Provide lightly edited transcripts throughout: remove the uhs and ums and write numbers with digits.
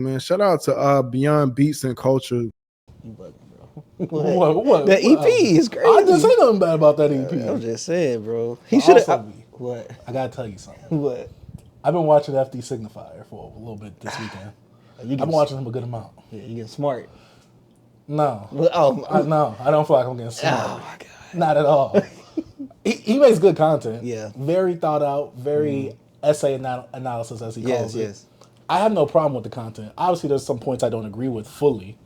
Man, shout out to Beyond Beats and Culture. You bugging, bro. What? The EP is crazy. I didn't say nothing bad about that EP. I'm just saying, bro. He should have. What? I gotta tell you something. What? I've been watching FD Signifier for a little bit this weekend. I've been watching him a good amount. Yeah, you getting smart. No. No, I don't feel like I'm getting smart. Oh my god. Not at all. he makes good content. Yeah. Very thought out, very essay analysis, as he calls it. Yes. I have no problem with the content. Obviously, there's some points I don't agree with fully.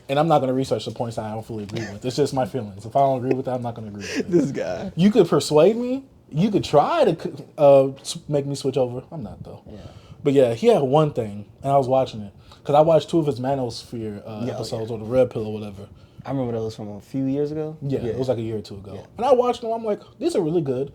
And I'm not going to research the points that I don't fully agree with. It's just my feelings. If I don't agree with that, I'm not going to agree with it. This guy. You could persuade me. You could try to make me switch over. I'm not, though. Yeah. But yeah, he had one thing, and I was watching it. Because I watched 2 of his Manosphere episodes, or the Red Pill or whatever. I remember those from a few years ago. Yeah, it was like a year or 2 ago. Yeah. And I watched them. I'm like, these are really good.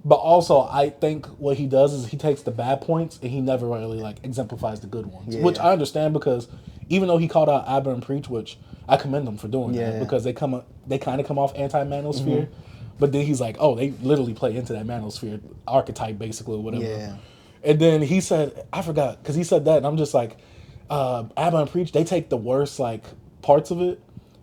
But also, I think what he does is he takes the bad points and he never really like exemplifies the good ones, which I understand because even though he called out Abba and Preach, which I commend them for doing that because they kind of come off anti-manosphere, but then he's like, oh, they literally play into that manosphere archetype basically or whatever. Yeah. And then he said, I forgot because he said that, and I'm just like, Abba and Preach, they take the worst like parts of it.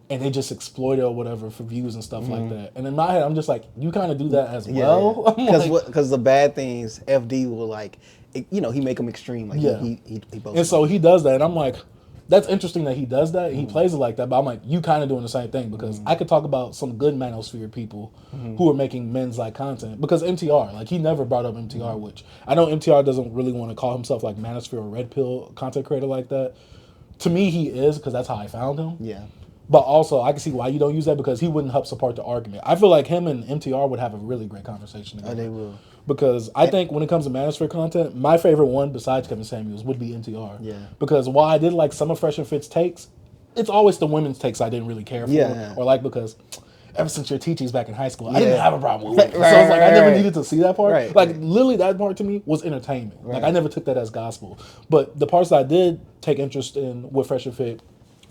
And they just exploit it or whatever for views and stuff like that. And in my head, I'm just like, you kind of do that as well. Because the bad things, FD will like, he make them extreme. Like he and so he does that. And I'm like, that's interesting that he does that. And he plays it like that. But I'm like, you kind of doing the same thing. Because I could talk about some good manosphere people who are making men's like content. Because MTR, like he never brought up MTR, which I know MTR doesn't really want to call himself like manosphere or red pill content creator like that. To me, he is because that's how I found him. Yeah. But also, I can see why you don't use that because he wouldn't help support the argument. I feel like him and MTR would have a really great conversation together. Oh, they will. Because I think when it comes to manosphere content, my favorite one besides Kevin Samuels would be MTR. Yeah. Because while I did like some of Fresh and Fit's takes, it's always the women's takes I didn't really care for. Yeah. Or like because ever since your teachings back in high school, I didn't have a problem with it. So it's like I never needed to see that part. Like literally that part to me was entertainment. Like I never took that as gospel. But the parts that I did take interest in with Fresh and Fit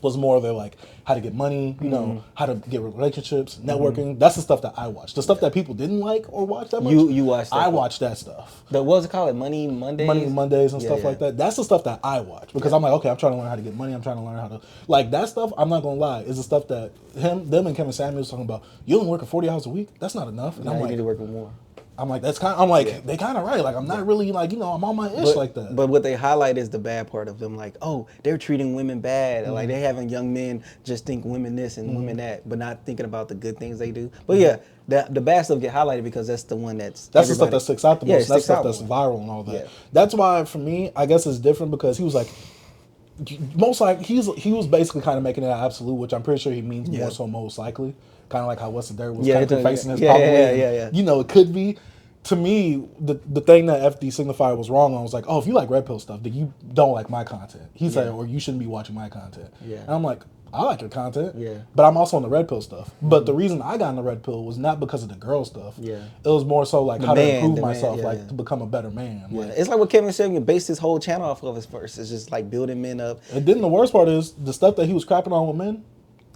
was more of like how to get money, you know, how to get relationships, networking. That's the stuff that I watched. The stuff that people didn't like or watch that much. You watched that. I watched that stuff. What was it called? Money Mondays? Money Mondays and stuff like that. That's the stuff that I watch. Because I'm like, okay, I'm trying to learn how to get money. I'm trying to learn how to... Like, that stuff, I'm not going to lie, is the stuff that them and Kevin Samuels talking about. You only working 40 hours a week? That's not enough. And I'm like... you need to work with more. I'm like, they kind of right. Like, I'm not really like, I'm on my ish like that. But what they highlight is the bad part of them. Like, oh, they're treating women bad. Like, they having young men just think women this and women that, but not thinking about the good things they do. But yeah, the bad stuff get highlighted because that's the one that's the stuff that sticks out the most. That's stuff that's viral and all that. Yeah. That's why, for me, I guess it's different because he was like, most like, he was basically kind of making it an absolute, which I'm pretty sure he means more so most likely. Kind of like how What's the Dirt was kind of facing his problem. It could be. To me, the thing that FD Signifier was wrong on was like, oh, if you like red pill stuff, then you don't like my content. He said, or you shouldn't be watching my content. Yeah. And I'm like, I like your content, but I'm also on the red pill stuff. But the reason I got on the red pill was not because of the girl stuff. Yeah. It was more so like how to improve myself, to become a better man. Yeah. Like, it's like what Kevin said, you based his whole channel off of his first. It's just like building men up. And then the worst part is the stuff that he was crapping on with men.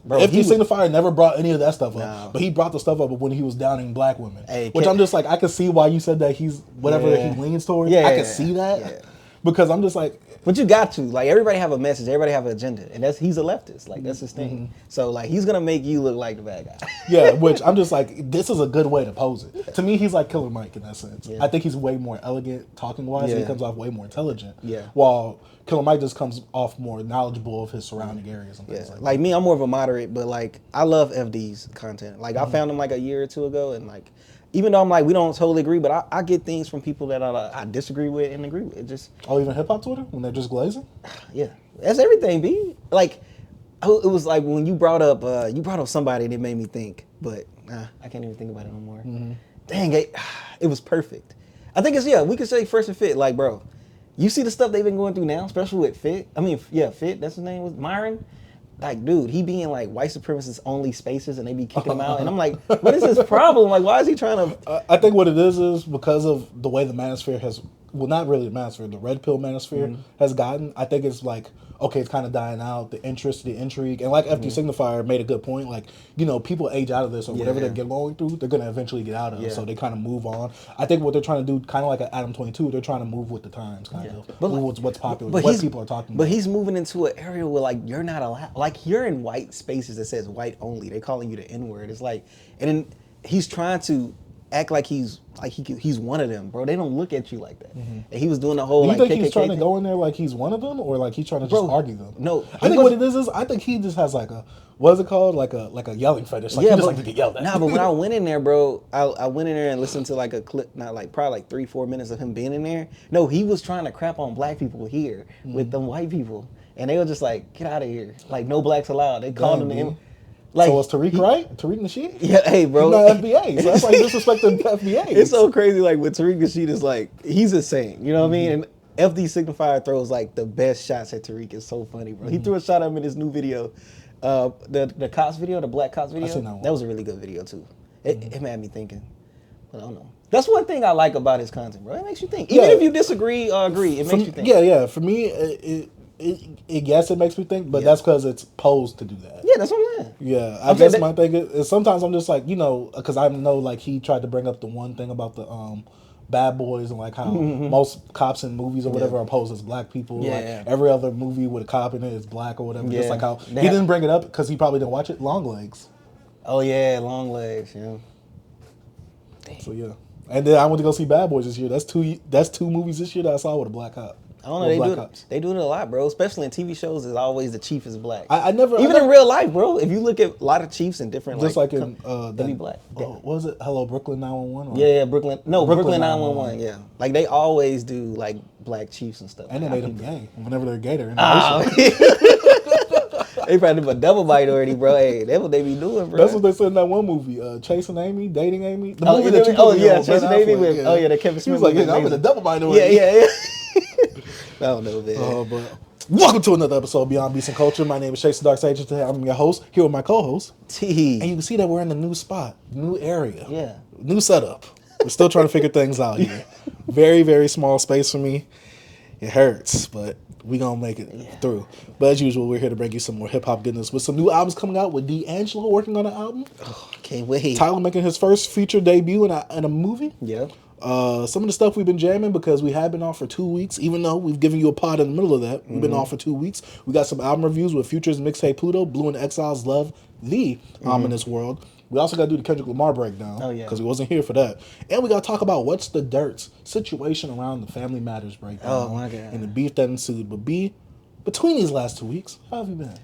Bro, FD Signifier never brought any of that stuff up, but he brought the stuff up when he was downing black women. Which I'm just like, I can see why you said that he's whatever he leans towards. I can see that because I'm just like, but you got to like everybody have a message, everybody have an agenda, and he's a leftist. Like that's his thing. So like he's gonna make you look like the bad guy. Which I'm just like, this is a good way to pose it. To me, he's like Killer Mike in that sense. I think he's way more elegant talking wise, and he comes off way more intelligent. While Killer Mike just comes off more knowledgeable of his surrounding areas and things like that. Like me, I'm more of a moderate, but like I love FD's content. Like I found him like a year or two ago, and like even though I'm like we don't totally agree, but I get things from people that I disagree with and agree with. It just even hip hop Twitter when they're just glazing. Yeah, that's everything, B. Like it was like when you brought up somebody that made me think, but I can't even think about it no more. Dang it, it was perfect. I think it's we could say Fresh and Fit. Like bro. You see the stuff they've been going through now, especially with Fit. I mean, Fit, that's his name, was Myron. Like, dude, he be in like white supremacist only spaces and they be kicking him out. And I'm like, what is his problem? Like, why is he trying to... I think what it is because of the way the manosphere has well, not really the manosphere, the red pill manosphere has gotten. I think it's like, okay, it's kind of dying out, the interest, the intrigue. And like FD Signifier made a good point, like, you know, people age out of this or whatever they're going through, they're going to eventually get out of it. So they kind of move on. I think what they're trying to do, kind of like an Adam 22, they're trying to move with the times, kind of. But move what's popular, what people are talking about. But he's moving into an area where, like, you're not allowed, like, you're in white spaces that says white only. They're calling you the N-word. It's like, and then he's trying to act like he's one of them, bro. They don't look at you like that. And he was doing the whole, you like, think he's KKK trying to thing. go in there like he's one of them, or like he's trying to just argue them? No, I think what it is I think he just has like a, what is it called, like a yelling fetish. Like he just like to get yelled at. Nah, but when I went in there, bro, I went in there and listened to like a clip, not like probably like 3-4 minutes of him being in there. No, he was trying to crap on black people here with them white people, and they were just like, get out of here, like no blacks allowed. They called him the like, so was Tariq right? Tariq Nasheed? Yeah, hey, bro. He's not FBA, so that's like disrespecting FBA. It's so crazy, like, with Tariq Nasheed is like, he's insane, you know what I mean? And FD Signifier throws, like, the best shots at Tariq. It's so funny, bro. He threw a shot at him in his new video. The Cops video, the Black Cops video. I seen that one. That was a really good video, too. It had me thinking. But I don't know. That's one thing I like about his content, bro. It makes you think. Even if you disagree or agree, it makes you think. Yeah. For me, yes, it makes me think, but that's because it's posed to do that. Yeah, that's what I'm saying. Yeah, I guess my thing is sometimes I'm just like, you know, because I know like he tried to bring up the one thing about the bad boys and like how most cops in movies or whatever are posed as black people. Like every other movie with a cop in it is black or whatever. Just like how he didn't bring it up because he probably didn't watch it. Long Legs. Oh yeah, Long Legs. Yeah. So yeah, and then I went to go see Bad Boys this year. That's two movies this year that I saw with a black cop. I don't know. They do it a lot, bro. Especially in TV shows, is always the chief is black. I never even in real life, bro. If you look at a lot of chiefs in different, just like in they be black. What was it? Hello, Brooklyn 911. Yeah, Brooklyn 911. Yeah, like they always do like black chiefs and stuff. And then they them gay. Whenever they're gay, they're in They probably do a double bite already, bro. Hey, that's what they be doing, bro. That's what they said in that one movie, Chasing Amy, Dating Amy. The movie Chasing Amy with the Kevin Smith. He was like, yeah, I'm in a double bite already. Yeah. I don't know, man. But welcome to another episode of Beyond Beats and Culture. My name is Chase the Dark Sage. Today I'm your host, here with my co-host. T. And you can see that we're in a new spot, new area. Yeah. New setup. We're still trying to figure things out here. Very, very small space for me. It hurts, but we gonna make it through. But as usual, we're here to bring you some more hip-hop goodness with some new albums coming out with D'Angelo working on an album. Oh, can't wait. Tyler making his first feature debut in a movie. Yeah. Some of the stuff we've been jamming because we have been off for 2 weeks, even though we've given you a pod in the middle of that. We've been off for 2 weeks. We got some album reviews with Future's Mixtape Pluto, Blue and Exile's Love, The Ominous World. We also got to do the Kendrick Lamar breakdown because he wasn't here for that. And we got to talk about what's the dirt's situation around the Family Matters breakdown. Oh, my God. And the beef that ensued. But B, between these last 2 weeks, how have you been?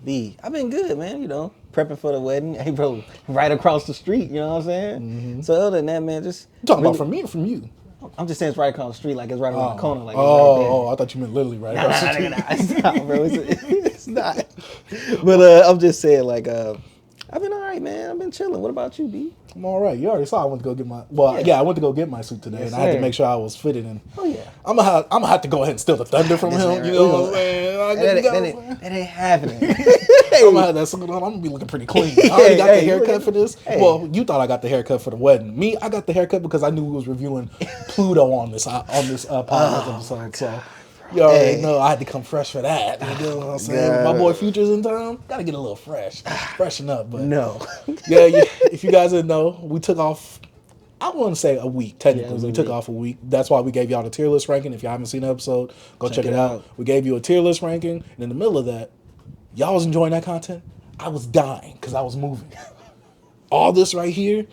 B, I've been good, man, you know, prepping for the wedding. Hey, bro, right across the street, you know what I'm saying? So other than that, man, just... You talking about from me or from you? I'm just saying it's right across the street, like it's right around the corner. Like I thought you meant literally right across the street. It's not, bro. It's not. But I'm just saying, like, I've been all right, man. I've been chilling. What about you, B? I'm all right. You already saw I went to go get my... Well, I went to go get my suit today, and I had to make sure I was fitted in. Oh, yeah. I'm gonna have to go ahead and steal the thunder from him. You know what I'm saying? That ain't happening. I'm gonna have that suit on. I'm gonna be looking pretty clean. I already got the haircut for this. Well, you thought I got the haircut for the wedding. Me, I got the haircut because I knew we was reviewing Pluto on this podcast episode. So you already know I had to come fresh for that. You know what I'm saying? My boy Future's in town. Gotta get a little freshen up. But if you guys didn't know, we took off. I wouldn't say a week, technically. We took off a week. That's why we gave y'all the tier list ranking. If you haven't seen the episode, go check it out. We gave you a tier list ranking, and in the middle of that, y'all was enjoying that content. I was dying because I was moving. All this right here,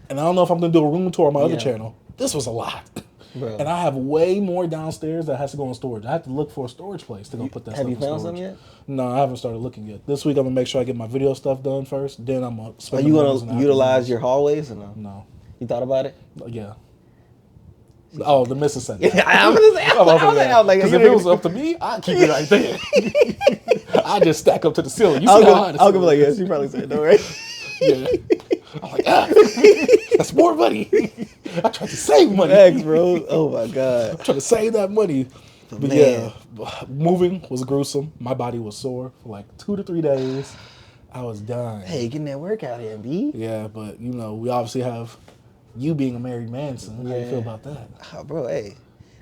and I don't know if I'm going to do a room tour on my other channel. This was a lot. Bro. And I have way more downstairs that has to go in storage. I have to look for a storage place to go put that stuff in storage. Have you found some yet? No, I haven't started looking yet. This week I'm going to make sure I get my video stuff done first. Then I'm going to spend... Are you going to utilize your hallways or no? No. You thought about it? Yeah. Oh, the missus said that. I'm going to say, because if it was up to me, I'd keep it right there. I just stack up to the ceiling. You see how high the I'll be like, yes, you probably said no, right? Yeah. I'm like, that's more money. I tried to save money. Thanks, bro. Oh, my God. I'm trying to save that money. But yeah, moving was gruesome. My body was sore for like 2 to 3 days. I was dying. Hey, getting that workout in, B. Yeah, but, you know, we obviously have you being a married man, son. How do you feel about that? Oh, bro, hey.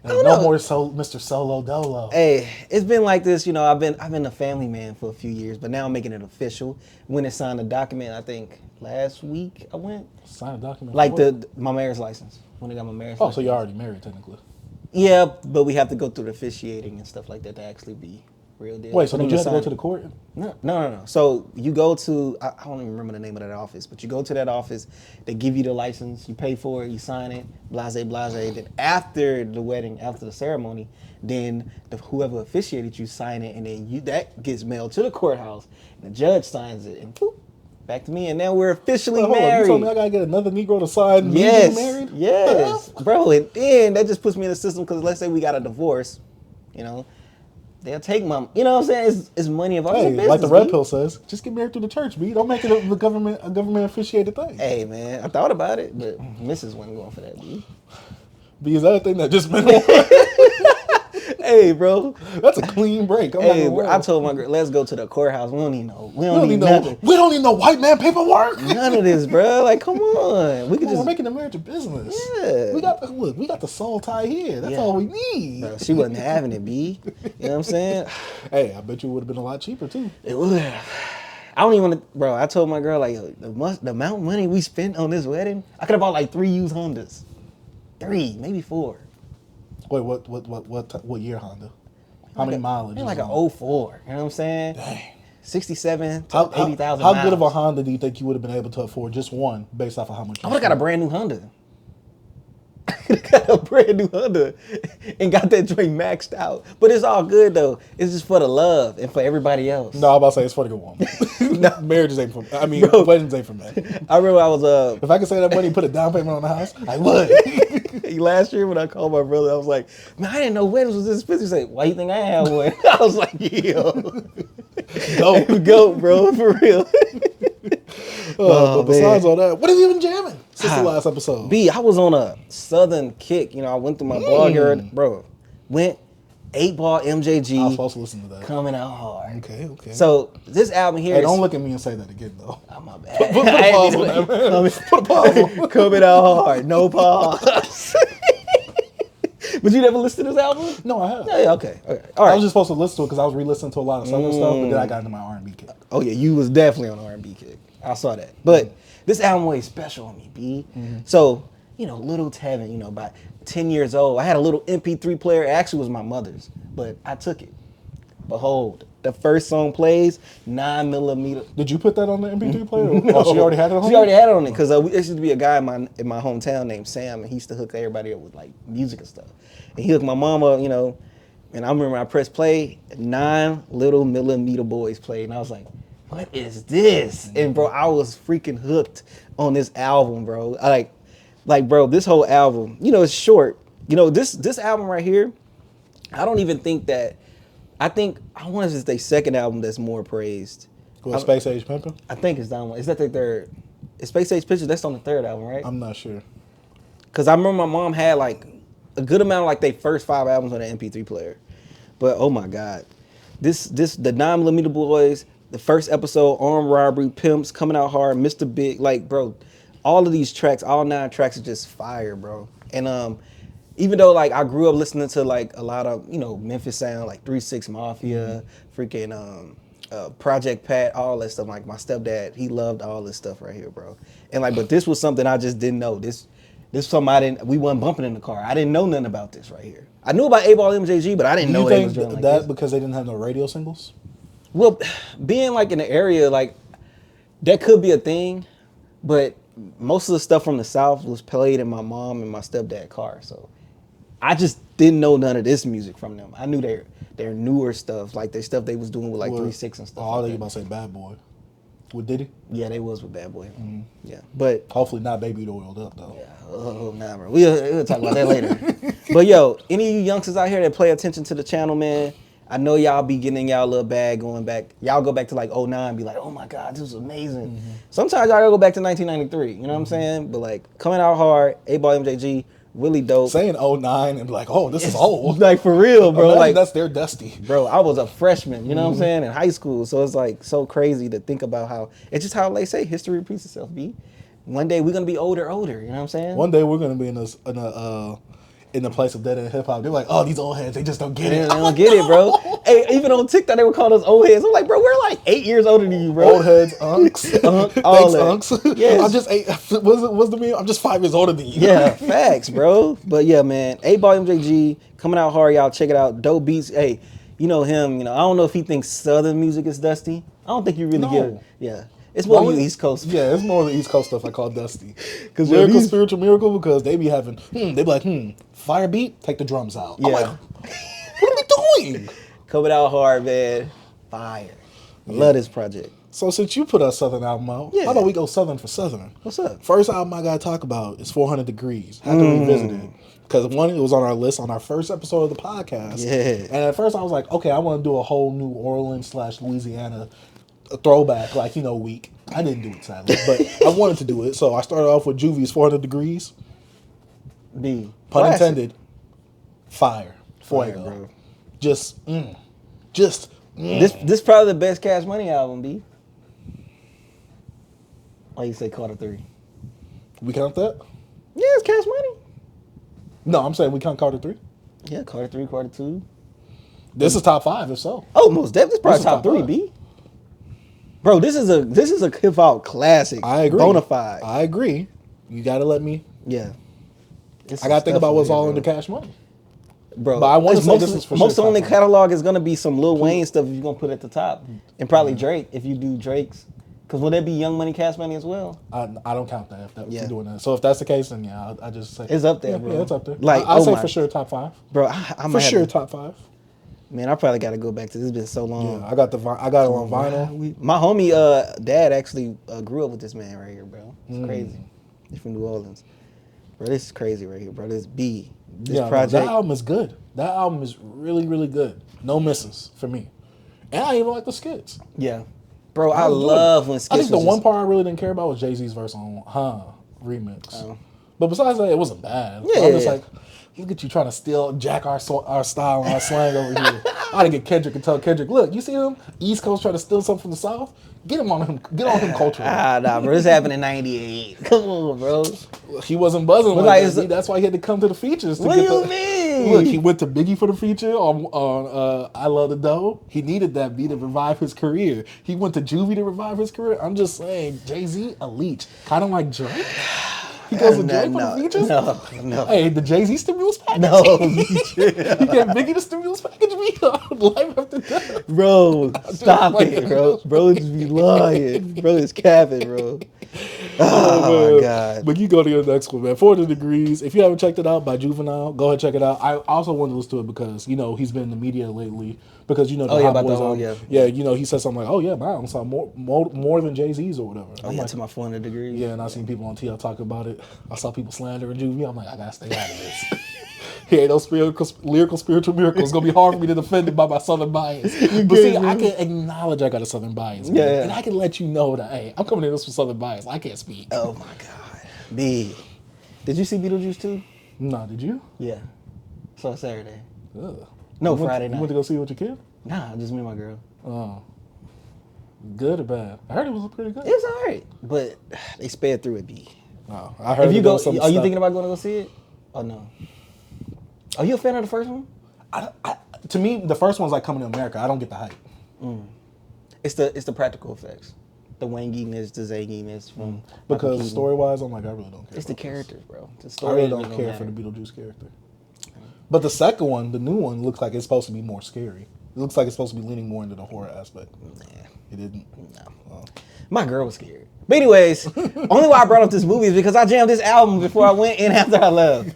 No more Mr. Solo Dolo. Hey, it's been like this, you know. I've been a family man for a few years, but now I'm making it official. When it signed the document, I think last week I went. Sign a document. Like my marriage license. When I got my marriage license. So you're already married technically. Yeah, but we have to go through the officiating and stuff like that to actually be real deal. Wait, so did you have to go to the court? No. So you go to, I don't even remember the name of that office, but you go to that office, they give you the license, you pay for it, you sign it, blase. Then after the wedding, after the ceremony, then whoever officiated you sign it, and then that gets mailed to the courthouse, and the judge signs it, and boop, back to me, and now we're officially married. You told me I gotta get another Negro to sign yes, me married? Yes, bro, and then that just puts me in the system, because let's say we got a divorce, you know, they'll take my, you know what I'm saying? It's money involved. Hey, business, like the red pill says, just get married through the church, B. Don't make it a government officiated thing. Hey, man, I thought about it, but Mrs. wasn't going for that, B. B, is that a thing that just meant Hey, bro. That's a clean break. I told my girl, let's go to the courthouse. We don't need nothing. We don't need no white man paperwork. None of this, bro. Like, come on. We're making the marriage a business. Yeah. We got the soul tie here. That's all we need. Bro, she wasn't having it, B. You know what I'm saying? Hey, I bet you it would have been a lot cheaper too. It would have. I don't even want to, bro. I told my girl, like, the amount of money we spent on this wedding, I could have bought like 3 used Hondas. 3, maybe 4. Wait, what year Honda? How many mileage? Like a 04. You know what I'm saying? Dang. 67 to 80,000 miles. How good of a Honda do you think you would have been able to afford? Just one, based off of how much? I would have got a brand new Honda. I could have got a brand new Honda and got that joint maxed out. But it's all good though. It's just for the love and for everybody else. No, I'm about to say it's for the good woman. No. Marriages ain't for. I mean, weddings ain't for men. I remember I was If I could save that money and put a down payment on the house, I would. Last year when I called my brother, I was like, man, I didn't know weddings was this expensive. He said, why you think I had one? I was like, yo. Go, bro, for real. But besides all that, what have you been jamming since the last episode? B, I was on a southern kick. You know, I went through my blog era, bro. Went 8-Ball MJG. I was supposed to listen to that. Coming out hard. Okay. So this album here. Hey, don't look at me and say that again, though. Oh, my bad. Put a pause on that, man. Put a pause on. Coming out hard. No pause. But you never listened to this album? No, I have. Yeah, okay. All right. I was just supposed to listen to it because I was re-listening to a lot of southern stuff, but then I got into my R&B kick. Oh, yeah, you was definitely on R&B kick. I saw that. But this album was special on me, B. So, you know, little Tevin, you know, about 10 years old, I had a little MP3 player. It actually was my mother's, but I took it. Behold, the first song plays, 9mm. Did you put that on the MP3 player? Oh, she already had it on? She already had it on it because there used to be a guy in my hometown named Sam, and he used to hook everybody up with like music and stuff. And he hooked my mama, you know, and I remember I pressed play, 9mm boys played, and I was like, what is this? And bro, I was freaking hooked on this album, bro. Bro, this whole album, you know, it's short. You know, this album right here, I don't even think that. I want to say their second album that's more praised. What, Space Age Pimpin'? I think it's that one. Is that their third? Is Space Age Pictures? That's on the third album, right? I'm not sure. Because I remember my mom had like a good amount of like their first 5 albums on the MP3 player. But oh my God, the 9mm Boys, the first episode, Armed Robbery, Pimps, Coming Out Hard, Mr. Big, like bro, all of these tracks, all 9 tracks are just fire, bro. And even though like I grew up listening to like a lot of, you know, Memphis sound, like 3 6 Mafia, freaking Project Pat, all that stuff. Like my stepdad, he loved all this stuff right here, bro. And like, but this was something I just didn't know. This something we wasn't bumping in the car. I didn't know nothing about this right here. I knew about 8-Ball MJG, but I didn't know it was doing like this. Because they didn't have no radio singles? Well, being like in the area, like that could be a thing, but most of the stuff from the South was played in my mom and my stepdad car. So I just didn't know none of this music from them. I knew their newer stuff, like their stuff they was doing with like 3 6 and stuff. Oh, I think you about to say Bad Boy. With Diddy? Yeah, they was with Bad Boy. Yeah, but hopefully not Baby Oiled Up though. Yeah, oh nah, bro. We'll talk about that later. But yo, any of you youngsters out here that pay attention to the channel, man, I know y'all be getting y'all little bag going back. Y'all go back to like 09 and be like, oh my God, this was amazing. Sometimes y'all gotta go back to 1993, you know what I'm saying? But like Coming Out Hard, 8-Ball MJG, really dope. Saying 09 and be like, oh, this is old. Like for real, bro. Imagine like that's their Dusty. Bro, I was a freshman, you know what I'm saying, in high school. So it's like so crazy to think about how it's just how they say history repeats itself, B. One day we're gonna be older, you know what I'm saying? One day we're gonna be in in the place of dead end hip hop. They're like, oh, these old heads, they just don't get They it. don't get it, bro. Hey, even on TikTok, they were calling us old heads. I'm like, bro, we're like 8 years older than you, bro. Old heads, unks. All Thanks, that. unks. Yes. I'm just 8. What's the meme? I'm just 5 years older than you. Yeah, facts, bro. But yeah, man, 8 Ball MJG coming out hard, y'all. Check it out. Dope beats. Hey, you know him. You know, I don't know if he thinks Southern music is dusty. I don't think you really No. get. Yeah, it's more Well, you East Coast. Yeah, it's more the East Coast stuff I call dusty. Because yo, lyrical, these- spiritual, miracle, because they be having, they be like, fire beat, take the drums out. I'm Yeah. like, what are we doing? Coming out hard, man. Fire. I love this project. So since you put our Southern album out, Yeah. how about we go Southern for Southern? What's up? First album I gotta talk about is 400 Degrees. I had to revisit it. Because one, it was on our list on our first episode of the podcast. Yeah. And at first I was like, okay, I want to do a whole New Orleans / Louisiana throwback, like, week. I didn't do it, sadly. But I wanted to do it. So I started off with Juvie's 400 Degrees. B. Pun Classic. intended. Fire. Fire, Fuego. bro. Just. This probably the best Cash Money album, B. Why you say Carter 3? We count that? Yeah, it's Cash Money. No, I'm saying we count Carter 3. Yeah, Carter 3, Carter 2. This is top 5, if so. Oh, most definitely. This probably This is top top 3, five. B. Bro, this is a hip hop classic. I agree. Bonafide. I agree. You gotta let me. Yeah. I gotta think about what's all under Cash Money. Bro, But I wanna it's say most, this is for most sure on the top five. catalog is gonna be some Lil Wayne stuff if you're gonna put it at the top, and probably Drake if you do Drake's. Cause will there be Young Money, Cash Money as well? I don't count that if Yeah. you're doing that. So if that's the case, then yeah, I just say It's up there, yeah, bro. Yeah, it's up there. Like, I'll oh say my- for sure top 5. Bro, I might For have sure to- top 5. Man, I probably got to go back to this. It's been so long. Yeah, I got it on vinyl. My homie, dad actually grew up with this man right here, bro. It's crazy. He's from New Orleans, bro. This is crazy right here, bro. This B, this Yeah, project. that album is good. That album is really, really good. No misses for me. And I even like the skits. Yeah, bro. I enjoyed love it. when I skits. think the was one just- part I really didn't care about was Jay-Z's verse on remix. But besides that, it wasn't bad. Yeah, I'm just yeah. like, look at you trying to jack our style and our slang over here. I gotta get Kendrick and tell Kendrick, look, you see him? East Coast trying to steal something from the South? Get on him culturally. Nah, bro. This happened in '98. Come on, bro. He wasn't buzzing But like like, that. That's why he had to come to the features. To What get do you the, mean? Look, he went to Biggie for the feature on I Love the Dough. He needed that beat to revive his career. He went to Juvie to revive his career. I'm just saying, Jay-Z, a leech. Kind of like Drake. He goes to Drake for the features? No. Hey, the Jay-Z stimulus package? No. He gave Biggie the stimulus package beat on Life After Death. Bro, stop playing, it, bro. Bro, just be lying. Bro, it's capping, bro. Oh, my God. But you go to your next one, man. 400 Degrees. If you haven't checked it out by Juvenile, go ahead and check it out. I also wanted to listen to it because, he's been in the media lately. Because, the Oh, yeah, Hot about the Boys whole- album. yeah. Yeah, he said something like, oh, yeah, my album saw more than Jay-Z's or whatever. Oh, I'm yeah, like, to my 400 degrees. yeah, and I seen people on TL talk about it. I saw people slandering Juvie. I'm like, I gotta stay out of this. He ain't no lyrical spiritual miracle. It's gonna be hard for me to defend it by my southern bias. But see, I can acknowledge I got a southern bias, man. Yeah. And I can let you know that, hey, I'm coming in this with southern bias. I can't speak. Oh, my God. B. Did you see Beetlejuice 2? Nah, did you? Yeah. Saw it Saturday. Ugh. No, You went- Friday You night. went to go see it with your kid? Nah, just me and my girl. Oh. Good or bad? I heard it was pretty good. It was all right, but they sped through it, B. Oh, I heard If you it go, was some are you stuff. thinking about going to go see it? Oh, no. Are you a fan of the first one? To me, the first one's like Coming to America. I don't get the hype. It's the practical effects. The wanginess, the zanginess from Michael Because Keaton. story-wise, I'm like, I really don't care. It's the about this. characters, bro. The I story really doesn't don't care for matter. the Beetlejuice character. But the second one, the new one, looks like it's supposed to be more scary. It looks like it's supposed to be leaning more into the horror aspect. It didn't. No. My girl was scared. But anyways, only why I brought up this movie is because I jammed this album before I went and after I left.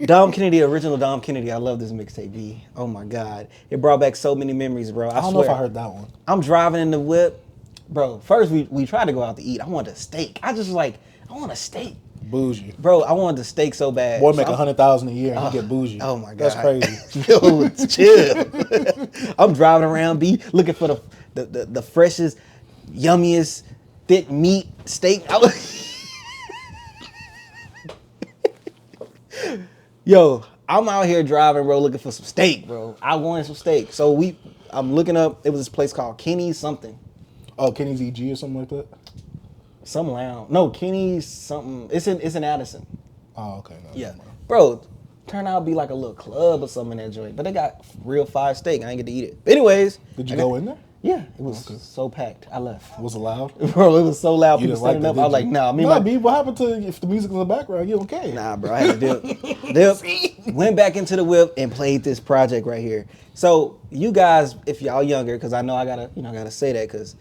Dom Kennedy, original Dom Kennedy. I love this mixtape, B. Oh my God. It brought back so many memories, bro. I don't know if I heard that one. I'm driving in the whip. Bro, first we tried to go out to eat. I wanted a steak. I just was like, I want a steak. Bougie. Bro, I wanted the steak so bad. Boy So make I'm- 100,000 a year and he get bougie. Oh my God. That's crazy. Yo, chill. I'm driving around, B, looking for the freshest, yummiest, thick meat steak. Yo, I'm out here driving, bro, looking for some steak, bro. I wanted some steak. So I'm looking up, it was this place called Kenny's something. Oh, Kenny's EG or something like that? Some lounge. No, Kenny's something. It's in Addison. Oh, okay. No, Yeah. never mind. Bro, turn out to be like a little club or something in that joint. But they got real fire steak. I ain't get to eat it. But anyways. Did you go in there? Yeah, it was so packed. I left. Was it loud? Bro, it was so loud. You People didn't like standing that, up. I was did like, you? nah. Nah, B, what happened to if the music's in the background? You okay? Nah, bro, I had to dip. Went back into the whip and played this project right here. So you guys, if y'all younger, because I know I gotta say that because,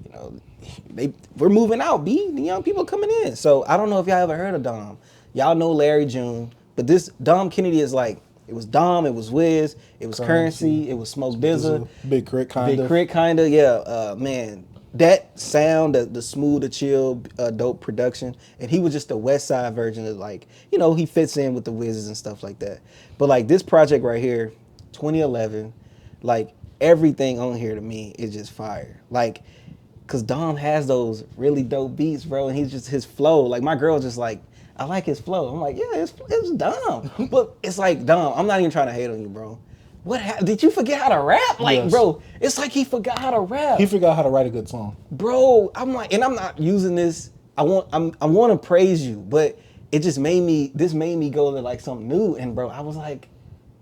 you know, we're moving out. B, the young people coming in. So I don't know if y'all ever heard of Dom. Y'all know Larry June, but this Dom Kennedy is like, it was Dom, it was Wiz, it was Currency, it was Smoke DZA, Big Crit kind of. Big Crit kind of, yeah. Man, that sound, the smooth, the chill, dope production, and he was just the West Side version of, like, you know, he fits in with the Wizzes and stuff like that. But like this project right here, 2011, like everything on here to me is just fire. Like, cause Dom has those really dope beats, bro, and he's just his flow. Like my girl just like, I like his flow. I'm like, yeah, it's Dom. But it's like, Dom, I'm not even trying to hate on you, bro. Did you forget how to rap? Like, Yes. bro, it's like he forgot how to rap. He forgot how to write a good song. Bro, I'm like, and I'm not using this. I want to praise you, but it just made me go to like something new. And bro, I was like,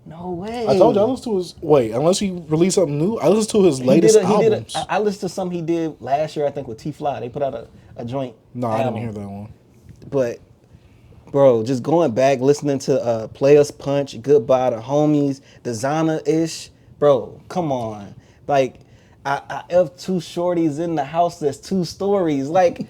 no way. I told you I listened to his unless he released something new, I listened to his latest albums. I listened to something he did last year, I think, with T-Fly. They put out a joint. No, album. I didn't hear that one. But bro, just going back, listening to Play Us Punch, Goodbye to Homies, Designer-ish. Bro, come on. Like, I F two shorties in the house that's 2 stories. Like,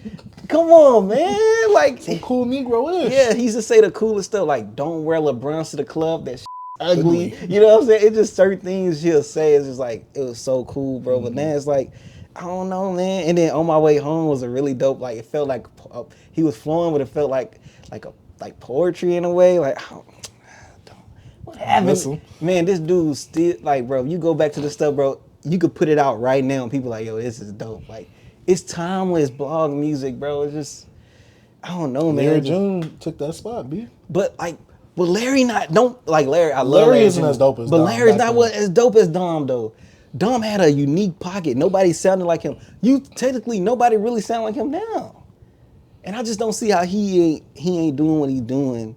come on, man. Like, Some cool Negro-ish. yeah, he used to say the coolest stuff, like, don't wear LeBrons to the club, that ugly. You know what I'm saying? It's just certain things he'll say. It's just like, it was so cool, bro. Mm-hmm. But then it's like, I don't know, man. And then On My Way Home was a really dope, like, it felt like, he was flowing, but it felt like poetry in a way. Like, what happened? Man, this dude still, like, bro, you go back to the stuff, bro, you could put it out right now and people like, yo, this is dope. Like, it's timeless blog music, bro. It's just, I don't know, man. Larry June took that spot, B. But like, Larry Larry, I love Larry isn't June, as dope as but Dom Larry's back not then. as dope as Dom though. Dom had a unique pocket. Nobody sounded like him. Nobody really sound like him now. And I just don't see how he ain't doing what he's doing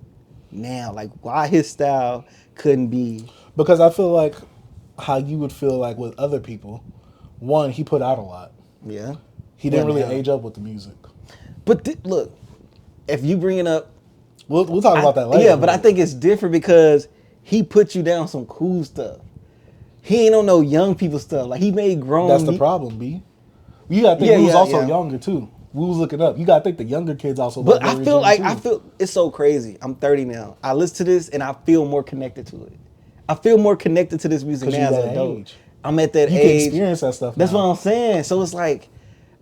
now. Like, why his style couldn't be. Because I feel like how you would feel like with other people. One, he put out a lot. Yeah. He didn't Well, really now. age up with the music. But look, if you bring it up, We'll talk about that later. yeah, but I think it's different because he put you down some cool stuff. He ain't on no young people stuff. Like, he made grown. That's the problem, B. You gotta think we was also younger too. We was looking up. You gotta think the younger kids also. But like I feel like too. it's so crazy. I'm 30 now. I listen to this and I feel more connected to it. I feel more connected to this music 'Cause now you as that an adult. age. I'm at that You can age. experience that stuff. That's now. what I'm saying. So it's like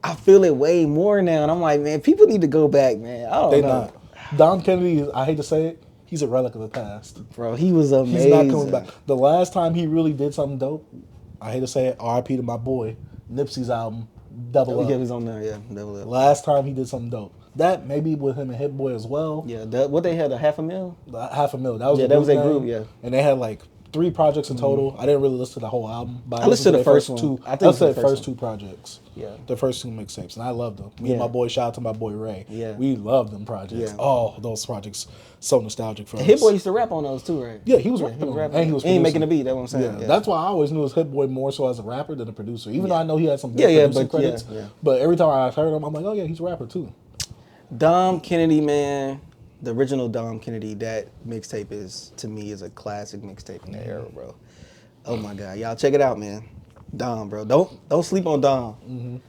I feel it way more now, and I'm like, man, people need to go back, man. I don't They know. not. Don Kennedy, I hate to say it, he's a relic of the past. Bro, he was amazing. He's not coming back. The last time he really did something dope, I hate to say it, R.I.P. to my boy, Nipsey's album, Double Up. Yeah, he was on there. Yeah, Double Up. Last time he did something dope. That maybe with him and Hit Boy as well. Yeah, what they had, a $500,000. $500,000. That was Yeah, the that was their name. group, yeah. And they had like 3 projects in total. I didn't really listen to the whole album, but I listened to the first one. Two. I think I listened it's to the the first first 2 projects. Yeah. The first 2 mixtapes, and I loved them. Me Yeah. and my boy, shout out to my boy Ray. Yeah. We loved them projects. Yeah. Oh, those projects, so nostalgic for us. Hit Boy used to rap on those too, right? Yeah, he was rapping on them, and he was He ain't making producing. the beat. That's what I'm saying. Yeah, that's why I always knew Hit Boy more so as a rapper than a producer. Even though I know he had some Yeah, good yeah, producing but credits. yeah. But every time I heard him, I'm like, oh yeah, he's a rapper too. Dom Kennedy, man, the original Dom Kennedy, that mixtape is, to me, is a classic mixtape in that era, bro. Oh my God, y'all check it out, man. Dom, bro, don't sleep on Dom.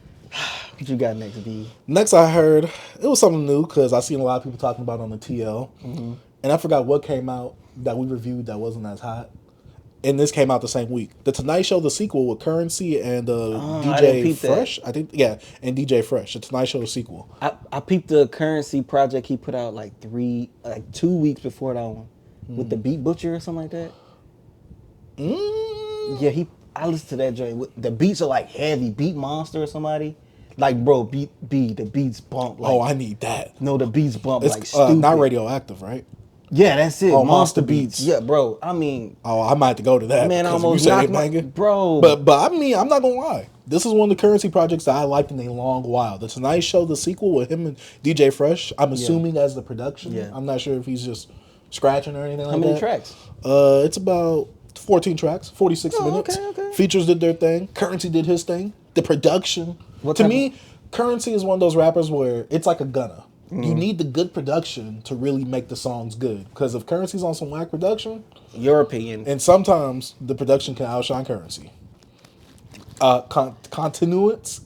What you got next, B? Next, I heard it was something new because I seen a lot of people talking about it on the TL, and I forgot what came out that we reviewed that wasn't as hot. And this came out the same week. The Tonight Show, the sequel with Currency and I didn't DJ peep that. Fresh. I think, yeah, and DJ Fresh. The Tonight Show, the sequel. I peeped the Currency project he put out like 2 weeks before that one with the Beat Butcher or something like that. Yeah, I listened to that joint. The beats are like heavy. Beat Monster or somebody. Like, bro, the beats bump. Like, Oh, I need that. no, the beats bump It's like stupid. not Radioactive, right? Yeah, that's it. Oh, Monster Monster Beats. Beats. Yeah, bro. I mean, Oh, I might have to go to that. man, I because almost you said knocked it my banging. bro. But I mean, I'm not gonna lie. This is one of the Currency projects that I liked in a long while. The Tonight Show, the sequel with him and DJ Fresh. I'm assuming as the production. Yeah. I'm not sure if he's just scratching or anything like that. How many tracks? It's about 14 tracks, 46 minutes. Okay. Features did their thing. Currency did his thing. The production. To me, Currency is one of those rappers where it's like a Gunna. You need the good production to really make the songs good. Because if Currency's on some whack production, your opinion. and sometimes the production can outshine Currency. Continuance.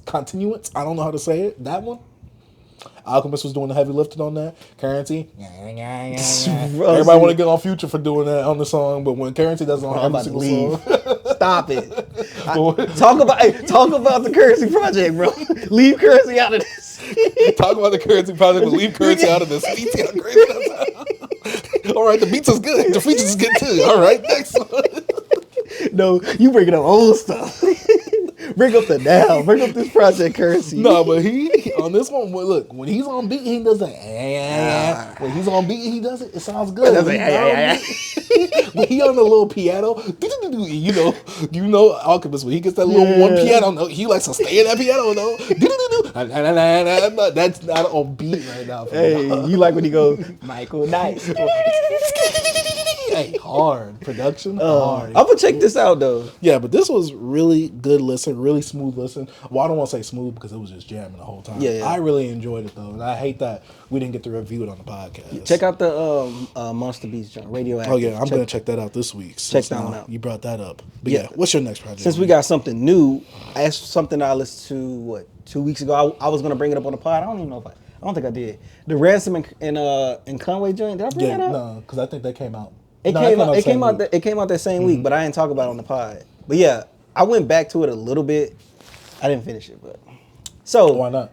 I don't know how to say it. That one. Alchemist was doing the heavy lifting on that. Currency. Everybody want to get on Future for doing that on the song, but when Currency does it on every single song. Stop it. Talk about the Currency project, bro. Leave Currency out of this. Talk about the Currency project, but leave Currency out of this. See how crazy that sounds? All right, the beats is good. The features is good too. All right, next one. No, you bringing up old stuff. Bring up the now. Bring up this project Currency. No, but he on this one. Look, when he's on beat, he does it. When he's on beat, he does it. It sounds good. When he on the little piano, you know, Alchemist. When he gets that little one piano note, he likes to stay in that piano note. That's not on beat right now. Hey, you like when he goes Michael Nice? Hey, hard production. Hard. I'm gonna check this out though. Yeah, but this was really good listen, really smooth listen. Well, I don't want to say smooth because it was just jamming the whole time. Yeah. I really enjoyed it though, and I hate that we didn't get to review it on the podcast. Check out the Monster Beats joint, Radioactive. Oh yeah, I'm gonna check that out this week. Check that one out. You brought that up. But yeah, what's your next project? Since we got something new, that's something I listened to 2 weeks ago. I was gonna bring it up on the pod. I don't even know if I don't think I did. The Ransom and Conway joint. Did I bring that up? No, because I think they came out. It came out that same week, but I didn't talk about it on the pod. But yeah, I went back to it a little bit. I didn't finish it, but so why not?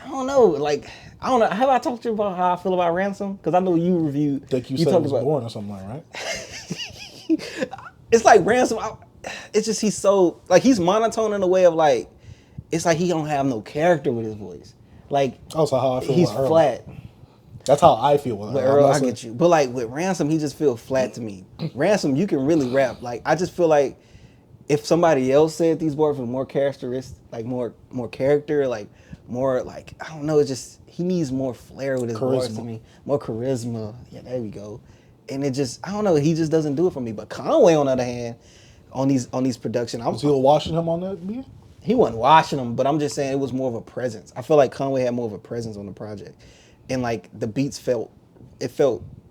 I don't know. Like I don't know. Have I talked to you about how I feel about Ransom? Because I know you reviewed. I think you said it was boring or something, right? It's like Ransom. It's just he's so like he's monotone in a way of like it's like he don't have no character with his voice. Like also how I feel. He's flat. That's how I feel with Earl. I get you. But like with Ransom, he just feels flat to me. Ransom, you can really rap. Like I just feel like if somebody else said these words with more characteristics, like more character, like more like I don't know, it's just he needs more flair with his voice to me. More charisma. Yeah, there we go. And it just I don't know, he just doesn't do it for me. But Conway on the other hand, on these production, was he watching him on that beat? He wasn't watching him, but I'm just saying it was more of a presence. I feel like Conway had more of a presence on the project. And like the beats felt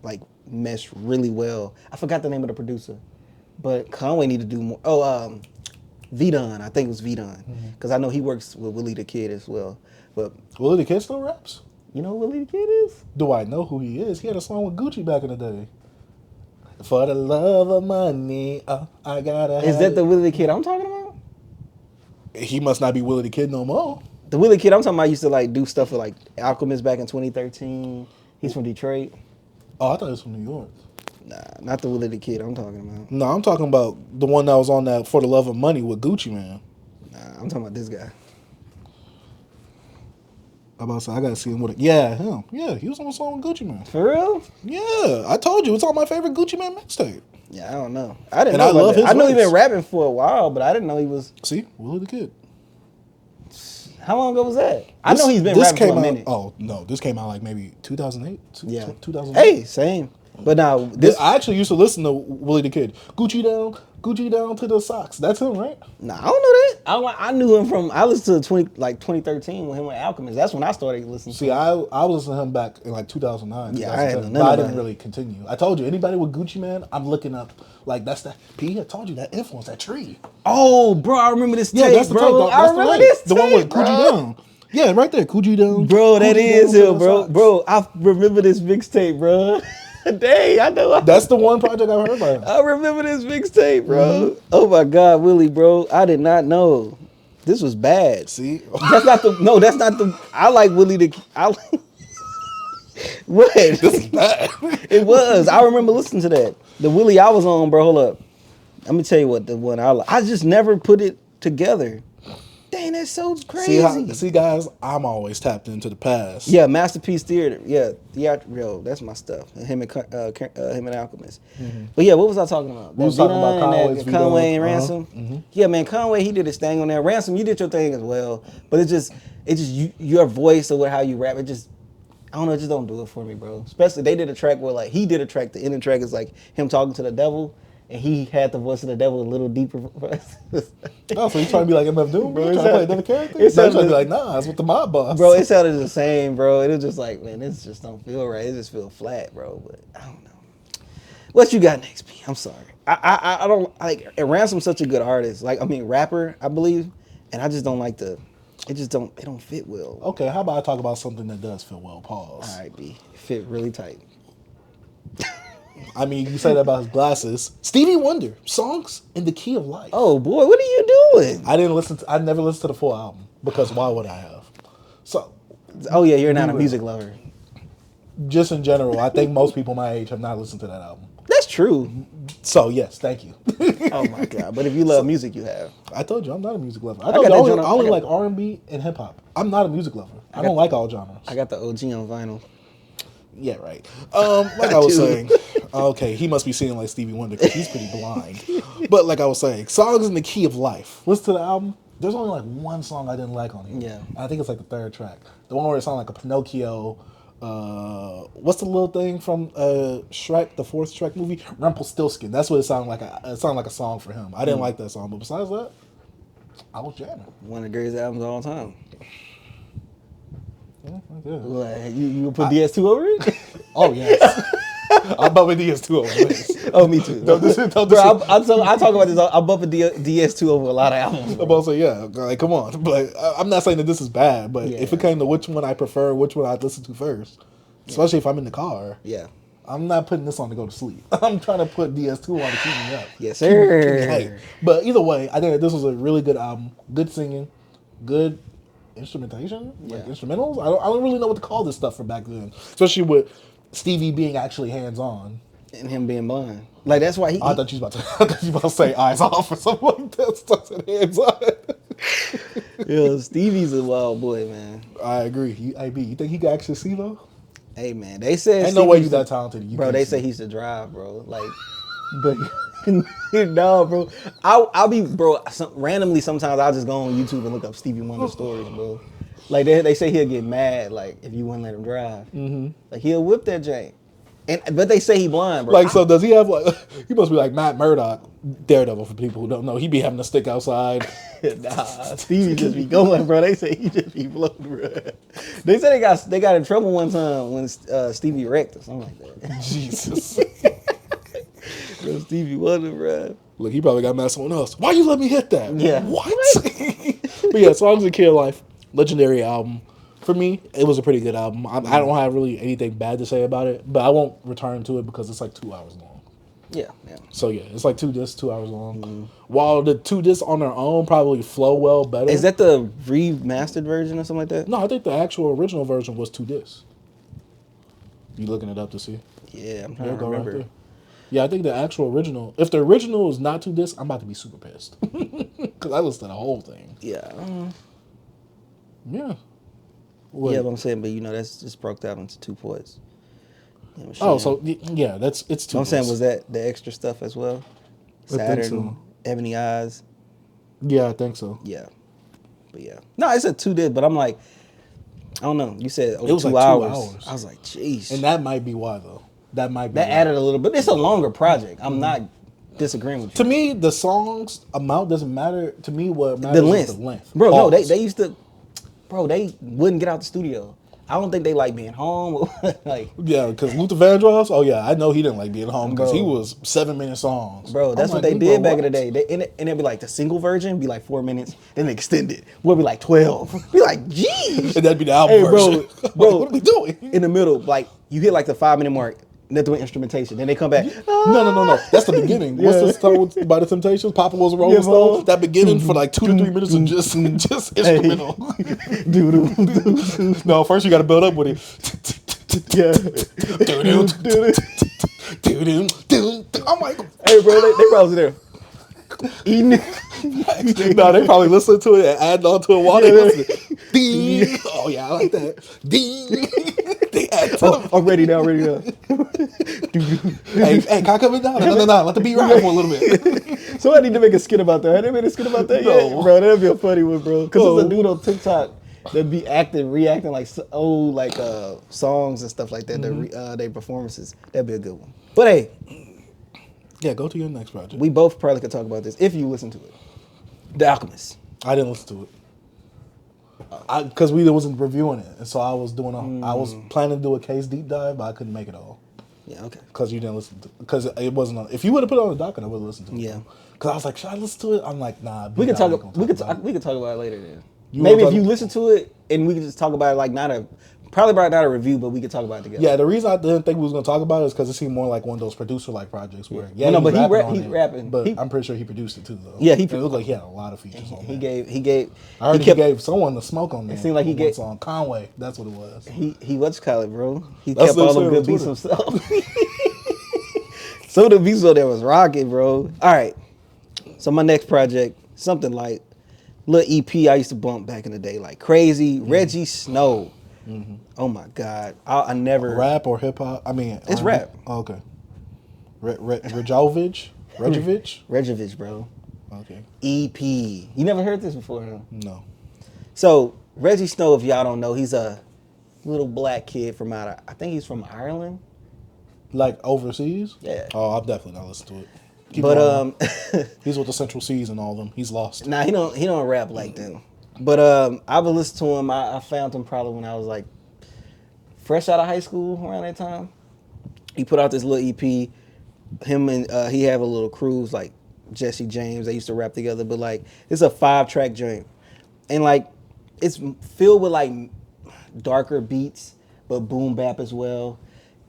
like meshed really well. I forgot the name of the producer, but Conway needed to do more. Oh, V-Don, I think it was V-Don, because I know he works with Willie the Kid as well. But Willie the Kid still raps? You know who Willie the Kid is? Do I know who he is? He had a song with Gucci back in the day. For the love of money, I gotta. Is that the Willie the Kid I'm talking about? He must not be Willie the Kid no more. The Willie Kid I'm talking about used to like do stuff with like Alchemist back in 2013. He's from Detroit. Oh, I thought he was from New York. Nah, not the Willie the Kid I'm talking about. No, I'm talking about the one that was on that For the Love of Money with Gucci Man. Nah, I'm talking about this guy. I'm about to say, I gotta see him with it. Yeah, him. Yeah, he was on a song with Gucci Man. For real? Yeah, I told you, it's on my favorite Gucci Man mixtape. Yeah, I don't know. I didn't and know I love that. his I know voice. he been rapping for a while, but I didn't know he was. See, Willie the Kid. How long ago was that? I know he's been rapping for a minute. Oh, no, this came out like maybe 2008? Yeah. 2008. Hey, same. But now, I actually used to listen to Willie the Kid. Gucci down to the socks. That's him, right? Nah, I don't know that. I knew him from, I listened to 2013 with him with Alchemist. That's when I started listening to him. I was listening to him back in like 2009. Yeah, 2010, but I didn't really continue. I told you, anybody with Gucci Man, I'm looking up, like that's that, P, I told you, that influence, that tree. Oh, bro, I remember this tape, that's the bro. tape, I remember this tape, the one with Gucci down. Yeah, right there, Gucci down. Bro, that Gucci is him, bro. Bro, I remember this mixtape, bro. Dang, I know. That's the one project I've heard by him. I remember this mixtape, bro. Mm-hmm. Oh my God, Willie, bro. I did not know. This was bad. See? That's not the, I like Willie what? This is bad. It was. I remember listening to that. The Willie I was on, bro, hold up. Let me tell you what the one I just never put it together. Dang, that's so crazy. See, guys, I'm always tapped into the past. Yeah, Masterpiece Theater. Yeah, yo, that's my stuff. Him and Alchemist. Mm-hmm. But yeah, what was I talking about? We was talking about Conway and Ransom. Mm-hmm. Yeah, man, Conway, he did his thing on there. Ransom, you did your thing as well. But it's just your voice or how you rap. I don't know, it just don't do it for me, bro. Especially they did a track where like he did a track. The ending track is like him talking to the devil, and he had the voice of the devil a little deeper. Oh, so you trying to be like MF Doom, bro? Bro, You trying to play another character? it So you trying to sounded- be like, nah, it's with the mob boss. Bro, it sounded the same, bro. It was just like, man, this just don't feel right. It just feel flat, bro. But I don't know. What you got next, B? I'm sorry. I don't like. Ransom's such a good artist. Like, I mean, rapper, I believe, and I just don't like the. It just don't. It don't fit well. Okay, how about I talk about something that does fit well? Pause. All right, B. It fit really tight. I mean, you said that about his glasses. Stevie Wonder, songs in the key of life. Oh boy, what are you doing? I never listened to the full album because why would I have? So, Oh yeah, you're not a music lover. just in general, I think most people my age have not listened to that album. That's true. So yes, thank you. Oh my god! But if you love music, you have. I told you I'm not a music lover. I got told you that I joint only on- like R&B and hip hop. I'm not a music lover. I don't like all genres. I got the OG on vinyl. Yeah, right. Like I was do. saying, okay, he must be seeing like Stevie Wonder because he's pretty blind. But like I was saying, songs in the key of life. Listen to the album. There's only like one song I didn't like on here. Yeah. I think it's like the third track. The one where it sounded like a Pinocchio. What's the little thing from Shrek, the fourth Shrek movie? Rumpelstiltskin. That's what it sounded like. It sounded like a song for him. I didn't like that song, but besides that, I was jamming. One of the greatest albums of all time. Yeah, I did. What, you put DS2 over it? Oh yes. I'm bumping DS2 over this. Oh, me too. Don't Bro, I talk about this. I'm bumping DS2 over a lot of albums. I'm Bro. about to say, yeah, like, come on. But I'm not saying that this is bad, but Yeah. if it came to which one I prefer, which one I'd listen to first, especially if I'm in the car, Yeah. I'm not putting this on to go to sleep. I'm trying to put DS2 on to keep me up. Yes, Keep me sir. hype. But either way, I think that this was a really good album. Good singing, good instrumentation, like Yeah. instrumentals. I don't really know what to call this stuff from back then, especially with Stevie being actually hands-on. And him being blind. Like, that's why he. I thought you was about to say eyes off or something like that. Stuff in hands on. Yo, Stevie's a wild boy, man. I agree. You think he can actually see though? Hey, man. They said. Ain't no way Stevie you that talented. You Bro, can't they see. say he's the drive, bro. Like, but no, bro. I'll be, bro. Randomly, sometimes I'll just go on YouTube and look up Stevie Wonder stories, bro. Like they say he'll get mad, like if you wouldn't let him drive. Mm-hmm. Like he'll whip that jank. But they say he blind, bro. Like, so does he have like? He must be like Matt Murdock, Daredevil for people who don't know. He be having to stick outside. Nah, Stevie just be going, bro. They say he just be floating, bro. They say they got in trouble one time when Stevie wrecked or something like that. Jesus. Bro, Stevie Wonder, bro. Look, he probably got mad at someone else. Why you let me hit that? Yeah. What? But yeah, Songs in Key of Life, legendary album. For me, it was a pretty good album. I don't have really anything bad to say about it, but I won't return to it because it's like 2 hours long. Yeah. So yeah, it's like 2 discs, 2 hours long. While the 2 discs on their own probably flow well better. Is that the remastered version or something like that? No, I think the actual original version was 2 discs. You looking it up to see? Yeah, I'm There trying you to go, right remember. there. Yeah, I think the actual original. If the original is not 2 discs, I'm about to be super pissed because I listened to the whole thing. Yeah. Yeah. Yeah, but I'm saying, but that's just broke out into 2 parts. You know what I'm Oh, saying? so yeah, it's 2. I'm saying, was that the extra stuff as well? I think Saturn, so. Ebony Eyes. Yeah, I think so. Yeah. But yeah. No, it's a 2 disc, but I'm like, I don't know. You said over It was 2 like 2 hours. hours. I was like, jeez. And that might be why though. That might be That why. added a little bit. It's a longer project. I'm not disagreeing with you. To me, the songs amount doesn't matter. To me, what matters The is the length. Bro, no, Pause. they used to, bro, they wouldn't get out the studio. I don't think they like being home. Like, Yeah, because Luther Vandross. Oh yeah, I know he didn't like being home because Bro. he was 7-minute songs. bro, that's I'm what like, they bro, did back in the what? day. And it'd be like the single version be like 4 minutes, then the extended would be like 12. Be like, geez. And that'd be the album Hey, bro, version. bro, What are we doing? In the middle, like you hit like the 5-minute mark, and they're doing instrumentation. Then they come back. No. That's the beginning. What's Yeah. the song by the Temptations? Papa was a Rolling Yeah, Stone. bro. That beginning for like 2 to 3 minutes of just instrumental. Dude, No, first you got to build up with it. yeah. I'm like, Hey, bro, they probably there eating it. no, they probably listen to it and add on to it while they Yeah. listen. Ding. Oh yeah, I like that. Ding. They add to Oh, I'm ready now. Hey, can I come in down? No. Let the beat ride for a little bit. So I need to make a skit about that. Have they made a skit about that No. yet? Bro, that'd be a funny one, bro. Because there's a dude on TikTok. They'd be reacting like old like songs and stuff like that. Their performances. That'd be a good one. But hey, yeah, go to your next project. we both probably could talk about this if you listen to it. The Alchemist. I didn't listen to it. Because we wasn't reviewing it, and so I was I was planning to do a case deep dive, but I couldn't make it all. Yeah, okay. Because you didn't listen to, because it wasn't. If you would have put it on the docket, I would have listened to it. Yeah. Because I was like, should I listen to it? I'm like, nah. We could talk about it later then. Maybe if you listen to it and we could just talk about it like not a review, but we could talk about it together. Yeah, the reason I didn't think we was gonna talk about it is because it seemed more like one of those producer like projects where but he's he's rapping. But I'm pretty sure he produced it too though. Yeah, it looked like he had a lot of features on there. He gave. I heard he gave someone the smoke on there. It seemed like he gave on Conway. That's what it was. He what's call it, bro? He kept all the good beats himself. Some of the beats on there was rocking, bro. All right. So my next project, something like little EP I used to bump back in the day, like Crazy, Reggie Snow. Mm-hmm. Oh my God. I never. Rap or hip hop? I mean, it's rap. Oh, okay. Rejovich, bro. Okay. EP. You never heard this before, huh? No. So Reggie Snow, if y'all don't know, he's a little black kid from I think he's from Ireland. Like overseas? Yeah. Oh, I'll definitely not listen to it. He's with the Central Seas and all of them. He's lost. Nah, he don't rap like them. But I would listen to him. I found him probably when I was like fresh out of high school around that time. He put out this little EP. Him and he have a little cruise like Jesse James. They used to rap together, but like it's a 5-track joint, and like it's filled with like darker beats, but boom bap as well.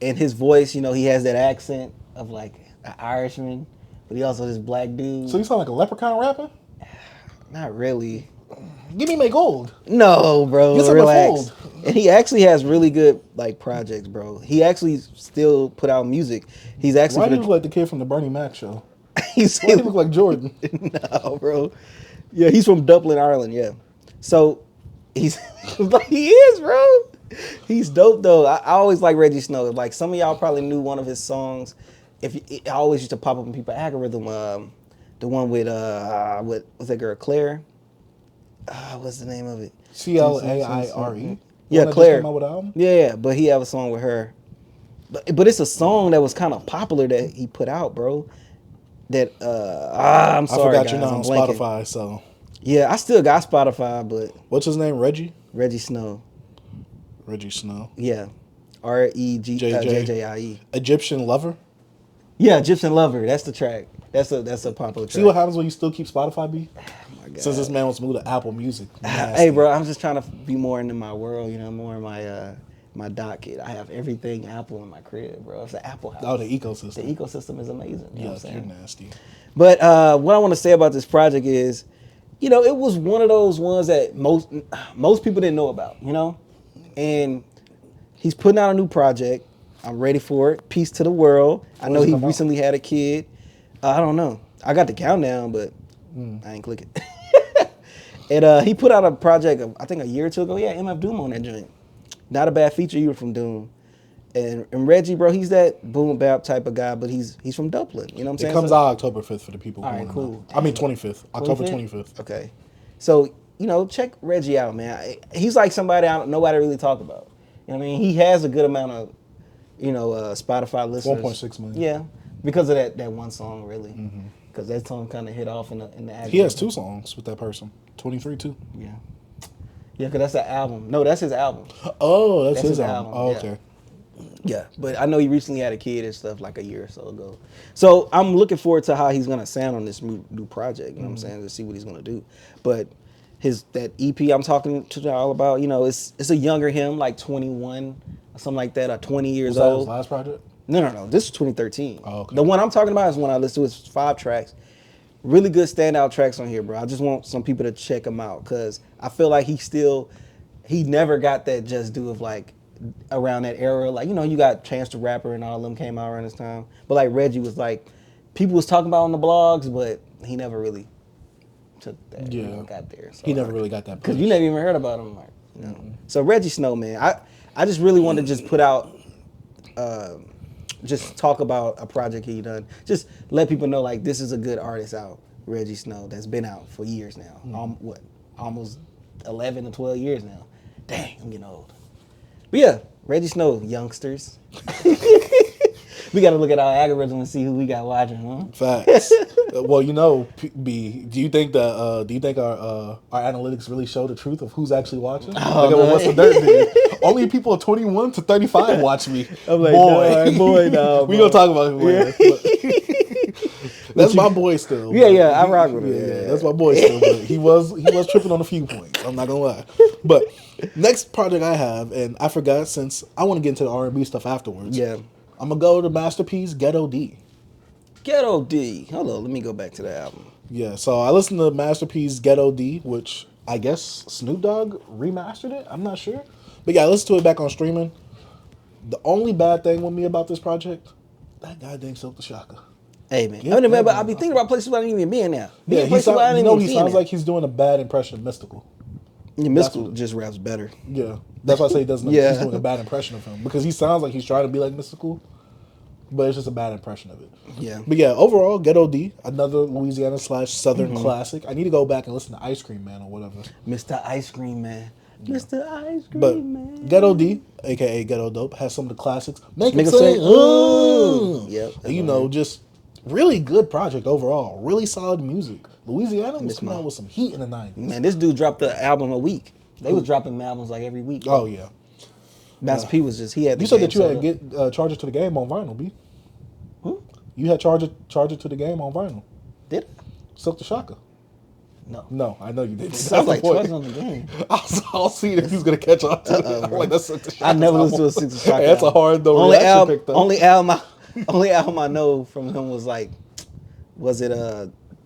And his voice, you know, he has that accent of like an Irishman, but he also this black dude. So you sound like a leprechaun rapper? Not really. Give me my gold. No, bro. Get some relax. And he actually has really good like projects, bro. He actually still put out music. He's actually. Why do you look like the kid from the Bernie Mac show? Why do he you look like Jordan? No, bro. Yeah, he's from Dublin, Ireland. Yeah. So he's like he is, bro. He's dope though. I always like Reggie Snow. Like some of y'all probably knew one of his songs. I always used to pop up in people's algorithm. The one with what's that girl Claire? What's the name of it? CLAIRE. Yeah, Claire. Came out with an album? Yeah, but he have a song with her. But it's a song that was kind of popular that he put out, bro. That I'm sorry, I forgot guys, you're not on Spotify, so. Yeah, I still got Spotify, but what's his name? Reggie Snow. Reggie Snow. Yeah, REGJIE. Egyptian Lover. Yeah, Egyptian Lover. That's the track. That's a popular track. See what happens when you still keep Spotify, B? Oh my God. Since this man wants to move to Apple Music. Hey, bro, I'm just trying to be more into my world, you know, more in my docket. I have everything Apple in my crib, bro. It's an Apple house. Oh, the ecosystem. The ecosystem is amazing. You know what I'm saying? You're nasty. But what I want to say about this project is, you know, it was one of those ones that most people didn't know about, you know? And he's putting out a new project. I'm ready for it. Peace to the world. I know he recently had a kid. I don't know. I got the countdown, but I ain't click it. And he put out a project, I think a year or two ago. Yeah, MF Doom on that joint. Not a bad feature. You were from Doom. And Reggie, bro, he's that boom bap type of guy, but he's from Dublin. You know what I'm saying? It comes out October 5th for the people. All right, cool. I mean 25th. October 25th. Okay. So, you know, check Reggie out, man. He's like somebody nobody really talk about. You know what I mean? He has a good amount of, you know, Spotify listeners. 1.6 million. Yeah, because of that one song, really. Because that song kind of hit off in the album. He has 2 songs with that person. 23 too. Yeah. Yeah, because that's the album. No, that's his album. Oh, that's his album. Oh, okay. Yeah, but I know he recently had a kid and stuff like a year or so ago. So I'm looking forward to how he's gonna sound on this new project. You know what I'm saying? To see what he's gonna do. But that EP I'm talking to y'all about, you know, it's a younger him, like 21 or something like that, or 20 years old. Was that his last project? No. This is 2013. Oh, okay. The one I'm talking about is one I listened to. It's 5 tracks. Really good standout tracks on here, bro. I just want some people to check him out because I feel like he never got that just due of like around that era. Like, you know, you got Chance the Rapper and all of them came out around this time. But like Reggie was like, people was talking about on the blogs, but he never really took that. Yeah. You know, got there. So, He never really got that. Because you never even heard about him. Like, you know. So Reggie Snow, man, I just really wanted to just put out, just talk about a project he done. Just let people know like this is a good artist out, Reggie Snow, that's been out for years now. Almost 11 to 12 years now. Dang, I'm getting old. But yeah, Reggie Snow, youngsters. We got to look at our algorithm and see who we got watching, huh? Facts. Well, you know, B. Do you think that? Do you think our analytics really show the truth of who's actually watching? Oh, Like, what's the dirt did? Only people 21 to 35 watch me. I'm like, boy, no. We gonna talk about him later. That's my boy still. Yeah, I rock with him. Yeah, that's my boy still. But he was tripping on a few points. I'm not gonna lie. But next project I have, and I forgot since I want to get into the R&B stuff afterwards. Yeah. I'm gonna go to Masterpiece Ghetto D. Ghetto D. Hold on, let me go back to the album. Yeah, so I listened to Masterpiece Ghetto D, which I guess Snoop Dogg remastered it. I'm not sure. But yeah, I listened to it back on streaming. The only bad thing with me about this project, that goddamn Silk the Shocker. Hey, man. Yeah, I be thinking about places where I didn't even be in now. Yeah, he sounds like he's doing a bad impression of Mystical. Yeah, Mystical just raps better. Yeah, that's why I say he doesn't. Yeah. He's doing a bad impression of him because he sounds like he's trying to be like Mystical, but it's just a bad impression of it. Yeah. But yeah, overall, Ghetto D, another Louisiana / Southern classic. I need to go back and listen to Ice Cream Man or whatever. Mr. Ice Cream Man. Yeah. Mr. Ice Cream But Man. Ghetto D, aka Ghetto Dope, has some of the classics. Make it Nigga say, say, ooh. Yep. And, you know, just really good project overall. Really solid music. Louisiana was coming out with some heat in the 90s. Man, this dude dropped the album a week. They was dropping albums like every week. Oh, yeah. Master P was just, he had the You said game that you had set up. get Charger to the Game on vinyl, B. Who? You had Charger to the Game on vinyl. Did I? Silk the Shocker. No. No, I know you didn't. Sounds like Charger on the Game. I'll see if he's going to catch on to it. I'm like, that's Silk the Shocker. I never listened to a Silk the Shocker. Hey, that's a hard though only reaction pick, though. Only album I know from him was like, was it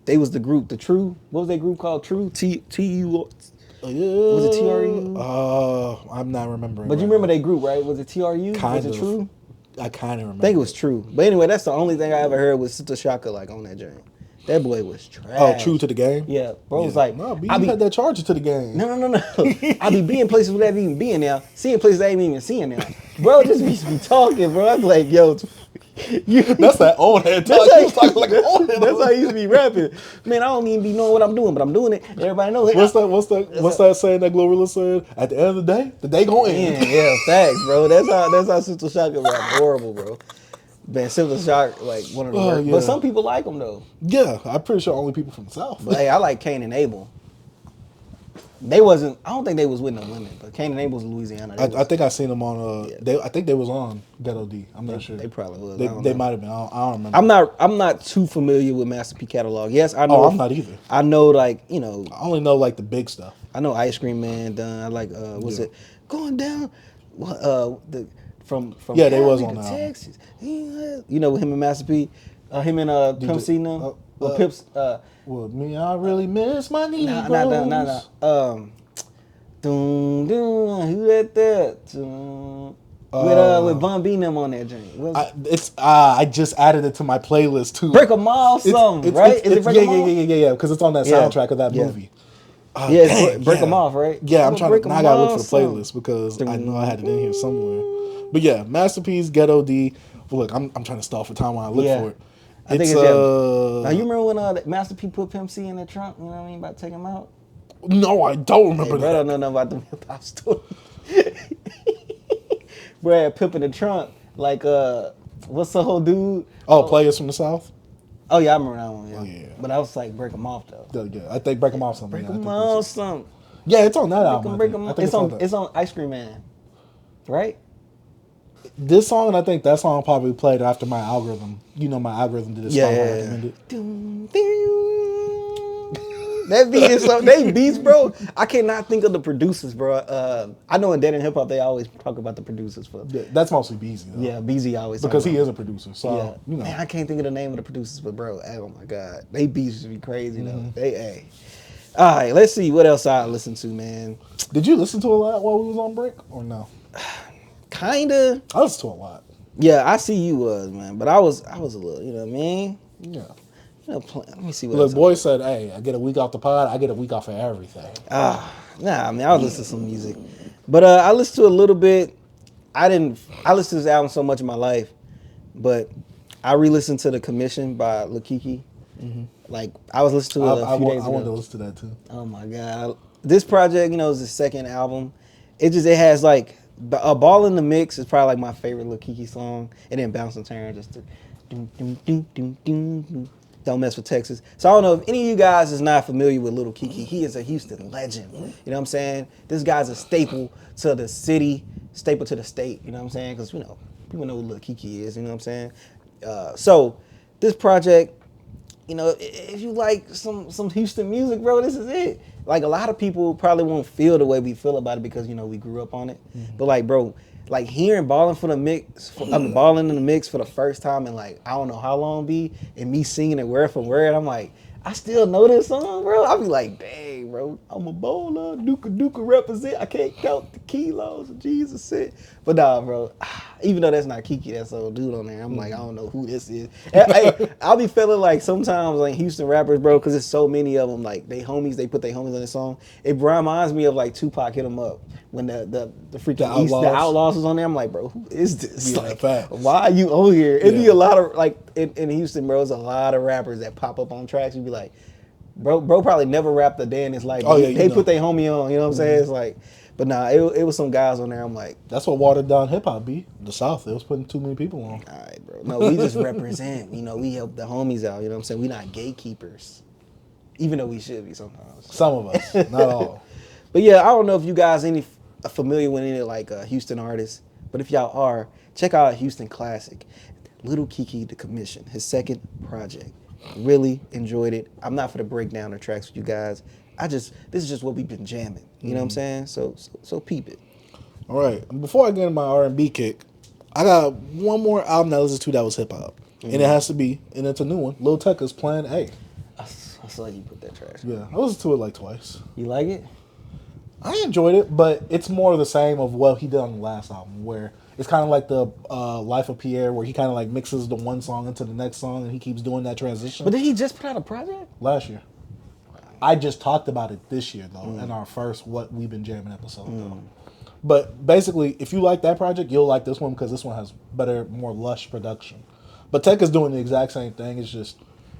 they was the group, the True. What was that group called? True? T-U. Was it TRU? I'm not remembering. But you remember that group, right? Was it TRU? Kind was it of. True? I kind of remember. I think it was True. But anyway, that's the only thing I ever heard was Silk the Shocker like on that joint. That boy was trash. Oh, True to the Game? Yeah. Bro was like, no, you had that Charger to the Game. No. I be being places without even being there, seeing places I ain't even seeing now. Bro just be talking, bro. I'm like, yo, that's that old head talk. He was talking like an old head. That's how he used to be rapping. Man, I don't even be knowing what I'm doing, but I'm doing it. Everybody knows it. What's that saying that GloRilla said? At the end of the day gonna end. Yeah, facts, bro. That's how Silk Shocker rap. Horrible, bro. Man, Silk Shocker, like one of the worst. Yeah. But some people like him though. Yeah, I'm pretty sure only people from the South. But hey, I like Cain and Abel. I don't think they was with no women, but Cain and Abel's in Louisiana. I think I seen them on. I think they was on Ghetto D. I'm not sure. They probably was. They might have been. I don't remember. I'm not too familiar with Master P catalog. Yes, I know. Oh, I'm not either. I know, like, you know. I only know like the big stuff. I know Ice Cream Man done. I like it going down? From yeah, they Cali was on to the album. Texas. You know, with him and Master P, him and Pimp C now. Pips. Well, me, I really miss my Negroes. Nah. Doom, who that? With Bun B and them on that joint. I just added it to my playlist too. Break 'em Off, something, right? Is it Break 'em Off? Yeah, because it's on that soundtrack of that movie. Yeah, Break 'em Off, right? Yeah, I'm trying to. Now I gotta look for the playlist because I know I had it in here somewhere. But yeah, Masterpiece, Ghetto D. Well, look, I'm trying to stall for time while I look for it. I think it's now you remember when Master P put Pimp C in the trunk? You know what I mean? About to take him out. No, I don't remember that. I don't know nothing about the hip hop story. Bro had Pimp in the trunk. Like, what's the whole dude? Players from the South? Oh, yeah, I remember that one. Yeah. Oh, yeah. But I was like, Break 'em Off, though. Yeah, I think Break 'em Off something. Break 'em Off something. Yeah, it's on that album. Break 'em Off. It's on Ice Cream Man. Right? This song, I think that song probably played after my algorithm. You know, my algorithm did a song I recommended. That beat is so, they beats, bro. I cannot think of the producers, bro. I know in Dead and Hip Hop they always talk about the producers for. Yeah, that's mostly Beezy, though. Yeah, Beezy always because he is a producer. So you know, man, I can't think of the name of the producers, but bro, oh my god, they beats should be crazy though. Hey. All right, let's see what else I listen to, man. Did you listen to a lot while we was on break, or no? Kinda. I listened to a lot. Yeah, I see you was, man, but I was a little, you know what I mean? Yeah. You know, let me see what. Look, boy said, "Hey, I get a week off the pod. I get a week off of everything." Nah, I mean, I'll listen to some music, but I listened to a little bit. I listened to this album so much in my life, but I re-listened to The Commission by Lucki. Like I was listening to it a few days ago. I wanted to listen to that too. Oh my god, this project, you know, is his second album, it has like a Ball in the Mix is probably like my favorite Lil Kiki song, and then Bounce and Turn just to Don't Mess with Texas. So I don't know if any of you guys is not familiar with Lil Kiki. He is a Houston legend. You know what I'm saying? This guy's a staple to the city, staple to the state. You know what I'm saying? Because people know who Lil Kiki is. You know what I'm saying? So this project, if you like some Houston music, bro, this is it. Like a lot of people probably won't feel the way we feel about it because we grew up on it. Mm-hmm. But like, bro, like hearing Ballin' in the Mix for the first time in like I don't know how long, and me singing it word for word, I'm like, I still know this song, bro. I'll be like, dang, bro, I'm a bowler, Duka represent. I can't count the kilos of Jesus said. But nah, bro, even though that's not Kiki, that's old dude on there, I'm like, I don't know who this is. I'll be feeling like sometimes like Houston rappers, bro, because there's so many of them, like they put their homies on this song. It reminds me of like Tupac Hit 'Em Up when the freaking the Outlaws was on there. I'm like, bro, who is this? Yeah, like, facts. why are you on here? It'd be a lot of like in Houston, bro. There's a lot of rappers that pop up on tracks. You'd be like, bro probably never rapped a day in his life. Oh, yeah, they put their homie on. You know what I'm saying? It's like, but nah, it was some guys on there. I'm like, that's what watered down hip hop be. The South, it was putting too many people on. All right, bro. No, we just represent. We help the homies out. You know what I'm saying? We not gatekeepers, even though we should be sometimes. Some of us, not all. But yeah, I don't know if you guys familiar with any like Houston artists, but if y'all are, check out Houston Classic, Lil Kiki the Commission, his second project. Really enjoyed it. I'm not for to break down the tracks with you guys. This is just what we've been jamming. You know what I'm saying? So peep it. All right. Before I get into my R&B kick, I got one more album that I listened to that was hip hop, and it has to be, and it's a new one. Lil Tecca's Plan A. I saw you put that trash. Yeah, I listened to it like twice. You like it? I enjoyed it, but it's more of the same of what he did on the last album, where it's kind of like the Life of Pierre, where he kind of like mixes the one song into the next song, and he keeps doing that transition. But did he just put out a project? Last year. I just talked about it this year, though, in our first What We've Been Jamming episode, though. But basically, if you like that project, you'll like this one because this one has better, more lush production. But Tecca's doing the exact same thing.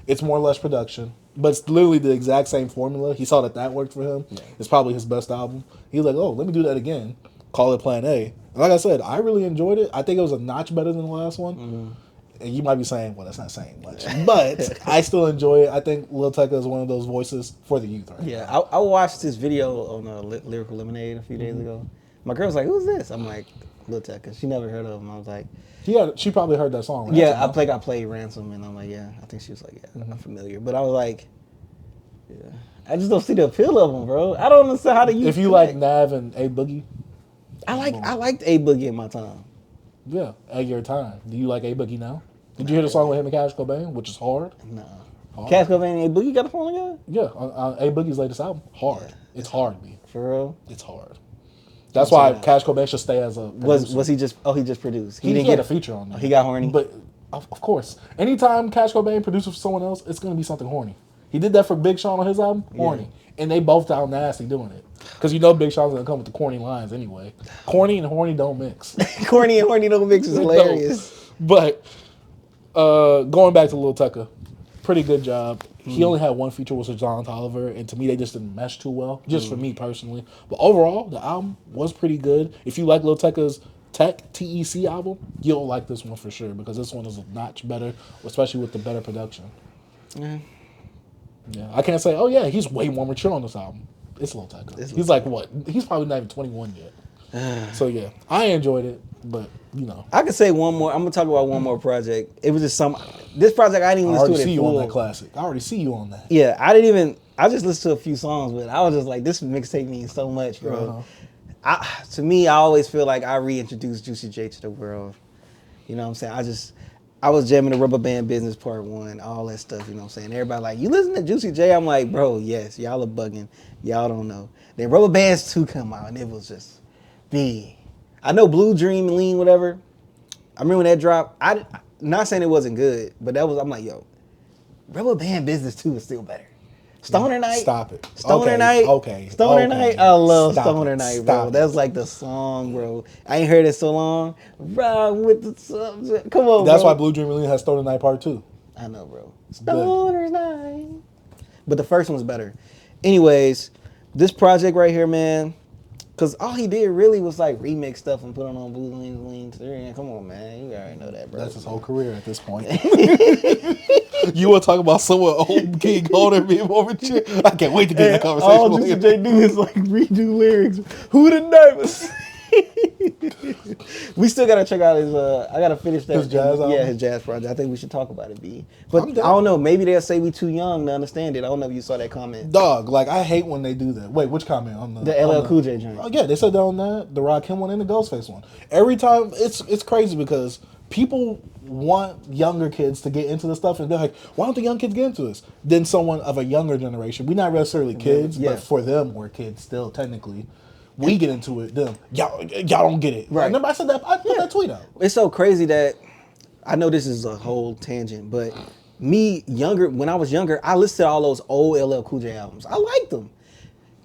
It's more lush production, but it's literally the exact same formula. He saw that worked for him. Yeah. It's probably his best album. He's like, oh, let me do that again. Call it Plan A. And like I said, I really enjoyed it. I think it was a notch better than the last one. Mm-hmm. And you might be saying, well, that's not saying much. But I still enjoy it. I think Lil Tecca is one of those voices for the youth right now. Yeah, I watched this video on Lyrical Lemonade a few days ago. My girl was like, who's this? I'm like, Lil Tecca. She never heard of him. I was like... She probably heard that song. Ransom, yeah, I played Ransom, and I'm like, yeah. I think she was like, yeah, I'm familiar. But I was like, yeah. I just don't see the appeal of them, bro. I don't understand how to use If you like Nav and A Boogie... I liked A Boogie in my time. Yeah, at your time. Do you like A Boogie now? Did you hear the song with him and Cash Cobain, which is hard? No. Cash Cobain and A Boogie got a song together? Yeah, on A Boogie's latest album. Hard. Yeah. It's hard, B. For real? It's hard. That's why Cash Cobain should stay as a producer. Was he just... Oh, he just produced. He didn't get a feature on there. He got horny? But, of course. Anytime Cash Cobain produces for someone else, it's going to be something horny. He did that for Big Sean on his album. Horny. Yeah. And they both sound nasty doing it. Because Big Sean's going to come with the corny lines anyway. Corny and horny don't mix. Corny and horny don't mix is hilarious. No. But going back to Lil Tecca, pretty good job. He only had one feature, which was John Tolliver, and to me, they just didn't mesh too well, just for me personally. But overall, the album was pretty good. If you like Lil Tecca's TEC album, you'll like this one for sure, because this one is a notch better, especially with the better production. Yeah. Yeah, I can't say, oh yeah, he's way more mature on this album. It's Lil Tecca. He's like, what? He's probably not even 21 yet. So yeah, I enjoyed it, but I could say one more. I'm gonna talk about one more project. It was just this project I didn't even listen to. I already see you on that classic. I already see you on that. Yeah, I just listened to a few songs, but I was just like, this mixtape means so much, bro. To me, I always feel like I reintroduced Juicy J to the world. You know what I'm saying? I was jamming the Rubber Band Business Part 1, all that stuff, you know what I'm saying? Everybody like, you listen to Juicy J? I'm like, bro, yes, y'all are bugging. Y'all don't know. Then Rubber Bands 2 come out, and it was just big. I know Blue Dream, Lean, whatever. I remember when that dropped. Not saying it wasn't good, but I'm like, yo, Rubber Band Business 2 is still better. Stoner Night. Stop it. Stoner Night. Okay. Stoner Night. I love Stoner Night, bro. That's like the song, bro. I ain't heard it so long. Ride with the subject. Come on, That's bro. why Blue Dream Lean has Stoner Night Part 2. I know, bro. Stoner Night. But the first one's better. Anyways, this project right here, man, Cause all he did really was like remix stuff and put it on Blue Lean. Come on, man, you already know that, bro. That's his whole career at this point. You want to talk about someone old King older being more mature? I can't wait to get that conversation. All Juicy J do is like redo lyrics. Who the nervous? We still gotta check out his. I gotta finish that. His jazz album? Yeah, his jazz project. I think we should talk about it, B. But I don't know. Maybe they'll say we too young to understand it. I don't know if you saw that comment. Dog, like I hate when they do that. Wait, which comment on The LL Cool J joint? Oh yeah, they said that on the Rakim one and the Ghostface one. Every time it's crazy because people want younger kids to get into this stuff and they're like, why don't the young kids get into this? Then someone of a younger generation, we're not necessarily kids, but for them we're kids still technically. We get into it, them. Y'all don't get it. Right. Remember I said that, I put that tweet out. It's so crazy that, I know this is a whole tangent, but when I was younger, I listened to all those old LL Cool J albums. I liked them.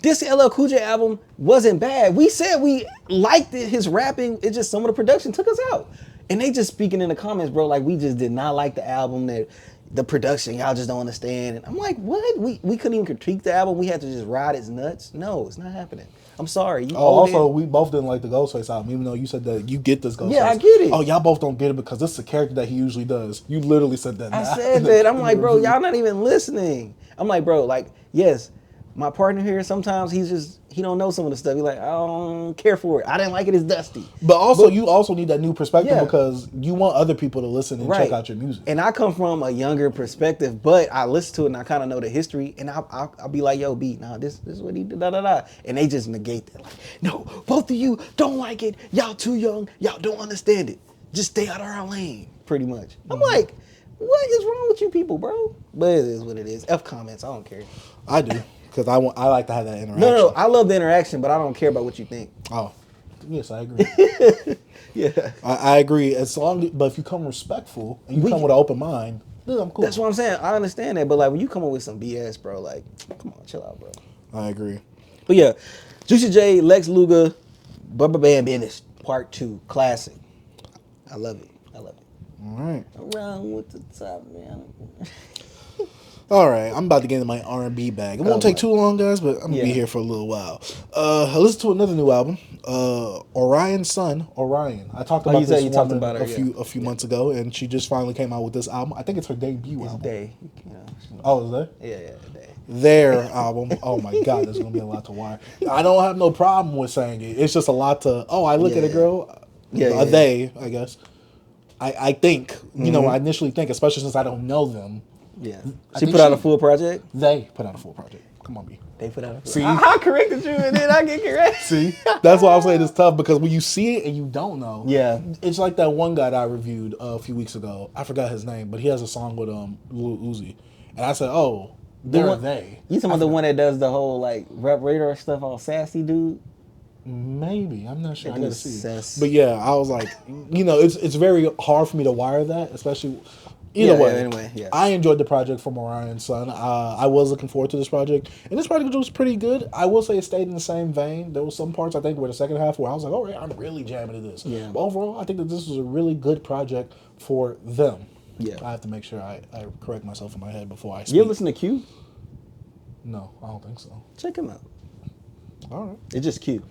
This LL Cool J album wasn't bad. We said we liked it, his rapping, it's just some of the production took us out. And they just speaking in the comments, bro, like we just did not like the album, that the production, y'all just don't understand. And I'm like, what? We couldn't even critique the album. We had to just ride its nuts. No, it's not happening. I'm sorry. We both didn't like the Ghostface album, even though you said that you get this Ghostface. Yeah, I get it. Oh, y'all both don't get it because this is a character that he usually does. You literally said that. I said that. I'm like, bro, y'all not even listening. I'm like, bro, like, yes, my partner here, sometimes he don't know some of the stuff. He's like, I don't care for it. I didn't like it. It's dusty. But also, you also need that new perspective because you want other people to listen and check out your music. And I come from a younger perspective, but I listen to it and I kind of know the history. And I'll be like, yo, B, nah, this is what he did, da-da-da. And they just negate that. Like, no, both of you don't like it. Y'all too young. Y'all don't understand it. Just stay out of our lane, pretty much. I'm like, what is wrong with you people, bro? But it is what it is. F comments, I don't care. I do. Because I like to have that interaction. No, I love the interaction, but I don't care about what you think. Oh, yes, I agree. Yeah, I agree. But if you come respectful and you come with an open mind, then I'm cool. That's what I'm saying. I understand that, but like when you come up with some BS, bro, like, come on, chill out, bro. I agree. But yeah, Juicy J, Lex Luger, Bubba Band Business, Part 2, classic. I love it. All right. Around with the top, man. All right, I'm about to get into my R&B bag. It won't take too long, guys, but I'm gonna be here for a little while. I listened to another new album, Orion's son, Orion. I talked about this woman a few months ago, and she just finally came out with this album. I think it's her debut album. Day. Oh, is that? Yeah, Day. Their album. Oh my God, there's gonna be a lot to wire. I don't have no problem with saying it. It's just a lot to. Oh, I look at a girl. They, I guess. I think I initially think, especially since I don't know them. Yeah. She put out a full project? They put out a full project. Come on, B. They put out a full project. See? I corrected you and then I get correct. See? That's why I'm saying it's tough because when you see it and you don't know. Yeah. It's like that one guy that I reviewed a few weeks ago. I forgot his name, but he has a song with Lil Uzi. And I said, oh, they're they. You talking about the one that does the whole like rap radar stuff, all sassy dude? Maybe. I'm not sure. I gotta see. But yeah, I was like, it's very hard for me to wire that, especially. Either way, I enjoyed the project from Orion's son. I was looking forward to this project, and this project was pretty good. I will say it stayed in the same vein. There was some parts I think where the second half where I was like, all right, I'm really jamming to this. Yeah. But overall, I think that this was a really good project for them. Yeah. I have to make sure I correct myself in my head before I speak. You ever listen to Q? No, I don't think so. Check him out. All right. It's just Q.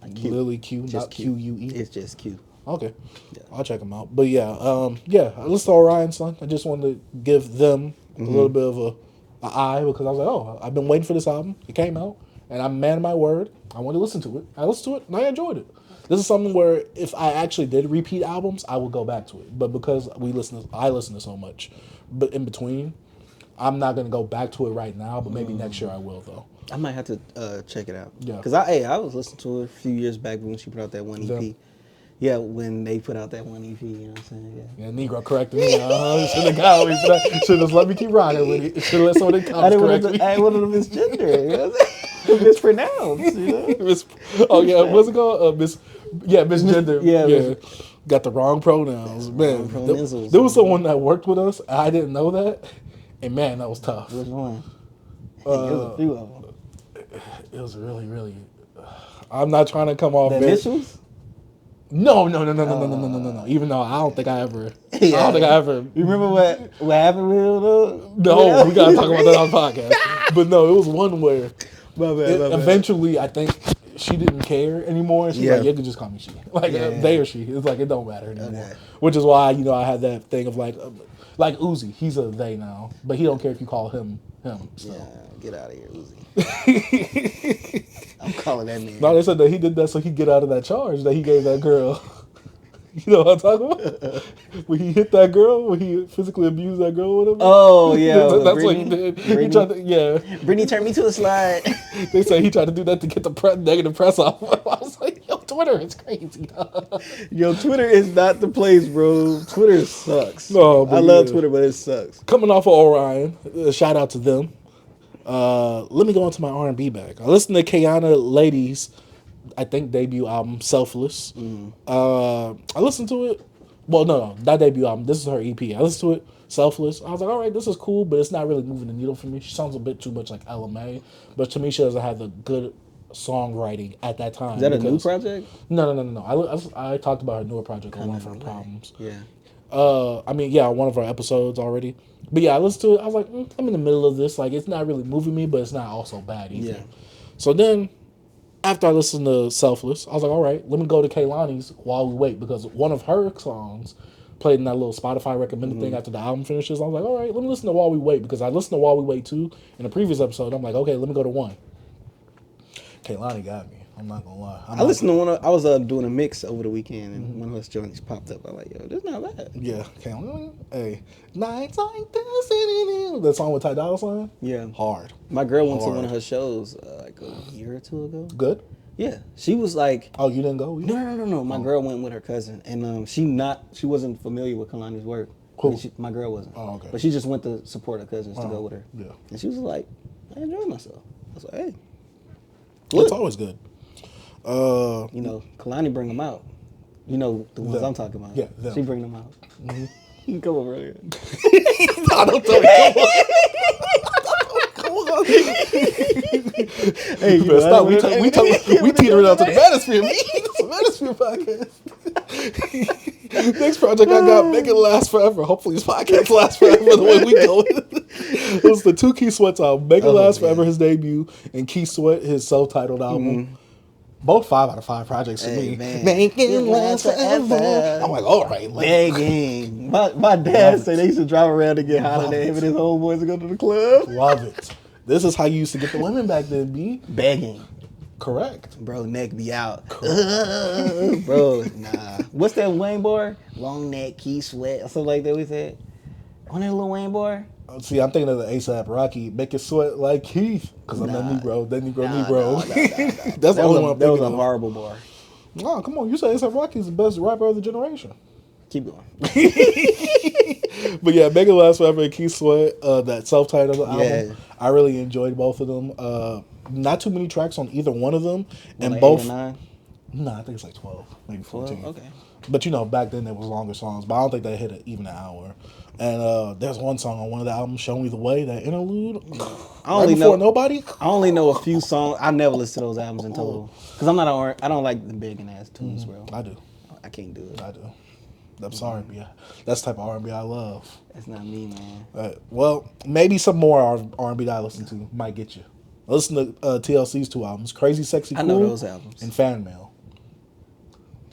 Like Q. Lily Q, just not Q-U-E. It's just Q. Okay, I'll check them out. But yeah, I listened to Orion's son. I just wanted to give them a little bit of an eye because I was like, oh, I've been waiting for this album. It came out, and I'm man of my word. I wanted to listen to it. I listened to it, and I enjoyed it. This is something where if I actually did repeat albums, I would go back to it. But because I listen to so much, but in between, I'm not gonna go back to it right now. But maybe next year I will though. I might have to check it out. Yeah, because I was listening to it a few years back when she put out that one EP. Yeah, when they put out that one EP, you know what I'm saying? Yeah, Negro corrected me. Should have got me for that. Should have let me keep riding with it. Should have let some of the comments correct me. I wanted to misgender, you know what I'm saying? Mispronounced, you know? What's it called? Misgender. Yeah. Got the wrong pronouns. Man, there was someone that worked with us. I didn't know that. And man, that was tough. Which one? It was a few of them. It was really, really... I'm not trying to come off... The initials? No. Even though I don't think I ever. You remember what happened with him though? No, we gotta talk about that on the podcast. But no, it was one where eventually I think she didn't care anymore. And she's like, you can just call me she. Like, they or she. It's like, it don't matter anymore. Okay. Which is why, you know, I had that thing of like Uzi. He's a they now. But he don't care if you call him. So. Yeah, get out of here, Uzi. I'm calling that man. No, they said that he did that so he get out of that charge that he gave that girl. You know what I'm talking about? When he hit that girl, when he physically abused that girl with him. Oh, yeah. That's what he did. He tried to, Brittany turned me to a slide. They say he tried to do that to get the negative press off. I was like, yo, Twitter is crazy. Yo, Twitter is not the place, bro. Twitter sucks. No, I love Twitter, but it sucks. Coming off of Orion, shout out to them. Let me go into my R&B bag. I listened to Kiana Ladies' I think debut album, Selfless. I listened to it. Well, no, not debut album. This is her EP. I listened to it, Selfless. I was like, all right, this is cool, but it's not really moving the needle for me. She sounds a bit too much like Alemeda, but to me, she doesn't have the good songwriting at that time. Is that a new project? No. I talked about her newer project on one of her problems. Yeah. One of our episodes already. But yeah, I listened to it. I was like, I'm in the middle of this. Like, it's not really moving me, but it's not also bad either. Yeah. So then, after I listened to Selfless, I was like, all right, let me go to Kehlani's While We Wait, because one of her songs played in that little Spotify recommended thing after the album finishes. I was like, all right, let me listen to While We Wait, because I listened to While We Wait 2 in a previous episode. I'm like, okay, let me go to 1. Kehlani got me. I'm not gonna lie. I listened to one. I was doing a mix over the weekend, and one of those joints popped up. I was like, yo, this is not bad. Yeah, Kehlani. Hey, nights like this. That song with Ty Dolla $ign? Yeah. Hard. My girl went to one of her shows like a year or two ago. Good? Yeah. She was like... Oh, you didn't go? No. My girl went with her cousin, and she wasn't familiar with Kehlani's work. Cool. My girl wasn't. Oh, okay. But she just went to support her cousins to go with her. Yeah. And she was like, I enjoyed myself. I was like, hey. Good. It's always good. You know, Kehlani bring them out. You know the ones I'm talking about. Yeah, them. She bring them out. You can come over earlier. No, don't tell me. Come on. Hey, you stop. We teetering out to the Manosphere. It's a Manosphere podcast. Next project I got, Make It Last Forever. Hopefully this podcast lasts forever the way we go. It was the 2 Keith Sweat's album, Make It Last Forever, his debut, and Keith Sweat, his self-titled album. Both 5 out of 5 projects for me. Man. Make it last forever. I'm like, all right. Begging. My dad said they used to drive around to get Holiday, him and his homeboys to go to the club. Love it. This is how you used to get the women back then, B. Begging. Correct. Bro, neck be out. Bro, nah. What's that Wayne bar? Long neck, Keith Sweat, or something like that we said. On that little Wayne bar? See, I'm thinking of the ASAP Rocky, Make It Sweat Like Keith, because I'm that Negro. Nah. That's the only one I'm thinking of. That was a horrible bar. No, come on. You say ASAP Rocky's the best rapper of the generation. Keep going. But yeah, Make It Last Forever and Keith Sweat, that self-titled album, I really enjoyed both of them. Not too many tracks on either one of them. And like both... 8 or 9? No, I think it's like 12, maybe 14. 12? Okay. But you know, back then there was longer songs, but I don't think they hit even an hour. And there's one song on one of the albums, Show Me the Way, that interlude. I only know Nobody. I only know a few songs. I never listen to those albums in total because I'm not I don't like the begging ass tunes, bro. I do. I can't do it. I do. I'm sorry, but that's the type of R&B I love. That's not me, man. Well, maybe some more R&B that I listen to might get you. I listen to TLC's 2 albums, Crazy Sexy Cool. I know those albums. And Fan Mail.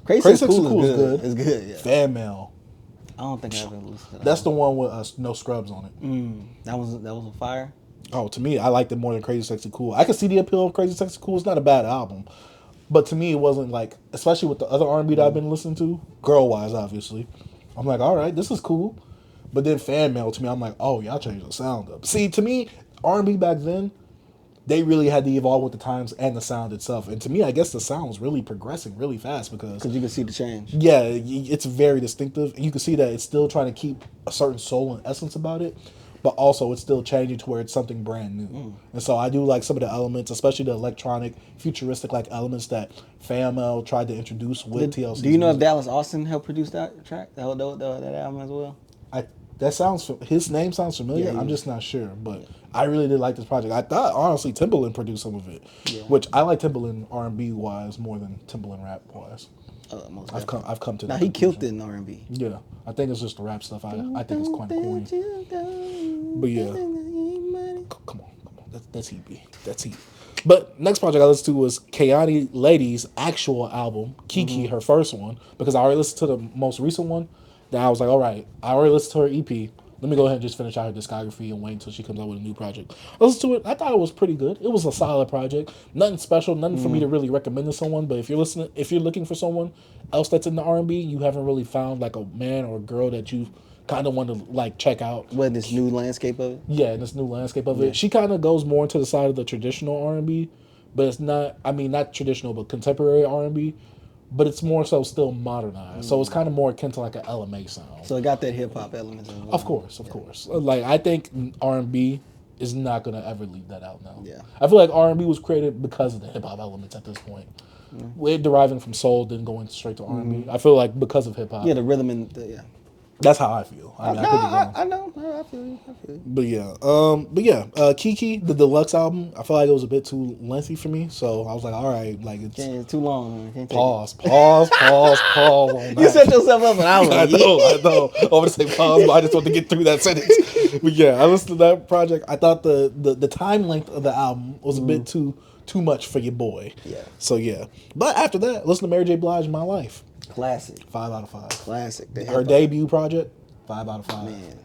Crazy Sexy Cool is good. It's good, yeah. Fan Mail. I don't think I ever listened to that. That's the one with no scrubs on it. That was a fire. Oh, to me, I liked it more than Crazy Sexy Cool. I could see the appeal of Crazy Sexy Cool. It's not a bad album. But to me, it wasn't like, especially with the other R&B that I've been listening to, girl-wise, obviously. I'm like, all right, this is cool. But then Fan Mail, to me, I'm like, oh, y'all changed the sound up. See, to me, R&B back then, they really had to evolve with the times and the sound itself. And to me, I guess the sound was really progressing really fast because you can see the change. Yeah, it's very distinctive. You can see that it's still trying to keep a certain soul and essence about it, but also it's still changing to where it's something brand new. And so I do like some of the elements, especially the electronic, futuristic like elements that FAML tried to introduce with TLC. Do you know if Dallas Austin helped produce that track, that album as well? His name sounds familiar. I'm just not sure, but I really did like this project. I thought honestly Timbaland produced some of it, which I like Timbaland R&B wise more than Timbaland rap wise. I've come to that. Now he killed it in R&B. Yeah, I think it's just the rap stuff. I think it's kind of corny. But yeah, come on, that's heat. That's heat. But next project I listened to was Chaotic Lady's actual album, Kiki, her first one, because I already listened to the most recent one. Then I was like, all right, I already listened to her EP. Let me go ahead and just finish out her discography and wait until she comes out with a new project. I listened to it. I thought it was pretty good. It was a solid project. Nothing special. Nothing for me to really recommend to someone. But if you're looking for someone else that's in the R&B, you haven't really found like a man or a girl that you kind of want to like check out. What, this new landscape of it? Yeah, in this new landscape of it. She kind of goes more into the side of the traditional R&B, but it's not. I mean, not traditional, but contemporary R&B. But it's more so still modernized. So it's kind of more akin to like an LMA sound. So it got that hip hop element in it. Of course. Like I think R&B is not gonna ever leave that out now. Yeah. I feel like R&B was created because of the hip hop elements at this point. We're deriving from soul, then going straight to R&B. I feel like because of hip hop. Yeah, the rhythm and the, That's how I feel. I mean, I could be wrong. I know. No, I feel you. But yeah, Kiki, the deluxe album, I feel like it was a bit too lengthy for me. So I was like, all right, like It's too long. Man. pause on that. You set yourself up, and I was I like, know. I want to say pause, but I just want to get through that sentence. But yeah, I listened to that project. I thought the time length of the album was a bit too much for your boy. Yeah. So yeah. But after that, listen to Mary J. Blige, My Life. Classic. 5 out of 5. Classic. Her debut project, 5 out of 5. Man.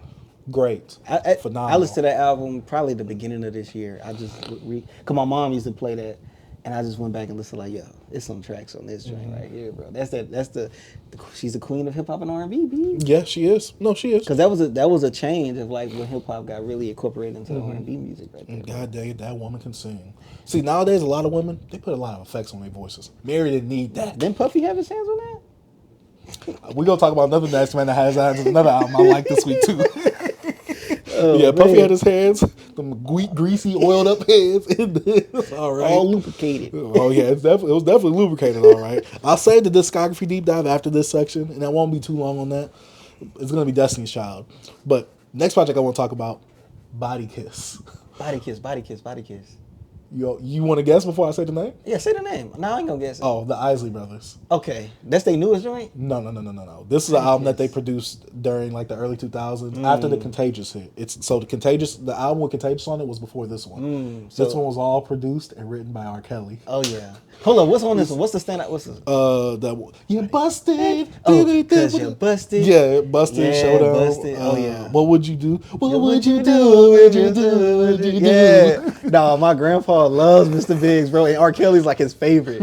Great. Phenomenal. I listened to that album probably the beginning of this year. I just cause my mom used to play that, and I just went back and listened like, yo, there's some tracks on this joint right here, bro. She's the queen of hip hop and R&B, B. Yeah, she is. No, she is. Cause that was a change of like when hip hop got really incorporated into the R&B music right there. God dang it, that woman can sing. See, nowadays a lot of women, they put a lot of effects on their voices. Mary didn't need that. Didn't Puffy have his hands on that? We're gonna talk about another nasty man that has hands on another album I like this week too. Oh, yeah, Puffy man. had his hands, them greasy, oiled up hands in this. All right. All lubricated. Oh yeah, it was definitely lubricated. All right. I'll save the discography deep dive after this section, and that won't be too long on that. It's gonna be Destiny's Child. But next project I want to talk about, Body Kiss. Body Kiss. You want to guess before I say the name? Yeah, say the name. No, I ain't gonna guess it. Oh, the Isley Brothers. Okay. That's their newest joint? No. This is an album that they produced during like the early 2000s after the Contagious hit. The album with Contagious on it was before this one. This one was all produced and written by R. Kelly. Oh yeah. Hold on, what's on this one? What's the standout? What's this? You busted. Oh, cause you busted. Yeah, busted. Yeah, Showdown. busted. Oh yeah. What would you do? What would you do? What would you do? What would you do? Yeah. No, my grandpa loves Mr. Biggs, bro, and R. Kelly's like his favorite.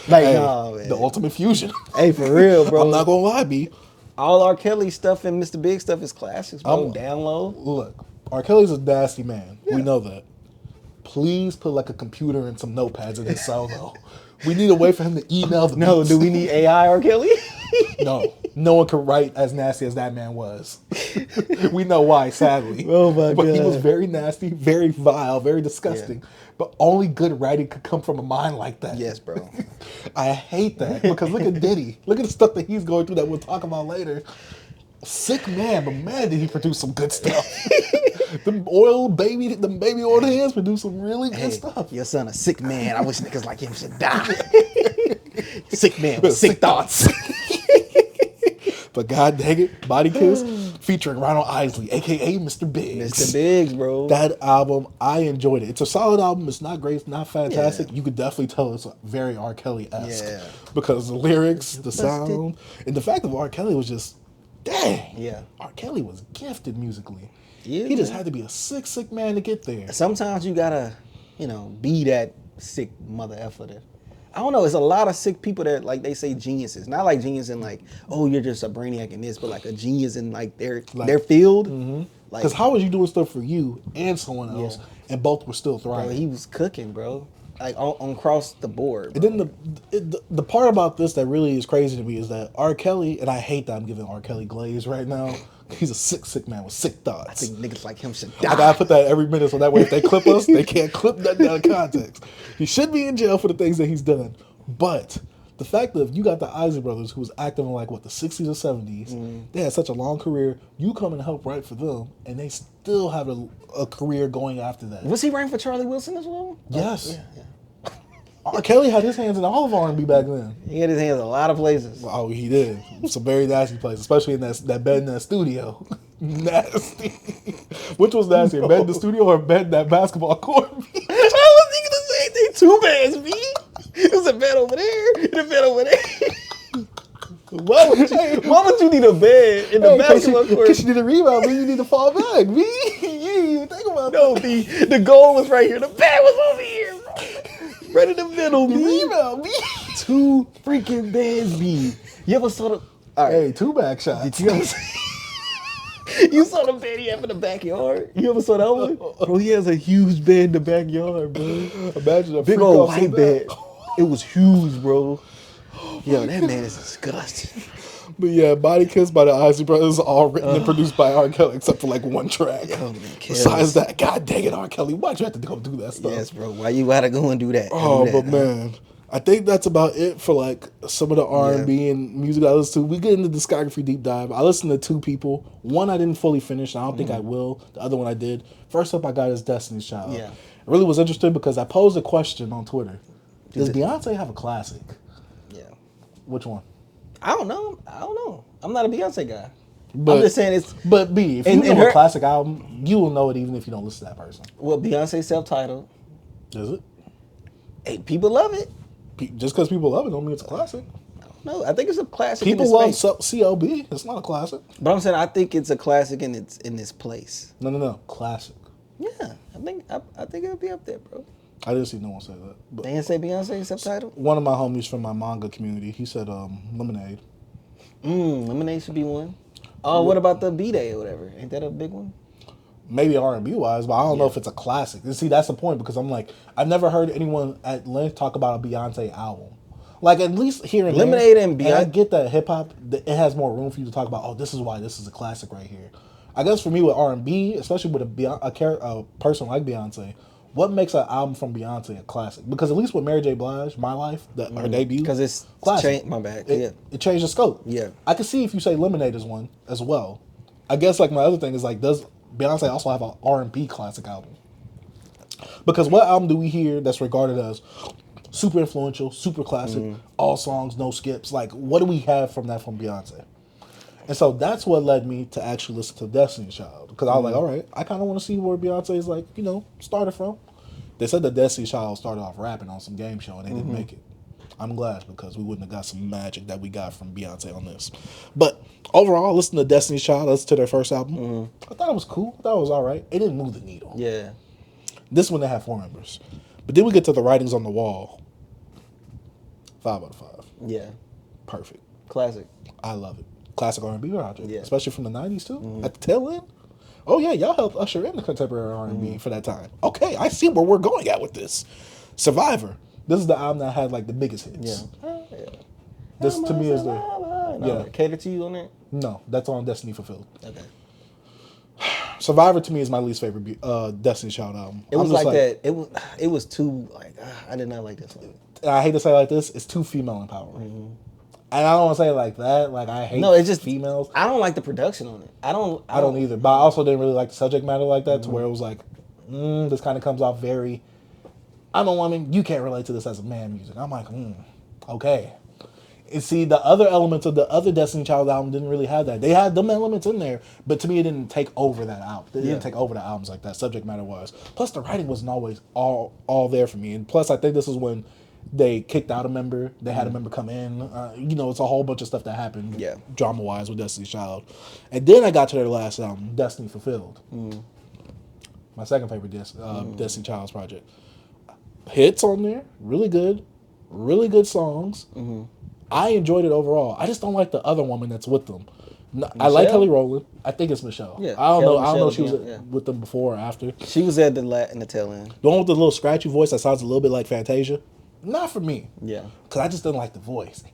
Like, Hey, nah, man. the ultimate fusion. Hey, for real, bro. I'm not gonna lie, B. All R. Kelly stuff and Mr. Big stuff is classics, bro. Down low. Look, R. Kelly's a nasty man. We know that. Please put like a computer and some notepads in his cell, though. We need a way for him to email the No, beats. do we need AI R. Kelly? No one could write as nasty as that man was. We know why, sadly. Oh my But he God. was very nasty, very vile, very disgusting. But only good writing could come from a mind like that. Yes, bro. I hate that because look at Diddy. Look at the stuff that he's going through that we'll talk about later. Sick man, but man, did he produce some good stuff. Them baby oil hands produce some really good stuff. Your son a sick man. I wish niggas like him should die. Sick man with sick thoughts. But god dang it, Body Kiss featuring Ronald Isley, aka Mr. Biggs. Mr. Biggs, bro. That album, I enjoyed it. It's a solid album. It's not great. It's not fantastic. Yeah. You could definitely tell it's very R. Kelly-esque. Yeah. Because the lyrics, the sound, and the fact that R. Kelly was just, dang. Yeah. R. Kelly was gifted musically. Yeah, he just man. had to be a sick man to get there. Sometimes you gotta, be that sick mother effer. I don't know. It's a lot of sick people that like they say geniuses. Not like genius in like, oh, you're just a brainiac in this, but like a genius in like their field. Like, Because how was you doing stuff for you and someone else, and both were still bro, thriving? he was cooking, bro. Like on across the board. And Bro. then the part about this that really is crazy to me is that R. Kelly, and I hate that I'm giving R. Kelly glaze right now. He's a sick man with sick thoughts. I think niggas like him should I die. gotta put that every minute so that way if they clip us, they can't clip that out of context. He should be in jail for the things that he's done. But the fact that you got the Isley Brothers who was active in like the 60s or 70s, they had such a long career, you come and help write for them, and they still have a career going after that. Was he writing for Charlie Wilson as well? Yes. Yeah. R. Kelly had his hands in all of R&B back then. He had his hands in a lot of places. Oh, he did. Some very nasty places, especially in that bed in that studio. Nasty. Which was nastier, bed in the studio or bed in that basketball court? I was thinking the same They two beds, B. There's a bed over there and a bed over there. Why would you need a bed in the basketball court? Because you need a rebound, B. You need to fall back, B. You didn't even think about No, B. The goal was right here. The bed was over here, bro. Right in the middle, B. rebound, B. Two freaking beds, B. You ever saw the... All right. Hey, 2-back shots. Did you ever You saw the bed he had in the backyard? You ever saw that one? Bro, he has a huge bed in the backyard, bro. Imagine a Big old white bed. It was huge, bro. Yo, that man is disgusting. But yeah, Body Kiss by the Isley Brothers, all written and produced by R. Kelly, except for like one track. Yo, man, besides that, God dang it, R. Kelly, why'd you have to go do that stuff? Yes, bro. Why you gotta go and do that? Man, I think that's about it for like some of the R&B and music I listen to. We get into discography deep dive. I listened to two people. One I didn't fully finish. I don't think I will. The other one I did. First up I got is Destiny's Child. Yeah. I really was interested because I posed a question on Twitter. Does Beyonce have a classic? Yeah. Which one? I don't know. I'm not a Beyonce guy. But, I'm just saying it's... But B, if you know a classic album, you will know it even if you don't listen to that person. Well, Beyonce self-titled. Is it? Hey, people love it. Just because people love it don't mean it's a classic. No, I think it's a classic. People love CLB. It's not a classic. But I'm saying I think it's a classic in its place. No. Classic. Yeah, I think it'll be up there, bro. I didn't see no one say that. But they didn't say Beyonce subtitle? One of my homies from my manga community, he said Lemonade. Lemonade should be one. Oh, what about the B-Day or whatever? Ain't that a big one? Maybe R&B wise, but I don't know if it's a classic. And see, that's the point, because I'm like, I've never heard anyone at length talk about a Beyonce album. Like, at least here and Lemonade there, and Beyonce. And I get that hip-hop, it has more room for you to talk about, oh, this is why this is a classic right here. I guess for me with R&B, especially with a person like Beyonce, what makes an album from Beyonce a classic? Because at least with Mary J. Blige, My Life, her debut, because it's classic. My bad. It changed the scope. Yeah, I can see if you say Lemonade is one as well. I guess like my other thing is like, does Beyonce also have an R&B classic album? Because what album do we hear that's regarded as super influential, super classic, all songs, no skips? Like, what do we have from Beyonce? And so that's what led me to actually listen to Destiny's Child. Because I was like, all right, I kind of want to see where Beyonce's like, started from. They said that Destiny's Child started off rapping on some game show and they didn't make it. I'm glad, because we wouldn't have got some magic that we got from Beyonce on this. But overall, listen to Destiny's Child. Listen to their first album. I thought it was cool. I thought it was all right. It didn't move the needle. Yeah. This one, they had 4 members. But then we get to the writings on the wall. 5 out of 5. Yeah. Perfect. Classic. I love it. Classic R&B project. Yeah. Especially from the 90s, too. At the tail end. Oh, yeah. Y'all helped usher in the contemporary R&B for that time. Okay. I see where we're going at with this. Survivor. This is the album that had, like, the biggest hits. Yeah. This, to me, is the... Yeah. Cater to you on that? No. That's on Destiny Fulfilled. Okay. Survivor, to me, is my least favorite Destiny's Child album. It was like that. It was too, like, I did not like this one. I hate to say it like this. It's too female empowering. And I don't want to say it like that. Like, I hate it's just females. I don't like the production on it. I don't either. But I also didn't really like the subject matter like that, to where it was like, this kind of comes off very, I'm a woman, you can't relate to this as a man music. I'm like, okay. And see, the other elements of the other Destiny Child album didn't really have that. They had them elements in there, but to me, it didn't take over that album. It didn't take over the albums like that, subject matter wise. Plus, the writing wasn't always all there for me. And plus, I think this is when they kicked out a member. They had a member come in. It's a whole bunch of stuff that happened drama-wise with Destiny's Child. And then I got to their last album, Destiny Fulfilled. My second favorite Destiny Child's project. Hits on there. Really good songs. I enjoyed it overall. I just don't like the other woman that's with them. I like Kelly Rowland. I think it's Michelle. Yeah, I don't know if she was with them before or after. She was at in the tail end. The one with the little scratchy voice that sounds a little bit like Fantasia. Not for me. Yeah. Because I just didn't like the voice.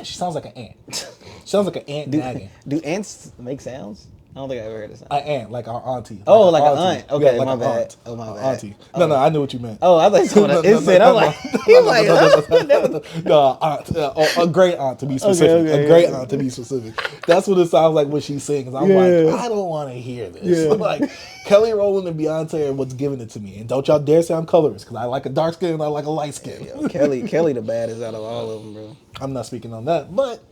She sounds like an ant. She sounds like an ant nagging. Do ants make sounds? I don't think I ever heard it sound. An ant, like our auntie. Oh, like an aunt. Okay, like my bad. Aunt. Oh, my bad. Auntie. No, I knew what you meant. Oh, I thought someone else said. I'm like, no, aunt. A great aunt to be specific. A great aunt to be specific. That's what it sounds like when she sings. I'm like, I don't want to hear this. Yeah. Like, Kelly Rowland and Beyonce are what's giving it to me. And don't y'all dare say I'm colorist, because I like a dark skin and I like a light skin. Yeah, Kelly the baddest out of all of them, bro. I'm not speaking on that, but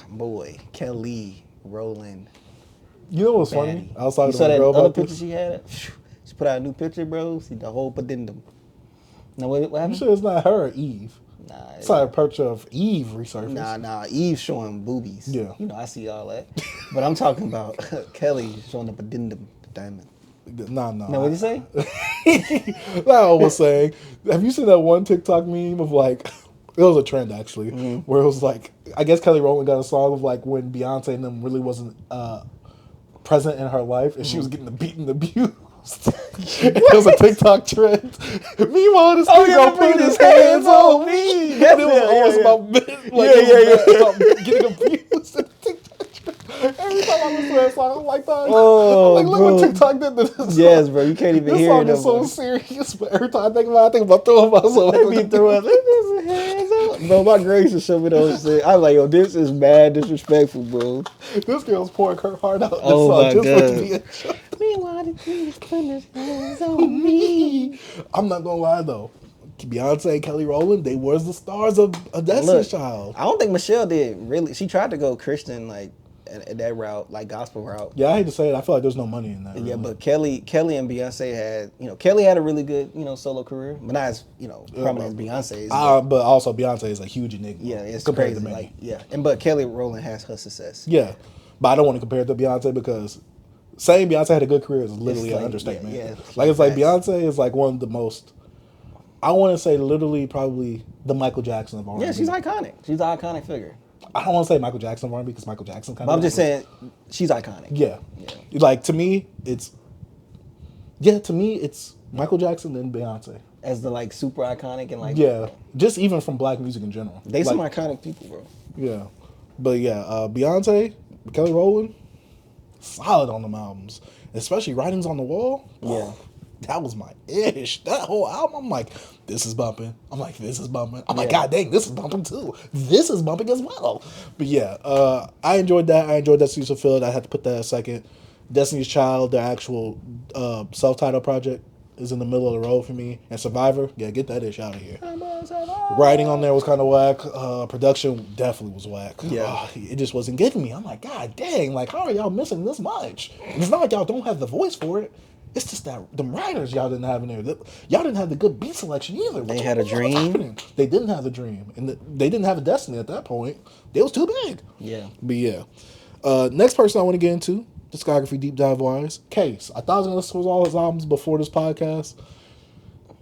boy, Kelly Rowland. You know what's funny? I was talking you to my girl saw that other about picture this. she had? She put out a new picture, bro. See the whole addendum. No, what You happened? sure it's not her or Eve? Nah, It's like a picture of Eve resurfaced. nah. Eve showing boobies. Yeah. You know, I see all that. But I'm talking about Kelly showing up a diamond. No. No, what'd you say? Like I was saying, have you seen that one TikTok meme of like, it was a trend actually, where it was like, I guess Kelly Rowland got a song of like when Beyonce and them really wasn't present in her life, and she was getting the beaten abused. It was a TikTok trend. Meanwhile, this nigga put his hands on me. And it was always about men, like, about getting abused. In the TikTok trend. Every time I listen to that song, I'm like, Oh, like, look bro. what TikTok did to this song. Yes, bro. You can't even This hear song it. is so serious, but every time I think about throwing myself. Let me throw up. Bro, my girl used to show me those shit. I was like, yo, this is mad disrespectful, bro. This girl's pouring her heart out. Oh, my just God. me. Meanwhile, the kid's putting his hands on me. I'm not gonna lie though, Beyonce and Kelly Rowland, they was the stars of Destiny's Child. I don't think Michelle did really. She tried to go Christian, like, at that route, like gospel route. Yeah, I hate to say it, I feel like there's no money in that. Yeah, really. but Kelly and Beyonce had, Kelly had a really good, solo career, but not as, prominent as Beyonce's. But also Beyonce is a huge enigma. Yeah, it's compared crazy. to many. But Kelly Rowland has her success. Yeah, but I don't want to compare it to Beyonce because saying Beyonce had a good career is literally It's an like, understatement. yeah, it's like facts. Beyonce is like one of the most. I want to say literally probably the Michael Jackson of R&B. Yeah, she's iconic. She's an iconic figure. I don't want to say Michael Jackson of R&B because Michael Jackson kind But of. I'm just saying, she's iconic. Yeah. Like to me, it's Michael Jackson and Beyonce. As the like super iconic and like Just even from black music in general. they some iconic people, bro. Yeah, but Beyonce, Kelly Rowland, solid on them albums, especially Writings on the Wall. Yeah. That was my ish. That whole album, I'm like, this is bumping. I'm like, this is bumping. I'm like, Yeah. God dang, this is bumping too. This is bumping as well. But yeah, I enjoyed that. I enjoyed that Destiny's Fulfilled. I had to put that a second. Destiny's Child, their actual self-titled project, is in the middle of the road for me. And Survivor, yeah, get that ish out of here. Writing on there was kind of whack. Production definitely was whack. Yeah. It just wasn't getting me. I'm like, God dang, like, how are y'all missing this much? It's not like y'all don't have the voice for it. It's just that the writers y'all didn't have in there. Y'all didn't have the good beat selection either. They had a dream. Happening? They didn't have the dream. And they didn't have a destiny at that point. They was too big. Yeah. But yeah. Next person I want to get into, discography deep dive wise, Case. I thought I was going to listen to all his albums before this podcast.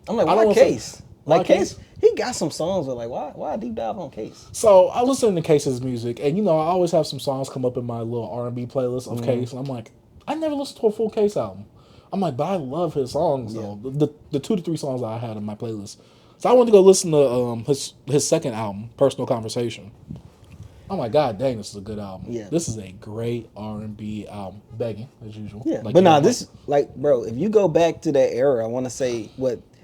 I'm like, I don't why wanna Case? say- Like why Case, Case? he got some songs, but like, why deep dive on Case? So I listen to Case's music, and I always have some songs come up in my little R&B playlist of Case, and I'm like, I never listened to a full Case album. I'm like, but I love his songs though. The 2 to 3 songs that I had in my playlist. So I went to go listen to his second album, Personal Conversation. I'm like, God dang, this is a good album. Yeah. This is a great R&B album. Begging, as usual. Yeah, Like, but nah, this like, bro, if you go back to that era, I want to say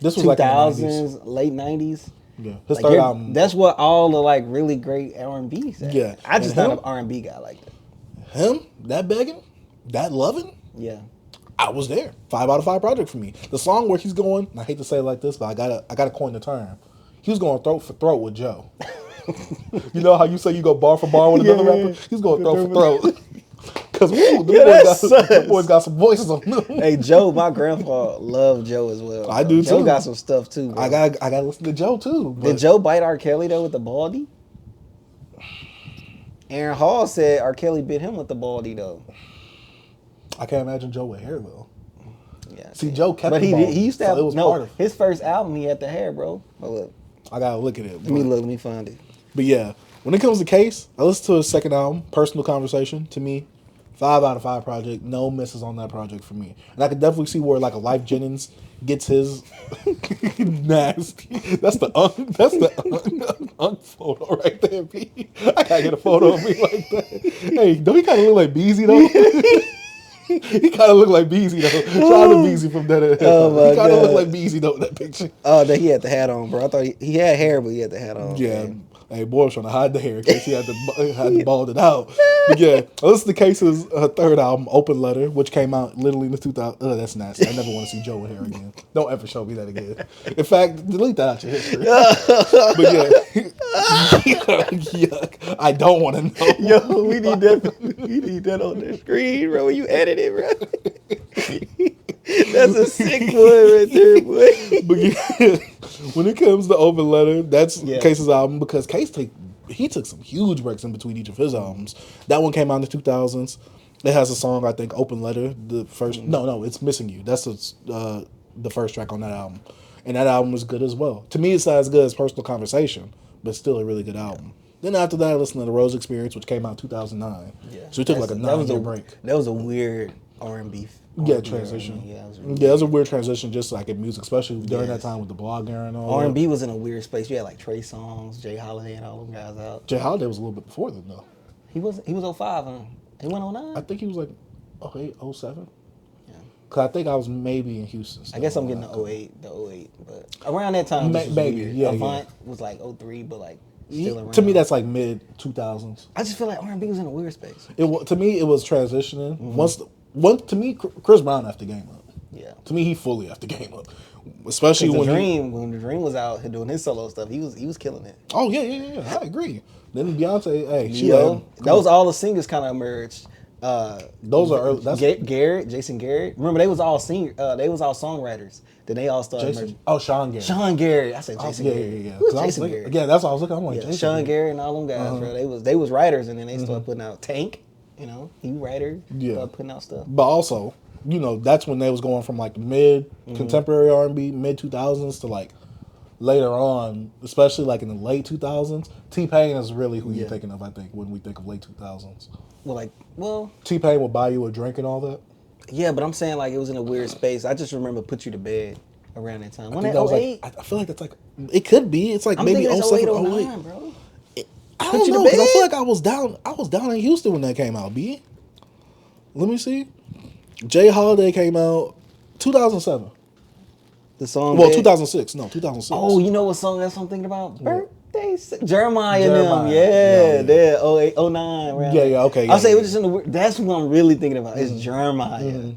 This was like in the 2000s, late 90s. Yeah. His Like, third album. that's what all the like really great R&B said. Yeah. I just And not him? an R&B guy like that. Him, that Begging, that Loving, Yeah. I was there. 5 out of 5 project for me. The song where he's going, and I hate to say it like this, but I gotta coin the term. He was going throat for throat with Joe. You know how you say you go bar for bar with another rapper? He's going throat for throat. Because the boys got some voices on them. Hey, Joe, my grandpa loved Joe as well. I bro. do Joe too. got some stuff too, bro. I gotta listen to Joe too. But Did Joe bite R. Kelly though with the baldy? Aaron Hall said R. Kelly bit him with the baldy though. I can't imagine Joe with hair though. Yeah. See, Joe kept But the ball, he used to so have it was part of. his first album. He had the hair, bro. Oh, look, I gotta look at it. let me find it. But yeah, when it comes to Case, I listened to his second album, Personal Conversation. To me, 5 out of 5 project. No misses on that project for me. And I could definitely see where like a Life Jennings gets his nasty. That's the photo right there, B. I gotta get a photo of me like that. Hey, don't he kind of look like Beezy though? He kind of look like Beezy though. Shout out to Beezy from that. Oh my He kind of God. look like Beezy though in that picture. Oh, that he had the hat on, bro. I thought he had hair, but he had the hat on. Yeah. man. Hey, boy was trying to hide the hair in case he had to bald it out. But yeah, I listened to Case's third album, Open Letter, which came out literally in the 2000s. That's nasty. I never want to see Joe with hair again. Don't ever show me that again. In fact, delete that out your history. But yeah, yuck. I don't want to know. Yo, we need that. We need that on the screen, bro. When you edit it, bro. That's a sick one right there, boy. But yeah, When it comes to Open Letter, that's Case's album because he took some huge breaks in between each of his albums. That one came out in the 2000s. It has a song, I think, Open Letter. The first, no, it's Missing You. That's the first track on that album, and that album was good as well. To me, it's not as good as Personal Conversation, but still a really good album. Then after that, I listened to The Rose Experience, which came out in 2009. Yeah. So we took like a 9-year break. That was a weird R&B. Transition. It was a weird transition, just like in music, especially during that time with the blogger and all. R&B was in a weird space. You had like Trey Songz, Jay Holiday, and all them guys out. Jay Holiday was a little bit before then, though. He was 05, huh? He went 09? I think he was like 08, 07. Yeah. Because I think I was maybe in Houston. I guess I'm getting the 08, but around that time, maybe, yeah. Avant was like 03, but like still around. To me, that's like mid 2000s. I just feel like R&B was in a weird space. To me, it was transitioning. To me, Chris Brown effed the game up. Yeah. To me, he fully effed the game up. Especially when the Dream was out doing his solo stuff, he was killing it. Oh yeah. I agree. Then Beyonce, that was all the singers kind of emerged. Those are early. That's Jason Garrett. Remember, they was all songwriters. Then they all started emerging. Oh, Sean Garrett. Sean Garrett. I said Jason Garrett. Yeah. Who's Jason Garrett? Yeah, that's what I was looking. I'm like, Sean Garrett and all them guys, bro. They was writers, and then they started putting out Tank. He writer. Started putting out stuff. But also, that's when they was going from like mid contemporary R&B, mid 2000s to like later on, especially like in the late 2000s. T-Pain is really who you're thinking of, I think, when we think of late 2000s. T-Pain will buy you a drink and all that. Yeah, but I'm saying like it was in a weird space. I just remember Put You to Bed around that time. I think that was like, I feel like that's like, it could be. It's like maybe 07 or 08. Bro. I don't know, because I feel like I was down in Houston when that came out, B. Let me see. Jay Holiday came out 2007. The song. 2006. No, 2006. Oh, you know what song that's what I'm thinking about? Birthday. Jeremiah and them. Yeah. 08, 09. Right? Yeah, okay. I'll say it was just in the. That's what I'm really thinking about. It's Jeremiah.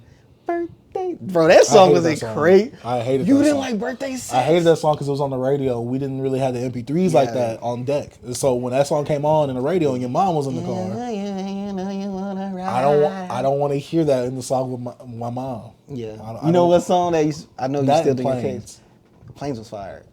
Birthday. Bro, that song was great. I hated that song. You didn't like Birthday Sex? I hated that song because it was on the radio. We didn't really have the MP3s like that on deck. And so when that song came on in the radio and your mom was in the car, I don't want to hear that in the song with my mom. Yeah. You know what song that I know you still do your case? Planes was fired.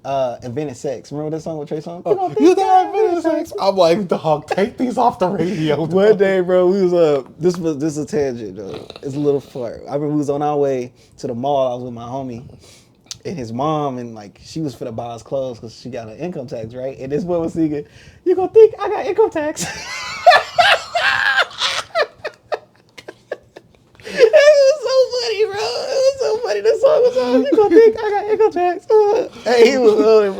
Invented Sex. Remember that song with Trey Songz? You thought Invented Sex? I'm like, dog, take these off the radio. One day, bro, we was this is a tangent, though. It's a little far. I remember we was on our way to the mall. I was with my homie and his mom, and like she was finna buy us clothes because she got her income tax, right? And this boy was singing, "You gonna think I got income tax?" That song was on. You gonna think I got income tax? Hey, he was on it,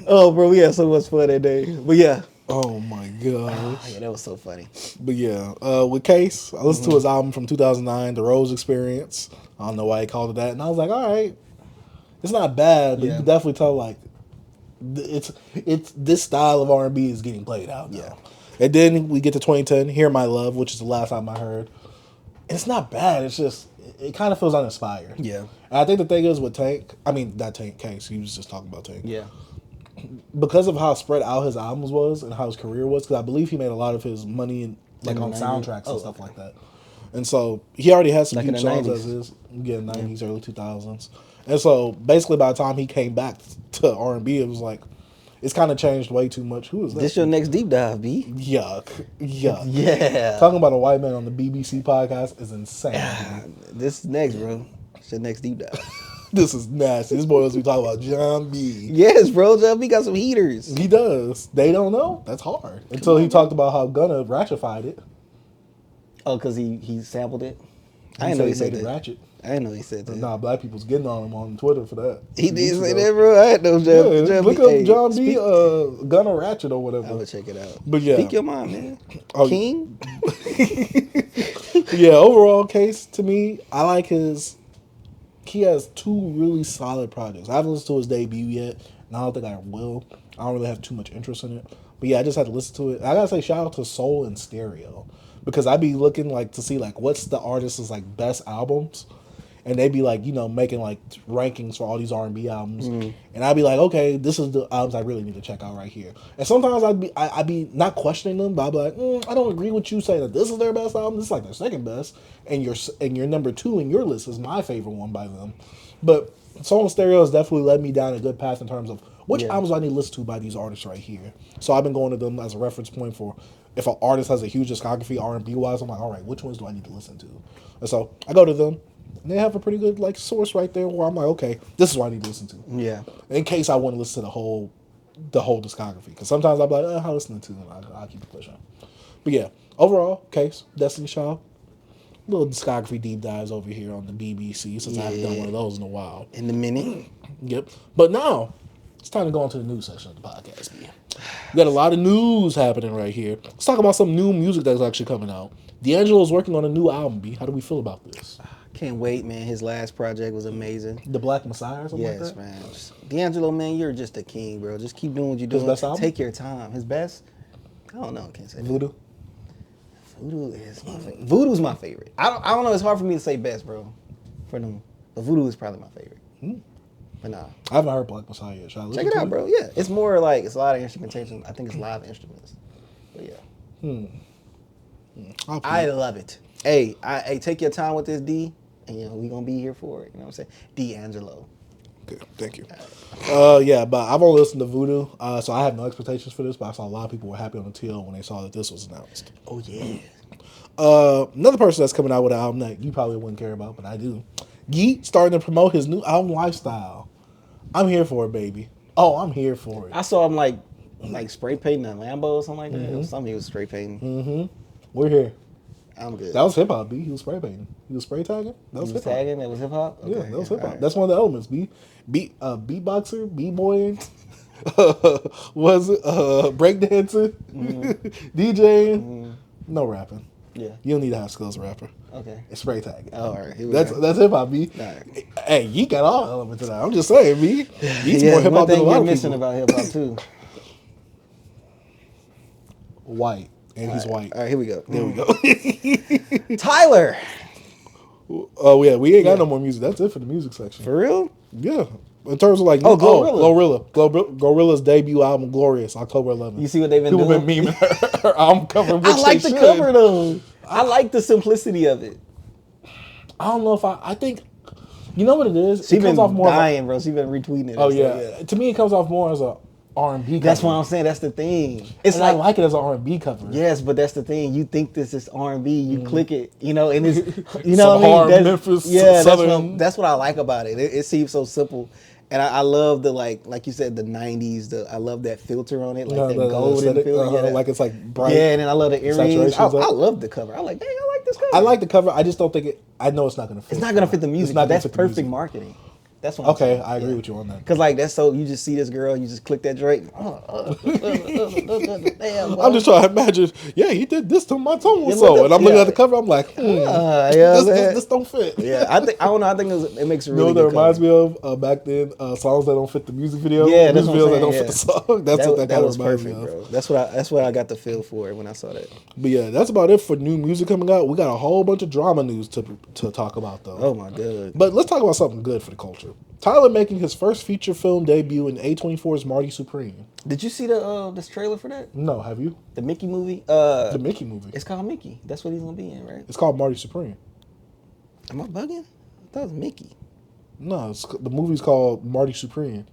bro. Bro, we had so much fun that day. But yeah. Oh my god. Yeah, that was so funny. But yeah, with Case, I listened to his album from 2009, The Rose Experience. I don't know why he called it that, and I was like, all right, it's not bad, but you can definitely tell like it's this style of R&B is getting played out now. Yeah. And then we get to 2010, Hear My Love, which is the last album I heard. It's not bad. It's just it kind of feels uninspired. Yeah. And I think the thing is with Case, he was just talking about Tank. Yeah. Because of how spread out his albums was and how his career was, because I believe he made a lot of his money on soundtracks and stuff like that. And so he already has some huge songs as is. Yeah, 90s, early 2000s. And so basically by the time he came back to R&B, it was like, it's kind of changed way too much. Who is that? This your next deep dive, B? Yuck. Yeah. Talking about a white man on the BBC podcast is insane. This next, bro. It's your next deep dive. This is nasty. This boy wants to be talking about John B. Yes, bro. John B got some heaters. He does. They don't know. That's hard. Until he talked about how Gunna ratchetified it. Oh, because he sampled it? I didn't know he said that. Ratchet. I didn't know he said that. Nah, black people's getting on him on Twitter for that. He did say that, bro. I had no John. Yeah, look up John B. Gunna Ratchet or whatever. I would check it out. But yeah, speak your mind, man. King. Yeah, overall Case to me, I like his. He has two really solid projects. I haven't listened to his debut yet, and I don't think I will. I don't really have too much interest in it. But yeah, I just had to listen to it. I gotta say shout out to Soul and Stereo, because I be looking like to see like what's the artist's like best albums. And they be like, making like rankings for all these R&B albums, and I'd be like, okay, this is the albums I really need to check out right here. And sometimes I'd be not questioning them, but I'd be like, I don't agree with you saying that this is their best album. This is like their second best, and your number two in your list is my favorite one by them. But Song Stereo has definitely led me down a good path in terms of which Yeah. albums I need to listen to by these artists right here. So I've been going to them as a reference point for if an artist has a huge discography R&B wise. I'm like, all right, which ones do I need to listen to? And so I go to them, and they have a pretty good like source right there where I'm like, okay, this is what I need to listen to. Yeah. In case I want to listen to the whole discography, because sometimes I'll be like, I'll listen to it, and I'll keep it pushing. But yeah, overall, Case, Destiny Child, little discography deep dives over here on the BBC since I haven't done one of those in a while. In the minute. Yep. But now it's time to go into the news section of the podcast. We got a lot of news happening right here. Let's talk about some new music that's actually coming out. D'Angelo's working on a new album. B, how do we feel about this? Can't wait, man. His last project was amazing. The Black Messiah or something Yes, like that? man. D'Angelo, man, you're just a king, bro. Just keep doing what you're His doing. best album? Take your time. His best? I don't know. I can't say that. Voodoo? Voodoo is my favorite. Voodoo's my favorite. I don't know. It's hard for me to say best, bro. For them, but Voodoo is probably my favorite. But nah, I haven't heard Black Messiah yet. Should I listen check it to out, bro. Yeah, it's more like it's a lot of instrumentation. I think it's live instruments. But yeah, I love it. Hey, take your time with this D, and you know we gonna be here for it. You know what I'm saying? D'Angelo. Okay, thank you. Yeah, but I've only listened to Voodoo, so I have no expectations for this, but I saw a lot of people were happy on the TL when they saw that this was announced. Oh yeah. Another person that's coming out with an album that you probably wouldn't care about, but I do. Yeat starting to promote his new album Lifestyle. I'm here for it, baby. Oh, I'm here for it. I saw him like spray painting a Lambo or something like that. It was something he was spray painting. We're here. I'm good. That was hip hop, B. He was spray painting. He was spray tagging. That was He was hip hop. tagging. That was hip hop. Yeah, that was hip hop. alright. That's one of the elements, B. Beatboxer, B-boying, was it breakdancing, DJing, no rapping. Yeah. You don't need to have skills, rapper. Okay. It's spray tagging. All right. Here we That's go. hip hop, B. Alright. Hey, you got all elements of that. I'm just saying, B. He's Yeah, more hip one hop than a thing lot you're of missing people. about hip hop too. White, and he's white. All right, here we go. There we go. Tyler. Oh yeah, we ain't got no more music. That's it for the music section. For real? Yeah. In terms of like, GloRilla. GloRilla's debut album, Glorious, October 11th. You see what they've been People doing? been memeing her album cover. Which I like they the should. cover though. I like the simplicity of it. I don't know if I think, you know what it is? She It been comes off more. dying, bro. She been retweeting it. Oh and yeah. stuff, To me, it comes off more as a R&B. That's cover. what I'm saying. That's the thing. It's And I like, like it as an R&B cover. yes, but that's the thing. You think this is R&B, you click it, you know, and it's, you Some know what I mean? hard That's- Memphis, yeah, Southern. that's what I like about it. It seems so simple. And I love the like you said, the '90s. I love that filter on it, like that golden aesthetic, filter. Yeah, like it's like bright. yeah, and then I love the earrings. I saturations up. love the cover. I like, dang, I like this cover. I like the cover. I just don't think it. I know it's not gonna fit. It's not gonna fit the music. It's not But gonna that's fit the perfect music. marketing. That's what I'm Okay, saying. I agree with you on that. Cause like that's so you just see this girl, you just click that Drake. Damn, I'm just trying to imagine. Yeah, he did this to my tongue Yeah, so, look, and I'm looking yeah. at the cover. I'm like, yeah, this don't fit. yeah, I don't know. I think it makes a You really know what that good reminds cover. me of back then? Songs that don't fit the music video. Yeah, that's music what I'm videos that don't saying, fit the song. That's what that That kind was of reminds perfect, me of. bro. That's what I got the feel for when I saw that. But yeah, that's about it for new music coming out. We got a whole bunch of drama news to talk about though. Oh my god. But let's talk about something good for the culture. Tyler making his first feature film debut in A24's Marty Supreme. Did you see this trailer for that? No, have you? The Mickey movie? The Mickey movie. It's called Mickey. That's what he's gonna be in, right? It's called Marty Supreme. Am I bugging? I thought it was Mickey. No, the movie's called Marty Supreme.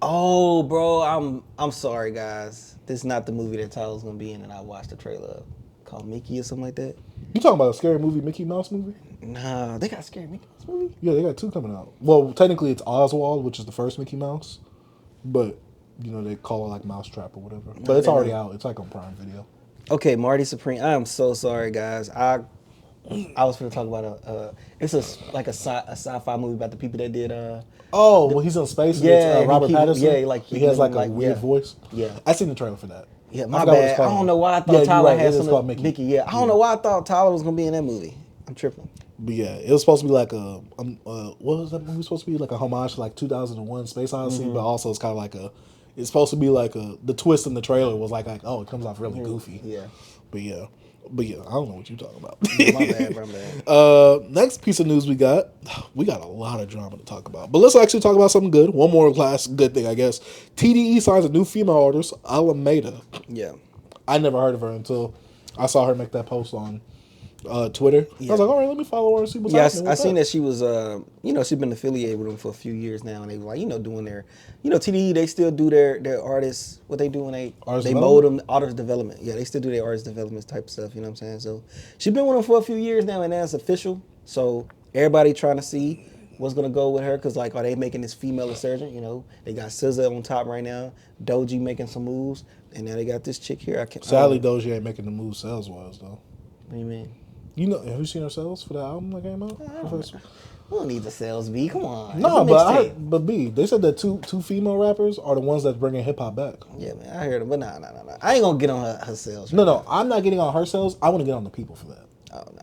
Oh, bro, I'm sorry, guys. This is not the movie that Tyler's gonna be in, and I watched the trailer of. Called Mickey or something like that. You talking about a scary movie, Mickey Mouse movie? Nah, they got Scary Mickey Mouse movie. Yeah, they got two coming out. Well, technically it's Oswald, which is the first Mickey Mouse, but you know they call it like Mousetrap or whatever. But it's already out. It's like on Prime Video. Okay, Marty Supreme. I am so sorry, guys. I was going to talk about it's a sci-fi movie about the people that did Oh, well, he's in space. And Yeah, it's, Robert he Pattinson. he he has like a like, weird yeah. voice. Yeah. I seen the trailer for that. Yeah, I my forgot what it's bad. I called. don't know why I thought Yeah, you're Tyler right. had It is something. called Mickey. Yeah, I don't know why I thought Tyler was gonna be in that movie. I'm tripping. But yeah, it was supposed to be like a what was that movie supposed to be? Like a homage to like 2001 Space Odyssey, but also it's kind of like it's supposed to be like the twist in the trailer was like oh, it comes off really goofy. Yeah. But yeah, I don't know what you're talking about. My bad. Next piece of news we got a lot of drama to talk about. But let's actually talk about something good. One more last good thing, I guess. TDE signs a new female artist, Alemeda. Yeah. I never heard of her until I saw her make that post on Twitter. Yeah. I was like, all right, let me follow her and see what's Yeah, happening. I seen that she was, she's been affiliated with them for a few years now, and they were like, doing their, TDE, they still do their artists, what they do when they mold them, artist development. Yeah, they still do their artist development type stuff, you know what I'm saying? So she's been with them for a few years now, and now it's official. So everybody trying to see what's gonna go with her, cause like, are they making this female insurgent? They got SZA on top right now, Doji making some moves, and now they got this chick here. Sadly, Doji ain't making the move sales wise though. What do you mean? Have you seen her sales for the album that came out? We don't need the sales, B. Come on. No, but B, they said that two female rappers are the ones that's bringing hip hop back. Yeah, man, I heard it, but nah. I ain't gonna get on her sales. No, I'm not getting on her sales. I want to get on the people for that. Oh, nah.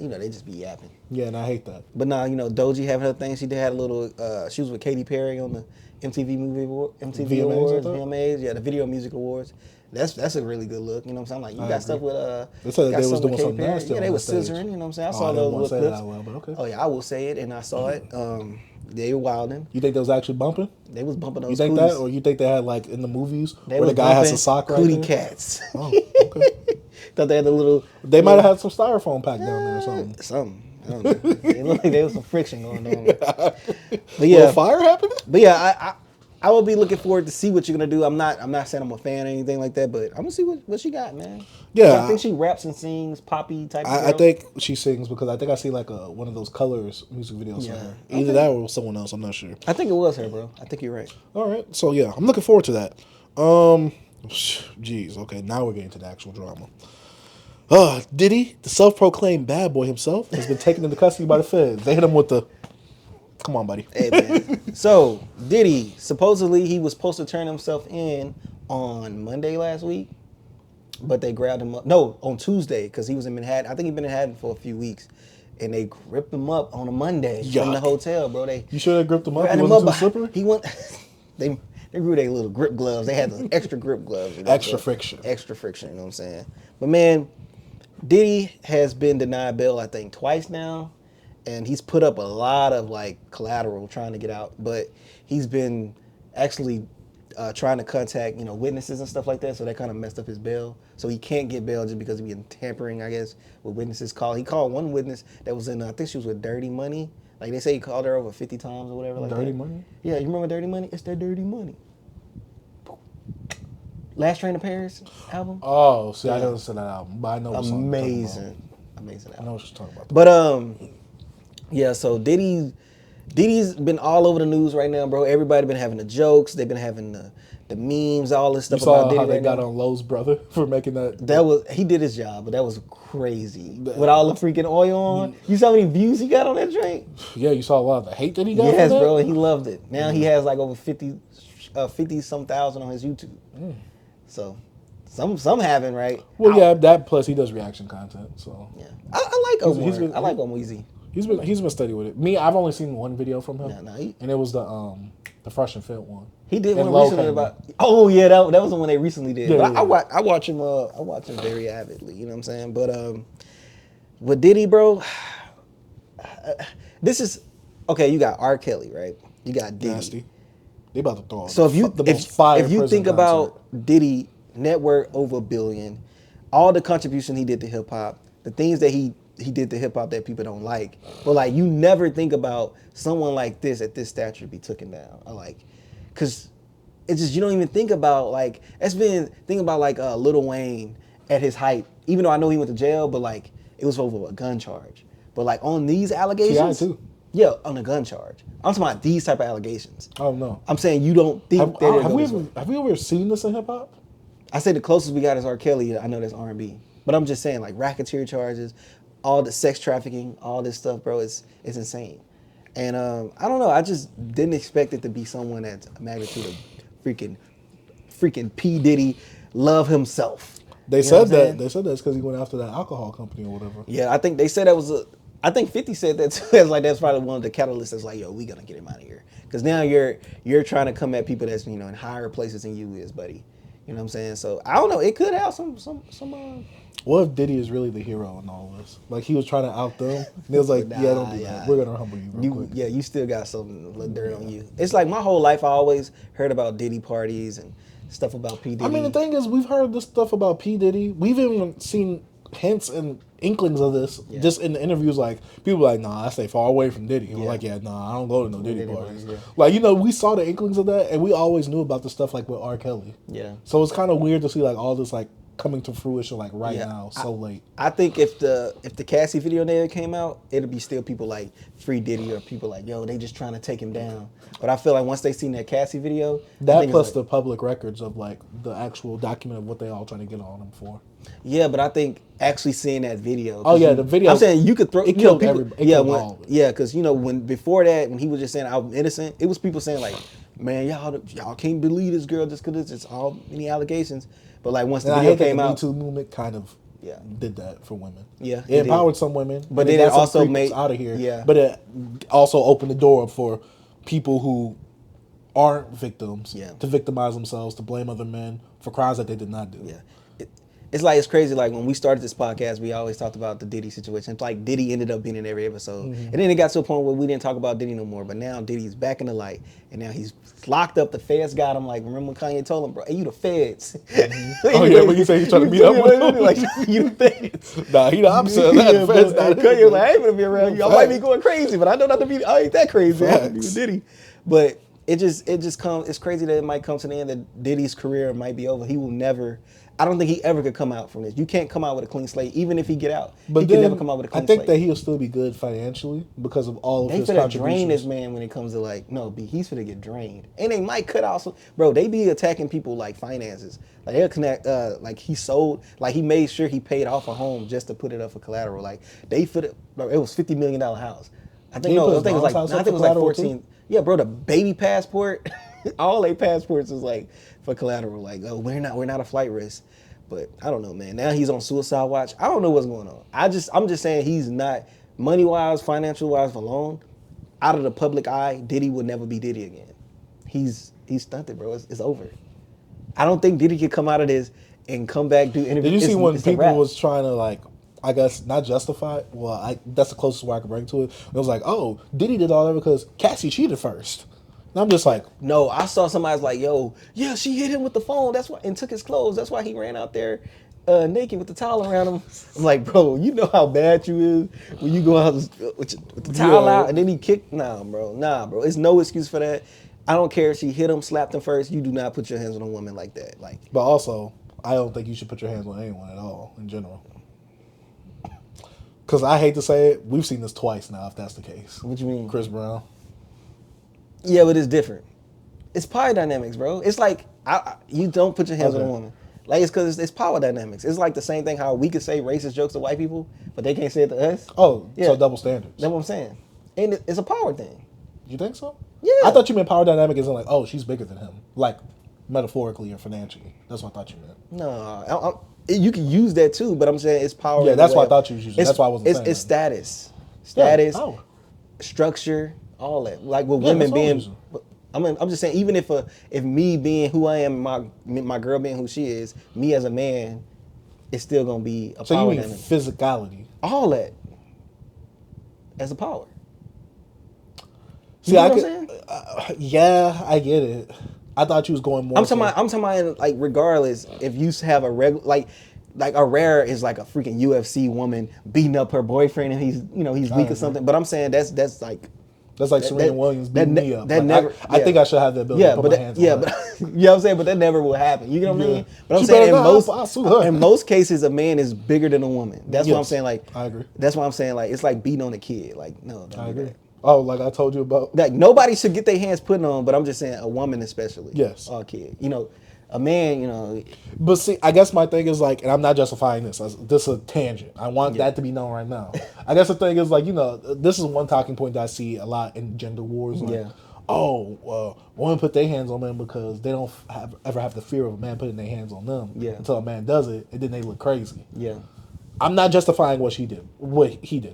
They just be yapping. Yeah, and I hate that. But nah, Doji having her thing. She had a little. She was with Katy Perry on the MTV VMAs, Awards, VMAs. Yeah, the Video Music Awards. That's a really good look. You know what I'm saying? Like, you got stuff with They said they was doing something nasty. Yeah, they was scissoring. You know what I'm saying? I saw those clips. That well, but okay. Oh yeah, I will say it, and I saw it. They were wilding. You think they was actually bumping? They was bumping those. You think cooties. that, or you think they had like in the movies They where the guy has a sock right cootie there? cats. Oh, okay. Thought they had the little. They might have had some styrofoam pack down there or something. Something. I don't know. It looked like there was some friction going on. But yeah, fire happened. But yeah, I will be looking forward to see what you're gonna do. I'm not saying I'm a fan or anything like that, but I'm gonna see what she got, man. Yeah, I think she raps and sings, poppy type. I think she sings because I think I see like one of those Colors music videos from her. Either that or someone else. I'm not sure. I think it was her, bro. I think you're right. All right, so yeah, I'm looking forward to that. Jeez, okay, now we're getting to the actual drama. Diddy, the self-proclaimed bad boy himself, has been taken into custody by the feds. They hit him with the, come on, buddy. Hey, man. So, Diddy, supposedly he was supposed to turn himself in on Monday last week, but they grabbed him up. No, on Tuesday, because he was in Manhattan. I think he'd been in Manhattan for a few weeks, and they gripped him up on a Monday from the hotel, bro. You sure they gripped him up? He wasn't too slippery? He went. They grew their little grip gloves. They had the extra grip gloves. Extra friction. Extra friction, you know what I'm saying? But man, Diddy has been denied bail, I think, twice now. And he's put up a lot of like collateral trying to get out. But he's been actually trying to contact, witnesses and stuff like that. So that kind of messed up his bail. So he can't get bail just because he's been tampering, I guess, with witnesses. He called one witness that was in, I think she was with Dirty Money. Like they say he called her over 50 times or whatever. Like Dirty Money? Yeah, you remember Dirty Money? It's that Dirty Money. Last Train to Paris album. Oh, see, I didn't listen to that album, but I know what song you're talking about. Amazing album. I know what you're talking about. But yeah. So Diddy's been all over the news right now, bro. Everybody been having the jokes. They've been having the memes, all this stuff about Diddy. How they got on Lowe's brother for making that. He did his job, but that was crazy. With all the freaking oil on. You saw how many views he got on that drink? Yeah, you saw a lot of the hate that he got. Yes, bro. And he loved it. Now he has like over 50 some thousand on his YouTube. So some having, right? Well, yeah, that plus he does reaction content. So yeah, I like Omar. I like Omeezy. He's been steady with it. Me, I've only seen one video from him, and it was the Fresh and Fit one. He did one recently about. Oh yeah, that was the one they recently did. Yeah, but I watch him. I watch him very avidly. You know what I'm saying? But with Diddy, bro, this is okay. You got R. Kelly, right? You got Diddy. Nasty. They about to throw. So if you think about Diddy, net worth over $1 billion, all the contribution he did to hip hop, the things that he did to hip hop that people don't like, but like you never think about someone like this at this stature be taken down, or like, cause it's just you don't even think about like think about like Lil Wayne at his height, even though I know he went to jail, but like it was over a gun charge, but like on these allegations, T.I. too. Yeah, on a gun charge. I'm talking about these type of allegations. Oh no. I'm saying you don't think have we ever seen this in hip hop? I say the closest we got is R. Kelly. I know that's R&B, but I'm just saying like racketeer charges, all the sex trafficking, all this stuff, bro. It's insane, and I don't know. I just didn't expect it to be someone that's a magnitude of freaking P. Diddy love himself. They said that because he went after that alcohol company or whatever. Yeah, I think they said that was I think 50 said that too. It's like that's probably one of the catalysts that's like, yo, we gonna get him out of here. Because now you're trying to come at people that's in higher places than you is, buddy. You know what I'm saying? So I don't know. It could have some. What if Diddy is really the hero in all this? Like he was trying to out them. And it was like, yeah, don't do that. We're gonna humble you real quick. Yeah, you still got some dirt on you. It's like my whole life I always heard about Diddy parties and stuff about P. Diddy. I mean, the thing is, we've heard this stuff about P. Diddy. We've even seen hints and inklings of this just in the interviews. Like people are like, nah, I stay far away from Diddy. And we're like, yeah, nah, I don't go to no Diddy parties. Like, you know, we saw the inklings of that, and we always knew about the stuff like with R. Kelly. Yeah. So it's kind of weird to see like all this like coming to fruition like right now, so late. I think if the Cassie video never came out, it'd be still people like Free Diddy or people like, yo, they just trying to take him down. But I feel like once they seen that Cassie video, that plus like, the public records of like the actual document of what they all trying to get on him for. Yeah, but I think actually seeing that video. Oh yeah, the video. I'm saying you could throw. It killed everybody. Yeah, because you know when before that when he was just saying I'm innocent, it was people saying like, man, y'all can't believe this girl just because it's all many allegations. But like once the video came out, the Me Too movement kind of did that for women. Yeah, it empowered some women, but then it also made out of here. Yeah, but it also opened the door up for people who aren't victims to victimize themselves, to blame other men for crimes that they did not do. Yeah. It's crazy. Like when we started this podcast, we always talked about the Diddy situation. It's like Diddy ended up being in every episode, and then it got to a point where we didn't talk about Diddy no more. But now Diddy's back in the light, and now he's locked up. The feds got him. Like remember when Kanye told him, "Bro, hey, you the feds." Oh yeah, when you say he's trying to meet up with him, like you the feds. Nah, he the opposite of that. The feds not Kanye was like, I ain't gonna be around you. I might be going crazy, but I know not to be. I ain't that crazy. I ain't with Diddy, but. It just comes. It's crazy that it might come to the end that Diddy's career might be over. He will never. I don't think he ever could come out from this. You can't come out with a clean slate, even if he get out. But he can never come out with a clean slate. I think that he'll still be good financially because of all of his contributions. They finna drain this man when it comes to like he's finna get drained, and they might cut out some. Bro, they be attacking people like finances. Like they'll connect. Like he sold. Like he made sure he paid off a home just to put it up for collateral. Like they it was $50 million house. I think it was like 14. Too? Yeah, bro, the baby passport, all their passports is like for collateral. Like, oh, we're not a flight risk. But I don't know, man. Now he's on suicide watch. I don't know what's going on. I'm just saying he's not money wise, financial wise alone. Out of the public eye, Diddy will never be Diddy again. He's stunted, bro. It's over. I don't think Diddy could come out of this and come back do interviews. Did you see when people was trying to like? I guess not justify it. Well, that's the closest way I can bring to it. It was like, oh, Diddy did all that because Cassie cheated first. And I'm just like, no. I saw somebody's like, yo, yeah, she hit him with the phone. That's why, and took his clothes. That's why he ran out there naked with the towel around him. I'm like, bro, you know how bad you is when you go out with the towel out and then he kicked. Nah, bro. It's no excuse for that. I don't care if she hit him, slapped him first. You do not put your hands on a woman like that. Like, but also, I don't think you should put your hands on anyone at all in general. Because I hate to say it, we've seen this twice now, if that's the case. What you mean? Chris Brown. Yeah, but it's different. It's power dynamics, bro. It's like, you don't put your hands on a woman. Like, it's because it's power dynamics. It's like the same thing how we could say racist jokes to white people, but they can't say it to us. Oh, yeah. So double standards. That's what I'm saying. And it's a power thing. You think so? Yeah. I thought you meant power dynamic isn't like, oh, she's bigger than him. Like, metaphorically or financially. That's what I thought you meant. No, you can use that too, but I'm saying it's power. Yeah, that's what I thought you was using. That's why I wasn't saying it's status, structure, all that. Like with women being, I'm just saying, even if me being who I am, my girl being who she is, me as a man, it's still gonna be a power. So you mean physicality? All that as a power. See, I could. Yeah, I get it. I thought you was going more. I'm talking about like regardless if you have a regular like a rare is like a freaking UFC woman beating up her boyfriend and he's weak or something. But I'm saying that's like Serena Williams beating me up. I think I should have the ability to put my hands on her. But you know what I'm saying. But that never will happen. You know what I mean? But I'm saying in most cases a man is bigger than a woman. That's what I'm saying. Like I agree. That's why I'm saying like it's like beating on a kid. Like no, I agree. Oh, like I told you about. Like nobody should get their hands put on, but I'm just saying a woman especially. Yes. Or a kid. A man, But see, I guess my thing is like, and I'm not justifying this. This is a tangent. I want that to be known right now. I guess the thing is like, this is one talking point that I see a lot in gender wars. Like, women put their hands on men because they don't ever have the fear of a man putting their hands on them until a man does it, and then they look crazy. Yeah. I'm not justifying what he did.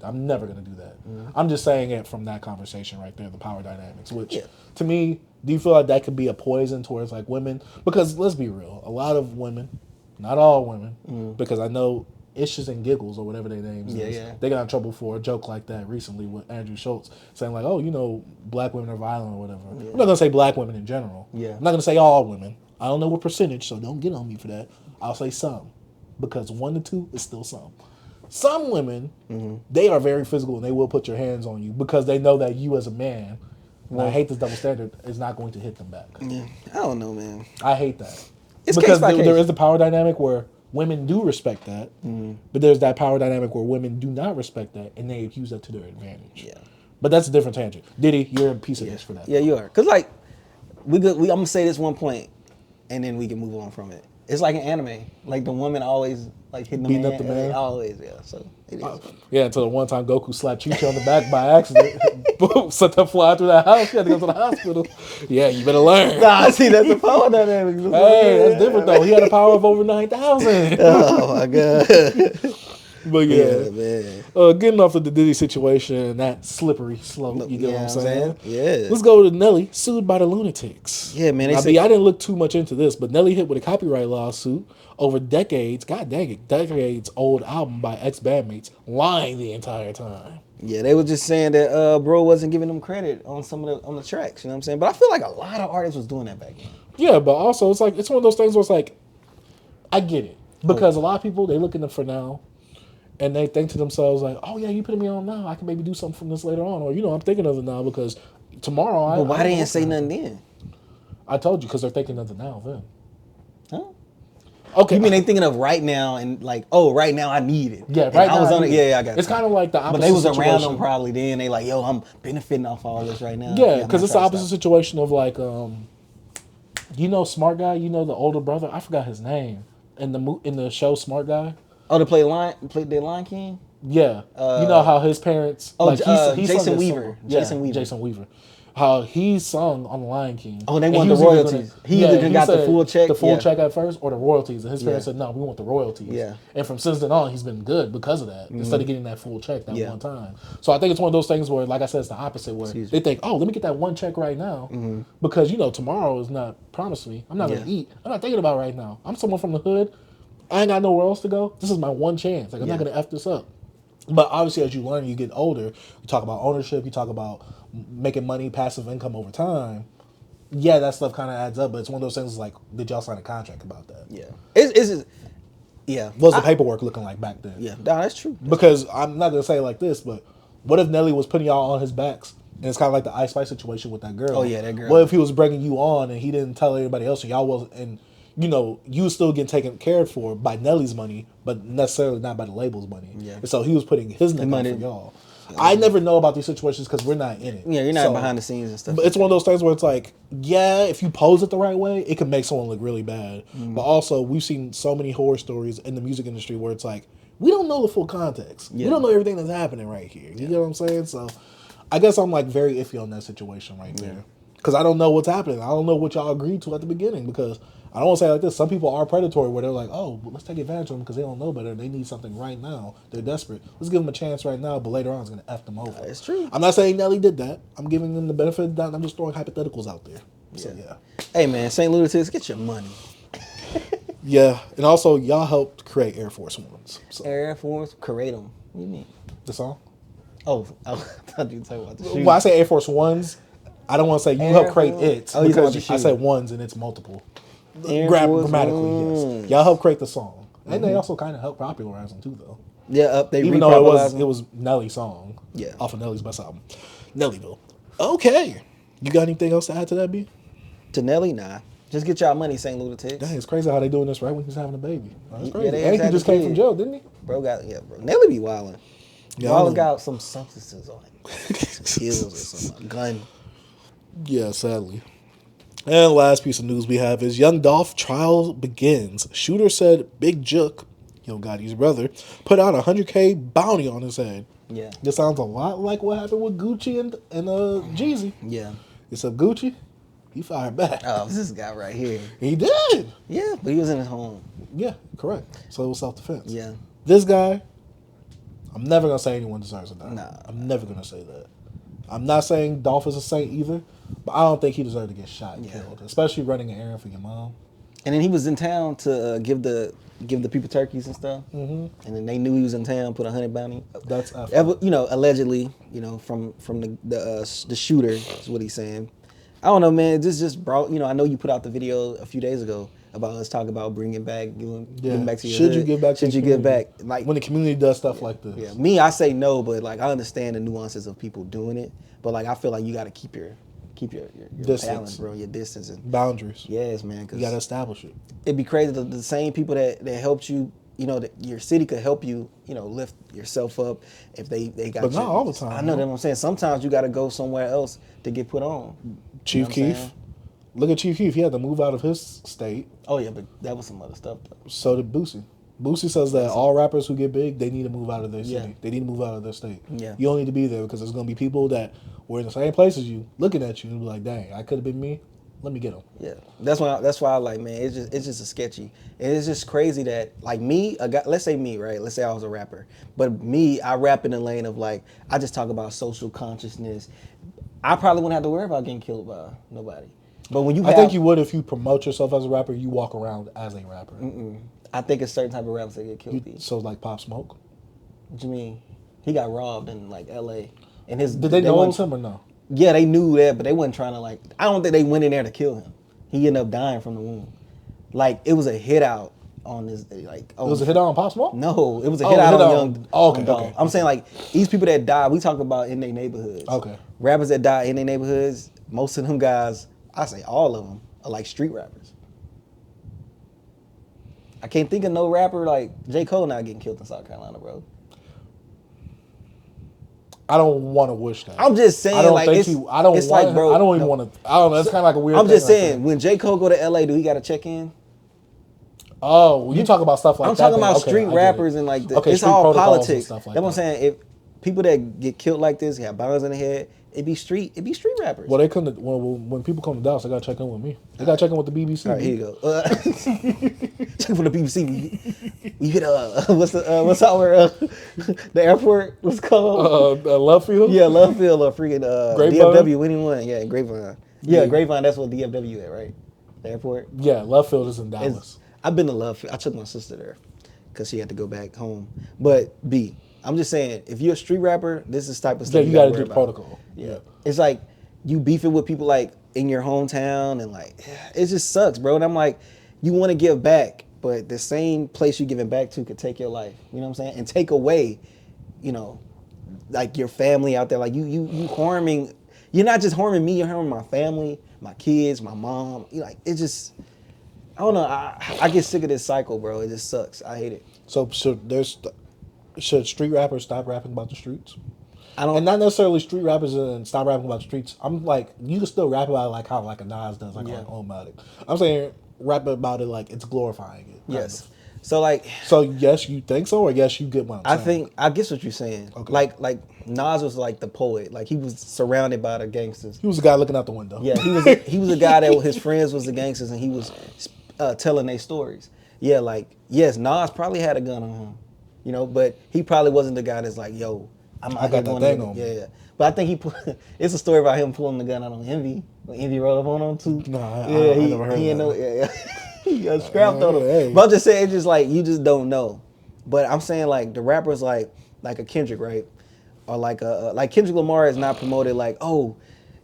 I'm never going to do that. Mm-hmm. I'm just saying it from that conversation right there, the power dynamics, which to me, do you feel like that could be a poison towards like women? Because let's be real, a lot of women, not all women, because I know Issues and Giggles or whatever their names is, they got in trouble for a joke like that recently with Andrew Schultz saying like, oh, black women are violent or whatever. Yeah. I'm not going to say black women in general. Yeah. I'm not going to say all women. I don't know what percentage, so don't get on me for that. I'll say some. because 1 to 2 is still some. Some women, they are very physical and they will put your hands on you because they know that you as a man, and I hate this double standard, is not going to hit them back. Yeah, I don't know, man. I hate that. It's because case by there case. is the power dynamic where women do respect that, but there's that power dynamic where women do not respect that and they use that to their advantage. Yeah. But that's a different tangent. Diddy, you're a piece of this for that. Yeah, you are. Cause like, I'm gonna say this one point, and then we can move on from it. It's like an anime. Like the woman always like hitting Beating the up man. the man? Always, yeah. So it is. Yeah, until the one time Goku slapped Chi-Chi on the back by accident. Boom, sent her fly through the house. She had to go to the hospital. Yeah, you better learn. Nah, see, that's the power dynamic. Hey, that's different though. He had a power of over 9,000. Oh my god. But yeah, man. getting off of the Diddy situation, that slippery slope, you get what I'm saying? Yeah. Let's go to Nelly, sued by the Lunatics. Yeah, man, they I say- mean, I didn't look too much into this, but Nelly hit with a copyright lawsuit over decades, god dang it, decades old album by ex-bandmates, lying the entire time. Yeah, they were just saying that bro wasn't giving them credit on some of the tracks, you know what I'm saying? But I feel like a lot of artists was doing that back then. Yeah, but also it's like, it's one of those things where it's like, I get it. Because a lot of people, they look in it for now, and they think to themselves like, oh yeah, you putting me on now, I can maybe do something from this later on. Or, I'm thinking of it now because tomorrow But why they didn't say nothing then? I told you, because they're thinking of it now then. Huh? Okay. You mean they thinking of right now and like, oh, right now I need it. Yeah, And right I now was I on it. need it. Yeah, I got It's you. kind of like the opposite But they was around situation. them probably then. They like, yo, I'm benefiting off all this right now. Yeah, I'm because not it's the trying to opposite stop. situation of like, Smart Guy, the older brother, I forgot his name. In the show Smart Guy. Oh, to play the Lion King? Yeah. You know how his parents... Oh, he sung Jason this Weaver. song. Yeah, Jason Weaver. Jason Weaver. How he sung on The Lion King. Oh, they And want he the was either royalties. He either got the said full check, The full yeah. check at first or the royalties. And his parents Yeah. said, no, we want the royalties. Yeah. And from since then on, he's been good because of that. Instead of getting that full check that Yeah. one time. So I think it's one of those things where, like I said, it's the opposite where Excuse they think, oh, let me get that one check right now. Because, tomorrow is not promised me. I'm not going to eat. I'm not thinking about it right now. I'm someone from the hood. I ain't got nowhere else to go. This is my one chance. Like, I'm not going to F this up. But obviously, as you learn, you get older, you talk about ownership, you talk about making money, passive income over time. Yeah, that stuff kind of adds up, but it's one of those things like, did y'all sign a contract about that? Yeah. It's yeah. What's the paperwork looking like back then? Yeah, nah, that's true. Because I'm not going to say it like this, but what if Nelly was putting y'all on his backs? And it's kind of like the Ice Spice situation with that girl. Oh, yeah, that girl. What if he was bringing you on and he didn't tell anybody else and y'all wasn't, and you was still getting taken care for by Nelly's money, but necessarily not by the label's money. Yeah. And so he was putting his neck out money. for y'all. I never know about these situations because we're not in it. Yeah, you're not So, behind the scenes and stuff. But it's one of those things where it's like, yeah, if you pose it the right way, it can make someone look really bad. But also, we've seen so many horror stories in the music industry where it's like, we don't know the full context. Yeah. We don't know everything that's happening right here. You get what I'm saying? So I guess I'm like very iffy on that situation right there. Because I don't know what's happening. I don't know what y'all agreed to at the beginning. Because I don't want to say it like this. Some people are predatory where they're like, oh, well, let's take advantage of them because they don't know better. They need something right now. They're desperate. Let's give them a chance right now, but later on it's going to F them over. It's true. I'm not saying Nelly did that. I'm giving them the benefit of the doubt. I'm just throwing hypotheticals out there. So, yeah. Hey, man, St. Lunatics, get your money. Yeah. And also, y'all helped create Air Force Ones. So, Air Force, create them. What do you mean? the song? Oh, I thought you were talking about the shoes. When I say Air Force Ones, I don't want to say you Air helped create Force. it. Oh, you talking about because the I shoes. said ones and it's multiple. Air Force Grammatically, Ones. yes. Y'all helped create the song. And they also kind of helped popularize them too, though. Yeah, they Even though repopularized them. it was Nelly's song. Yeah. Off of Nelly's best album. Nellyville. Okay. You got anything else to add to that, B? To Nelly, nah. Just get y'all money, St. Lunatics. Dang, it's crazy how they doing this right when he's having a baby. That's Yeah, crazy. they And he had just the came from kid. jail, didn't he? Bro, Nelly be wildin'. Yeah, Wildin' I know. got some substances on him. Pills or some gun. Yeah, sadly. And last piece of news we have is Young Dolph trial begins. Shooter said Big Jook, Yo Gotti's brother, put out a $100K bounty on his head. Yeah. This sounds a lot like what happened with Gucci and Jeezy. Yeah. Except Gucci, he fired back. Oh, this guy right here. He did. Yeah, but he was in his home. Yeah, correct. So it was self-defense. Yeah. This guy, I'm never going to say anyone deserves it. Nah. I'm never going to say that. I'm not saying Dolph is a saint either, but I don't think he deserved to get shot and killed, especially running an errand for your mom. And then he was in town to give the people turkeys and stuff. Mm-hmm. And then they knew he was in town, put a 100 bounty. That's allegedly, from the shooter is what he's saying. I don't know, man. This just brought, I know you put out the video a few days ago about us talking about bringing back, giving back to your Should hood. you give back? Should you give back? Like when the community does stuff like this. Yeah, me, I say no, but like I understand the nuances of people doing it, but like I feel like you got to keep your balance, bro, your distance and boundaries. Yes, man, you got to establish it. It'd be crazy the same people that helped you. You know, that your city could help you, you know, lift yourself up if they got. But not all the time. I know that what I'm saying. Sometimes you got to go somewhere else to get put on. Chief Keef. Look at Chief Keef. He had to move out of his state. Oh yeah, but that was some other stuff though. So did Boosie. Boosie says that all rappers who get big, they need to move out of their city. They need to move out of their state. Yeah. You don't need to be there because there's going to be people that were in the same place as you, looking at you and be like, dang, I could have been me. Let me get them. Yeah, that's why I like, man. It's just a sketchy, and it's just crazy that like me, a guy, let's say me, right? Let's say I was a rapper, but me, I rap in the lane of like I just talk about social consciousness. I probably wouldn't have to worry about getting killed by nobody. But when you, I think you would if you promote yourself as a rapper. You walk around as a rapper. I think it's certain type of rappers that get killed. So like Pop Smoke. What you mean? He got robbed in like L.A. and his. Did they know it was him or no? Yeah, they knew that, but they wasn't trying to like. I don't think they went in there to kill him. He ended up dying from the wound. Like it was a hit out on this. Like it was a hit out on Pop Smoke. No, it was a hit out on Young. Okay. I'm saying like these people that die. We talk about in their neighborhoods. Okay. Rappers that die in their neighborhoods. Most of them guys, I say all of them, are like street rappers. I can't think of no rapper like J. Cole not getting killed in South Carolina, bro. I don't want to wish that. I'm just saying, like, it's like, bro. I don't even want to. I don't know. That's kind of like a weird. I'm just saying, when J. Cole go to LA, do he got to check in? Oh, when you talk about stuff like that. I'm talking about street rappers and like it's all politics. That's what I'm saying. If people that get killed like this have bombs in the head, it'd be street rappers. Well, they come to when people come to Dallas, they gotta check in with me. They gotta check in with the BBC. All right, here you go. Check for the BBC. We hit what's our the airport? What's it called? Love Field. Yeah, Love Field or freaking DFW. Anyone? Yeah, Grapevine. Yeah, Grapevine. That's what DFW at, right? The airport. Yeah, Love Field is in Dallas. I've been to Love Field. I took my sister there because she had to go back home. But I'm just saying, if you're a street rapper, this is the type of stuff you got to do protocol. Yeah. It's like you beefing with people like in your hometown and like, it just sucks, bro. And I'm like, you want to give back, but the same place you're giving back to could take your life. You know what I'm saying? And take away, you know, like your family out there. Like you harming, you're not just harming me, you're harming my family, my kids, my mom. You like, it just, I don't know. I get sick of this cycle, bro. It just sucks. I hate it. So should street rappers stop rapping about the streets? And not necessarily street rappers and stop rapping about the streets. I'm like, you can still rap about it like how like a Nas does, like on Omatic. I'm saying rap about it like it's glorifying it. Yes. So like. So yes, you think so, or yes, you get what I'm saying? I guess what you're saying. Okay. Like Nas was like the poet. Like he was surrounded by the gangsters. He was the guy looking out the window. Yeah, he was a guy that his friends was the gangsters, and he was telling their stories. Yeah, like yes, Nas probably had a gun on him, you know, but he probably wasn't the guy that's like, yo. I got that thing on me. Yeah. But I think it's a story about him pulling the gun out on Envy. When Envy rolled up on him too. No, I never heard of that. He got scrapped on him. Hey. But I'm just saying, it's just like, you just don't know. But I'm saying like the rappers like a Kendrick, right? Or like Kendrick Lamar is not promoted like, oh,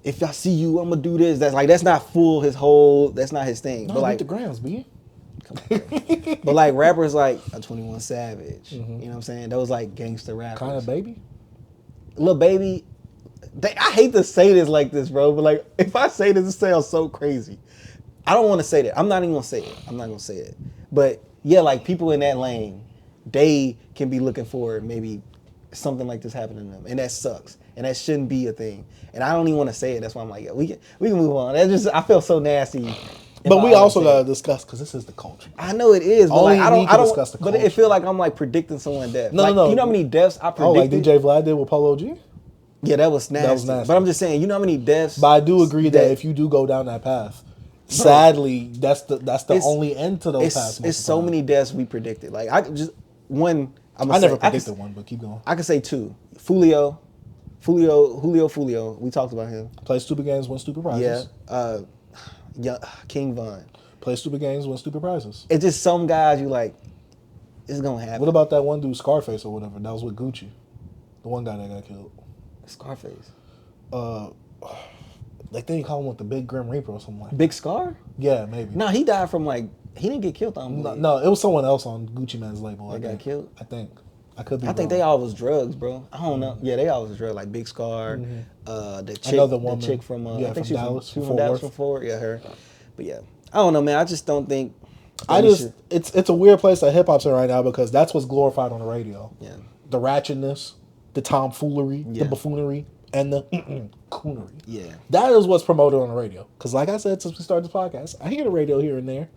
if I see you, I'm gonna do this. That's not that's not his thing. No, but like the grams, B. Come on. But like rappers like a 21 Savage, you know what I'm saying? Those like gangster rappers. Kind of Baby? Lil Baby, I hate to say this like this, bro, but like if I say this, it sounds so crazy. I don't want to say that. I'm not even gonna say it. But yeah, like people in that lane, they can be looking for maybe something like this happening to them, and that sucks, and that shouldn't be a thing. And I don't even want to say it. That's why I'm like, yeah, we can move on. I feel so nasty. But we also gotta discuss because this is the culture. I know it is, but only like I don't discuss the culture. But it feel like I'm like predicting someone's death. No. You know how many deaths I predicted? Oh, like DJ Vlad did with Polo G? Yeah, that was nasty. But I'm just saying, you know how many deaths? But I do agree that if you do go down that path, sadly, that's the only end to those paths. It's so many deaths we predicted. Like I never predicted one, but keep going. I could say two. Julio. We talked about him. Play stupid games, win stupid prizes. Yeah. King Von. Play stupid games, win stupid prizes. It's just some guys you like, it's gonna happen. What about that one dude, Scarface or whatever? That was with Gucci. The one guy that got killed. Scarface. They think he called him with the Big Grim Reaper or something like that. Big Scar? Yeah, maybe. No, he died from like He didn't get killed on. No, it was someone else on Gucci Mane's label. They got killed. I think. I could be. I think they all was drugs, bro. I don't know. Yeah, they all was drugs. Like Big Scar, the chick, Another woman. the chick from I think from she Dallas, was from Dallas from Fort. Yeah, her. But yeah, I don't know, man. I just don't think. It's a weird place that hip hop's in right now because that's what's glorified on the radio. Yeah. The ratchetness, the tomfoolery, the buffoonery, and the coonery. Yeah. That is what's promoted on the radio. Because like I said, since we started this podcast, I hear the radio here and there.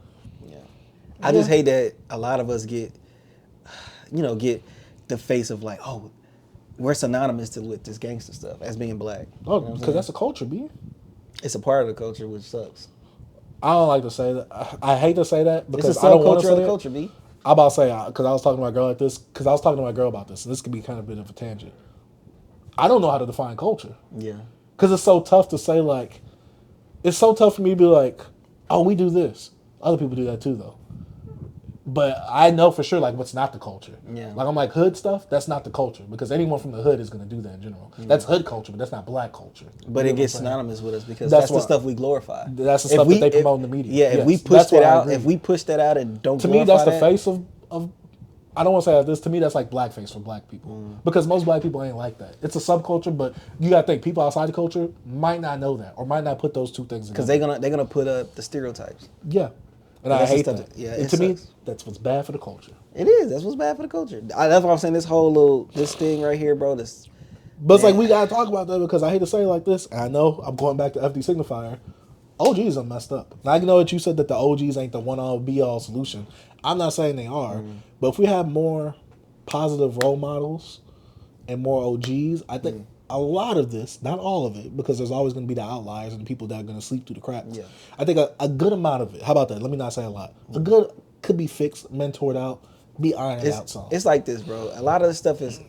Yeah. I just hate that a lot of us get the face of like, oh, we're synonymous with this gangster stuff as being black. Oh, because that's a culture, B. It's a part of the culture, which sucks. I don't like to say that. I hate to say that because It's a I don't want to subculture say of the it. culture, B. I'm about to say, because I was talking to my girl like this, because I was talking to my girl about this, and this could be kind of a bit of a tangent. I don't know how to define culture. Yeah. Because it's so tough to say, like, it's so tough for me to be like, oh, we do this. Other people do that too, though. But I know for sure, like, what's not the culture. Yeah. Like, I'm like, hood stuff, that's not the culture. Because anyone from the hood is going to do that in general. That's hood culture, but that's not black culture. But it gets synonymous with us because that's the stuff we glorify. That's the stuff that they promote in the media. Yeah, if we push that out, and don't to me, that's the face of I don't want to say this. To me, that's like blackface for black people. Because most black people ain't like that. It's a subculture, but you got to think, people outside the culture might not know that or might not put those two things together. Because they're gonna put up the stereotypes. Yeah. And I hate that. Yeah, to me, that's what's bad for the culture. It is. That's what's bad for the culture. That's why I'm saying this thing right here, bro. But it's like we gotta talk about that because I hate to say it like this. And I know I'm going back to FD Signifier. OGs are messed up. Now I know that you said that the OGs ain't the one-all be-all solution. I'm not saying they are, but if we have more positive role models and more OGs, I think a lot of this, not all of it, because there's always going to be the outliers and the people that are going to sleep through the cracks. Yeah. I think a good amount of it. How about that? Let me not say a lot. A good could be fixed, mentored out, be ironed out. Some. It's like this, bro. A lot of this stuff is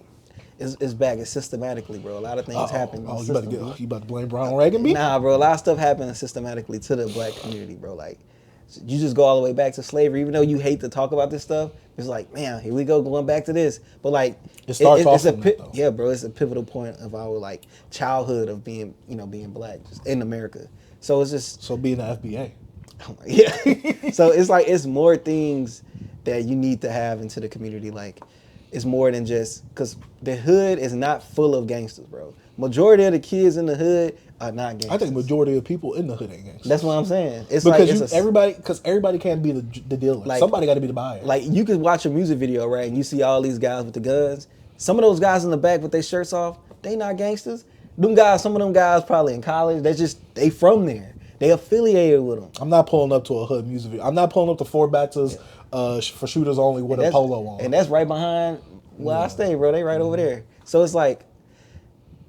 back. It's systematically, bro. A lot of things happen. Oh, you about to blame Brown Reagan, me? Nah, bro. A lot of stuff happens systematically to the black community, bro. Like, you just go all the way back to slavery. Even though you hate to talk about this stuff, it's like, man, here we go, going back to this. But like, it starts off from that, though. Yeah, bro. It's a pivotal point of our like childhood of being black just in America. So it's just being the FBA. Yeah. So it's like it's more things that you need to have into the community. Like, it's more than just because the hood is not full of gangsters, bro. Majority of the kids in the hood are not gangsters. I think majority of people in the hood ain't gangsters. That's what I'm saying. It's because everybody can't be the dealer. Like, somebody got to be the buyer. Like, you could watch a music video, right, and you see all these guys with the guns. Some of those guys in the back with their shirts off, they not gangsters. Some of them guys probably in college. They from there. They affiliated with them. I'm not pulling up to a hood music video. I'm not pulling up to Fort Baxter's for shooters only with a polo on. And that's right behind where I stay, bro. They right over there. So it's like,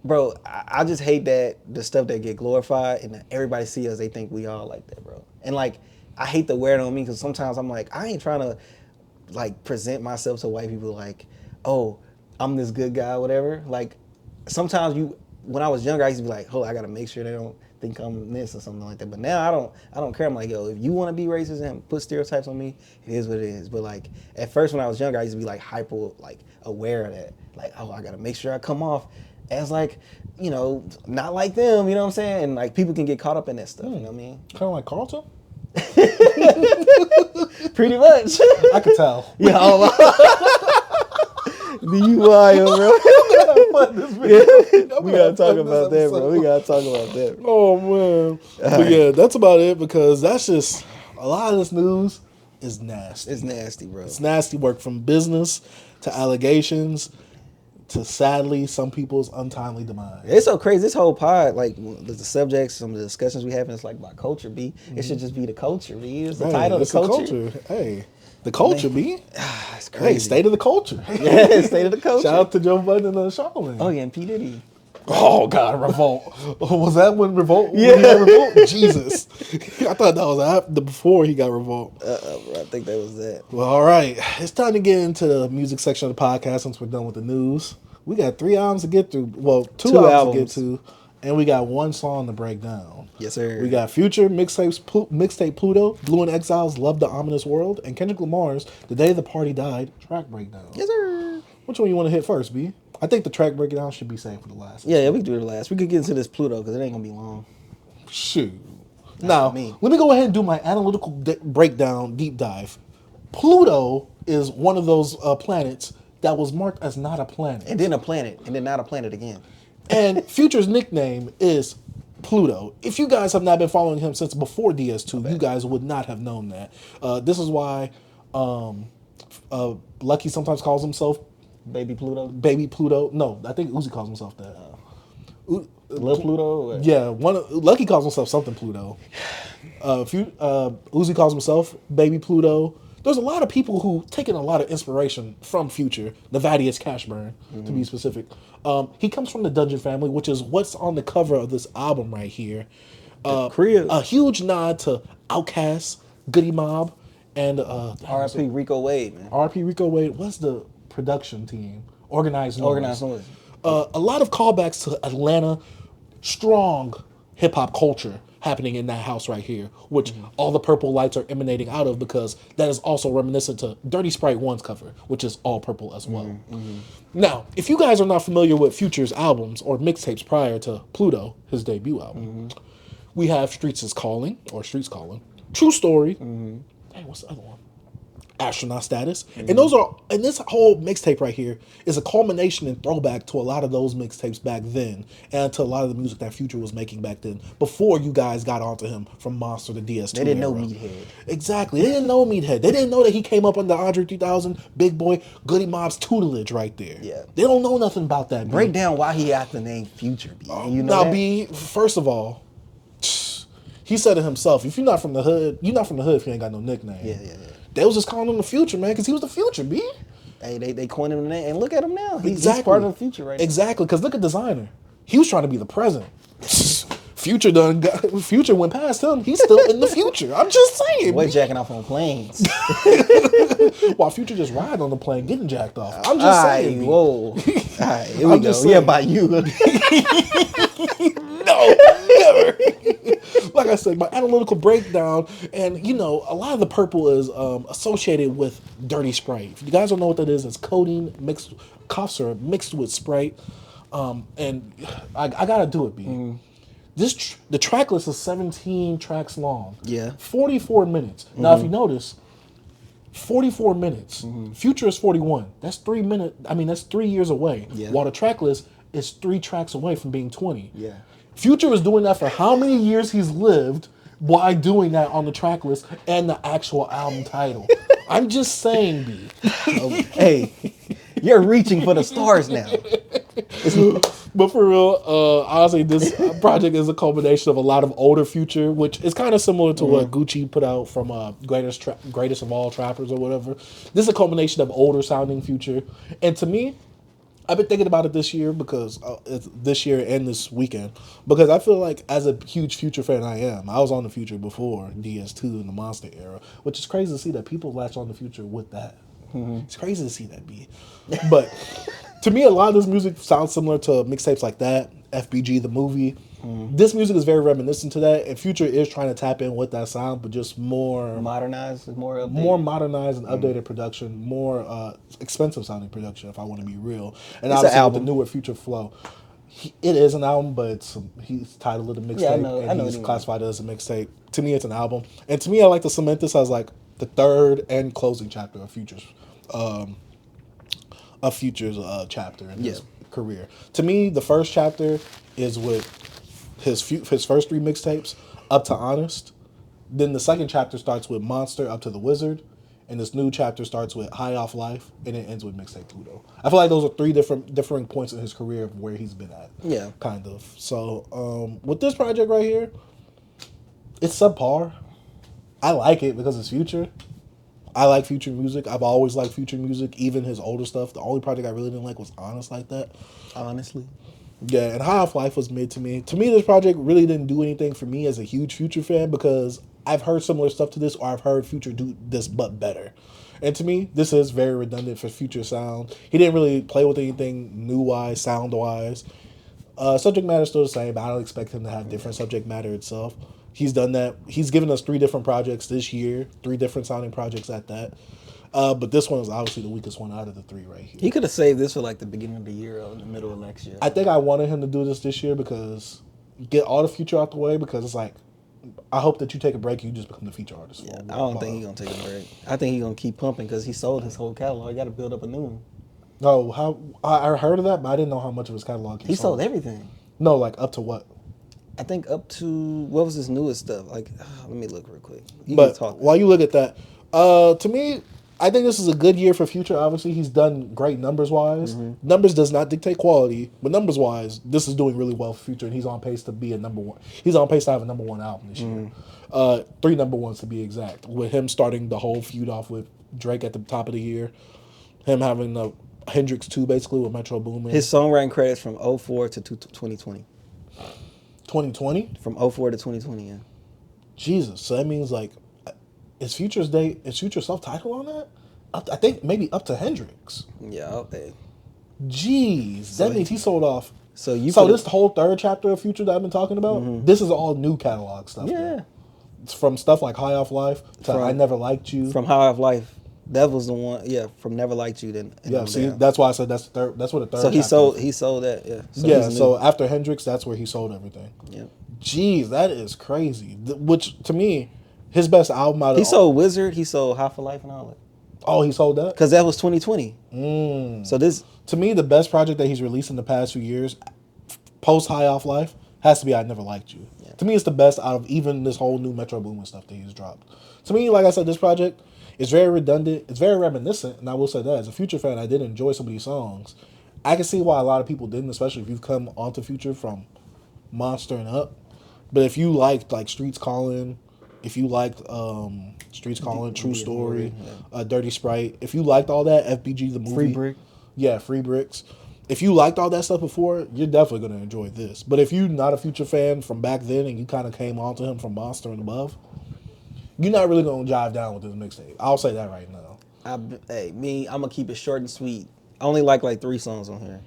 bro, I just hate that the stuff that get glorified and everybody see us, they think we all like that, bro. And like, I hate to wear it on me because sometimes I'm like, I ain't trying to like present myself to white people like, oh, I'm this good guy, whatever. Like, sometimes when I was younger, I used to be like, I gotta make sure they don't think I'm this or something like that. But now I don't care. I'm like, yo, if you want to be racist and put stereotypes on me, it is what it is. But like, at first when I was younger, I used to be like hyper like aware of that. Like, oh, I gotta make sure I come off as like, not like them, you know what I'm saying? And like, people can get caught up in that stuff, you know what I mean? Kind of like Carlton? Pretty much. I could tell. Yeah. You wild, bro. We gotta talk about that, bro. We gotta talk about that. Oh man. But yeah, that's about it because that's just a lot of this news is nasty. It's nasty, bro. It's nasty work from business to allegations to sadly some people's untimely demise. It's so crazy. This whole pod, like the subjects, some of the discussions we have, it's like about culture, B. It should just be the culture, B. It's the title, the culture. Hey. The culture, B. It's crazy. Hey, state of the culture. Yeah, state of the culture. Shout out to Joe Budden and Charlamagne. Oh, yeah, and P. Diddy. Oh, God, Revolt. Was that when Revolt? Yeah. When he got Revolt? Jesus. I thought that was after, before he got Revolt. Bro, I think that was that. Well, all right. It's time to get into the music section of the podcast since we're done with the news. We got 3 albums to get through. Well, two albums to get to. And we got 1 song to break down. Yes, sir. We got Future, Mixtape Pluto, Blue and Exile's Love the Ominous World, and Kendrick Lamar's The Day the Party Died track breakdown. Yes, sir. Which one you want to hit first, B? I think the track breakdown should be saved for the last. Yeah, we can do the last. We could get into this Pluto because it ain't going to be long. Shoot. Now, me. let me go ahead and do my analytical breakdown, deep dive. Pluto is one of those planets that was marked as not a planet. And then a planet, and then not a planet again. And Future's nickname is Pluto. If you guys have not been following him since before DS2, you guys would not have known that. This is why Lucki sometimes calls himself Baby Pluto? Baby Pluto. No, I think Uzi calls himself that. Lil Pluto? Or? Yeah, Lucki calls himself something Pluto. Uzi calls himself Baby Pluto. There's a lot of people who taken a lot of inspiration from Future, Nevadius Cashburn, to be specific. He comes from the Dungeon family, which is what's on the cover of this album right here. A huge nod to Outkast, Goody Mob, and R.I.P. Rico Wade, man. R.I.P. Rico Wade. What's the production team? Organized Noise. Organized Noise. A lot of callbacks to Atlanta, strong hip hop culture happening in that house right here, which all the purple lights are emanating out of, because that is also reminiscent to Dirty Sprite 1's cover, which is all purple as well. Now, if you guys are not familiar with Future's albums or mixtapes prior to Pluto, his debut album, we have Streets Calling, True Story, hey, what's the other one? Astronaut Status. And this whole mixtape right here is a culmination and throwback to a lot of those mixtapes back then, and to a lot of the music that Future was making back then, before you guys got onto him from Monster to DS2. They didn't know Meathead. Exactly. They didn't know Meathead. They didn't know that he came up under Andre 3000, Big Boy, Goody Mob's tutelage right there. Yeah. They don't know nothing about that. Break down why he got the name Future, B. You know now, that? B, first of all, he said it himself. If you're not from the hood, you're not from the hood if you ain't got no nickname. Yeah. They was just calling him the Future, man, because he was the Future, B. Hey, they coined him the name, and look at him now. He's Exactly. part of the Future right now. Exactly, because look at Designer. He was trying to be the present. Future went past him. He's still in the future. I'm just saying. Boy, jacking off on planes. While Future just ride on the plane getting jacked off. I'm just saying. Whoa. All right, here we I'm go. just Yeah, saying. by you. No, never. Like I said, my analytical breakdown, and a lot of the purple is associated with Dirty Sprite. If you guys don't know what that is, it's codeine mixed, cough syrup mixed with Sprite, and I gotta do it, B. The track list is 17 tracks long. Yeah. 44 minutes. Now, if you notice, 44 minutes. Future is 41. That's 3 minutes. I mean, that's 3 years away. Yeah. While the track list is 3 tracks away from being 20. Yeah. Future is doing that for how many years he's lived while doing that on the track list and the actual album title. I'm just saying, B. Hey, you're reaching for the stars now. But for real, honestly, this project is a culmination of a lot of older Future, which is kind of similar to what Gucci put out from Greatest of All Trappers or whatever. This is a culmination of older sounding Future. And to me, I've been thinking about it this year, because it's this year and this weekend, because I feel like, as a huge Future fan I was on the Future before DS2 in the Monster era, which is crazy to see that people latch on the Future with that. It's crazy to see that, B. But to me, a lot of this music sounds similar to mixtapes like that, FBG the movie. This music is very reminiscent to that, and Future is trying to tap in with that sound, but just more Modernized, more updated. more modernized and updated production, more expensive sounding production, if I want to be real. And It's obviously an album. with the newer Future flow, it is an album, but he's titled it a mixtape, Yeah, I know and what he's you mean. classified it as a mixtape. To me, it's an album, and to me, I like to cement this as like the third and closing chapter of Future's chapter in his career. To me, the first chapter is with his first 3 mixtapes up to Honest. Then the second chapter starts with Monster up to The Wizard, and this new chapter starts with High Off Life, and it ends with Mixtape Pluto. I feel like those are 3 differing points in his career of where he's been at. Yeah. Kind of. So with this project right here, it's subpar. I like it because it's Future. I like Future music. I've always liked Future music, even his older stuff. The only project I really didn't like was Honest like that. Honestly. Yeah, and High Off Life was mid to me. To me, this project really didn't do anything for me as a huge Future fan, because I've heard similar stuff to this, or I've heard Future do this but better. And to me, this is very redundant for Future sound. He didn't really play with anything new-wise, sound-wise. Subject matter is still the same, but I don't expect him to have different subject matter itself. He's done that. He's given us 3 different projects this year, 3 different sounding projects at that. But this one is obviously the weakest one out of the 3 right here. He could have saved this for like the beginning of the year or the middle of next year. I think I wanted him to do this year, because get all the Future out the way, because it's like I hope that you take a break. You just become the feature artist. Yeah, I don't think he's gonna take a break. I think he's gonna keep pumping because he sold his whole catalog. He got to build up a new one. No, how I heard of that, but I didn't know how much of his catalog He sold everything. No, like up to what? I think up to what was his newest stuff? Like, let me look real quick. But while you look at that, to me, I think this is a good year for Future. Obviously, he's done great numbers wise. Numbers does not dictate quality, but numbers wise, this is doing really well for Future, and he's on pace to be a number one. He's on pace to have a number one album this year. 3 number ones to be exact. With him starting the whole feud off with Drake at the top of the year, him having the Hendrix 2 basically with Metro Boomin. His songwriting credits from 04 to 2020. 2020? From 04 to 2020, yeah. Jesus, so that means like, is Future self-titled on that? I think maybe up to Hendrix. Yeah, okay. Jeez, that means he sold off. So this whole third chapter of Future that I've been talking about, this is all new catalog stuff. Yeah. It's from stuff like High Off Life to I Never Liked You. From High Off Life. That was the one, yeah. From Never Liked You, then. Yeah, see, that's why I said that's what the third. So he sold that, yeah. So after Hendrix, that's where he sold everything. Yeah. Jeez, that is crazy. Which to me, his best album out of he sold Wizard, he sold High for Life and all that. Oh, he sold that? Because that was 2020. So this, to me, the best project that he's released in the past few years, post High Off Life, has to be I Never Liked You. Yeah. To me, it's the best out of even this whole new Metro Boomin stuff that he's dropped. To me, like I said, this project is very redundant. It's very reminiscent, and I will say that as a Future fan, I did enjoy some of these songs. I can see why a lot of people didn't, especially if you've come onto Future from Monster and up. But if you liked like Streets Calling, if you liked Streets Calling, True Story, Dirty Sprite, if you liked all that, FBG the movie, Free Brick. Yeah, Free Bricks. If you liked all that stuff before, you're definitely going to enjoy this. But if you're not a Future fan from back then and you kind of came onto him from Monster and above, you're not really going to jive down with this mixtape. I'll say that right now. I'm going to keep it short and sweet. I only like 3 songs on here.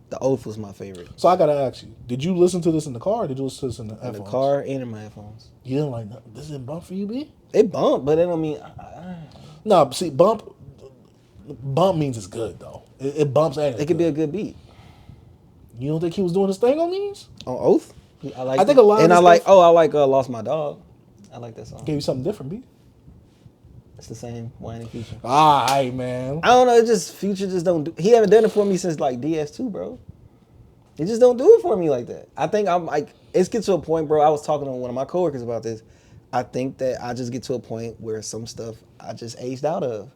The Oath was my favorite. So I got to ask you, did you listen to this in the car or did you listen to this in the headphones? In the car and in my headphones. You didn't like that? This didn't bump for you, B? It bumped, but it don't mean... No, see, bump means it's good, though. It bumps and it could be a good beat. You don't think he was doing his thing on these? On Oath? I think a lot of and I stuff, like Lost My Dog. I like that song. Gave you something different, B? It's the same whiny Future. All right, man. I don't know. It just Future just don't do. He haven't done it for me since like DS2, bro. He just don't do it for me like that. I think I'm like it's get to a point, bro. I was talking to one of my coworkers about this. I think that I just get to a point where some stuff I just aged out of.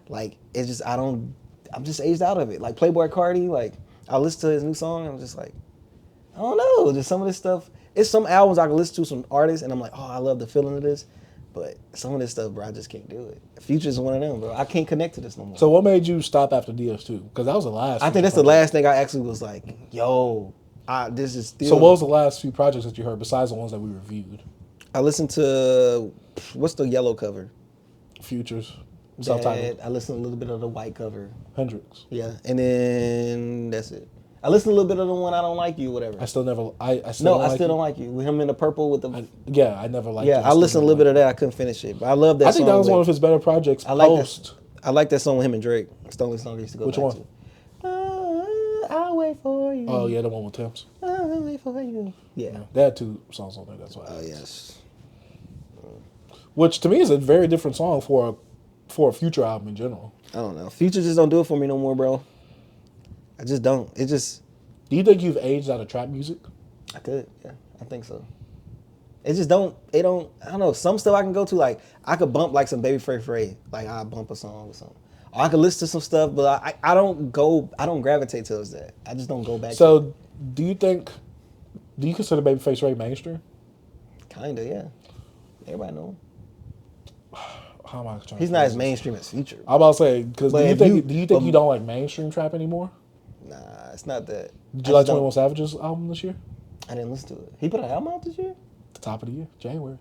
Like it's just I'm just aged out of it. Like Playboy Cardi, like I listen to his new song and I'm just like, I don't know. Just some of this stuff. It's some albums I can listen to, some artists, and I'm like, oh, I love the feeling of this. But some of this stuff, bro, I just can't do it. Future's one of them, bro. I can't connect to this no more. So what made you stop after DS2? Because that was the last. I think that's the last thing I actually was like, yo, this is still. So what was the last few projects that you heard besides the ones that we reviewed? I listened to, what's the yellow cover? Futures. Self-titled. I listened to a little bit of the white cover. Hendrix. Yeah, and then that's it. I listened to a little bit of the one I Don't Like You, whatever. I still don't like you. With him in the purple with the. I never liked. Yeah, I listened to a little bit of that. I couldn't finish it, but I love that. I think that was one of his better projects. I like that song with him and Drake. It's the only song I used to go Which back one? to. I'll wait for you. Oh yeah, the one with Tim's. I'll wait for you. Yeah. They had 2 songs on there. That's why. Oh yes. Which to me is a very different song for a Future album in general. I don't know. Future just don't do it for me no more, bro. I just don't. It just. Do you think you've aged out of trap music? I could, yeah. I think so. It just don't, I don't know. Some stuff I can go to, like, I could bump like some Baby Frey. Like, I bump a song or something. Or I could listen to some stuff, but I don't gravitate towards that. I just don't go back to it. Do you consider Babyface Ray mainstream? Kinda, yeah. Everybody know him. How am I trying He's not as mainstream as Future. I'm about to say, because do you think you don't like mainstream trap anymore? Nah, it's not that. Did you like 21 Savage's album this year? I didn't listen to it. He put an album out this year? The top of the year, January.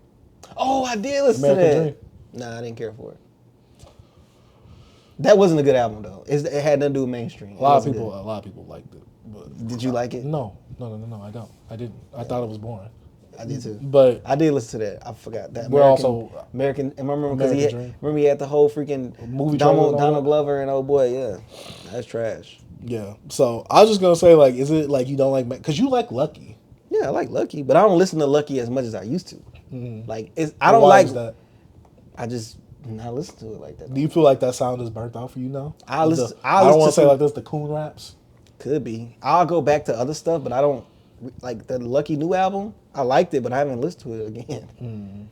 Oh, I did listen American to that. Dream. Nah, I didn't care for it. That wasn't a good album though. It had nothing to do with mainstream. A lot of people liked it. But did you like it? No, I don't. I didn't. I thought it was boring. I did too. But I did listen to that. I forgot that. American. Remember because he had the whole freaking movie. Donald Glover and oh boy, yeah, that's trash. Yeah. So I was just gonna say, like, is it like you don't like? Because you like Lucki. Yeah, I like Lucki, but I don't listen to Lucki as much as I used to. Like I don't Why like is that? I just not listen to it like that. Do you feel like that sound is burnt out for you now? I don't want to say like this. The coon raps could be. I'll go back to other stuff, but I don't like the Lucki new album. I liked it, but I haven't listened to it again.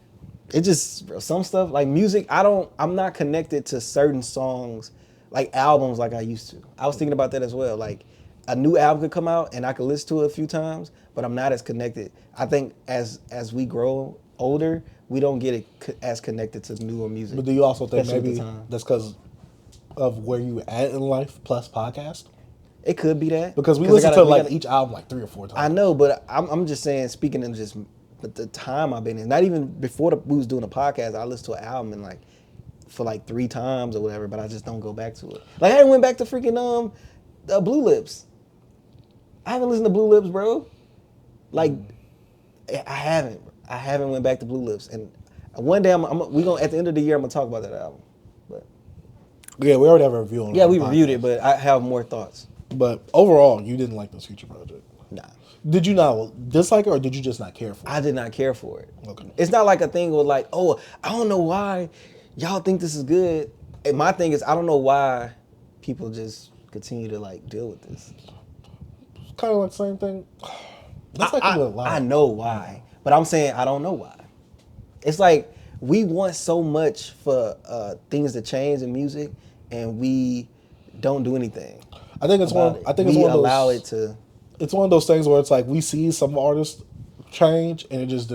It just some stuff like music. I'm not connected to certain songs, like albums, like I used to. I was thinking about that as well. Like a new album could come out and I could listen to it a few times, but I'm not as connected. I think as we grow older, we don't get as connected to newer music. But do you also think especially at maybe the time. that's because of where you at in life plus podcast? It could be that Because we listen to each album like 3 or 4 times. I know, but I'm just saying, speaking of just the time I've been in, not even before we was doing a podcast, I listened to an album and for 3 times or whatever, but I just don't go back to it. Like I haven't went back to freaking Blue Lips. I haven't listened to Blue Lips, bro. Like I haven't went back to Blue Lips, and one day we gonna at the end of the year I'm gonna talk about that album. But yeah, we already have a review on it. Yeah, we reviewed it, but I have more thoughts. But overall, you didn't like this Future project. Nah. Did you not dislike it, or did you just not care for it? I did not care for it. Okay. It's not like a thing with like, oh, I don't know why y'all think this is good. And my thing is, I don't know why people just continue to deal with this. It's kind of like the same thing. That's like with a lot. I know why, but I'm saying I don't know why. It's like we want so much for things to change in music, and we don't do anything. I think it's one. I think it's one of those. Allow it to. It's one of those things where it's like we see some artists change and it just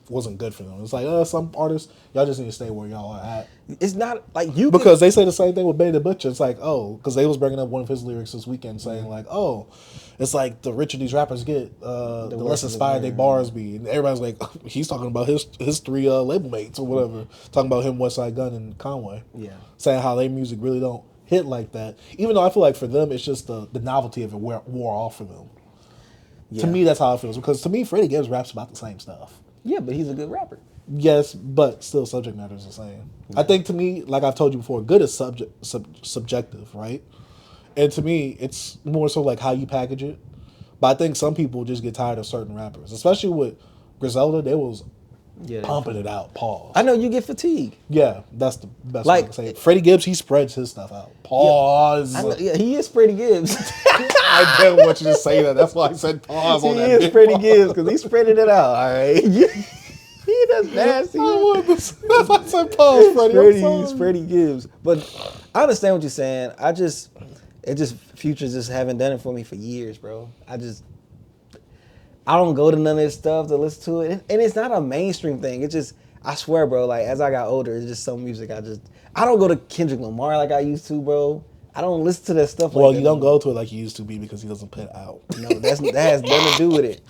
wasn't good for them. It's like some artists, y'all just need to stay where y'all are at. It's not like because they say the same thing with Benny the Butcher. It's like because they was bringing up one of his lyrics this weekend saying it's like the richer these rappers get, the less inspired their bars be, and everybody's like he's talking about his 3 label mates or whatever, talking about him, Westside Gunn and Conway, saying how their music really don't hit like that. Even though I feel like for them it's just the novelty of it wore off for them. Yeah. To me, that's how it feels. Because to me, Freddie Gibbs raps about the same stuff. Yeah, but he's a good rapper. Yes, but still subject matter is the same. Yeah. I think to me, like I've told you before, good is subjective, right? And to me, it's more so like how you package it. But I think some people just get tired of certain rappers. Especially with Griselda, they was pumping it out. Pause. I know you get fatigued. Yeah, that's the best way to say it. Freddie Gibbs, he spreads his stuff out. Pause. Yeah, he is Freddie Gibbs. I didn't want you to say that. That's why I said pause on that. He is Freddie Gibbs because he's spreading it out. All right. That's nasty. That's why I said pause, Freddie. He's Freddie Gibbs. But I understand what you're saying. Future just haven't done it for me for years, bro. I don't go to none of this stuff to listen to it. And it's not a mainstream thing. It's just, I swear, bro, like as I got older, it's just some music I don't go to Kendrick Lamar like I used to, bro. I don't listen to that stuff. Well, you don't go to it like you used to be because he doesn't put out. No, that has nothing to do with it.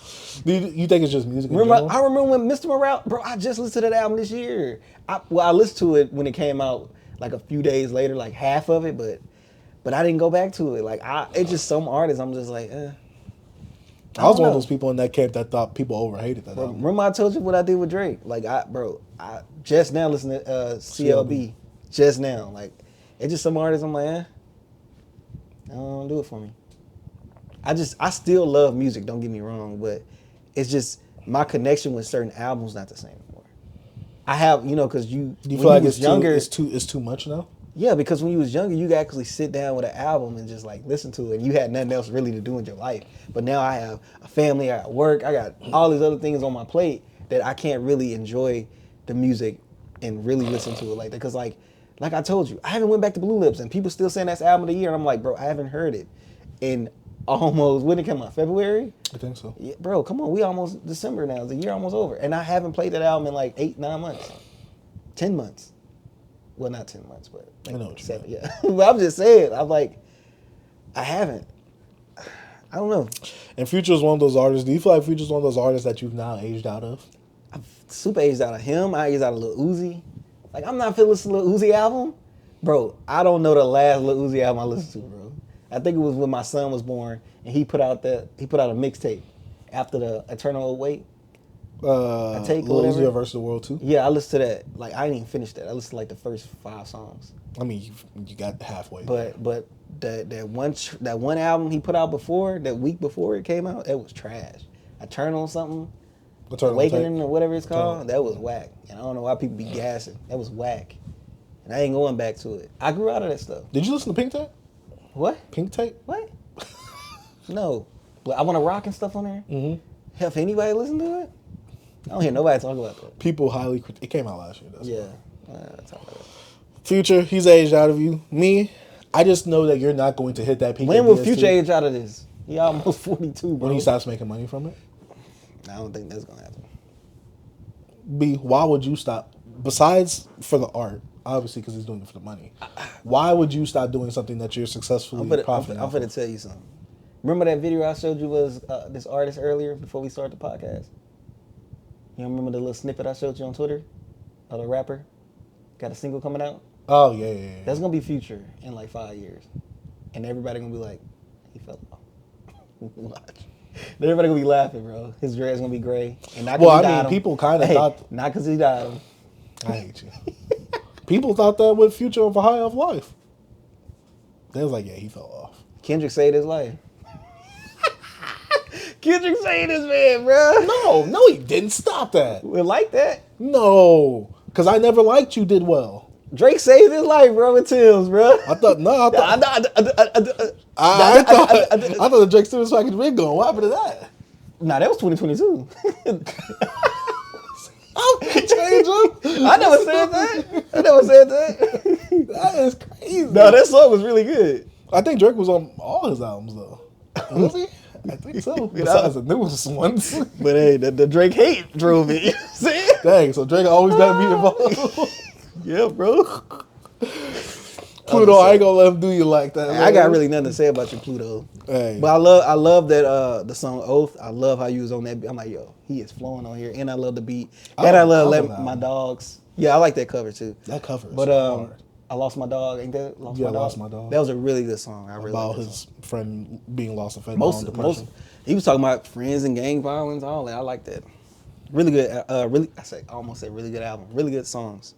Do you think it's just music? I remember when Mr. Morale, bro. I just listened to that album this year. I listened to it when it came out, like a few days later, like half of it, but I didn't go back to it. Like it's just some artists. I'm just like, I was one of those people in that camp that thought people overhated that album. Remember I told you what I did with Drake? Like I just now listened to CLB. Just now, like it's just some artists. I'm like, don't do it for me. I still love music, don't get me wrong, but it's just my connection with certain albums not the same anymore. I have, because do you feel like it's younger, it's too much now? Yeah, because when you was younger, you could actually sit down with an album and just listen to it, and you had nothing else really to do in your life. But now I have a family, I got work, I got all these other things on my plate that I can't really enjoy the music and really listen to it like that. Because like I told you, I haven't went back to Blue Lips, and people still saying that's album of the year, and I'm like, bro, I haven't heard it in almost, when it came out, February? I think so. Yeah, bro, come on, we almost December now, the year almost over, and I haven't played that album in like 8-9 months, 10 months. Well, not 10 months, but like I know what 7, yeah. But I'm just saying, I'm like, I haven't. I don't know. And Future's one of those artists. Do you feel like Future's one of those artists that you've now aged out of? I've super aged out of him. I aged out of Lil Uzi. Like, I'm not feeling this Lil Uzi album. Bro, I don't know the last Lil Uzi album I listened to, bro. I think it was when my son was born, and he put out a mixtape after the Eternal Wait. Lil Uzi versus the World 2? Yeah, I listened to that. Like, I didn't even finish that. I listened to like the first 5 songs. I mean, you got halfway. But that one album he put out before, that week before it came out, it was trash. Eternal something. Awakening or whatever it's called. That was whack. And I don't know why people be gassing. That was whack. And I ain't going back to it. I grew out of that stuff. Did you listen to Pink Tape? What? Pink Tape? What? No. But I want to rock and stuff on there. Mm-hmm. Have anybody listen to it? I don't hear nobody talk about that. People highly it came out last year. Yeah. Talk about it. Future, he's aged out of you. Me, I just know that you're not going to hit that peak. When will Future age out of this? He almost 42, bro. When he stops making money from it? I don't think that's going to happen. B, why would you stop? Besides for the art, obviously because he's doing it for the money. Why would you stop doing something that you're successfully profiting I'm going to tell you something. Remember that video I showed you was this artist earlier before we started the podcast? You don't remember the little snippet I showed you on Twitter? Of the rapper? Got a single coming out? Oh, yeah. That's going to be Future in like 5 years. And everybody going to be like, he fell off. Watch. Everybody going to be laughing, bro. His dread's going to be gray. And not well, I mean, people kind of thought... Not because he died. I hate you. People thought that with Future of a High of Life. They was like, yeah, he fell off. Kendrick saved his life. Kendrick saved his man, bro. No, he didn't. Stop that. We like that. No, because I Never Liked You did well. Drake saved his life, bro, with Tim's, bro. I thought the Drake Stevens package been going. What happened to that? Nah, that was 2022. I'll change him. I never said that. That is crazy. No, that song was really good. I think Drake was on all his albums, though. Was he? I think so. Besides the newest ones. But hey, the Drake hate drove me. See? Dang, so Drake always got to be involved. Yeah, bro. Pluto, I ain't gonna let him do you like that. Man. I got really nothing to say about you, Pluto. Hey. But I love that the song Oath. I love how you was on that beat. I'm like, yo, he is flowing on here. And I love the beat. And I love Let My Dogs. Yeah, I like that cover too. That cover is but hard. I Lost My Dog. Ain't that Lost My Dog? Lost My Dog. That was a really good song. I really about like his friend being lost in fentanyl and depression. He was talking about friends and gang violence, all that. I like that. Really good. I almost said really good album. Really good songs.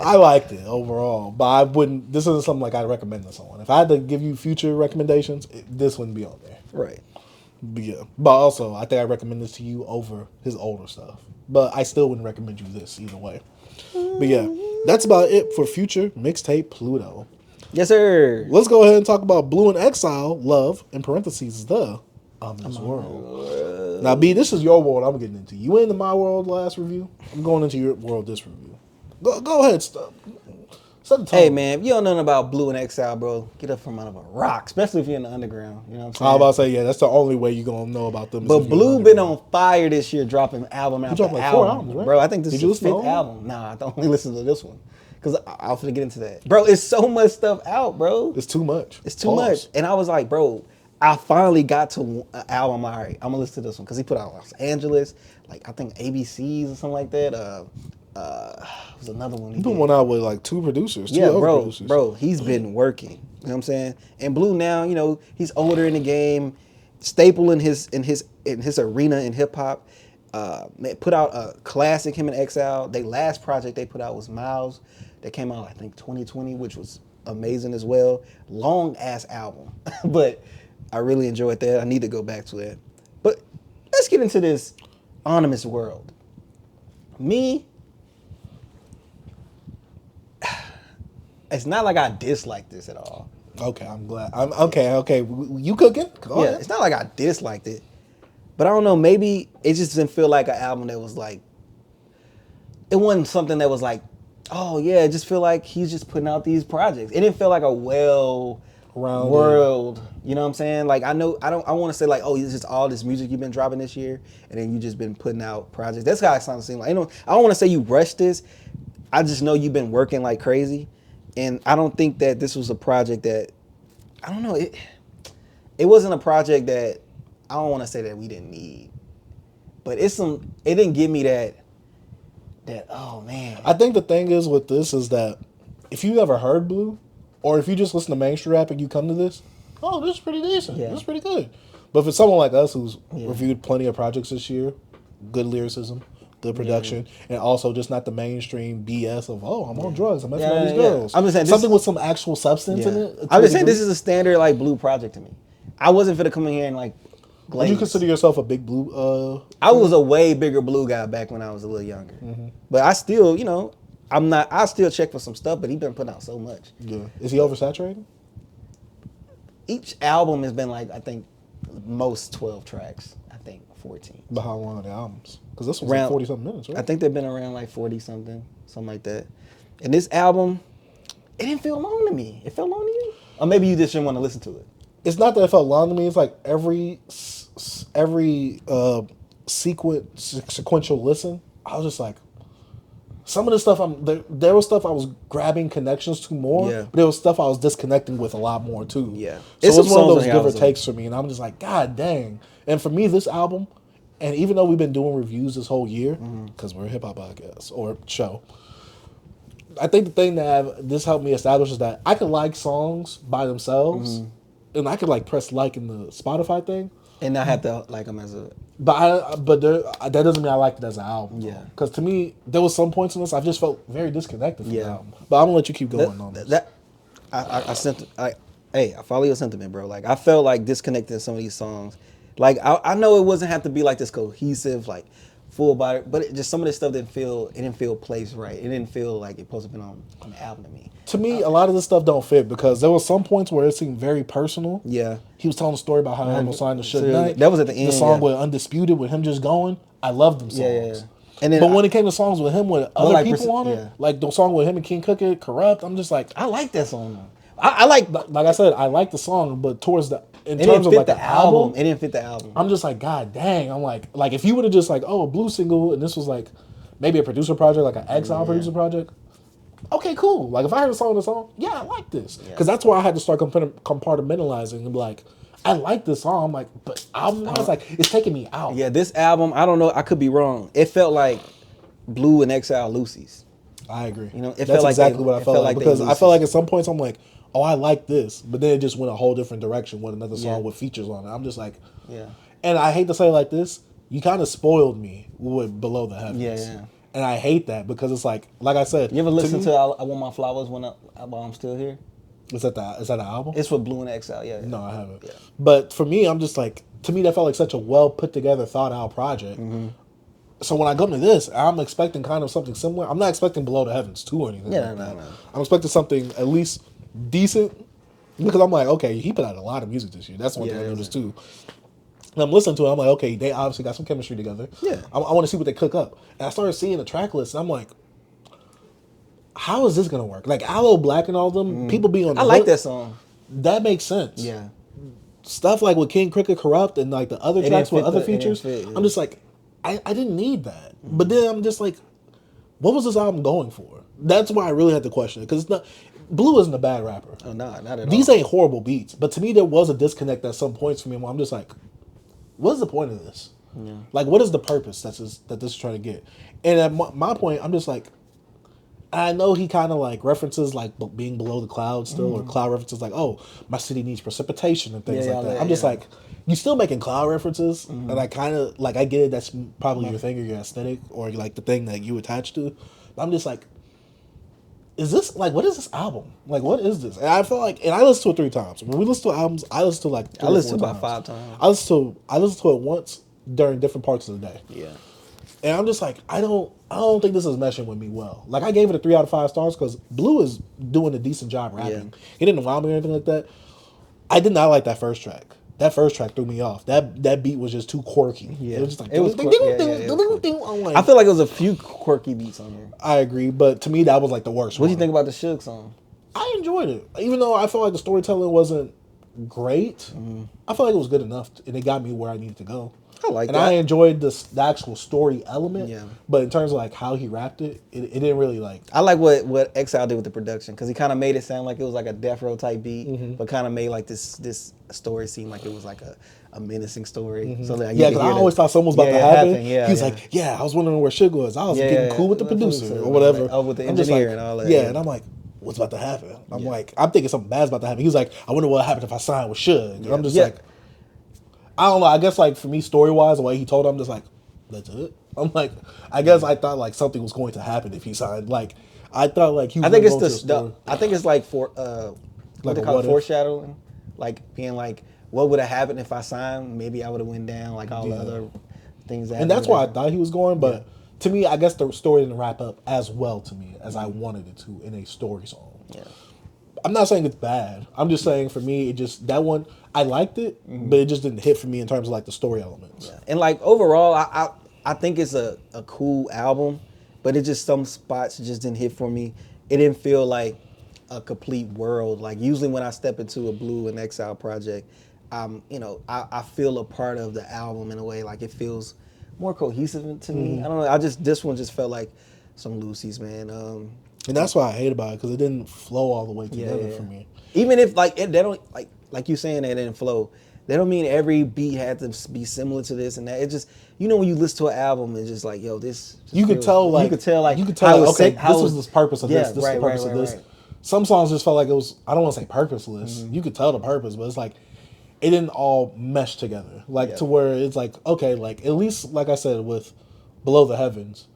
I liked it overall, but I wouldn't. This isn't something like I'd recommend this on. If I had to give you future recommendations, this wouldn't be on there. Right. But yeah. But also, I think I recommend this to you over his older stuff. But I still wouldn't recommend you this either way. But yeah, that's about it for Future Mixtape Pluto. Yes, sir. Let's go ahead and talk about Blue and Exile, Love, in parentheses, the Ominous World. Now, B, this is your world I'm getting into. You into my world last review? I'm going into your world this review. Go ahead, set the tone. Hey, man, if you don't know nothing about Blue and Exile, bro, get up from under a rock, especially if you're in the underground. You know what I'm saying? I was about to say, yeah, that's the only way you're going to know about them. But Blue been on fire this year, dropping album after album. Like album. 4 albums, right? Bro, I think this is his 5th album. Nah, I don't only listen to this one. Because I'll finna get into that. Bro, it's so much stuff out, bro. It's too much. It's too much. And I was like, bro, I finally got to an album. All right, I'm going to listen to this one. Because he put out Los Angeles, like I think ABCs or something like that. Was another one. He put one out with like 2 producers. Yeah, bro, he's been working. You know what I'm saying? And Blue now, you know, he's older in the game, staple in his arena in hip hop. Put out a classic, him and Exile. Their last project they put out was Miles. That came out, I think, 2020, which was amazing as well. Long ass album, but I really enjoyed that. I need to go back to it. But let's get into this Ominous World. Me, it's not like I dislike this at all. Okay, I'm glad. Okay. You cooking? Go ahead. It's not like I disliked it, but I don't know. Maybe it just didn't feel like an album that was like. It wasn't something that was like, oh yeah. It just feel like he's just putting out these projects. It didn't feel like a well-rounded world. You know what I'm saying? Like I want to say like, oh, it's just all this music you've been dropping this year, and then you just been putting out projects. That's how it sounds. Like I don't want to say you rushed this. I just know you've been working like crazy. And I don't think that this was a project that, I don't know, it wasn't a project that, I don't want to say that we didn't need. But it didn't give me that, oh man. I think the thing is with this is that if you ever heard Blue, or if you just listen to mainstream rap and you come to this, oh, this is pretty decent. Yeah. This is pretty good. But for someone like us who's reviewed plenty of projects this year, good lyricism, good production, and also just not the mainstream BS of, oh, I'm on drugs, I'm messing with these girls. I'm just saying something with some actual substance in it. I'm just saying this is a standard like Blue project to me. I wasn't finna come in here and like Would you consider yourself a big Blue? I was a way bigger Blue guy back when I was a little younger. But I still, you know, I'm not. I still check for some stuff, but he's been putting out so much. Yeah. Is he oversaturated? Each album has been like, I think, most 12 tracks. I think 14. But how long are the albums? Because this one's like 40 something minutes, right? I think they've been around like 40 something like that. And this album, it didn't feel long to me. It felt long to you, or maybe you just didn't want to listen to it. It's not that it felt long to me. It's like every sequential listen, I was just like, some of the stuff there was stuff I was grabbing connections to more, but there was stuff I was disconnecting with a lot more too. Yeah, so it was one of those give or takes for me, and I'm just like, God dang. And for me, this album, and even though we've been doing reviews this whole year, because we're a hip hop podcast or show, I think the thing that this helped me establish is that I could like songs by themselves, and I could like press like in the Spotify thing, and not have to like them as a. But that doesn't mean I liked it as an album. Yeah. Because to me, there was some points in this I just felt very disconnected from the album. But I'm gonna let you keep going on this. I follow your sentiment, bro. Like I felt like disconnected in some of these songs. Like I know it wasn't have to be like this cohesive, like full body, but just some of this stuff didn't feel placed right. It didn't feel like it supposed to be on the album to me. To me, a lot of this stuff don't fit because there was some points where it seemed very personal. Yeah. He was telling a story about how he almost signed the Suge Knight. That was at the end. The song with Undisputed with him just going. I loved them songs. Yeah. And then but when it came to songs with him with other people on it, like the song with him and King Cookie, Corrupt, I'm just like, I like that song though. I like I said, I like the song, but towards the in terms of like the album, it didn't fit the album. I'm just like, God dang. I'm like if you would have just like, oh, a Blue single, and this was like maybe a producer project, like an Exile producer project. Okay, cool. Like if I heard a song, yeah, I like this. Because that's why I had to start compartmentalizing and be like, I like this song. I'm like, but album-wise, like it's taking me out. Yeah, this album, I don't know, I could be wrong. It felt like Blue and Exile Lucy's. I agree. You know, that's exactly what I felt like because I felt like at some points I'm like, oh, I like this, but then it just went a whole different direction with another song with features on it. I'm just like, yeah. And I hate to say it like this, you kind of spoiled me with Below the Heavens. Yeah. And I hate that because it's like I said. You ever listen to I Want My Flowers while I'm Still Here? Is that an album? It's with Blue and Exile, yeah. No, I haven't. Yeah. But for me, I'm just like, to me, that felt like such a well put together, thought out project. So when I come to this, I'm expecting kind of something similar. I'm not expecting Below the Heavens 2 or anything. Yeah, no. I'm expecting something at least decent because I'm like, okay, he put out a lot of music this year. That's one thing I noticed too. And I'm listening to it, I'm like, okay, they obviously got some chemistry together. Yeah. I want to see what they cook up. And I started seeing the track list, and I'm like, how is this going to work? Like, Aloe Black and all them, people be on the I like that song. That makes sense. Yeah. Stuff like with King Crooked Corrupt and like the other tracks with other features, I'm just like, I didn't need that. But then I'm just like, what was this album going for? That's why I really had to question it. Because Blue isn't a bad rapper. Oh, no, not at all. These ain't horrible beats. But to me, there was a disconnect at some points for me where I'm just like, what is the point of this? Yeah. Like, what is the purpose that this is trying to get? And at my point, I'm just like, I know he kind of like references like being below the clouds still, or cloud references like, oh, my city needs precipitation and things like that. I'm just like, you still making cloud references, and I kind of like, I get it. That's probably your thing or your aesthetic or like the thing that you attach to. But I'm just like, is this like, what is this album? Like, what is this? And I feel like, and I listened to it 3 times. When we listen to albums, I listen to like 3 I listen to about 5 times. I listen to it once during different parts of the day. Yeah. And I'm just like, I don't think this is meshing with me well. Like, I gave it a 3 out of 5 stars because Blue is doing a decent job rapping. Yeah. He didn't wow me or anything like that. I did not like that first track. That first track threw me off. That beat was just too quirky. Yeah. It was just like, I feel like it was a few quirky beats on there. I agree, but to me, that was like the worst one. What do you think about the Suge song? I enjoyed it. Even though I felt like the storytelling wasn't great, I felt like it was good enough, and it got me where I needed to go. I like and that. I enjoyed the actual story element. Yeah. But in terms of like how he rapped it, it didn't really like. I like what Exile did with the production because he kind of made it sound like it was like a death row type beat, but kind of made like this story seem like it was like a menacing story. So that because I always thought something was about to happen. He's like, I was wondering where Suge was. I was getting cool with the producer or whatever. Oh, with the engineer and all that. Yeah, and I'm like, what's about to happen? I'm like, I'm thinking something bad's about to happen. He's like, I wonder what happened if I signed with Suge. And I'm just like. I don't know. I guess like for me, story wise, the way he told it, I'm just like, that's it. I'm like, I guess I thought like something was going to happen if he signed. Like, I thought like he was. I think it's like for what they call it, foreshadowing, like being like what would have happened if I signed? Maybe I would have went down like all the other things. And that's why I thought he was going, but to me, I guess the story didn't wrap up as well to me as I wanted it to in a story song. Yeah. I'm not saying it's bad. I'm just saying for me, it just that one I liked it, but it just didn't hit for me in terms of like the story elements. Yeah. And like overall, I think it's a cool album, but it just some spots just didn't hit for me. It didn't feel like a complete world. Like usually when I step into a Blue and Exile project, I feel a part of the album in a way. Like it feels more cohesive to me. I don't know. This one just felt like some loosies, man. And that's what I hate about it, because it didn't flow all the way together for me. Even if like they don't like you saying that it didn't flow, they don't mean every beat had to be similar to this and that. It just, when you listen to an album, it's just like, yo, this. You could tell like okay, this was the purpose of this. This is the purpose of this. Some songs just felt like it was, I don't want to say purposeless. You could tell the purpose, but it's like it didn't all mesh together. Like to where it's like, okay, like at least like I said with Below the Heavens,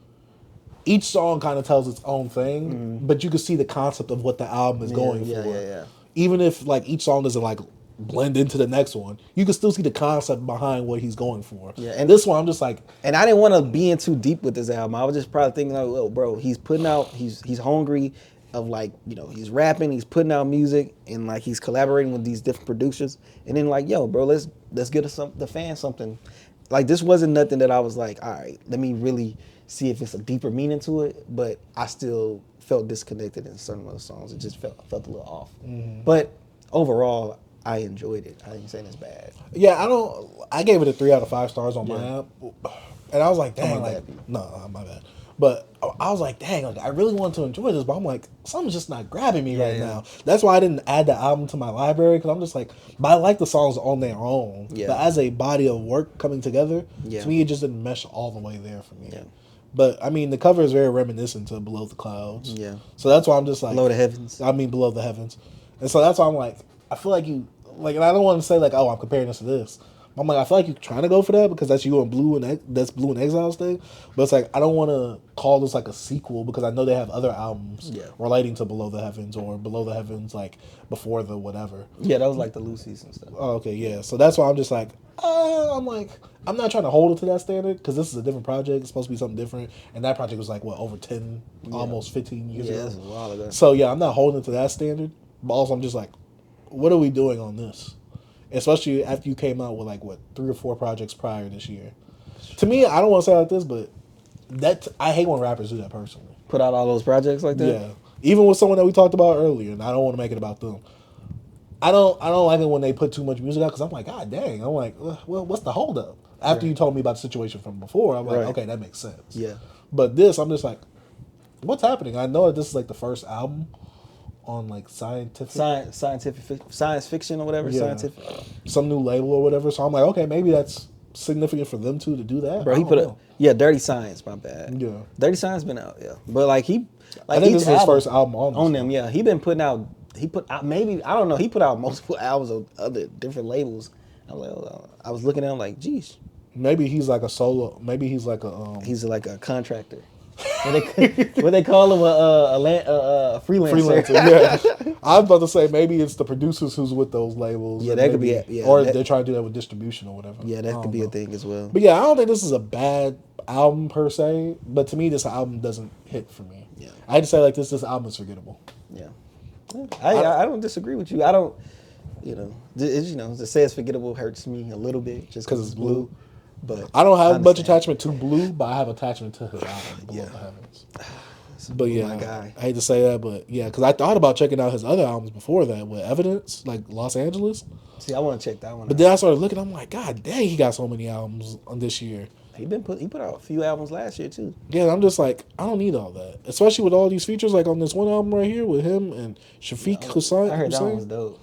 each song kind of tells its own thing, but you can see the concept of what the album is going for. Even if like each song doesn't like blend into the next one, you can still see the concept behind what he's going for. Yeah, and this one I'm just like, and I didn't want to be in too deep with this album. I was just probably thinking like, oh, bro, he's putting out, he's hungry of like, he's rapping, he's putting out music, and like he's collaborating with these different producers, and then like, yo, bro, let's get the fans something. Like this wasn't nothing that I was like, all right, let me really see if it's a deeper meaning to it, but I still felt disconnected in some of the songs. It just felt a little off. But overall, I enjoyed it. I ain't saying it's bad. Yeah, I gave it a 3 out of 5 stars on my app, and I was like, dang, no, my bad. But I was like, dang, like, I really want to enjoy this, but I'm like, something's just not grabbing me right now. That's why I didn't add the album to my library, because I'm just like, but I like the songs on their own. Yeah. But as a body of work coming together, to me, it just didn't mesh all the way there for me. Yeah. But I mean, the cover is very reminiscent to Below the Clouds. Yeah. So that's why I'm just like Below the Heavens. I mean, Below the Heavens, and so that's why I'm like, I feel like you like, and I don't want to say like, oh, I'm comparing this to this. I'm like, I feel like you're trying to go for that because that's you and Blue and that's Blue and Exile's thing. But it's like I don't want to call this like a sequel because I know they have other albums relating to Below the Heavens or Below the Heavens like before the whatever. Yeah, that was like the Lucy's and stuff. Oh, okay, yeah. So that's why I'm just like, I'm not trying to hold it to that standard because this is a different project. It's supposed to be something different, and that project was like what, over 10, almost 15 years ago. Yeah, that's a while ago. So yeah, I'm not holding it to that standard. But also, I'm just like, what are we doing on this? Especially after you came out with like what 3 or 4 projects prior this year. To me, I don't want to say it like this, but I hate when rappers do that personally. Put out all those projects like that. Yeah, even with someone that we talked about earlier, and I don't want to make it about them. I don't like it when they put too much music out because I'm like, God dang. I'm like, well, what's the holdup? After you told me about the situation from before, I'm like, okay, that makes sense. Yeah. But this, I'm just like, what's happening? I know that this is like the first album on like science fiction or whatever, scientific, some new label or whatever. So I'm like, okay, maybe that's significant for them to do that. Bro, he put Dirty Science. My bad. Yeah, Dirty Science been out. Yeah, but like I think this is his first album on them. Yeah, he been putting out. He put out maybe I don't know. He put out multiple albums of other different labels. I was looking at him like, geez, maybe he's like a solo. Maybe he's like a he's like a contractor. What they call him a freelancer. Yeah, I was about to say maybe it's the producers who's with those labels. Yeah, that could be. Or they're trying to do that with distribution or whatever. Yeah, that could be a thing as well. But yeah, I don't think this is a bad album per se. But to me, this album doesn't hit for me. Yeah, I had to say like this album is forgettable. Yeah, I don't disagree with you. I don't. To say it's forgettable hurts me a little bit just because it's Blue. But I don't have much attachment to Blue, but I have attachment to his album, Below the Heavens. But yeah, I hate to say that, but yeah, because I thought about checking out his other albums before that with Evidence, like Los Angeles. See, I want to check that one. But then I started looking, I'm like, God dang, he got so many albums on this year. He put out a few albums last year too. Yeah, I'm just like, I don't need all that, especially with all these features, like on this one album right here with him and Shafiq Hussein. I heard that one was dope.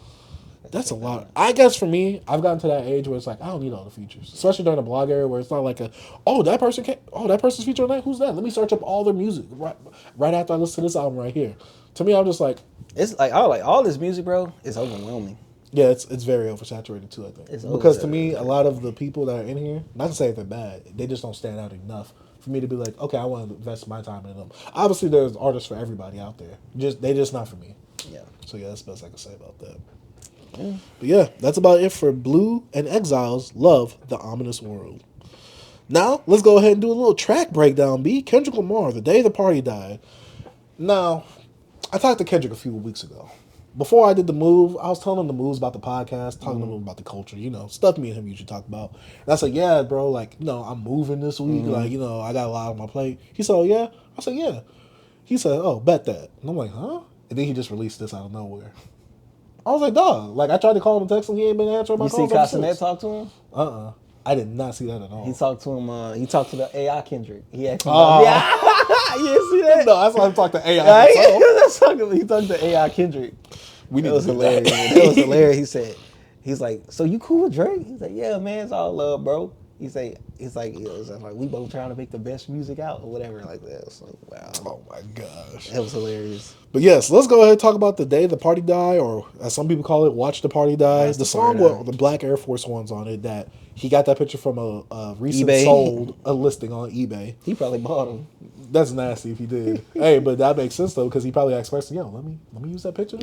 That's a lot. I guess for me, I've gotten to that age where it's like I don't need all the features, especially during the blog era where it's not like that person's featured on that. Who's that? Let me search up all their music right after I listen to this album right here. To me, I'm just like, it's like all this music, bro. It's overwhelming. Yeah, it's very oversaturated too. I think because to me, a lot of the people that are in here, not to say they're bad, they just don't stand out enough for me to be like, okay, I want to invest my time in them. Obviously, there's artists for everybody out there. They're just not for me. Yeah. So yeah, that's the best I can say about that. But yeah, that's about it for Blue and Exile's Love the Ominous World. Now, let's go ahead and do a little track breakdown, B. Kendrick Lamar, The Day the Party Died. Now, I talked to Kendrick a few weeks ago. Before I did the move, I was telling him the moves about the podcast, talking to him about the culture, stuff me and him usually talk about. And I said, yeah, bro, like, I'm moving this week. Like, I got a lot on my plate. He said, oh, yeah? I said, yeah. He said, oh, bet that. And I'm like, huh? And then he just released this out of nowhere. I was like, dog. Like, I tried to call him and text him. He ain't been answering my calls. You see Castanet talk to him? I did not see that at all. He talked to him. He talked to the AI Kendrick. He asked him. You didn't see that? No, that's why I'm talking to AI. He talked to AI Kendrick. That was hilarious. That was hilarious. He's like, so you cool with Drake? He's like, yeah, man, it's all love, bro. He's like, we both trying to make the best music out or whatever like that. So wow. Oh my gosh, that was hilarious. But yes, let's go ahead and talk about The Day the Party Die, or as some people call it, Watch the Party Die. The song with the black Air Force Ones on it. That he got that picture from a recent sold a listing on eBay. He probably bought them. That's nasty if he did. Hey, but that makes sense though, because he probably expects, let me use that picture.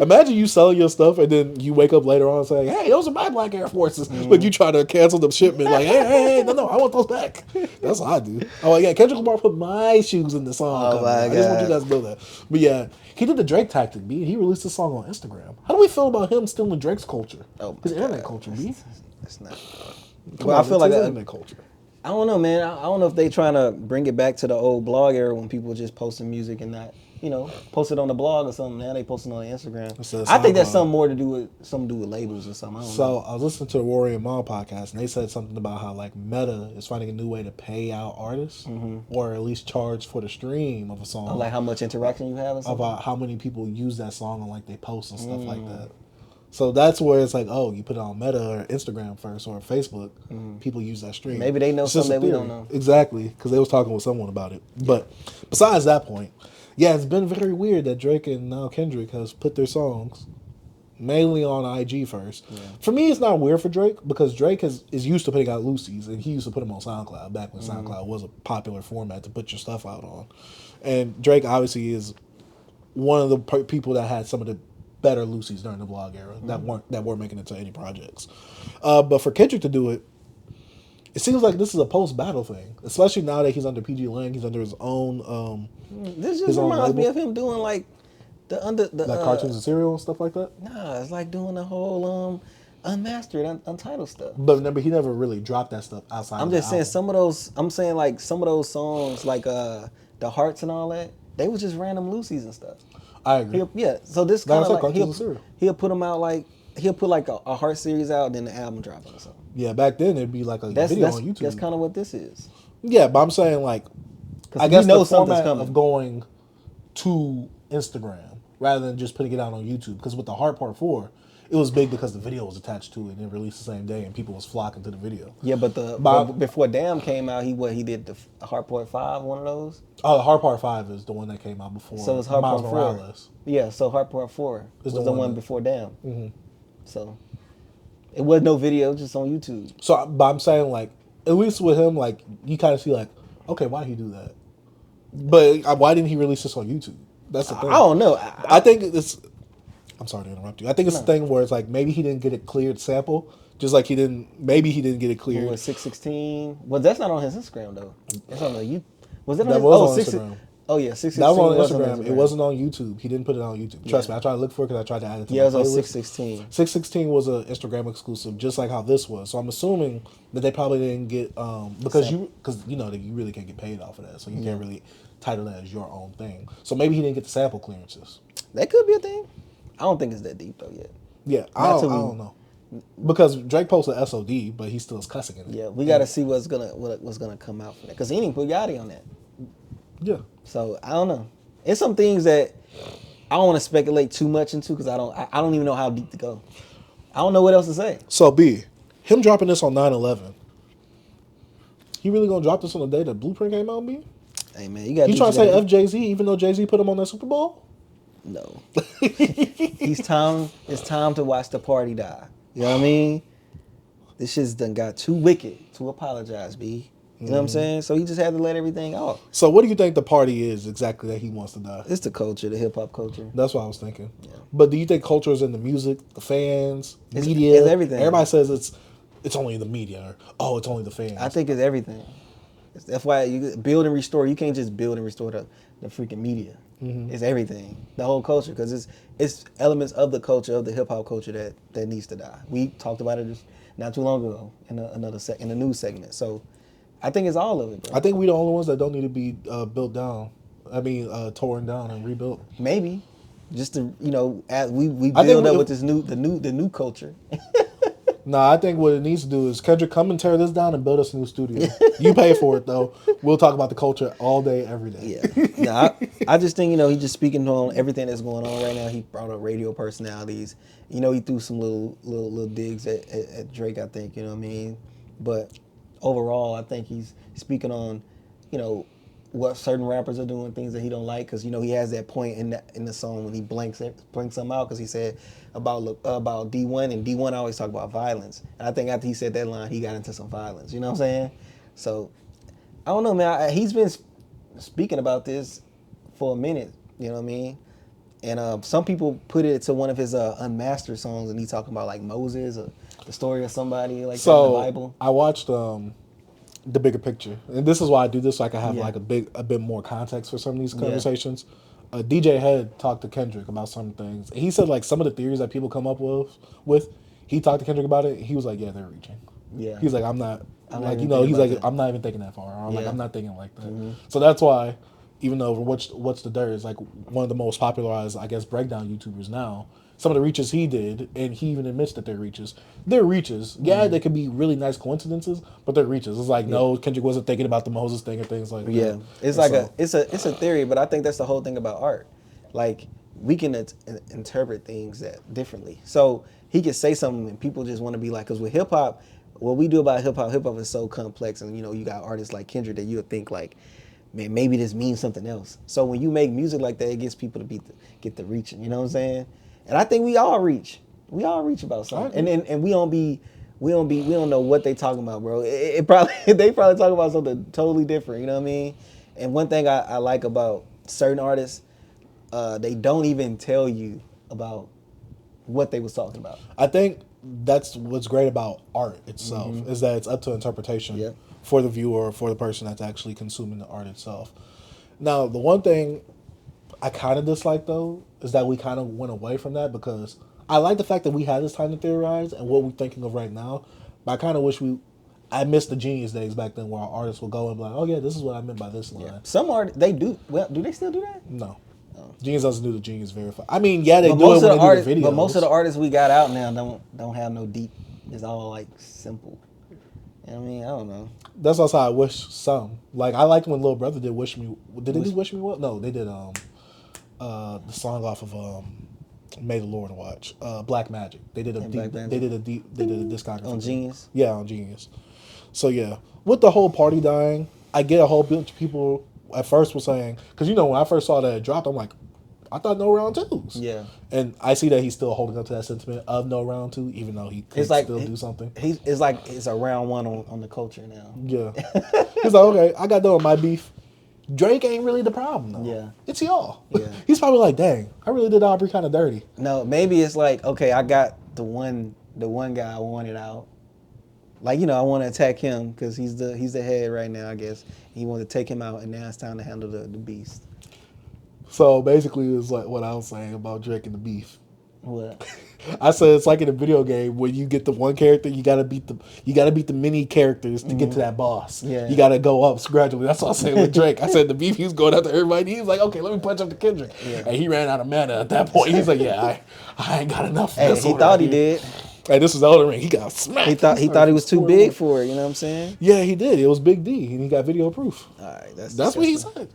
Imagine you selling your stuff and then you wake up later on saying, hey, those are my black Air Forces. Like you try to cancel the shipment. Like, hey, no, I want those back. That's what I do. Oh yeah, Kendrick Lamar put my shoes in the song. Oh my God. I just want you guys to know that. But yeah, he did the Drake tactic, B. He released a song on Instagram. How do we feel about him stealing Drake's culture? His internet culture, B. That's not. Well, I feel like internet culture. I don't know, man. I don't know if they trying to bring it back to the old blog era when people just posting music and not, post it on the blog or something. Now they posting on Instagram. I think that's something more to do with labels or something. I don't know. I was listening to the Rory and Mal podcast, and they said something about how like Meta is finding a new way to pay out artists, or at least charge for the stream of a song. Like how much interaction you have, or something? About how many people use that song and like they post and stuff like that. So that's where it's like, you put it on Meta or Instagram first or Facebook, people use that stream. Maybe they know something that we don't know. Exactly, because they was talking with someone about it. But besides that point, yeah, it's been very weird that Drake and now Kendrick has put their songs mainly on IG first. Yeah. For me, it's not weird for Drake because Drake is used to putting out Lucy's, and he used to put them on SoundCloud back when SoundCloud was a popular format to put your stuff out on. And Drake obviously is one of the people that had some of the better Lucy's during the blog era that weren't making it to any projects. But for Kendrick to do it, it seems like this is a post-battle thing, especially now that he's under PG Lang, he's under his own. This just reminds me of him doing like the cartoons and cereal and stuff like that. Nah, it's like doing the whole unmastered, untitled stuff. But remember, he never really dropped that stuff outside. I'm just saying some of those. I'm saying like some of those songs, like the Hearts and all that, they was just random Lucy's and stuff. I agree. So this kind of like he'll put them out like he'll put like a Heart series out and then the album dropping or something. Yeah, back then it'd be like a video on YouTube. That's kind of what this is. Yeah, but I'm saying like, I guess the format of going to Instagram rather than just putting it out on YouTube, because with the Heart Part 4, it was big because the video was attached to it and it released the same day and people was flocking to the video. Yeah, but before Damn came out, he did the Heart Part 5, one of those? Oh, the Heart Part 5 is the one that came out before. So it's Heart Part 4. Yeah, so Heart Part 4 was the one before Damn. Mm-hmm. So it was no video, just on YouTube. So, but I'm saying like, at least with him, like you kind of see like, okay, why did he do that? But why didn't he release this on YouTube? That's the thing. I don't know. I think it's. I'm sorry to interrupt you. I think it's the thing where it's like maybe he didn't get a cleared sample, just like he didn't get it cleared. What, 616? Well, that's not on his Instagram though. That's on the YouTube. Was it on that was on Instagram. Oh yeah, 616. That was on Instagram. It wasn't on YouTube. He didn't put it on YouTube. Trust me, I tried to look for it because I tried to add it to my playlist. Yeah, it was on 616. 616 was an Instagram exclusive, just like how this was. So I'm assuming that they probably didn't get because you know that you really can't get paid off of that, so you can't really title that as your own thing. So maybe he didn't get the sample clearances. That could be a thing. I don't think it's that deep though yet. Yeah, I don't know. Because Drake posted SOD, but he still is cussing in it. Yeah, we got to see what's gonna come out from that, because he didn't put Yachty on that. Yeah. So I don't know. It's some things that I don't want to speculate too much into because I don't even know how deep to go. I don't know what else to say. So B, him dropping this on 9/11. He really gonna drop this on the day that Blueprint came out, B? Hey man, you got. You trying to say F Jay-Z even though Jay-Z put him on that Super Bowl? No. It's time to watch the party die. You know what I mean? This shit's done got too wicked to apologize, B. You know what I'm saying? So he just had to let everything out. So what do you think the party is exactly that he wants to die? It's the culture, the hip hop culture. That's what I was thinking. Yeah. But do you think culture is in the music, the fans, media? It's everything. Everybody says it's only the media, or it's only the fans. I think it's everything. That's why you build and restore. You can't just build and restore the freaking media. It's everything, the whole culture, because it's elements of the culture, of the hip hop culture that needs to die. We talked about it just not too long ago in in a news segment. So I think it's all of it, bro. I think we're the only ones that don't need to be built down. Torn down and rebuilt. Maybe, just to as we build up with this the new culture. Nah, I think what it needs to do is Kendrick, come and tear this down and build us a new studio. You pay for it though. We'll talk about the culture all day, every day. Yeah. I just think he's just speaking on everything that's going on right now. He brought up radio personalities. He threw some little digs at Drake. I think you know what I mean. But overall, I think he's speaking on what certain rappers are doing, things that he don't like, because he has that point in the song when he blanks them out, because he said about D1, and D1 always talk about violence, and I think after he said that line, he got into some violence. You know what I'm saying? So I don't know, man. He's been speaking about this for a minute. You know what I mean? And some people put it to one of his unmastered songs, and he talking about like Moses or the story of somebody like that in the Bible. I watched The Bigger Picture, and this is why I do this, so I can have like a bit more context for some of these conversations. DJ Head talked to Kendrick about some things. He said like some of the theories that people come up with, he talked to Kendrick about it. He was like, yeah, they're reaching. Yeah. He's like, I'm not I'm not even thinking that far. Or like, I'm not thinking like that. So that's why, even though What's the Dirt is like one of the most popularized, I guess, breakdown YouTubers now, some of the reaches he did, and he even admits that they're reaches. They're reaches. Yeah, they could be really nice coincidences, but they're reaches. It's like, no, Kendrick wasn't thinking about the Moses thing or things like that. Yeah, it's like it's a theory, but I think that's the whole thing about art. Like, we can interpret things differently. So he could say something and people just want to be like, because with hip hop, what we do about hip hop is so complex, and you got artists like Kendrick that you would think like, man, maybe this means something else. So when you make music like that, it gets people to get the reaching. You know what I'm saying? And I think we all reach. We all reach about something. And we don't know what they talking about, bro. They probably talking about something totally different. You know what I mean? And one thing I like about certain artists, they don't even tell you about what they was talking about. I think that's what's great about art itself, is that it's up to interpretation for the viewer or for the person that's actually consuming the art itself. Now, the one thing I kind of dislike, though, is that we kind of went away from that, because I like the fact that we had this time to theorize and what we're thinking of right now, but I kind of wish I missed the genius days back then where our artists would go and be like, oh yeah, this is what I meant by this line. Yeah. Some artists, they do. Well, do they still do that? No. Genius doesn't do the genius verify. I mean, yeah, they do it when they do the videos. But most of the artists we got out now don't have no deep. It's all like simple. You know what I mean? I don't know. That's also how I wish some. Like, I liked when Lil Brother did Wish Me. Did they do Wish Me Well? No, they did the song off of May the Lord Watch. Black Magic. They did a discography on Genius. Yeah, on Genius. So yeah, with the whole party dying, I get a whole bunch of people at first were saying, because when I first saw that it dropped, I'm like, I thought no round twos. Yeah. And I see that he's still holding up to that sentiment of no round two, even though he could still do something. It's like it's a round one on the culture now. Yeah. He's like, okay, I got done with my beef. Drake ain't really the problem, though. Yeah. It's y'all. Yeah. He's probably like, dang, I really did Aubrey kind of dirty. No, maybe it's like, okay, I got the one guy I wanted out. Like, I want to attack him because he's the head right now, I guess. He wanted to take him out, and now it's time to handle the beast. So basically, it's like what I was saying about Drake and the beef. What? I said it's like in a video game where you get the one character, you gotta beat the many characters to get to that boss. Yeah. You gotta go up gradually. That's what I was saying with Drake. I said the beef, he was going after everybody. He was like, okay, let me punch up to Kendrick. Yeah. And he ran out of mana at that point. He's like, yeah, I ain't got enough. Hey, he thought he did. Hey, this is Elden Ring. He got smacked. He thought he was too big for it. You know what I'm saying? Yeah, he did. It was Big D, and he got video proof. All right, that's what he said.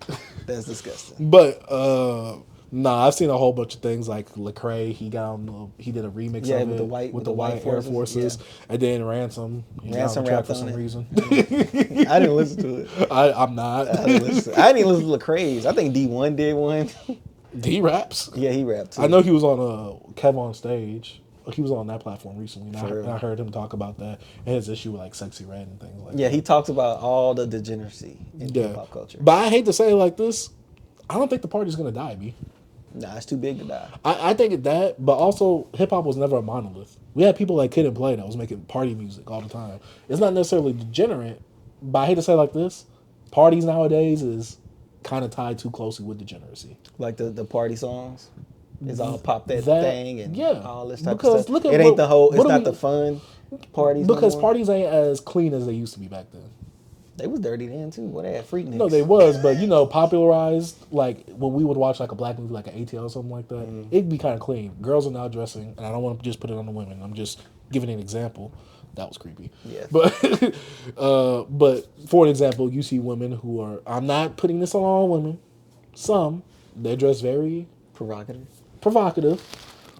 That's disgusting. But I've seen a whole bunch of things like Lecrae. He did a remix of it with the white Air Forces, and then Ransom. Ransom rapped for some reason. I didn't listen to it. I'm not. I didn't even listen to Lecrae's. I think D1 did one. He raps. Yeah, he rapped too. I know he was on Kev on Stage. He was on that platform recently, and I heard him talk about that and his issue with like Sexy Red and things like that. Yeah, he talks about all the degeneracy in hip hop culture. But I hate to say it like this, I don't think the party's gonna die, B. Nah, it's too big to die. I think that, but also hip hop was never a monolith. We had people like Kid and Play that was making party music all the time. It's not necessarily degenerate, but I hate to say it like this, parties nowadays is kind of tied too closely with degeneracy. Like the party songs? It's all pop that thing and all this type of stuff. Look at it ain't the whole, it's not the fun parties because no more. Parties ain't as clean as they used to be back then. They was dirty then too. What, they had freak niggas? No, they was, but you know, popularized, like when we would watch like a black movie like an ATL or something like that, it'd be kind of clean. Girls are now dressing, and I don't want to just put it on the women. I'm just giving an example. That was creepy. Yeah. But for an example, you see women who are, I'm not putting this on all women, some, they dress very provocative.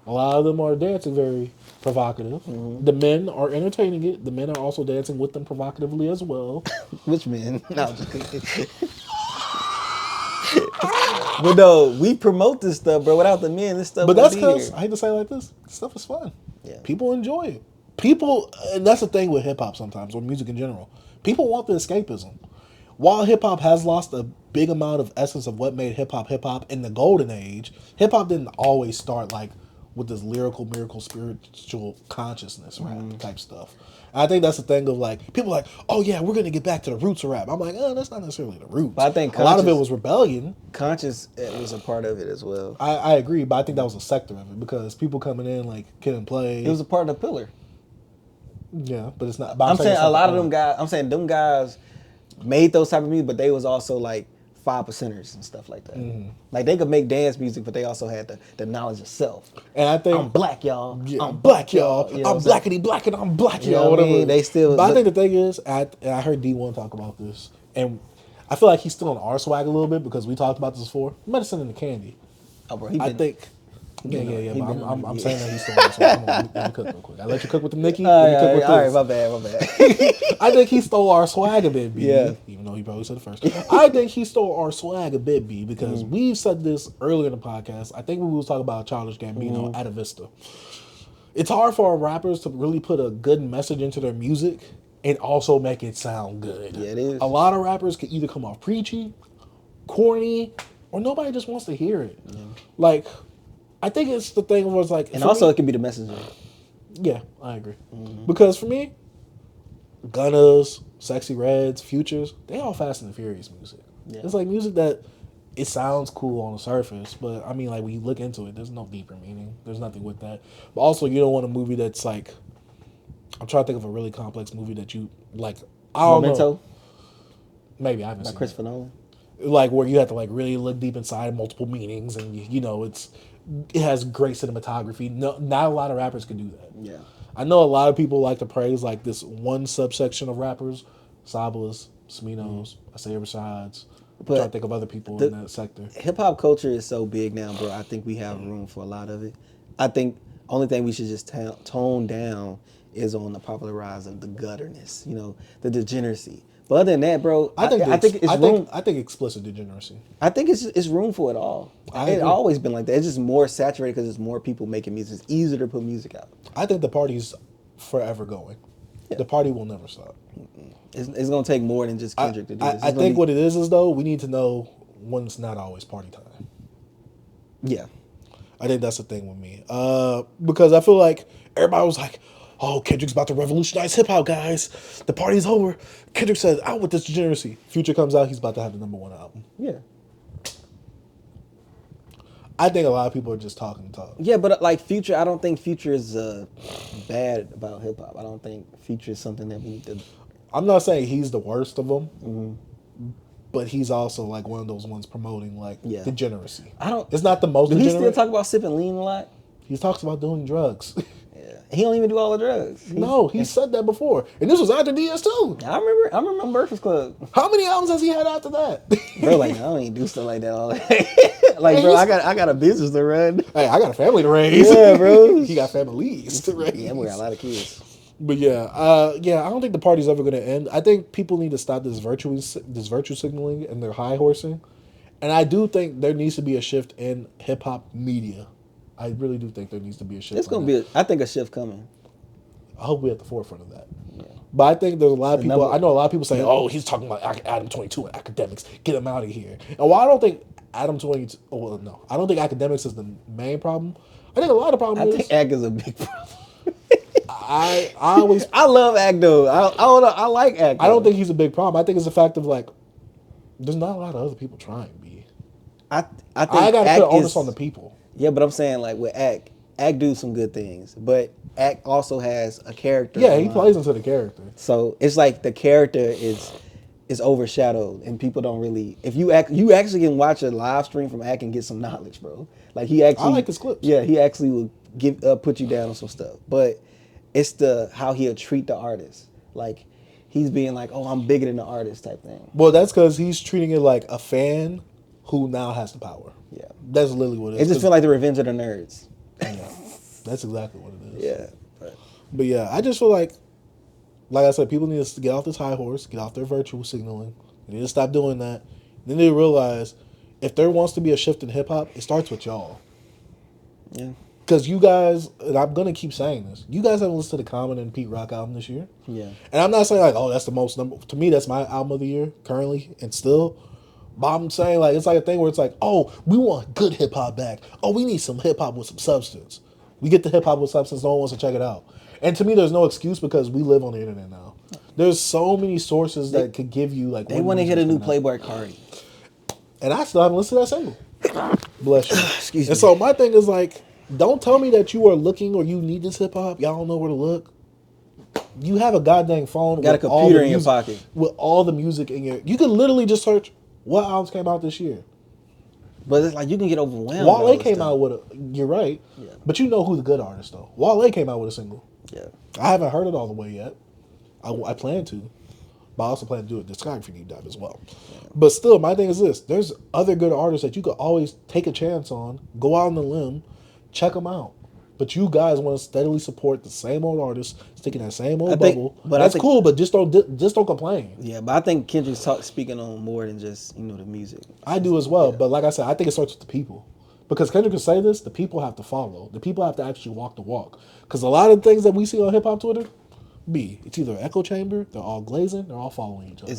A lot of them are dancing very provocative. The men are entertaining it. The men are also dancing with them provocatively as well. Which men? No, I'm just kidding. But no, we promote this stuff, bro. Without the men, this stuff. But that's because I hate to say it like this stuff is fun. Yeah. People enjoy it. People, and that's the thing with hip hop sometimes, or music in general. People want the escapism. While hip hop has lost a big amount of essence of what made hip hop in the golden age, hip hop didn't always start like with this lyrical, miracle, spiritual consciousness rap type stuff. And I think that's the thing of like, people are like, oh yeah, we're going to get back to the roots of rap. I'm like, oh, that's not necessarily the roots. But I think a lot of it was rebellion. Conscious was a part of it as well. I agree, but I think that was a sector of it because people coming in like Kid and Play. It was a part of the pillar. Yeah, but it's not. I'm saying a lot of them guys, them guys made those type of music, but they was also like 5%ers and stuff like that. Like they could make dance music, but they also had the knowledge of self. And I think I'm black, y'all. Yeah, I'm black, y'all. You know I'm blackity black and I'm black, you know y'all. Whatever. I mean? They still. But I think the thing is, and I heard D1 talk about this, and I feel like he's still on our swag a little bit because we talked about this before. Medicine and the Candy. Oh, bro, I think. Yeah. But I'm saying that he's still on our swag. Let me cook real quick. I let you cook with the Nicki. All right, my bad. I think he stole our swag a bit, B. Yeah. Even though he probably said it first. I think he stole our swag a bit, B, because we've said this earlier in the podcast. I think we was talking about Childish Gambino at a Vista. It's hard for our rappers to really put a good message into their music and also make it sound good. Yeah, it is. A lot of rappers can either come off preachy, corny, or nobody just wants to hear it. Yeah. Like, I think it's the thing where it's like... And also, it can be the messenger. Yeah, I agree. Because for me, Gunnas, Sexy Reds, Futures, they all Fast and the Furious music. Yeah. It's like music that it sounds cool on the surface, but I mean, like when you look into it, there's no deeper meaning. There's nothing with that. But also, you don't want a movie that's like, I'm trying to think of a really complex movie that you like. I don't know. Maybe I haven't seen Christopher Nolan. Like where you have to like really look deep inside multiple meanings, and you know it has great cinematography. No, not a lot of rappers can do that. Yeah. I know a lot of people like to praise like this one subsection of rappers, Sablas, Sminos, Isaiah Rashads. I'm trying to think of other people in that sector. Hip hop culture is so big now, bro. I think we have room for a lot of it. I think only thing we should just tone down is on the popular rise of the gutterness, you know, the degeneracy. But other than that, bro, I think explicit degeneracy. I think it's room for it all. It's always been like that. It's just more saturated because there's more people making music. It's easier to put music out. I think the party's forever going. Yeah. The party will never stop. It's going to take more than just Kendrick to do this. I think what it is though, we need to know when it's not always party time. Yeah. I think that's the thing with me. Because I feel like everybody was like, oh, Kendrick's about to revolutionize hip-hop, guys. The party's over. Kendrick says, out with this degeneracy. Future comes out, he's about to have the #1 album. Yeah. I think a lot of people are just talking talk. Yeah, but like Future, I don't think Future is bad about hip-hop. I don't think Future is something that we need to... I'm not saying he's the worst of them, but he's also like one of those ones promoting like degeneracy. It's not the most degenerate. He still talk about sipping lean a lot? He talks about doing drugs. He don't even do all the drugs. He said that before, and this was after DS2. I remember Breakfast Club. How many albums has he had after that? Bro, like I don't even do stuff like that all day. Like, bro, I got a business to run. Hey, I got a family to raise. Yeah, bro. He got families to raise. Yeah, we got a lot of kids. But I don't think the party's ever going to end. I think people need to stop this virtue signaling and their high horsing, and I do think there needs to be a shift in hip hop media. I really do think there needs to be a shift. It's gonna be. I think a shift coming. I hope we're at the forefront of that. Yeah. But I think there's a lot of people. number- I know a lot of people saying, "Oh, he's talking about Adam 22 and academics. Get him out of here." And while I don't think Adam 22, well, no, I don't think academics is the main problem. I think a lot of the problem I is think Ack is a big problem. I always I love Ack though. I don't know. I like Ack. I don't think he's a big problem. I think it's the fact of like, there's not a lot of other people trying. B. I think I gotta Ack put onus is- on the people. Yeah, but I'm saying like with Ack do some good things, but Ack also has a character. Yeah, in he mind. plays into the character. So it's like the character is overshadowed, and people don't really. If you actually can watch a live stream from Ack and get some knowledge, bro. Like he actually, I like his clips. Yeah, he actually will put you down on some stuff, but it's the how he'll treat the artist. Like he's being like, oh, I'm bigger than the artist type thing. Well, that's because he's treating it like a fan who now has the power. Yeah, That's literally what it it is. just feel like the Revenge of the Nerds. Yeah, that's exactly what it is. Yeah, But yeah, I just feel like I said, people need to get off this high horse, get off their virtual signaling. They need to stop doing that. Then they realize if there wants to be a shift in hip hop, it starts with y'all. yeah, Because you guys, and I'm gonna keep saying this, you guys haven't listened to the Common and Pete Rock album this year. yeah. And I'm not saying like, oh, that's the most number. To me, that's my album of the year currently, and still. But I'm saying like it's like a thing where it's like, oh, we want good hip hop back. Oh, we need some hip hop with some substance. We get the hip hop with substance. No one wants to check it out. And to me, there's no excuse because we live on the internet now. There's so many sources that could give you like. They want to hear the new Playboy Cardi. And I still haven't listened to that single. Bless you. Excuse And me. so my thing is like, don't tell me that you are looking or you need this hip hop. Y'all don't know where to look. You have a goddamn phone. Got a with all computer the in your music- pocket. with all the music in your. You can literally just search what albums came out this year. But it's like you can get overwhelmed. with all Wale this came stuff. out with a. You're right. Yeah. But you know who the good artist though. Wale came out with a single. Yeah. I haven't heard it all the way yet. I plan to. But I also plan to do a discography deep dive as well. But still, my thing is this. There's other good artists that you could always take a chance on, go out on the limb, check them out. But you guys want to steadily support the same old artists, sticking that same old bubble. but That's I think- cool, but just don't complain. Yeah, but I think Kendrick's speaking on more than just the music. I do as well. But like I said, I think it starts with the people. Because Kendrick can say this, the people have to follow. The people have to actually walk the walk. Because a lot of things that we see on hip hop Twitter, it's either an echo chamber, they're all glazing, they're all following each other.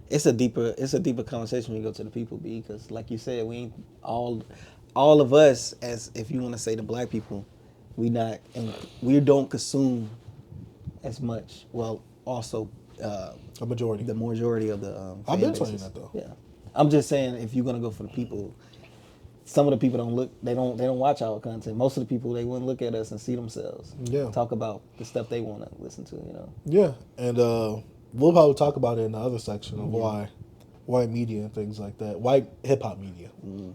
It's a deeper conversation when you go to the people, because like you said, we ain't all of us, as if you want to say the black people, we don't consume as much. Well, also A majority. the majority of the I've fan been bases. saying that though. Yeah, I'm just saying if you're gonna go for the people, some of the people they don't watch our content. Most of the people, they wouldn't look at us and see themselves. Yeah. Talk about the stuff they want to listen to. Yeah, and we'll probably talk about it in the other section of why white media and things like that, white hip hop media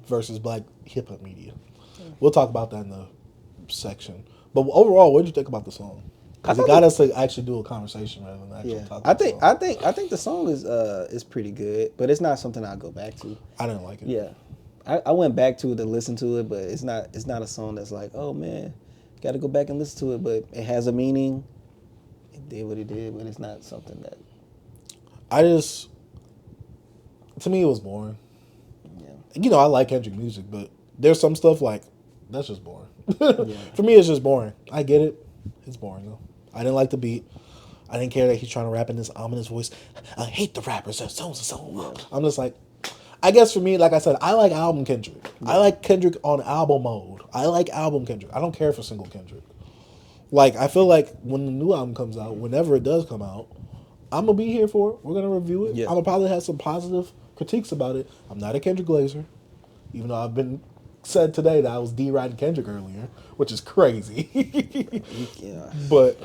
versus black hip hop media. We'll talk about that in the section. But overall, what did you think about the song? Because it got us to actually do a conversation rather than actually talk about the song. I think the song is pretty good, but it's not something I'll go back to. I didn't like it. Yeah, I went back to it to listen to it, but it's not a song that's like, oh man, got to go back and listen to it. But it has a meaning. It did what it did, but it's not something that. To me, it was boring. Yeah. I like Kendrick music, but there's some stuff like, that's just boring. For me, it's just boring. I get it. It's boring, though. I didn't like the beat. I didn't care that he's trying to rap in this ominous voice. I hate the rappers. They're so. I'm just like, I guess for me, like I said, I like album Kendrick. Yeah. I like Kendrick on album mode. I like album Kendrick. I don't care for single Kendrick. Like, I feel like when the new album comes out, whenever it does come out, I'm going to be here for it. We're going to review it. Yeah. I'm going to probably have some positive critiques about it. I'm not a Kendrick Glazer, even though I've been said today that I was deriding Kendrick earlier, which is crazy. Yeah. But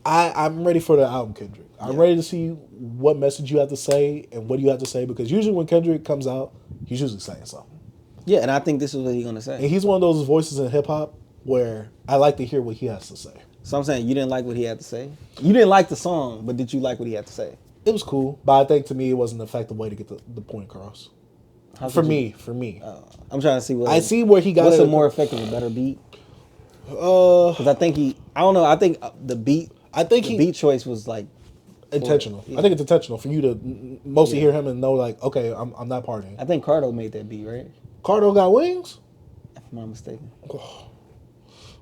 I'm ready for the album Kendrick. I'm ready to see what message you have to say and what you have to say, because usually when Kendrick comes out, he's usually saying something. Yeah, and I think this is what he's gonna say. And he's one of those voices in hip hop where I like to hear what he has to say. So I'm saying you didn't like what he had to say. You didn't like the song, but did you like what he had to say? It was cool, but I think to me it wasn't an effective way to get the point across. For me. I'm trying to see what I see where he got what's it. a more effective, a better beat. Because I think I don't know. I think the beat. Beat choice was like intentional. Yeah. I think it's intentional for you to mostly hear him and know like, okay, I'm not partying. I think Cardo made that beat, right? Cardo got wings. I'm not mistaken.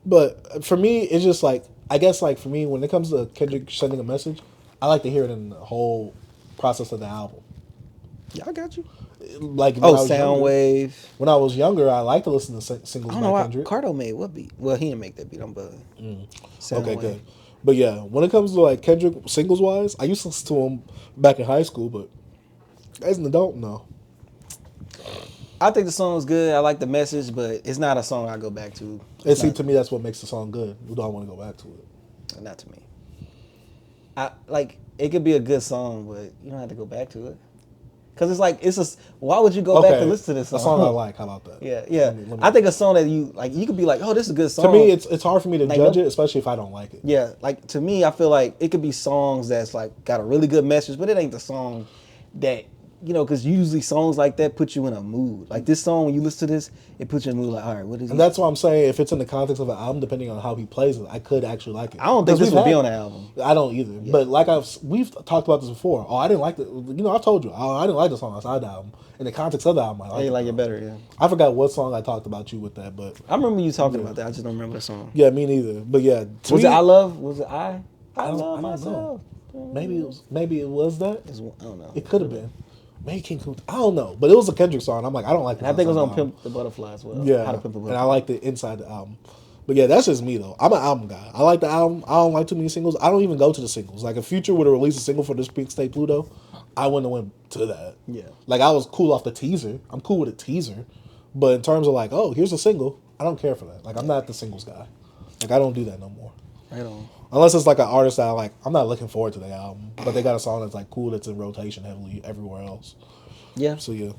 But for me, it's just like, I guess like for me, when it comes to Kendrick sending a message, I like to hear it in the whole process of the album. Yeah, I got you. Like Soundwave. When I was younger, I liked to listen to singles I don't by know. Kendrick. Cardo made what beat? Well, he didn't make that beat. I'm bugging. Okay, good. But yeah, when it comes to like Kendrick singles wise, I used to listen to him back in high school, but as an adult, no. I think the song was good. I like the message, but it's not a song I go back to. To me, that's what makes the song good. We don't want to go back to it. Not to me. It could be a good song, but you don't have to go back to it. Cause it's like why would you go back to listen to this song? A song I like. How about that? Yeah. I think a song that you like, you could be like, oh, this is a good song. To me, it's hard for me to judge it, especially if I don't like it. Yeah, like to me, I feel like it could be songs that's like got a really good message, but it ain't the song that, you know, because usually songs like that put you in a mood. Like this song, when you listen to this, it puts you in a mood like, all right, what is it? And that's why I'm saying, if it's in the context of an album, depending on how he plays it, I could actually like it. I don't think this would be on the album. I don't either. Yeah. But like we've talked about this before. Oh, I didn't like I've told you, I didn't like the song outside the album. In the context of the album, I like it better, yeah. I forgot what song I taled about you with that, but I remember you talking about that. I just don't remember the song. Yeah, me neither. But yeah, was it I Love? Was it I Love Myself? Maybe it was that. I don't know. It could have been. Maybe King Kunta. I don't know, but it was a Kendrick song. I'm like, I don't like. I think it was on Pimp the Butterfly as well. Yeah, How to Pimp a Butterfly. And I like the inside the album. But yeah, that's just me though. I'm an album guy. I like the album. I don't like too many singles. I don't even go to the singles. Like if Future would have released a single for this MIXTAPE Pluto, I wouldn't have went to that. Yeah. Like I was cool off the teaser. I'm cool with a teaser, but in terms of like, oh, here's a single, I don't care for that. Like I'm not the singles guy. Like I don't do that no more. Right on. Unless it's like an artist that I'm not looking forward to the album, but they got a song that's like cool that's in rotation heavily everywhere else. Yeah. So yeah.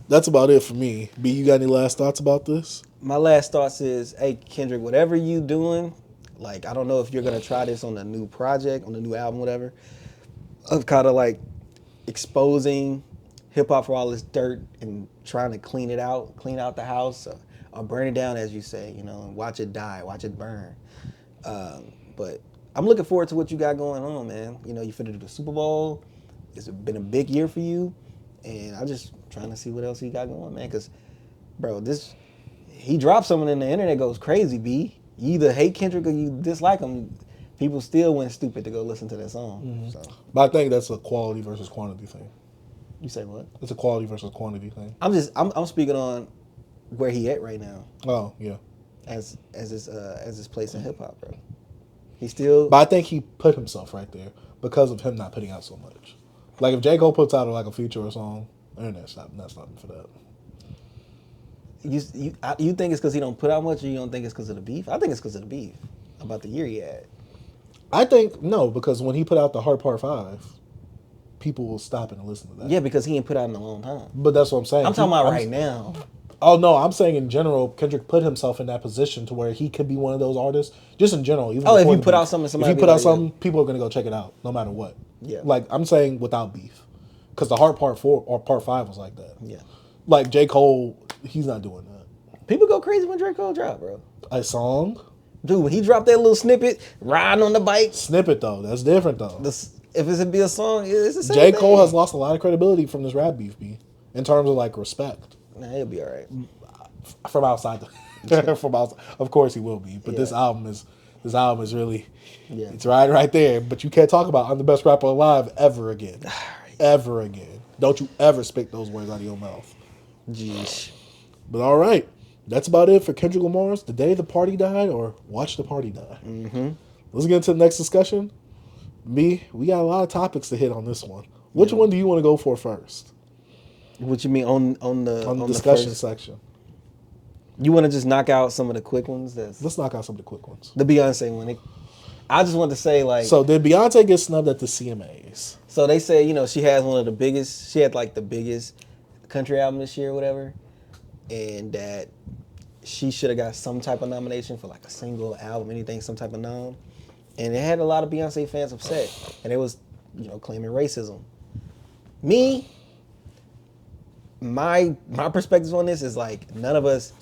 That's about it for me. B, you got any last thoughts about this? My last thoughts is, hey Kendrick, whatever you doing, like I don't know if you're gonna try this on a new project, on the new album, whatever, of kind of like exposing hip hop for all this dirt and trying to clean out the house, or burn it down, as you say, you know, and watch it die, watch it burn. But I'm looking forward to what you got going on, man. You know, you finna do the Super Bowl. It's been a big year for you, and I'm just trying to see what else he got going, man. Cause, bro, he dropped something and the internet goes crazy. B, you either hate Kendrick or you dislike him. People still went stupid to go listen to that song. Mm-hmm. So. But I think that's a quality versus quantity thing. You say what? It's a quality versus quantity thing. I'm speaking on where he at right now. Oh yeah. As his place in hip hop, bro. He still. But I think he put himself right there because of him not putting out so much. Like if J. Cole puts out like a feature or song, internet's not stopping for that. You think it's because he don't put out much, or you don't think it's because of the beef? I think it's because of the beef about the year he had. I think no, because when he put out the Heart Part 5, people will stop and listen to that. Yeah, because he ain't put out in a long time. But that's what I'm saying. I'm talking about right now. Oh no, I'm saying in general, Kendrick put himself in that position to where he could be one of those artists. Just in general, even if you put out something, if you put out something, people are gonna go check it out, no matter what. Yeah. Like I'm saying, without beef, because the Heart Part 4 or Part 5 was like that. Yeah. Like J. Cole, he's not doing that. People go crazy when J. Cole drop, bro. A song, dude. When he dropped that little snippet, riding on the bike. Snippet though, that's different though. If it's be a song, it's the same J. thing. Cole has lost a lot of credibility from this rap beef, B, in terms of like respect. Nah, he'll be all right. From outside, from outside, of course he will be. But this album is really, it's right there. But you can't talk about I'm the best rapper alive ever again, ever again. Don't you ever speak those words out of your mouth. Jeez. But all right, that's about it for Kendrick Lamar's "The Day the Party Died" or "Watch the Party Die." Mm-hmm. Let's get into the next discussion. We got a lot of topics to hit on this one. Which one do you want to go for first? What you mean on the discussion section? You want to just knock out some of the quick ones? Let's knock out some of the quick ones. The Beyonce one. I just want to say, like... So, did Beyonce get snubbed at the CMAs? So, they say, you know, she has one of the biggest... She had, like, the biggest country album this year or whatever. And that she should have got some type of nomination for, like, a single album, anything, some type of nom. And it had a lot of Beyonce fans upset. And it was, you know, claiming racism. My perspective on this is, like, none of us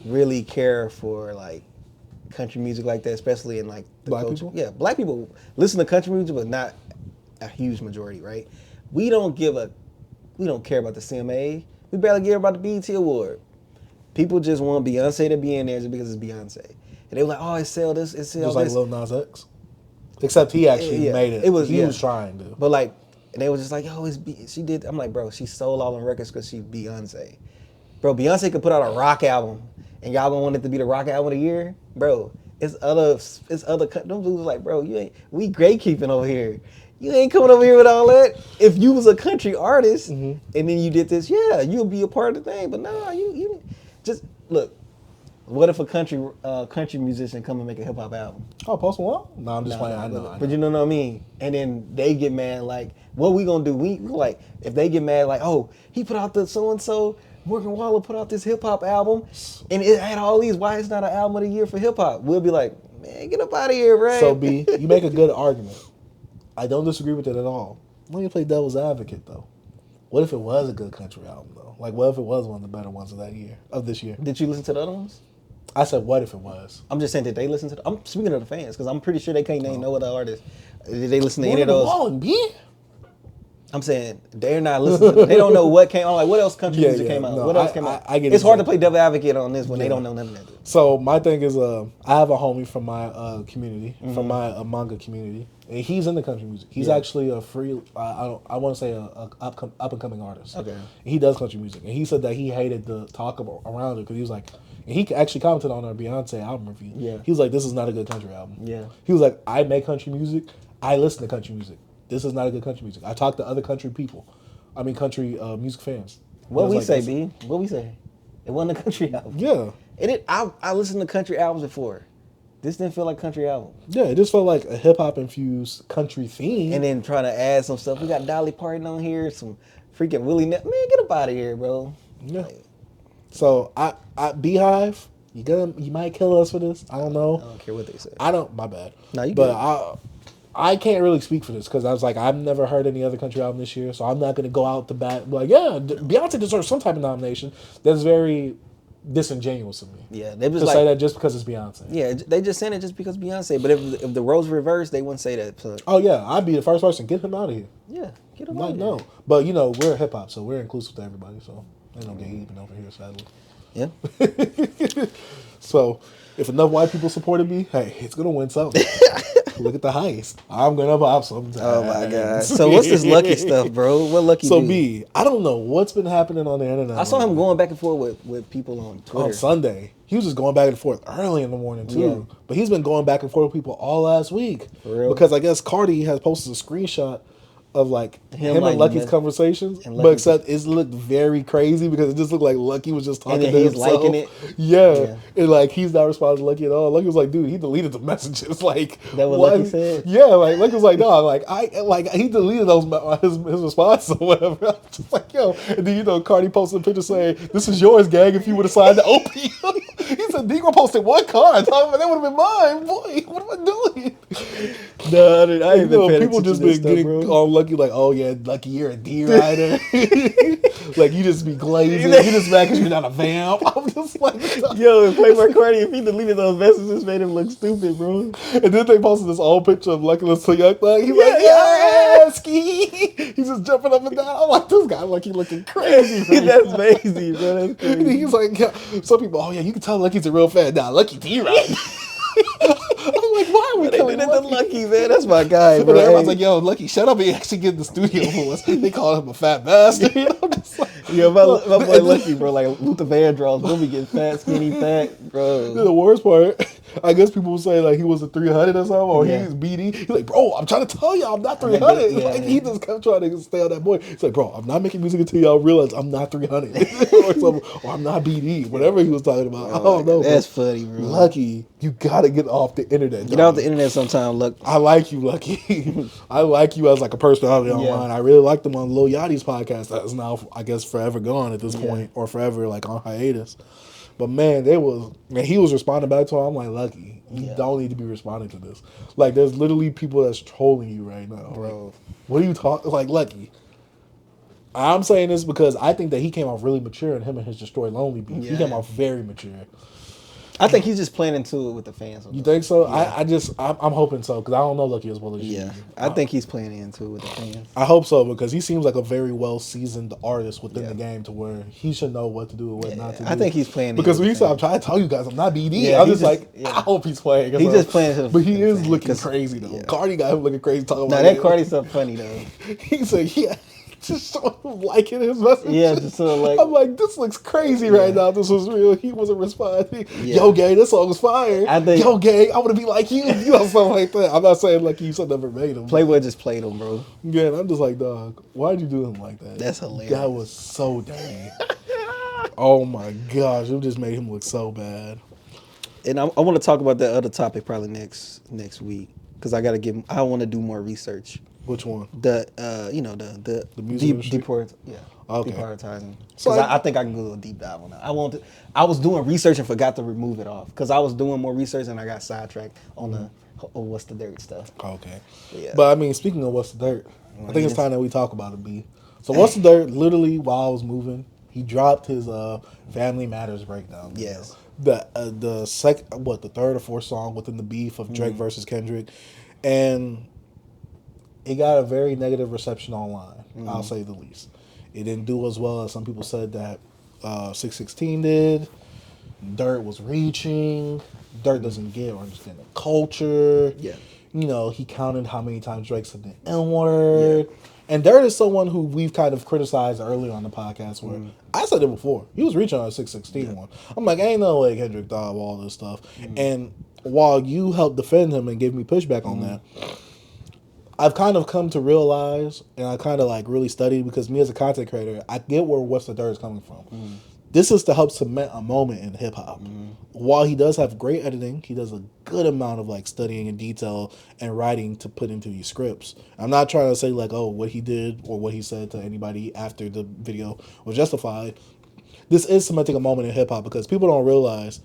really care for like country music like that, especially in like the black culture. people. Yeah, black people listen to country music, but not a huge majority, right? We don't care about the CMA. We barely care about the BET Award. People just want Beyonce to be in there just because it's Beyonce. And they were like, oh, it sell this, it sell Just like this. Lil Nas X. Except he actually made it. He was trying to. But like, and they were just like, yo, she did. I'm like, bro, she sold all them records because she's Beyonce. Bro, Beyonce could put out a rock album, and y'all gonna want it to be the rock album of the year, bro. It's other. Them dudes like, bro, we great keeping over here. You ain't coming over here with all that. If you was a country artist and then you did this, yeah, you'll be a part of the thing. But no, you just look. What if a country musician come and make a hip hop album? Oh, Post Malone? No, I'm just playing. I know. But you know what I mean? And then they get mad like, what we gonna do? We like, if they get mad like, oh, he put out the so-and-so, Morgan Wallen put out this hip hop album and it had all these, why it's not an album of the year for hip hop? We'll be like, man, get up out of here, right? So B, you make a good argument. I don't disagree with it at all. Let me play devil's advocate though. What if it was a good country album though? Like what if it was one of the better ones of this year? Did you listen to the other ones? I said, what if it was? I'm just saying, did they listen to I'm speaking of the fans, because I'm pretty sure they can't name no other artists. Did they listen to any of those? Wallen, B? I'm saying, they're not listening to they don't know what came out. Like, what else country music came out? No, what else came out? I get it's hard to play devil advocate on this when they don't know none of that. So my thing is, I have a homie from my community, from my manga community, and he's into country music. He's actually a free, I want to say a up and coming artist. Okay. And he does country music, and he said that he hated the talk around it because he was like, and he actually commented on our Beyonce album review. Yeah. He was like, this is not a good country album. Yeah. He was like, I make country music. I listen to country music. This is not a good country music. I talk to other country people. I mean, country music fans. What we like, say, B? What we say? It wasn't a country album. Yeah. I listened to country albums before. This didn't feel like a country album. Yeah, it just felt like a hip hop infused country theme. And then trying to add some stuff. We got Dolly Parton on here, some freaking Willie Man, get up out of here, bro. Yeah. Like, so I Beehive, you might kill us for this. I don't know. I don't care what they say. My bad. No, you but I can't really speak for this because I was like, I've never heard any other country album this year, so I'm not going to go out the bat like, yeah, Beyonce deserves some type of nomination. That's very disingenuous of me. Yeah, they just to like, say that just because it's Beyonce. Yeah, they just saying it just because Beyonce. But if the roles reversed, they wouldn't say that. So. Oh yeah, I'd be the first person. Get him out of here. Yeah, get him out of here. No, but you know we're hip hop, so we're inclusive to everybody. So ain't no gay even over here, sadly. Yeah. So if enough white people supported me, hey, it's gonna win something. Look at the highest. I'm gonna pop sometimes. Oh my god. So what's this Lucki stuff, bro? What Lucki? So B, I don't know what's been happening on the internet. I saw him going back and forth with people on Twitter. On Sunday. He was just going back and forth early in the morning too. Yeah. But he's been going back and forth with people all last week. For real? Because I guess Cardi has posted a screenshot of like him and Lucki's conversations, and but except it looked very crazy because it just looked like Lucki was just talking to himself. Liking it. Yeah, and like he's not responding to Lucki at all. Lucki was like, "Dude, he deleted the messages." Like that what Lucki said? Yeah, like Lucki was like, "No, he deleted those his responses or whatever." I'm just like, "Yo," and then Cardi posted a picture saying, "This is yours, gang. If you would have signed the OP." He said, "Negro posted one card. That would have been mine, boy. What am I doing?" No, I ain't been people just been getting all Lucki, like, oh yeah, Lucki, you're a D rider. Like you just be glazing. You just mad because you're not a vamp. I'm just like, yo, Playboy Cardi, if he deleted those messages, made him look stupid, bro. And then they posted this old picture of Lucki looking young thug. He's like, yeah, ski. He's just jumping up and down. I'm like, this guy Lucki looking crazy. That's crazy, bro. That's crazy. And he's like, yeah. Some people, oh yeah, you can tell Lucki's a real fan. Nah, Lucki D rider. I'm like, why are we killing Lucki, man? That's my guy, bro. Everyone's like, yo, Lucki, shut up and actually get in the studio for us. They call him a fat bastard. I'm just like, yeah, my boy Lucki, bro, like Luther Vandross, we'll be getting fat, skinny, fat, bro. The worst part, I guess people would say like he was a 300 or something, or he's BD. He's like, bro, I'm trying to tell y'all I'm not 300. He just kept trying to stay on that boy. He's like, bro, I'm not making music until y'all realize I'm not 300 or I'm not BD, whatever he was talking about. I don't know. That's funny, bro. Lucki, you gotta get off the internet. Get off the internet sometime, look. I like you, Lucki. I like you as like a personality online. I really liked him on Lil Yachty's podcast. That's now, I guess, forever gone at this point, or forever like on hiatus. But man, he was responding back to him. I'm like, Lucki, you don't need to be responding to this. Like, there's literally people that's trolling you right now, bro. Like, what are you talking? Like, Lucki. I'm saying this because I think that he came off really mature in him and his Destroy Lonely beat. He came off very mature. I think he's just playing into it with the fans. You think so? Yeah. I'm hoping so because I don't know Lucki as well as you. Yeah, I think he's playing into it with the fans. I hope so because he seems like a very well seasoned artist within the game to where he should know what to do and what not to do. I think he's playing because when he said, "I'm trying to tell you guys, I'm not BD." Yeah, I'm just like, I hope he's playing. He's just playing, but he is looking crazy though. Yeah. Cardi got him looking crazy. Talking about that Cardi stuff funny though. He said, "Yeah." Just sort of liking his message. Yeah, just sort of like. I'm like, this looks crazy right now. This was real. He wasn't responding. Yo, gay, this song was fire. Yo, gay, I want to be like you. You know, something like that. I'm not saying like you said never made him. Playboy just played him, bro. Yeah, and I'm just like, dog, why'd you do him like that? That's hilarious. That was so dirty. Oh my gosh, it just made him look so bad. And I want to talk about that other topic probably next week because I want to do more research. Which one? The deprioritizing. So I think I can go a deep dive on that. I was doing research and forgot to remove it off because I was doing more research and I got sidetracked on the what's the dirt stuff. Okay. Yeah. But I mean, speaking of what's the dirt, I think it's time that we talk about it, B. So what's the dirt? Literally, while I was moving, he dropped his Family Matters breakdown. Yes. The third or fourth song within the beef of Drake versus Kendrick, and it got a very negative reception online, I'll say the least. It didn't do as well as some people said that 616 did. Dirt was reaching. Dirt doesn't get or understand the culture. Yeah. You know, he counted how many times Drake said the N-word. Yeah. And Dirt is someone who we've kind of criticized earlier on the podcast where I said it before. He was reaching on a 616 one. I'm like, ain't no way Kendrick thought of all this stuff. And while you helped defend him and gave me pushback on that, I've kind of come to realize, and I kind of like really studied because me as a content creator, I get where What's the Dirt is coming from. This is to help cement a moment in hip hop. While he does have great editing, he does a good amount of like studying in detail and writing to put into these scripts. I'm not trying to say like, oh, what he did or what he said to anybody after the video was justified. This is cementing a moment in hip hop because people don't realize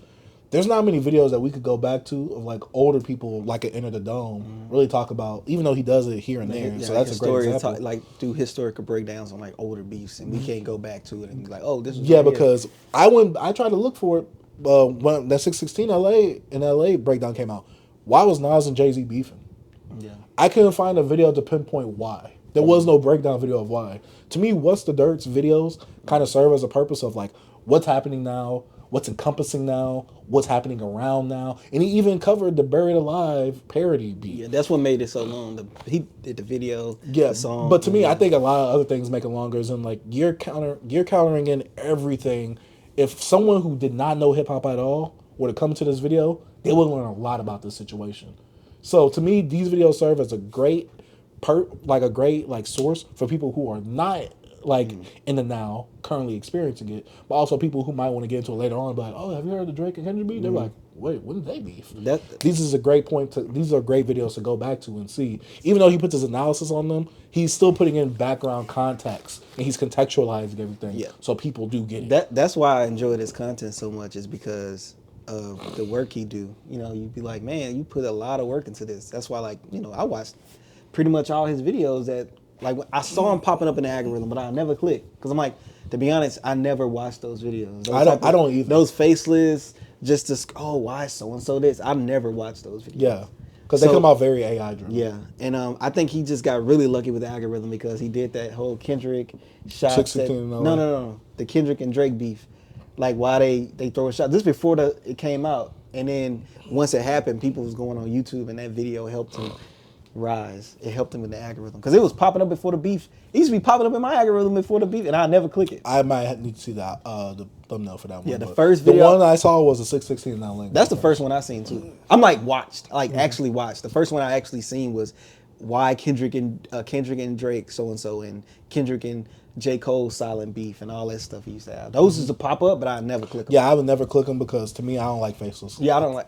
there's not many videos that we could go back to of like older people like at Enter the Dome really talk about, even though he does it here and there. So that's a great example. Like do historical breakdowns on like older beefs, and we can't go back to it and be like, oh, this is because I tried to look for it when that 616 LA breakdown came out. Why was Nas and Jay-Z beefing? Yeah, I couldn't find a video to pinpoint why. There was no breakdown video of why. To me, What's the Dirt's videos kind of serve as a purpose of like what's happening now, what's encompassing now, what's happening around now. And he even covered the Buried Alive parody beat. Yeah, that's what made it so long. He did the video, the song. But to me, I think a lot of other things make it longer is in like you're countering in everything. If someone who did not know hip hop at all were to come to this video, they would learn a lot about this situation. So to me, these videos serve as a great source for people who are not like in the now, currently experiencing it, but also people who might want to get into it later on, like, oh, have you heard the Drake and Kendrick beef? They're like, wait, when did they beef? These are great videos to go back to and see. Even though he puts his analysis on them, he's still putting in background context and he's contextualizing everything, so people do get it. That's why I enjoy this content so much, is because of the work he do. You know, you'd be like, man, you put a lot of work into this. That's why, like, you know, I watched pretty much all his videos that. Like, I saw him popping up in the algorithm, but I never clicked. Because I'm like, to be honest, I never watched those videos. I don't either. Those faceless, just to, why so-and-so this? I've never watched those videos. Yeah, because they come out very AI driven. Yeah, and I think he just got really lucky with the algorithm because he did that whole Kendrick shot. No. The Kendrick and Drake beef. Like, why they throw a shot. This before it came out. And then once it happened, people was going on YouTube, and that video helped him rise. It helped him in the algorithm because it was popping up before the beef. It used to be popping up in my algorithm before the beef, and I never click it. I might need to see that the thumbnail for that one. Yeah, the first video. The one I saw was the 616 that link. That's the first one I seen too. I'm like actually watched. The first one I actually seen was why Kendrick and Drake so and so, and Kendrick and J. Cole silent beef and all that stuff he used to have. Those used to pop up, but I never click them. Yeah, I would never click them because to me, I don't like faceless. Yeah, I don't like.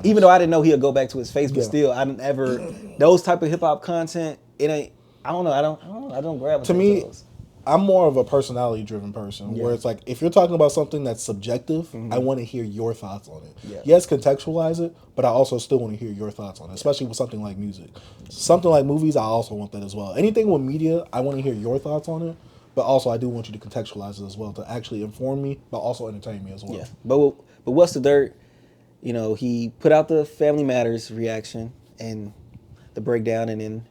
Even though I didn't know he'd go back to his face, but still, I didn't ever. Those type of hip hop content, it ain't. I don't know. I don't gravitate to me. Those. I'm more of a personality driven person where it's like if you're talking about something that's subjective, I want to hear your thoughts on it. Yeah. Yes, contextualize it, but I also still want to hear your thoughts on it, especially with something like music. Something like movies, I also want that as well. Anything with media, I want to hear your thoughts on it. But also, I do want you to contextualize it as well to actually inform me, but also entertain me as well. Yeah. But What's the Dirt? You know, he put out the Family Matters reaction and the breakdown, and then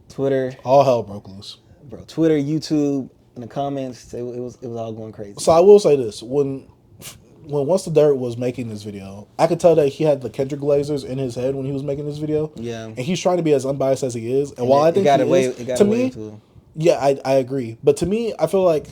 Twitter, All hell broke loose. bro. Twitter, YouTube, in the comments, it was all going crazy. So I will say this: when Once the Dirt was making this video, I could tell that he had the Kendrick Glazers in his head when he was making this video. Yeah, and he's trying to be as unbiased as he is. And while I think to me, yeah, I agree. But to me, I feel like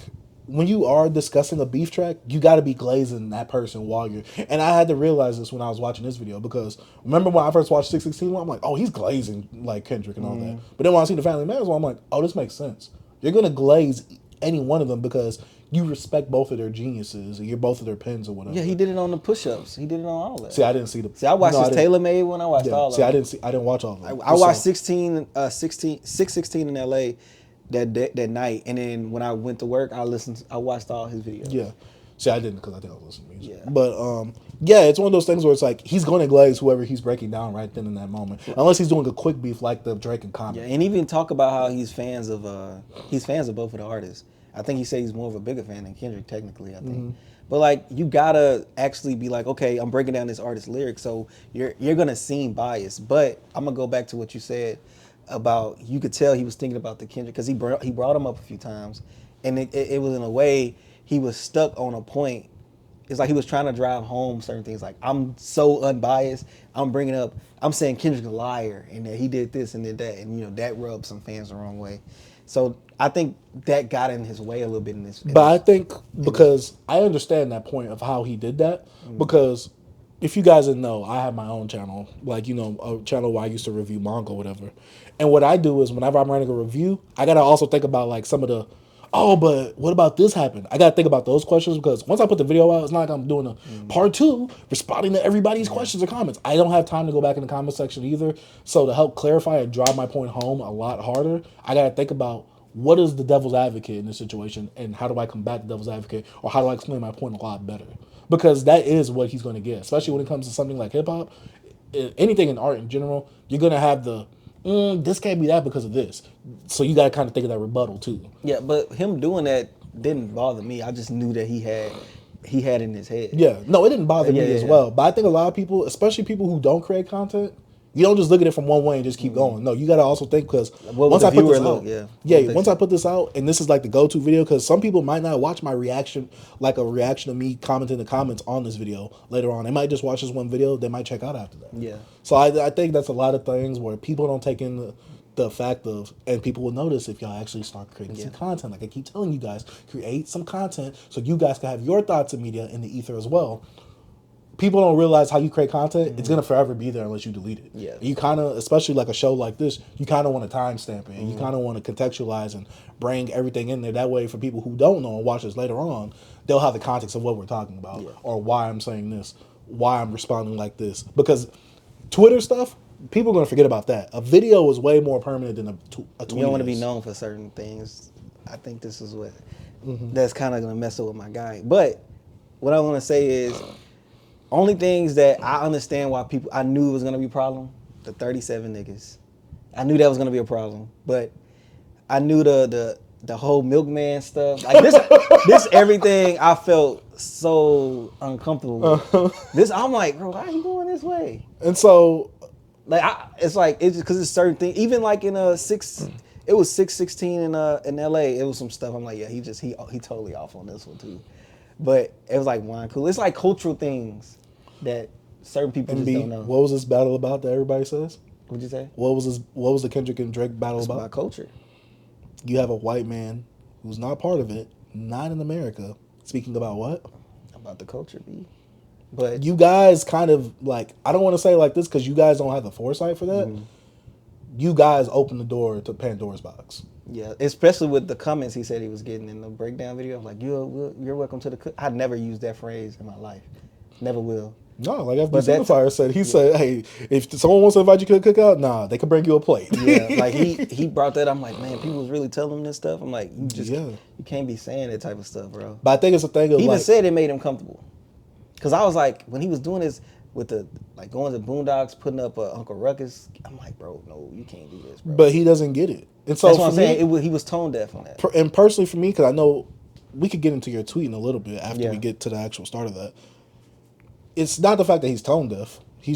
when you are discussing a beef track, you got to be glazing that person while you're. And I had to realize this when I was watching this video, because remember when I first watched 616, I'm like, oh, he's glazing like Kendrick and all that. But then when I see the Family Matters, I'm like, oh, this makes sense. You're gonna glaze any one of them because you respect both of their geniuses, and you're both of their pens or whatever. Yeah, he did it on the push-ups. He did it on all that. See, I didn't see the. See, I watched his tailor-made one. I watched all of them. I didn't watch all of them. I watched 616 in LA that night, and then when I went to work, I watched all his videos. Yeah. See, I didn't, because I think I was listening to music. Yeah. But yeah, it's one of those things where it's like he's going to glaze whoever he's breaking down right then in that moment, unless he's doing a quick beef like the Drake and Common. Yeah, and even talk about how he's fans of both of the artists. I think he said he's more of a bigger fan than Kendrick, technically, I think. But like, you gotta actually be like, okay, I'm breaking down this artist's lyrics, so you're gonna seem biased. But I'm gonna go back to what you said about, you could tell he was thinking about the Kendrick, because he brought him up a few times, and it was in a way he was stuck on a point. It's like he was trying to drive home certain things. Like, I'm so unbiased. I'm saying Kendrick's a liar, and that he did this and did that, and you know that rubbed some fans the wrong way. So I think that got in his way a little bit in this. But I think, because I understand that point of how he did that, because if you guys didn't know, I have my own channel, like, you know, a channel where I used to review manga or whatever. And what I do is whenever I'm writing a review, I got to also think about like some of the, oh, but what about this happened? I got to think about those questions, because once I put the video out, it's not like I'm doing a part 2, responding to everybody's questions or comments. I don't have time to go back in the comment section either. So to help clarify and drive my point home a lot harder, I got to think about, what is the devil's advocate in this situation, and how do I combat the devil's advocate, or how do I explain my point a lot better? Because that is what he's going to get, especially when it comes to something like hip-hop. Anything in art in general, you're going to have the, this can't be that because of this. So you got to kind of think of that rebuttal too. Yeah, but him doing that didn't bother me. I just knew that he had in his head. Yeah, no, it didn't bother me as well. But I think a lot of people, especially people who don't create content, you don't just look at it from one way and just keep going. No, you got to also think, because once I put this out, once I put this out, and this is like the go-to video, because some people might not watch my reaction, like a reaction of me commenting the comments on this video later on. They might just watch this one video. They might check out after that. Yeah. So I think that's a lot of things where people don't take in the fact of, and people will notice if y'all actually start creating some content. Like I keep telling you guys, create some content so you guys can have your thoughts and media in the ether as well. People don't realize how you create content. It's going to forever be there unless you delete it. Yeah. You kind of, especially like a show like this, you kind of want to timestamp it. And you kind of want to contextualize and bring everything in there. That way, for people who don't know and watch this later on, they'll have the context of what we're talking about, or why I'm saying this, why I'm responding like this. Because Twitter stuff, people are going to forget about that. A video is way more permanent than a tweet. You don't want to be known for certain things. I think this is what that's kind of going to mess up with my guy. But what I want to say is, only things that I understand why people, I knew it was going to be a problem, the 37 niggas. I knew that was going to be a problem. But I knew the whole milkman stuff. Like this everything I felt so uncomfortable with. This, I'm like, bro, why are you going this way? And so, like, it's just because it's certain things. Even like in it was 616 in LA. It was some stuff. I'm like, yeah, he totally off on this one too. But it was like wine cool. It's like cultural things that certain people just don't know. What was this battle about that everybody says? What'd you say? What was the Kendrick and Drake battle about? It's about culture. You have a white man who's not part of it, not in America, speaking about what? About the culture, B. But you guys kind of like, I don't want to say like this because you guys don't have the foresight for that. You guys opened the door to Pandora's box. Yeah, especially with the comments he said he was getting in the breakdown video. Like, you're welcome to the cook. I'd never used that phrase in my life. Never will. No, like after Signifier said, he said, hey, if someone wants to invite you to a cookout, nah, they can bring you a plate. Yeah, like he brought that. I'm like, man, people was really telling him this stuff. I'm like, you can't be saying that type of stuff, bro. But I think it's a thing of he even said it made him comfortable. Because I was like, when he was doing this with the, like going to Boondocks, putting up Uncle Ruckus, I'm like, bro, no, you can't do this, bro. But he doesn't get it. And so that's what I'm saying. He was tone deaf on that. And personally for me, because I know we could get into your tweet in a little bit after we get to the actual start of that. it's not the fact that he's tone deaf. He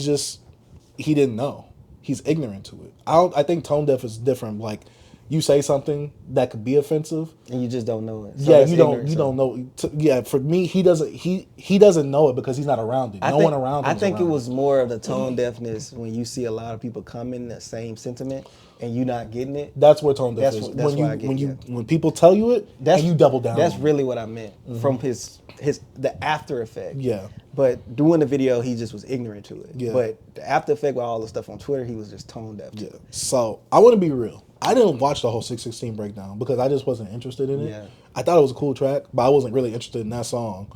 didn't know. He's ignorant to it. I think tone deaf is different. Like, you say something that could be offensive, and you just don't know it. So yeah, you don't know. Yeah, for me, he doesn't know it because he's not around it. No one around him. I think it was more of the tone deafness when you see a lot of people come in the same sentiment and you not getting it. That's where tone deaf is. That's why I get it. When people tell you it, and you double down. That's really what I meant from the after effect. Yeah. But doing the video, he just was ignorant to it. Yeah. But the after effect with all the stuff on Twitter, he was just tone deaf. Yeah. So I want to be real. I didn't watch the whole 616 breakdown because I just wasn't interested in it. Yeah. I thought it was a cool track, but I wasn't really interested in that song.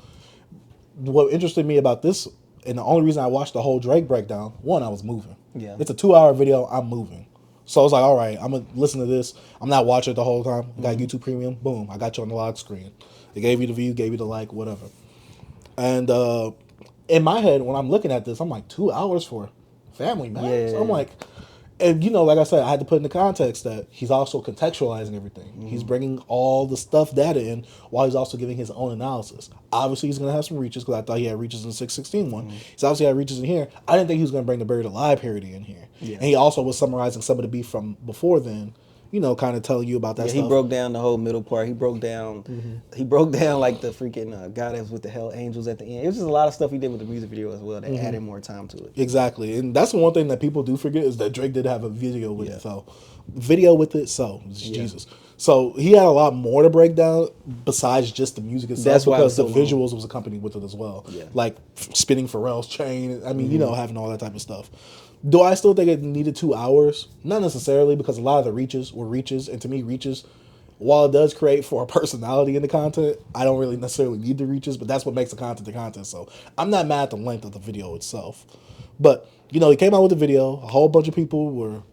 What interested me about this, and the only reason I watched the whole Drake breakdown, one, I was moving. Yeah. It's a 2-hour video. I'm moving. So I was like, all right, I'm going to listen to this. I'm not watching it the whole time. I got YouTube Premium. Boom. I got you on the lock screen. They gave you the view, gave you the like, whatever. And in my head, when I'm looking at this, I'm like, 2 hours for Family Matters? Yeah. I'm like, and like I said, I had to put in the context that he's also contextualizing everything. He's bringing all the stuff data in while he's also giving his own analysis. Obviously, he's going to have some reaches because I thought he had reaches in the 616 one. He's obviously had reaches in here. I didn't think he was going to bring the Buried Alive parody in here. Yeah. And he also was summarizing some of the beef from before then, kind of telling you about that stuff. He broke down the whole middle part. He broke down like the freaking guy that was with the Hell Angels at the end. It was just a lot of stuff he did with the music video as well that added more time to it. Exactly. And that's the one thing that people do forget is that Drake did have a video with it. So Jesus. So he had a lot more to break down besides just the music itself. That's why because the it was so visuals was accompanied with it as well. Yeah. Like spinning Pharrell's chain. I mean, having all that type of stuff. Do I still think it needed 2 hours? Not necessarily, because a lot of the reaches were reaches, and to me, reaches, while it does create for a personality in the content, I don't really necessarily need the reaches, but that's what makes the content. So I'm not mad at the length of the video itself. But, he came out with the video, a whole bunch of people were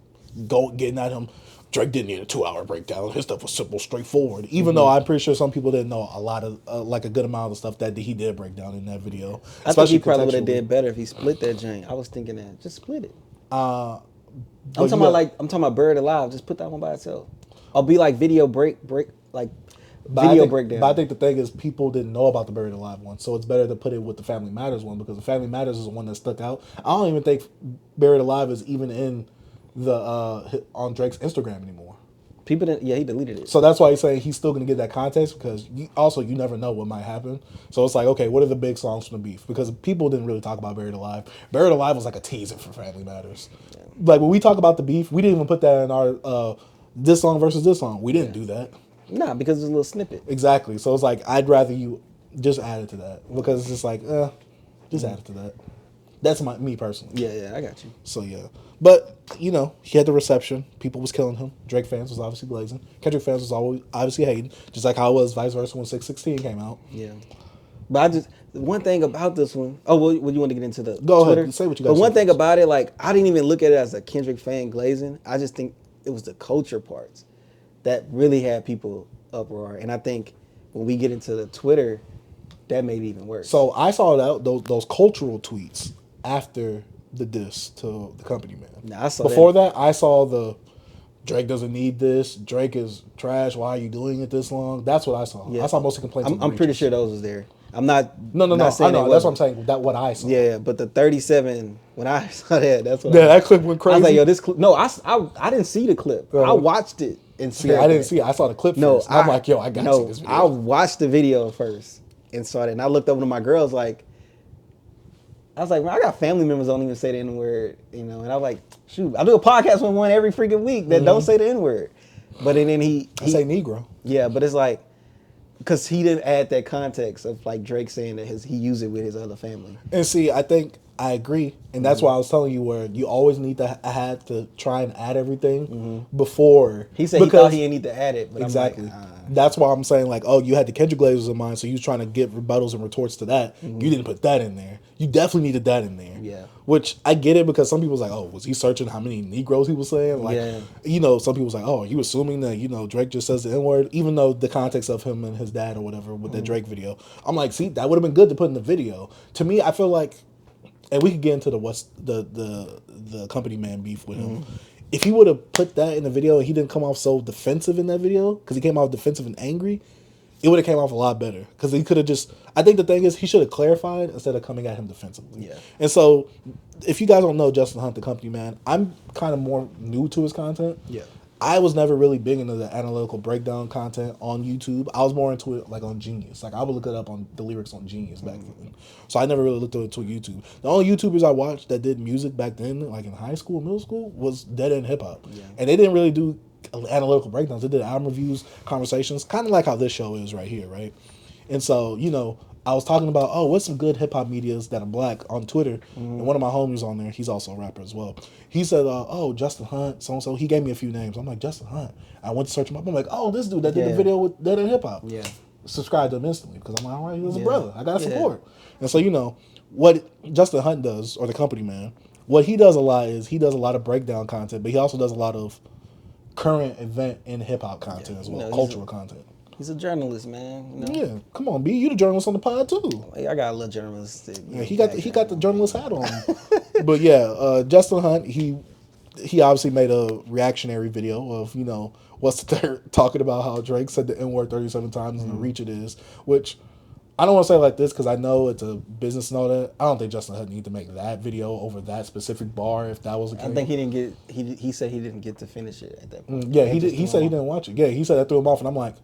getting at him. Drake didn't need a 2-hour breakdown. His stuff was simple, straightforward. Even though I'm pretty sure some people didn't know a lot of, like a good amount of the stuff that he did break down in that video. I think he probably would have did better if he split that joint. I was thinking that. Just split it. I'm talking about Buried Alive. Just put that one by itself. Or be like video breakdown. But I think the thing is people didn't know about the Buried Alive one, so it's better to put it with the Family Matters one because the Family Matters is the one that stuck out. I don't even think Buried Alive is even in the on Drake's Instagram anymore. He deleted it. So that's why he's saying he's still going to get that context because you never know what might happen. So it's like, okay, what are the big songs from the beef? Because people didn't really talk about Buried Alive. Buried Alive was like a teaser for Family Matters. Yeah. Like when we talk about the beef, we didn't even put that in our this song versus this song. We didn't do that. Nah, because it's a little snippet. Exactly. So it's like, I'd rather you just add it to that because it's just like, just add it to that. That's me personally. Yeah, I got you. So yeah. But, he had the reception. People was killing him. Drake fans was obviously blazing. Kendrick fans was always obviously hating. Just like how it was vice versa when 616 came out. Yeah. But one thing about this one, you want to get into the Go Twitter? Ahead, say what you got. But one thing about it, like, I didn't even look at it as a Kendrick fan glazing. I just think it was the culture parts that really had people uproar. And I think when we get into the Twitter, that made it even worse. So I saw those cultural tweets after the diss to the company man. Nah, I saw Before that, I saw the Drake doesn't need this. Drake is trash. Why are you doing it this long? That's what I saw. Yeah. I saw mostly complaints. I'm pretty sure those was there. I'm not. No. I know. That's what I'm saying. What I saw. Yeah, but the 37. When I saw that's what. Yeah, that clip went crazy. I was like, yo, this clip. No, I didn't see the clip. I watched it and see. I didn't see it. I saw the clip first. I'm like, yo, I got to see this video. I watched the video first and saw it, and I looked over to my girls like. I was like, man, I got family members that don't even say the N-word, and I was like, shoot, I do a podcast with one every freaking week that don't say the N-word. But then he say Negro. Yeah, but it's like, because he didn't add that context of like Drake saying that he used it with his other family. And see, I think I agree, and that's why I was telling you where you always need to have to try and add everything before. He said he thought he didn't need to add it, but exactly. I'm like, that's why I'm saying like, oh, you had the Kendrick Glazers in mind, so you was trying to get rebuttals and retorts to that. You didn't put that in there. You definitely needed that in there. Yeah. Which I get it because some people was like, oh, was he searching how many Negroes he was saying? Like, some people was like, oh, you assuming that Drake just says the N-word, even though the context of him and his dad or whatever with that Drake video. I'm like, see, that would have been good to put in the video. To me, I feel like. And we could get into the company man beef with him. If he would have put that in the video and he didn't come off so defensive in that video, because he came off defensive and angry, it would have came off a lot better because he could have just. I think the thing is he should have clarified instead of coming at him defensively. Yeah. And so, if you guys don't know Justin Hunt, the company man, I'm kind of more new to his content. Yeah. I was never really big into the analytical breakdown content on YouTube. I was more into it like on Genius. Like I would look it up on the lyrics on Genius back then. So I never really looked into YouTube. The only YouTubers I watched that did music back then, like in high school, middle school, was Dead End Hip Hop. Yeah. And they didn't really do analytical breakdowns. They did album reviews, conversations, kind of like how this show is right here, right? And so, you know, I was talking about, what's some good hip hop medias that are black on Twitter, and one of my homies on there, he's also a rapper as well. He said, Justin Hunt, so and so. He gave me a few names. I'm like, Justin Hunt. I went to search him up. I'm like, this dude that did the video with Dead End Hip Hop. Yeah. Subscribe to him instantly because I'm like, all right, he was a brother. I gotta support. And so, you know, what Justin Hunt does, or the company man, what he does a lot is he does a lot of breakdown content, but he also does a lot of current event in hip hop content as well, cultural content. He's a journalist, man. You know? Yeah, come on, B. You the journalist on the pod too. I got a little journalistic. Yeah, he got the journalist hat on. But yeah, Justin Hunt, he obviously made a reactionary video of, you know, what's the third talking about how Drake said the N-word 37 times and the reach it is, which I don't want to say it like this because I know it's a business and all that. I don't think Justin Hunt need to make that video over that specific bar if that was the case. I think he didn't get. He said he didn't get to finish it at that point. Yeah, he did. He said he didn't watch it. Yeah, he said that threw him off, and I'm like,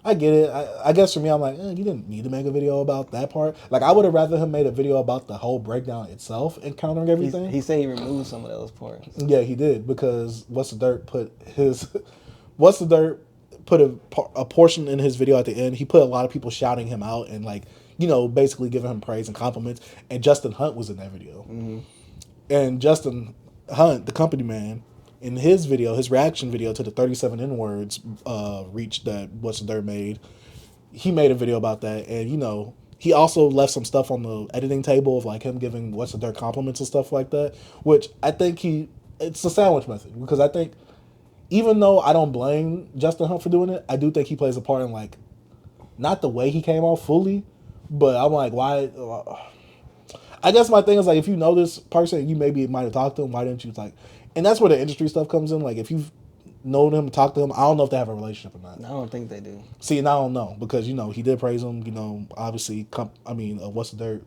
I get it. I guess for me, I'm like, you didn't need to make a video about that part. Like, I would have rather him made a video about the whole breakdown itself and countering everything. He said he removed some of those parts. Yeah, he did because What's the Dirt put a portion in his video at the end. He put a lot of people shouting him out and like, you know, basically giving him praise and compliments. And Justin Hunt was in that video. Mm-hmm. And Justin Hunt, the company man, in his video, his reaction video to the 37 N-words reach that What's the Dirt made, he made a video about that. And, you know, he also left some stuff on the editing table of like him giving What's the Dirt compliments and stuff like that, which I think it's a sandwich method because I think even though I don't blame Justin Hunt for doing it, I do think he plays a part in like, not the way he came off fully, but I'm like, why? I guess my thing is like, if you know this person, you maybe might have talked to him, why didn't you like, and that's where the industry stuff comes in. Like if you've known him, talked to him, I don't know if they have a relationship or not. I don't think they do. See, and I don't know because, you know, he did praise him, you know, obviously, What's the Dirt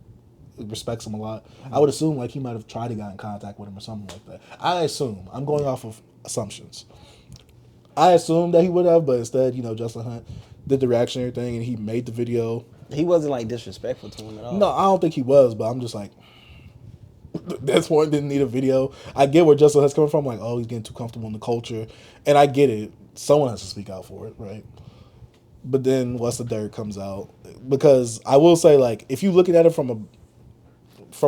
respects him a lot. I would assume like he might have tried to get in contact with him or something like that. I assume. I'm going off of assumptions. I assumed that he would have, but instead, you know, Justin Hunt did the reactionary thing and he made the video. He wasn't like disrespectful to him at all. No, I don't think he was, but I'm just like, this point didn't need a video. I get where Justin Hunt's coming from, like, he's getting too comfortable in the culture, and I get it. Someone has to speak out for it, right? But then What's the Dirt comes out because I will say, like, if you're looking at it from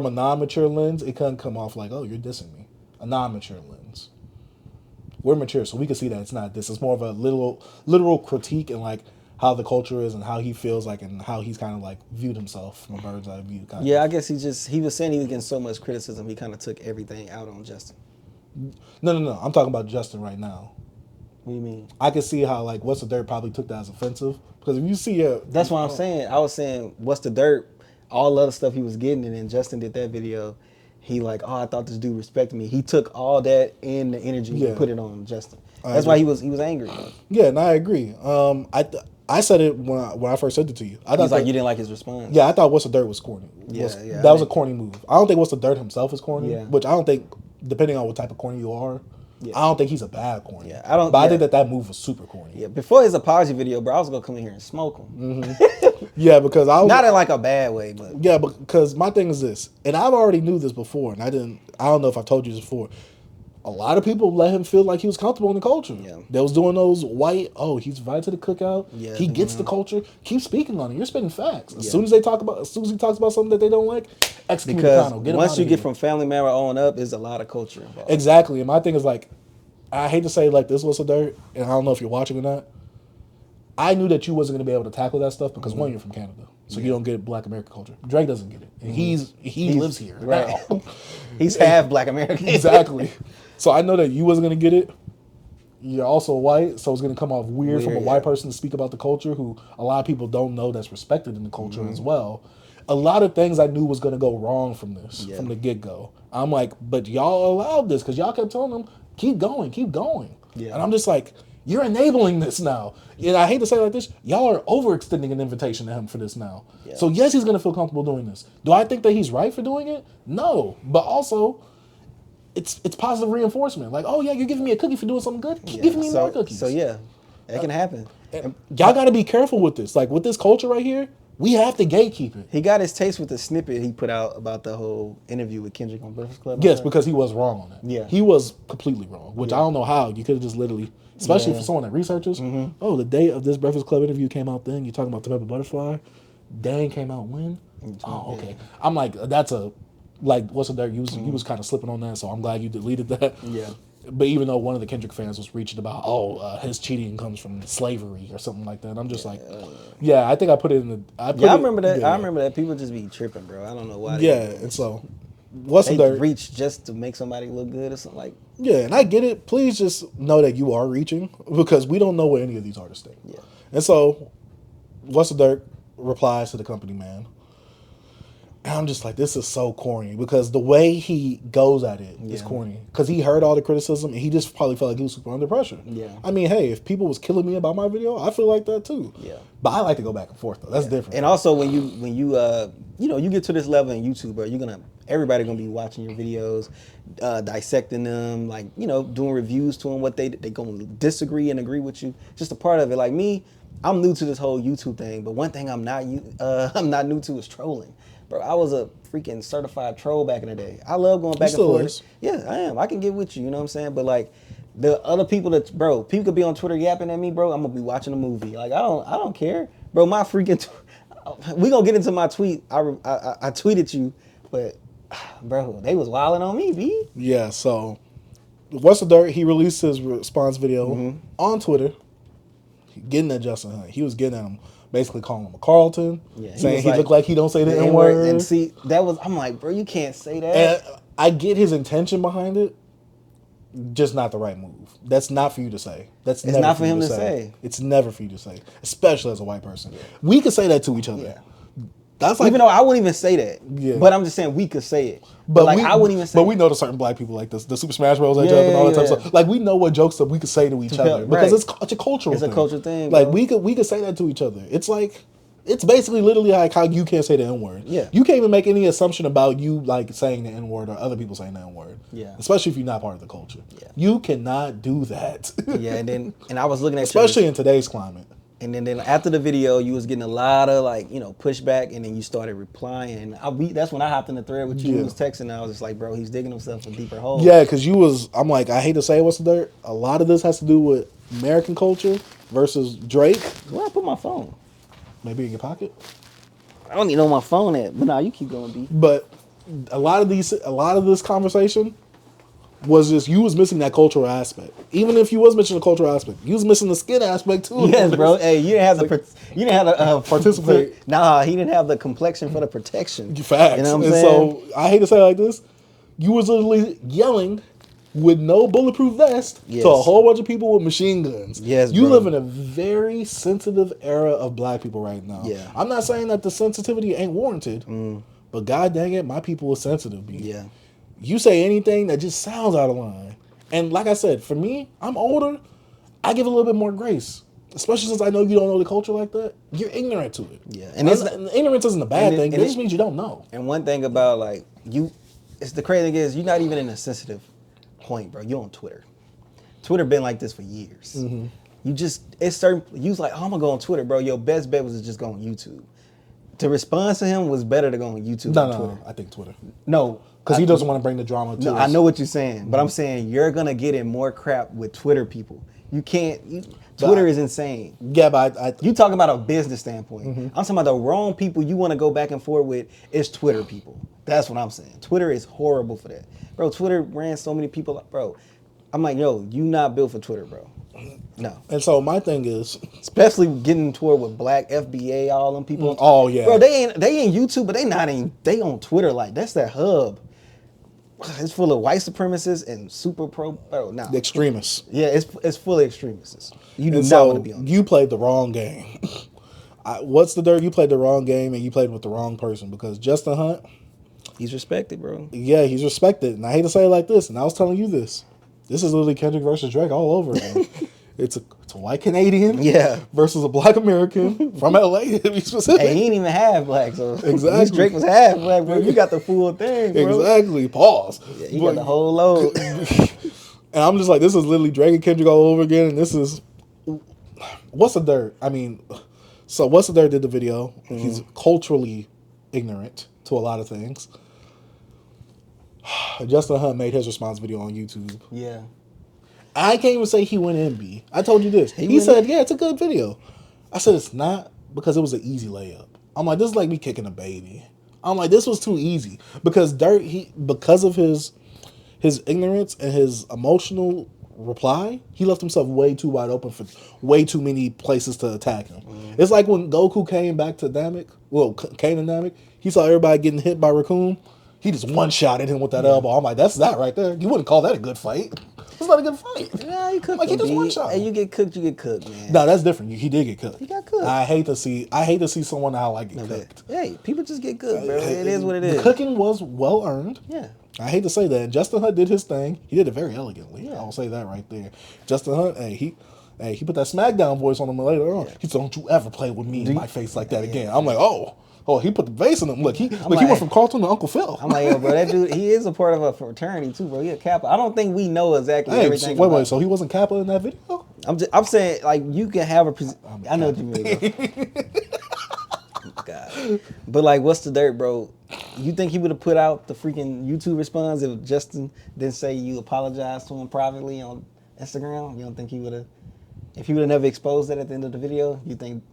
a non-mature lens, it couldn't come off like, you're dissing me. A non-mature lens. We're mature, so we can see that it's not this. It's more of a literal critique and like how the culture is and how he feels like and how he's kind of like viewed himself from a bird's eye view. Yeah, I guess he was saying he was getting so much criticism, he kind of took everything out on Justin. No. I'm talking about Justin right now. What do you mean? I can see how like What's the Dirt probably took that as offensive because if you see it, that's what I'm saying. I was saying What's the Dirt, all the other stuff he was getting, and then Justin did that video. He like, I thought this dude respected me. He took all that in the energy and put it on Justin. That's why he was angry. Yeah, and I agree. I said it when I first said it to you. I thought he's like, you didn't like his response. Yeah, I thought What's the Dirt was corny. That was a corny move. I don't think What's the Dirt himself is corny, which I don't think, depending on what type of corny you are, I don't think he's a bad corny. Yeah, I think that move was super corny. Yeah, before his apology video, bro, I was gonna come in here and smoke him. Mm-hmm. Yeah, because I was not in like a bad way, but yeah, because my thing is this, and I've already knew this before, and I don't know if I've told you this before. A lot of people let him feel like he was comfortable in the culture. Yeah. They was doing those white, he's invited to the cookout. Yeah, he gets the culture. Keep speaking on it. You're spitting facts. As soon as he talks about something that they don't like, execute because the once you get from family member on up, there's a lot of culture involved. Exactly. And my thing is like, I hate to say like this What's the Dirt, and I don't know if you're watching or not. I knew that you wasn't going to be able to tackle that stuff because one, you're from Canada, so you don't get Black American culture. Drake doesn't get it. And he lives here. Right. He's half Black American. Exactly. So I know that you wasn't going to get it. You're also white, so it's going to come off weird from a white person to speak about the culture who a lot of people don't know that's respected in the culture as well. A lot of things I knew was going to go wrong from this, from the get-go. I'm like, but y'all allowed this because y'all kept telling them, keep going. Yeah. And I'm just like, You're enabling this now. And I hate to say it like this, y'all are overextending an invitation to him for this now. Yeah. So yes, he's gonna feel comfortable doing this. Do I think that he's right for doing it? No. But also, it's positive reinforcement. Like, oh yeah, you're giving me a cookie for doing something good. Keep giving me more cookies. So yeah, that can happen. Y'all got to be careful with this. Like with this culture right here, we have to gatekeep it. He got his taste with the snippet he put out about the whole interview with Kendrick on Breakfast Club. Yes, because he was wrong on that. Yeah. He was completely wrong, which I don't know how. You could have just literally, especially for someone that researches, oh, the day of this Breakfast Club interview came out then. You're talking about the Pepper Butterfly. Dang came out when? Oh, okay. I'm like, that's a, like, what's the dirt? You was kind of slipping on that, so I'm glad you deleted that. Yeah. But even though one of the Kendrick fans was reaching about, his cheating comes from slavery or something like that, I'm just like, I think I put it in the. I remember that. Yeah. I remember that. People just be tripping, bro. I don't know why. And so, what's the dirt? Reach just to make somebody look good or something like. Yeah, and I get it. Please just know that you are reaching because we don't know what any of these artists think. Yeah. And so, what's the dirt? Replies to the company man. And I'm just like, this is so corny because the way he goes at it is corny. Because he heard all the criticism and he just probably felt like he was super under pressure. Yeah. I mean, hey, if people was killing me about my video, I feel like that too. Yeah. But I like to go back and forth though. That's different. And also when you get to this level in YouTube, bro, everybody gonna be watching your videos, dissecting them, like, doing reviews to them, what they gonna disagree and agree with you. Just a part of it. Like me, I'm new to this whole YouTube thing, but one thing I'm not new to is trolling. Bro, I was a freaking certified troll back in the day. I love going back and forth. Is. Yeah, I am. I can get with you, you know what I'm saying? But like the other people people could be on Twitter yapping at me, bro. I'm gonna be watching a movie. Like I don't care. Bro, my freaking we gonna get into my tweet. I tweeted you, but bro, they was wilding on me, B. Yeah, so what's the dirt? He released his response video on Twitter, getting at Justin Hunt. He was getting at him. Basically calling him a Carlton, saying he looked like he don't say the N-word. And see, I'm like, bro, you can't say that. And I get his intention behind it, just not the right move. That's not for you to say. It's not for him to say. It's never for you to say, especially as a white person. Yeah. We could say that to each other. Yeah. That's like, even though I wouldn't even say that, but I'm just saying we could say it. But like I wouldn't even say. But we know the certain black people like this, the Super Smash Bros. And all that type of stuff. Like we know what jokes that we could say to each other because it's a cultural. It's a cultural thing. Like we could say that to each other. It's like it's basically literally like how you can't say the N-word. Yeah. You can't even make any assumption about you like saying the N-word or other people saying the N-word. Yeah. Especially if you're not part of the culture. Yeah. You cannot do that. Yeah, and I was looking at especially in today's climate. And then after the video, you was getting a lot of pushback, and then you started replying. That's when I hopped in the thread with you. Yeah. Was texting, and I was just like, bro, he's digging himself a deeper hole. Yeah, because I'm like, I hate to say what's the dirt. A lot of this has to do with American culture versus Drake. Where I put my phone? Maybe in your pocket. I don't even know where my phone at. But nah, you keep going, B. But a lot of this conversation was just you was missing that cultural aspect. Even if you was missing the cultural aspect, you was missing the skin aspect too. Yes, bro. Hey, you didn't have the participate. Nah, he didn't have the complexion for the protection. Facts. You know what I'm saying? So I hate to say it like this, you was literally yelling with no bulletproof vest to a whole bunch of people with machine guns. Yes, you live in a very sensitive era of black people right now. Yeah. I'm not saying that the sensitivity ain't warranted, but god dang it, my people are sensitive. Yeah. You say anything that just sounds out of line. And like I said, for me, I'm older. I give a little bit more grace. Especially since I know you don't know the culture like that. You're ignorant to it. Yeah. And ignorance isn't a bad thing. It just means you don't know. And one thing about it's the crazy thing is you're not even in a sensitive point, bro. You're on Twitter. Twitter been like this for years. Mm-hmm. You was like, oh, I'm gonna go on Twitter, bro. Your best bet was to just go on YouTube. To respond to him was better to go on YouTube than Twitter. No, I think Twitter. No. Because he doesn't want to bring the drama to us. I know what you're saying, but I'm saying you're going to get in more crap with Twitter people. You can't. Twitter is insane. Yeah, but you talking about a business standpoint. Mm-hmm. I'm talking about the wrong people you want to go back and forth with is Twitter people. That's what I'm saying. Twitter is horrible for that. Bro, Twitter ran so many people. Bro, I'm like, yo, you not built for Twitter, bro. No. And so my thing is, especially getting toward with Black FBA, all them people. Oh yeah, bro, they ain't YouTube, but they on Twitter like that's their hub. It's full of white supremacists and super pro. Bro, nah. The extremists. Yeah, it's full of extremists. You do not want to be on. You played the wrong game. What's the dirt? You played the wrong game and you played with the wrong person because Justin Hunt, he's respected, bro. Yeah, he's respected, and I hate to say it like this, and I was telling you this. This is literally Kendrick versus Drake all over again. It's a white Canadian, Yeah. versus a black American from LA to be specific. Hey, he ain't even half black, so Exactly. at least Drake was half black, bro. You got the full thing, bro. Exactly. Pause. Yeah, you got the whole load. And I'm just like, this is literally Drake and Kendrick all over again. And this is, What's the Dirt? I mean, so What's the Dirt did the video. He's culturally ignorant to a lot of things. Justin Hunt made his response video on YouTube. Yeah. I can't even say he went in, B. I told you this. He said, yeah, it's a good video. I said, it's not, because it was an easy layup. I'm like, this is like me kicking a baby. I'm like, this was too easy. Because Dirt, because of his ignorance and his emotional reply, he left himself way too wide open for way too many places to attack him. It's like when Goku came back to Namek, Kane and Namek, he saw everybody getting hit by Raccoon. He just one-shotted him with that elbow. I'm like, that's that right there. You wouldn't call that a good fight. It's not a good fight. Yeah, you cooked. Like, he just one-shot. Hey, you get cooked, man. No, that's different. He did get cooked. He got cooked. I hate to see someone how I get cooked. Hey, people just get cooked, bro. It is what it is. The cooking was well earned. Yeah. I hate to say that. Justin Hunt did his thing. He did it very elegantly. Yeah. I'll say that right there. Justin Hunt, he put that SmackDown voice on him later on. He said, "Don't you ever play with me in my face like that again." I'm like, oh, he put the bass in him. Look, he went from Carlton to Uncle Phil. I'm like, yo, bro, that dude, he is a part of a fraternity too, bro. He a Kappa. I don't think we know exactly everything. Wait, so he wasn't Kappa in that video? I'm saying, like, you can have I know what you mean, bro. God. But like, What's the Dirt, bro? You think he would have put out the freaking YouTube response if Justin didn't say you apologized to him privately on Instagram? You don't think he would have, if he would have never exposed that at the end of the video, you think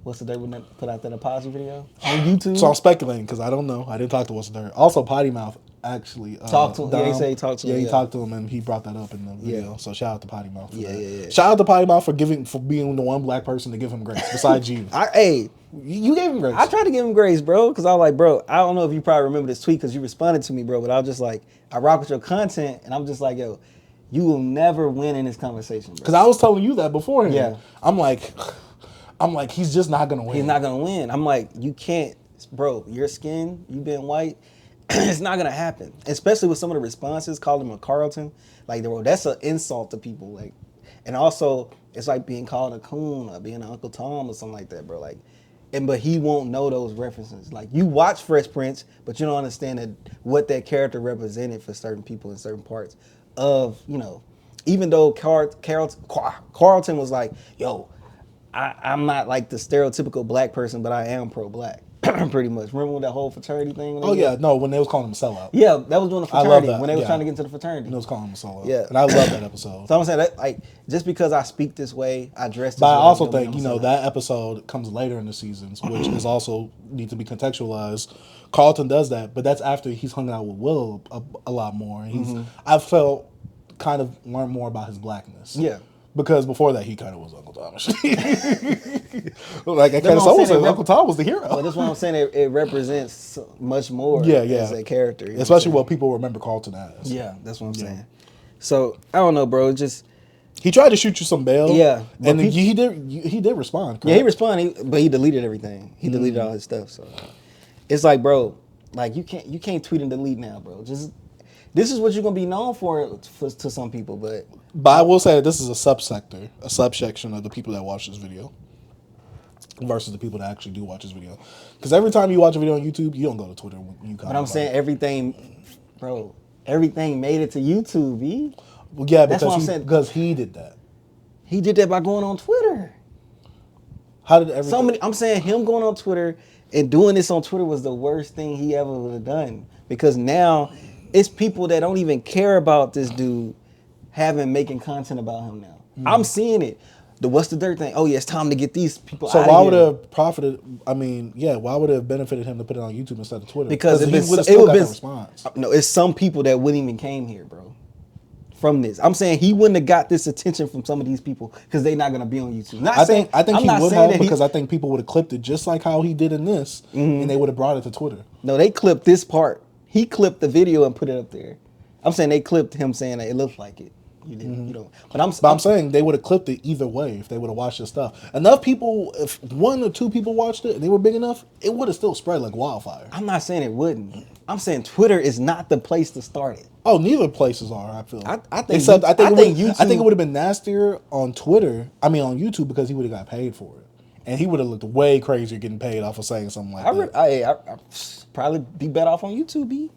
What's the Dirt would not put out that apology video on YouTube? So I'm speculating because I don't know. I didn't talk to What's the Dirt. Also, Potty Mouth actually talked to him. Yeah, he said he talked to him. Yeah, he talked to him and he brought that up in the video. Yeah. So shout out to Potty Mouth. Yeah. Shout out to Potty Mouth for being the one black person to give him grace besides you. You gave him grace. I tried to give him grace, bro, because I was like, bro, I don't know if you probably remember this tweet because you responded to me, bro, but I was just like, I rock with your content, and I'm just like, yo, you will never win in this conversation, bro. Because I was telling you that beforehand. Yeah. I'm like, he's just not gonna win. He's not gonna win. I'm like, you can't, bro. Your skin, you being white, it's not gonna happen. Especially with some of the responses, calling him a Carlton, like, bro, that's an insult to people, like, and also it's like being called a coon or being an Uncle Tom or something like that, bro, like. But he won't know those references. Like, you watch Fresh Prince, but you don't understand what that character represented for certain people in certain parts of, even though Carlton was like, yo, I'm not like the stereotypical black person, but I am pro-black, pretty much. Remember when that whole fraternity thing? When they was calling him a sellout. Yeah, that was during the fraternity, when they was trying to get into the fraternity. They was calling him a sellout. Yeah. And I love that episode. So I'm saying that, like, just because I speak this way, I dress this way. But I also think, that episode comes later in the seasons, which is also need to be contextualized. Carlton does that, but that's after he's hung out with Will a lot more. And I felt kind of learned more about his blackness. Yeah. Because before that, he kind of was Uncle Tom. Like, I kind of saw Uncle Tom was the hero. But that's why I'm saying it represents much more as a character. Especially what people remember Carlton as. Yeah, that's what I'm saying. So, I don't know, bro. He tried to shoot you some bail. Yeah. And he did respond, correct? Yeah, he responded, but he deleted everything. He deleted all his stuff. So, it's like, bro, like, you can't tweet and delete now, bro. This is what you're going to be known for to some people, but I will say that this is a subsection of the people that watch this video versus the people that actually do watch this video. Because every time you watch a video on YouTube, you don't go to Twitter when you comment. But I'm saying everything made it to YouTube, B. Well, yeah, because he did that. He did that by going on Twitter. How did everything? I'm saying him going on Twitter and doing this on Twitter was the worst thing he ever would have done. Because now it's people that don't even care about this dude making content about him now. I'm seeing it. The What's the Dirt thing. Oh yeah, it's time to get these people out of here. So why would it have profited? I mean, why would it have benefited him to put it on YouTube instead of Twitter? Because it would have been response. No, it's some people that wouldn't even came here, bro. From this, I'm saying he wouldn't have got this attention from some of these people because they're not gonna be on YouTube. I think he would have because I think people would have clipped it just like how he did in this, and they would have brought it to Twitter. No, they clipped this part. He clipped the video and put it up there. I'm saying they clipped him saying that it looked like it. You didn't, you know. But I'm saying they would have clipped it either way if they would have watched this stuff. Enough people, if 1 or 2 people watched it and they were big enough, it would have still spread like wildfire. I'm not saying it wouldn't. I'm saying Twitter is not the place to start it. Oh, neither places are. I feel. I think Except I think YouTube, it would have been nastier on Twitter. I mean, on YouTube because he would have got paid for it, and he would have looked way crazier getting paid off of saying something like that. I probably be better off on YouTube. B.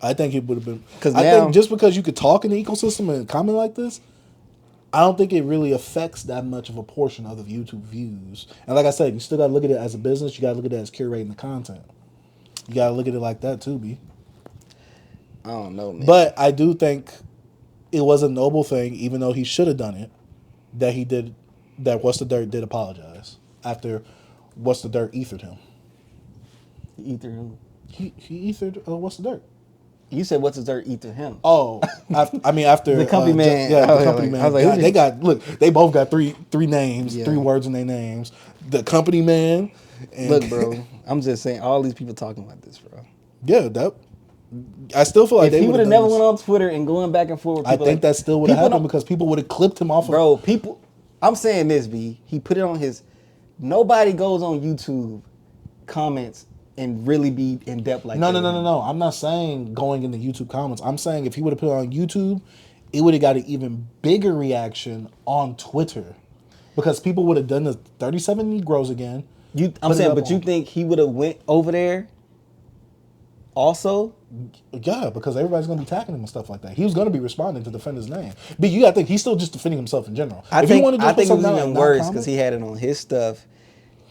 I think it would have been. Because I think just because you could talk in the ecosystem and comment like this, I don't think it really affects that much of a portion of the YouTube views. And like I said, you still got to look at it as a business. You got to look at it as curating the content. You got to look at it like that too, B. I don't know, man. But I do think it was a noble thing, even though he should have done it, that he did, that What's the Dirt did apologize after What's the Dirt ethered him. Ether who? He ethered What's the Dirt. You said What's the Dirt ether him? Oh, after The Company Man. Yeah, Oh, the yeah, Company like, Man. I was like, they got they both got three names, Yeah. 3 words in their names. The Company Man. And Look, bro, I'm just saying all these people talking about this, bro. Yeah, that. I still feel like If he would have never went on. on Twitter and going back and forth with I people, think like, that still would have people happened don't- because people would have clipped him off. Bro, people, I'm saying this, B. He put it on his. Nobody goes on YouTube comments and really be in depth like that. No. I'm not saying going into YouTube comments. I'm saying if he would have put it on YouTube, it would have got an even bigger reaction on Twitter because people would have done the 37 Negroes again. I'm saying, but you think he would have went over there also? Yeah, because everybody's gonna be tagging him and stuff like that. He was gonna be responding to defend his name. But you gotta think he's still just defending himself in general. I If he think wanted to just put it was something out even and not worse comment- because he had it on his stuff.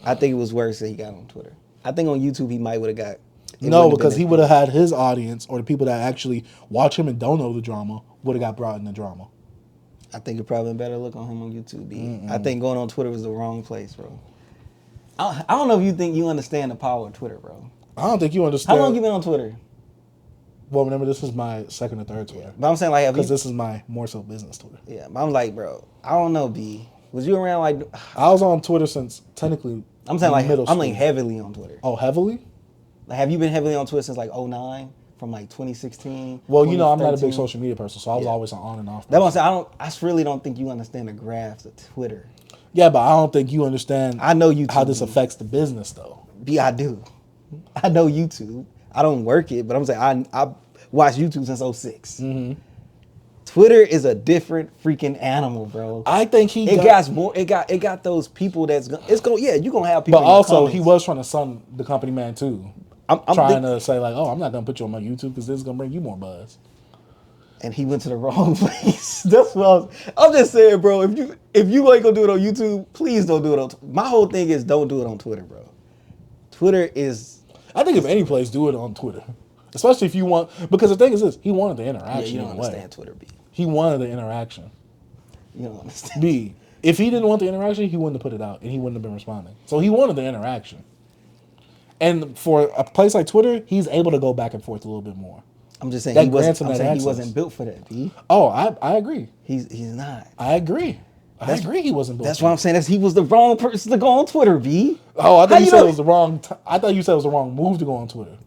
I think it was worse that he got on Twitter. I think on YouTube he might would have got. it No, wouldn't have because been he as would have had his audience or the people that actually watch him and don't know the drama would have got brought in the drama. I think it probably been better look on him on YouTube. B. I think going on Twitter was the wrong place, bro. I don't know if you think you understand the power of Twitter, bro. I don't think you understand. How long you been on Twitter? Well, remember, this is my second or third Twitter. But I'm saying like, have Because you, this is my more so business Twitter. yeah. But I'm like, bro, I don't know, B. Was you around like? I was on Twitter since technically I'm saying like, middle I'm like school. heavily on Twitter. Oh, heavily? Like, have you been heavily on Twitter since like 2009? From like 2016? Well, you know, I'm not a 2013? big social media person, so I was Yeah. always on and off. That's what I'm saying. I really don't think you understand the graphs of Twitter. Yeah, but I don't think you understand I know YouTube. how this affects the business, though. B, I do. I know YouTube. I don't work it, but I'm saying I watched YouTube since 06. Twitter is a different freaking animal, bro. I think he It got more. It got those people that's gonna. It's gonna. Yeah, you gonna have people. But in the also, he comments. was trying to sun the Company Man, too. I'm trying to say, like, oh, I'm not going to put you on my YouTube because this is going to bring you more buzz. And he went to the wrong place. That's what I'm just saying, bro. If you ain't gonna do it on YouTube, please don't do it on. My whole thing is don't do it on Twitter, bro. Twitter is. I think if any place, do it on Twitter. Especially if you want, because the thing is this, he wanted the Yeah, interaction you don't in a way. understand Twitter, B. He wanted the interaction. You don't understand. B, if he didn't want the interaction, he wouldn't have put it out and he wouldn't have been responding. So he wanted the interaction. And for a place like Twitter, he's able to go back and forth a little bit more. I'm just saying That he wasn't. grants him I'm that saying he access. wasn't built for that, B. Oh, I agree. He's not. I agree. I agree he wasn't built That's for why it. I'm saying he was the wrong person to go on Twitter, B. Oh, I How thought you said know- it was the wrong. I thought you said it was the wrong move to go on Twitter.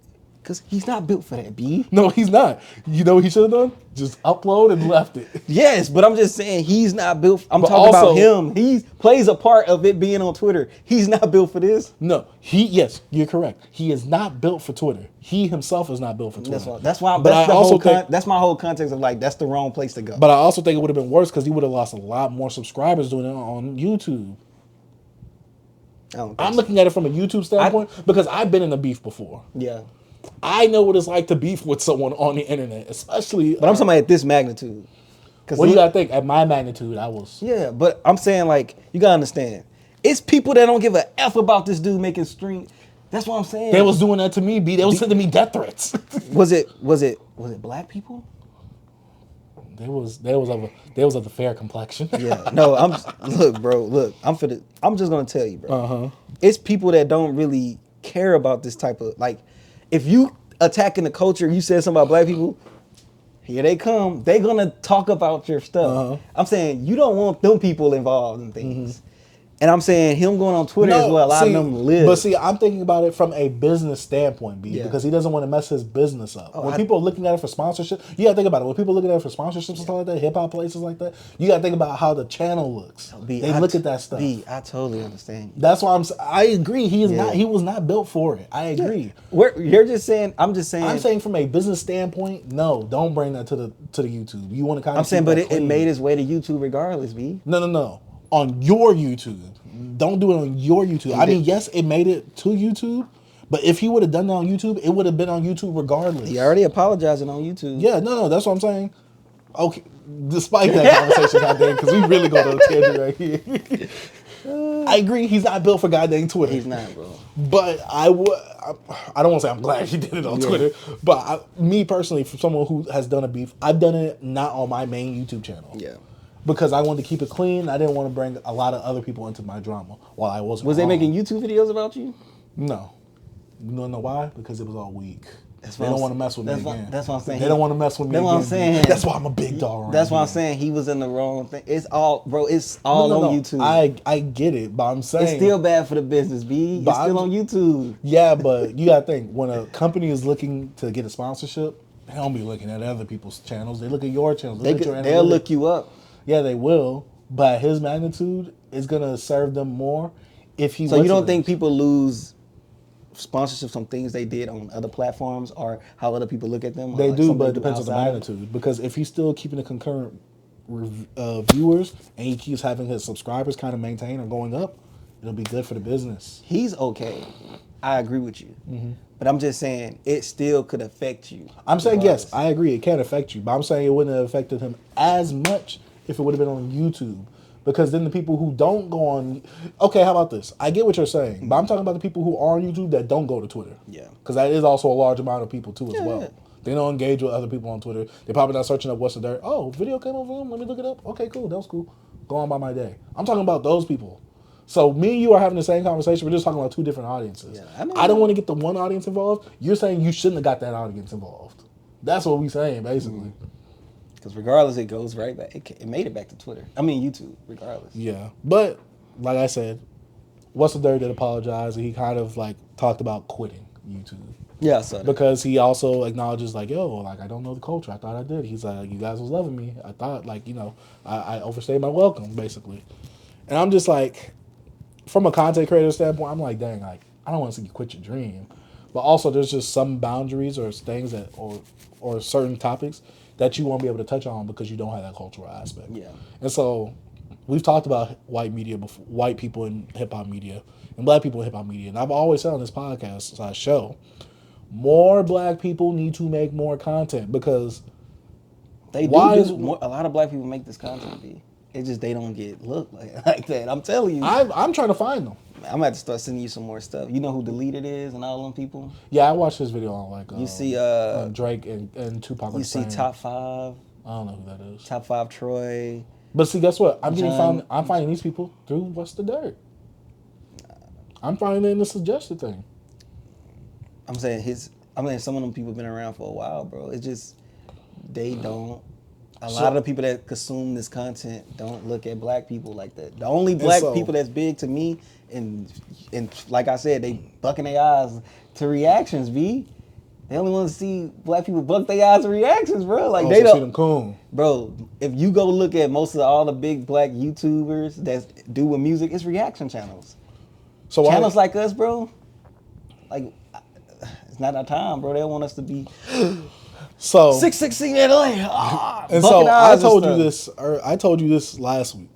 Because he's not built for that, B. No, he's not. You know what he should have done? Just upload and left it. Yes, but I'm just saying he's not built. I'm But talking also- about him. He plays a part of it being on Twitter. He's not built for this. No, yes, you're correct. He is not built for Twitter. He himself is not built for Twitter. That's why. But That's I the also whole. think, That's my whole context of like that's the wrong place to go. but I also think it would have been worse because he would have lost a lot more subscribers doing it on YouTube. I don't think I'm so. looking at it from a YouTube standpoint because I've been in a beef before. Yeah, I know what it's like to beef with someone on the internet, especially. but I'm talking about at this magnitude. Cause Well, you gotta think at my magnitude, I was. Yeah, but I'm saying like you gotta understand. It's people that don't give a f about this dude making stream. That's what I'm saying. They was doing that to me, B. They was sending me death threats. Was it black people? They was of the fair complexion. Yeah. No, look, bro. Look, I'm just gonna tell you, bro. It's people that don't really care about this type of like. If you attacking the culture, you said something about black people. Here they come. They're gonna talk about your stuff. I'm saying you don't want them people involved in things. And I'm saying him going on Twitter is where a lot of them live. But see, I'm thinking about it from a business standpoint, B, Yeah. because he doesn't want to mess his business up. Oh, When people are looking at it for sponsorship, you gotta think about it. When people are looking at it for sponsorships and stuff like that, hip hop places like that, you gotta think about how the channel looks. They look at that stuff. I totally understand. That's why I agree. He is not. He was not built for it. I agree. You're just saying. I'm just saying. I'm saying from a business standpoint, no, don't bring that to the YouTube. You want to kind of. I'm saying, but it made its way to YouTube regardless, B. No. On your YouTube. Don't do it on your YouTube. I mean, yes, it made it to YouTube, but if he would have done that on YouTube, it would have been on YouTube regardless. He already apologizing on YouTube. Yeah, no, that's what I'm saying. Okay, despite that conversation, goddamn, because we really go to a tangent right here. I agree, he's not built for goddamn Twitter. He's not, bro. But I don't want to say I'm glad he did it on Twitter, but me personally, for someone who has done a beef, I've done it not on my main YouTube channel. Yeah. Because I wanted to keep it clean. I didn't want to bring a lot of other people into my drama while I wasn't. Was they making YouTube videos about you? No. You don't know why? Because it was all weak. They don't want to mess with me again. That's what I'm saying. They don't want to mess with me again. That's what I'm saying. That's why I'm a big dog around That's why I'm here. saying he was in the wrong thing. It's all, bro. It's all No. on YouTube. I get it, but I'm saying It's still bad for the business, B. It's still on YouTube. Yeah, but you gotta think when a company is looking to get a sponsorship, they don't be looking at other people's channels. They look at your channels. They'll look you up. Yeah, they will. But his magnitude is gonna serve them more if he. So you don't think people lose sponsorships on things they did on other platforms or how other people look at them? They like do, but it depends on the outside? magnitude. Because if he's still keeping the concurrent viewers and he keeps having his subscribers kind of maintain or going up, it'll be good for the business. He's okay. I agree with you. But I'm just saying it still could affect you. I'm saying regardless. yes, I agree. It can affect you, but I'm saying it wouldn't have affected him as much if it would have been on YouTube. Because then the people who don't go on... Okay, how about this? I get what you're saying, but I'm talking about the people who are on YouTube that don't go to Twitter. Yeah. Because that is also a large amount of people too as Yeah. well. They don't engage with other people on Twitter. They're probably not searching up what's the dirt. Oh, video came over them. Let me look it up. Okay, cool. That was cool. Go on by my day. I'm talking about those people. So me and you are having the same conversation. We're just talking about two different audiences. Yeah, I don't want to get the one audience involved. You're saying you shouldn't have got that audience involved. That's what we're saying, basically. Because regardless, it goes right back. It made it back to Twitter. I mean, YouTube, regardless. Yeah. But, like I said, What's the Dirt did apologize, and he kind of, like, talked about quitting YouTube. Yeah, I saw that. Because he also acknowledges, like, yo, like, I don't know the culture. I thought I did. He's like, you guys was loving me. I thought, like, you know, I overstayed my welcome, basically. And I'm just like, from a content creator standpoint, I'm like, dang, like, I don't want to see you quit your dream. But also, there's just some boundaries or things that, or certain topics that you won't be able to touch on because you don't have that cultural aspect. Yeah. And so, we've talked about white media before, white people in hip hop media and black people in hip hop media. And I've always said on this podcast, show, more black people need to make more content because they do. A lot of black people make this content, B. It's just they don't get looked like that. I'm telling you. I'm trying to find them. I'm gonna have to start sending you some more stuff. You know who Deleted is and all them people? Yeah, I watched this video on like you see Drake and Tupac. You see Top 5. I don't know who that is. Top 5 Troy. But see, guess what? I'm finding these people through What's the Dirt. I'm finding it in the suggested thing. I'm saying some of them people been around for a while, bro. It's just they don't. A lot of the people that consume this content don't look at black people like that. The only black people that's big to me, and like I said, they bucking their eyes to reactions, B. They only want to see black people buck their eyes to reactions, bro. Like they don't see them cool. Bro, if you go look at most of all the big black YouTubers that do with music, it's reaction channels. So channels like us, bro, like it's not our time, bro. They want us to be so 616 LA. And so I told you this. I told you this last week,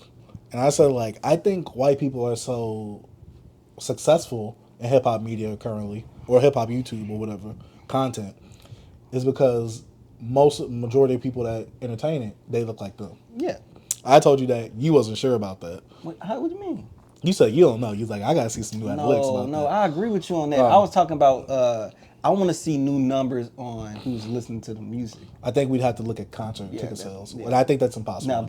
and I said like I think white people are so successful in hip hop media currently, or hip hop YouTube or whatever content, is because majority of people that entertain it, they look like them. Yeah. I told you that you wasn't sure about that. What do you mean? You said you don't know. You was like, I gotta see some new analytics about that. No, I agree with you on that. I was talking about I want to see new numbers on who's listening to the music. I think we'd have to look at concert ticket sales, and I think that's impossible.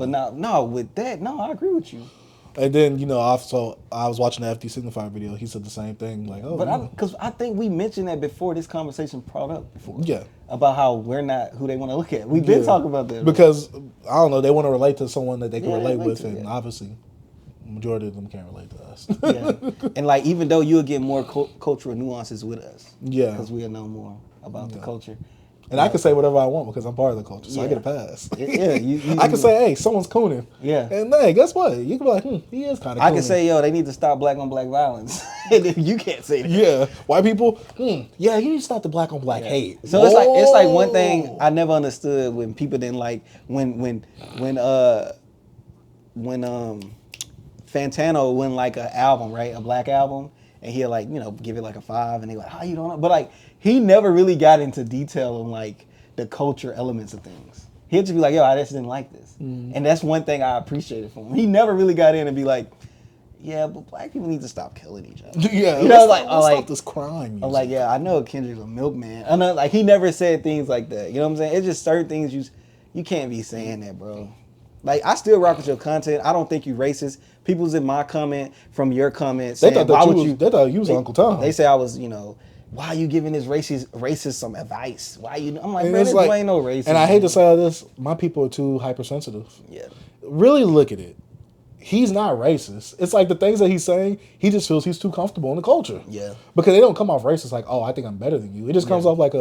With that, I agree with you. And then also I was watching the FD Signify video. He said the same thing, like, oh, but because I think we mentioned that before this conversation brought up before. Yeah. About how we're not who they want to look at. We've been talking about that. Because I don't know, they want to relate to someone that they can relate with, and obviously majority of them can't relate to us. Yeah. And like, even though you'll get more cultural nuances with us. Yeah. Because we'll know more about the culture. And I can say whatever I want because I'm part of the culture, so I get a pass. Yeah, I can say, hey, someone's cooning. Yeah. And hey, guess what? You can be like, he is kind of. I can say, yo, they need to stop black on black violence. And then you can't say that. Yeah, white people. Yeah, you need to stop the black on black hate. So it's like one thing I never understood when people didn't like when Fantano win like an album, right, a black album, and he'll like, you know, give it like a 5, and they like, how you don't know? But like, he never really got into detail on like the culture elements of things. He'll just be like, yo, I just didn't like this. And that's one thing I appreciated from him. He never really got in and be like, yeah, but black people need to stop killing each other. Yeah, you know, let's stop this crime. I'm like, yeah, I know Kendrick's a milkman. I know, like, he never said things like that. You know what I'm saying? It's just certain things you can't be saying that, bro. Like, I still rock with your content. I don't think you racist. People's in my comment from your comment saying, they thought you was Uncle Tom. They say I was, you know, why are you giving this racist some advice? Why you? I'm like, and man, this boy ain't no racist. And I hate to say this, my people are too hypersensitive. Yeah. Really look at it. He's not racist. It's like the things that he's saying, he just feels he's too comfortable in the culture. Yeah. Because they don't come off racist like, oh, I think I'm better than you. It just comes off like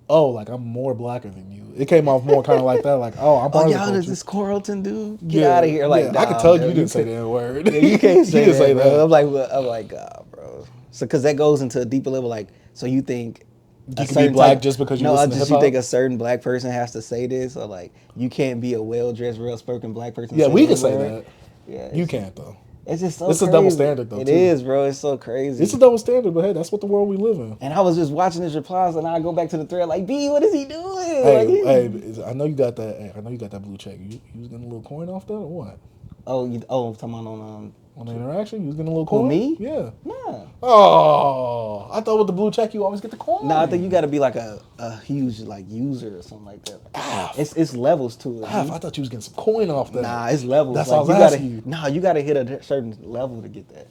like I'm more blacker than you. It came off more kind of like that, like, oh, I'm part of the culture. Is this Carlton dude? Get out of here. Like, I can tell you didn't say that word. Yeah, you can't say that, that. I'm like, God, bro. So, because that goes into a deeper level, like, so you think you can be black just because you listen to hip-hop? You think a certain black person has to say this, or like you can't be a well-dressed, well-spoken black person? Yeah, we can say that. Yeah, you can't though. It's just so. It's crazy. a double standard though. It is, bro. It's so crazy. It's a double standard, but hey, that's what the world we live in. And I was just watching his replies, and I go back to the thread like, B, what is he doing? Hey, I know you got that. Hey, I know you got that blue check. You was getting a little coin off that or what? I'm talking about on the interaction, you was getting a little coin? Me? Yeah. Nah. Oh, I thought with the blue check you always get the coin. Nah, I think you got to be like a huge like user or something like that. It's levels to it. I thought you was getting some coin off that. Nah, it's levels. That's like, all I was asking you. Nah, you got to hit a certain level to get that.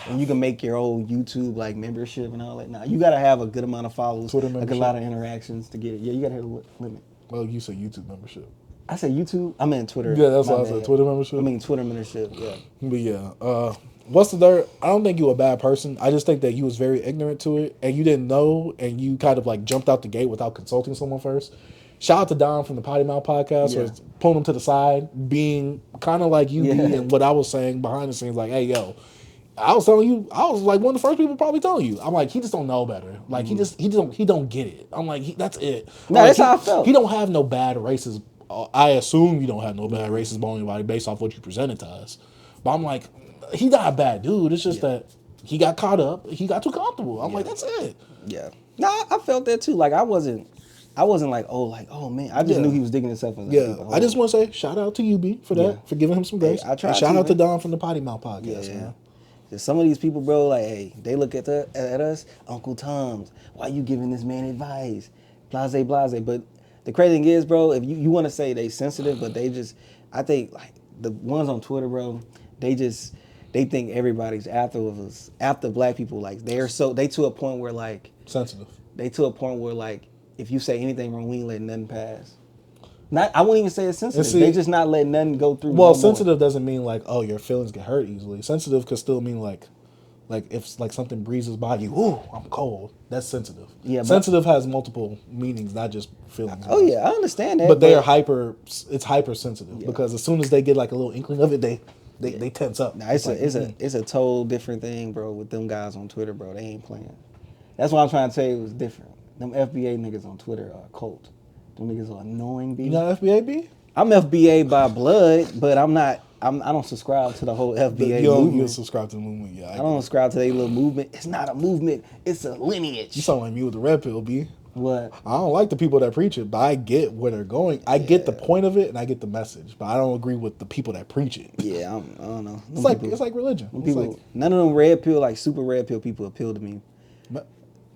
And you can make your own YouTube like membership and all that. Nah, you got to have a good amount of followers, Twitter like a lot of interactions to get it. Yeah, you got to hit a limit. Well, you said YouTube membership. I said YouTube. I meant Twitter. Yeah, that's what I said. Twitter membership. I mean Twitter membership. Yeah. But yeah, what's the third? I don't think you were a bad person. I just think that you was very ignorant to it, and you didn't know, and you kind of like jumped out the gate without consulting someone first. Shout out to Don from the Potty Mouth podcast for pulling him to the side, being kind of like you and what I was saying behind the scenes, like, hey, yo. I was telling you, I was like one of the first people probably telling you. I'm like, he just don't know better. Like he don't get it. I'm like, that's it. No, that's how I felt. He don't have no bad racist. I assume you don't have no bad racism on anybody based off what you presented to us. But I'm like, he's not a bad dude. It's just that he got caught up. He got too comfortable. I'm like, that's it. Yeah. No, I felt that too. Like I wasn't like, oh man. I just knew he was digging himself in. I just want to say shout out to UB for that, for giving him some grace. Hey, I tried. And shout out to Don from the Potty Mouth podcast, man. Some of these people, bro, like, hey, they look at us, Uncle Tom's. Why you giving this man advice? Blase, blase. But the crazy thing is, bro, if you want to say they sensitive, but they just, I think, like, the ones on Twitter, bro, they think everybody's after black people. Like, they to a point where, like, sensitive. They to a point where, like, if you say anything wrong, we ain't letting nothing pass. I wouldn't even say it's sensitive. They just not letting nothing go through. Well, sensitive doesn't mean like, oh, your feelings get hurt easily. Sensitive could still mean like if like something breezes by you, ooh, I'm cold. That's sensitive. Yeah, sensitive has multiple meanings, not just feelings. Oh yeah, I understand that. But they are it's hypersensitive because as soon as they get like a little inkling of it, they tense up. Nah, it's a total different thing, bro. With them guys on Twitter, bro, they ain't playing. That's why I'm trying to tell you, it was different. Them FBA niggas on Twitter are a cult. Them niggas are annoying, B. You not FBA, B? I'm FBA by blood, but I'm not. I don't subscribe to the whole FBA movement. You subscribe to the movement, yeah. I don't subscribe to their little movement. It's not a movement. It's a lineage. You sound like me with the red pill, B. What? I don't like the people that preach it, but I get where they're going. I get the point of it, and I get the message, but I don't agree with the people that preach it. Yeah, I don't know. It's like religion. None of them red pill, like super red pill people appeal to me.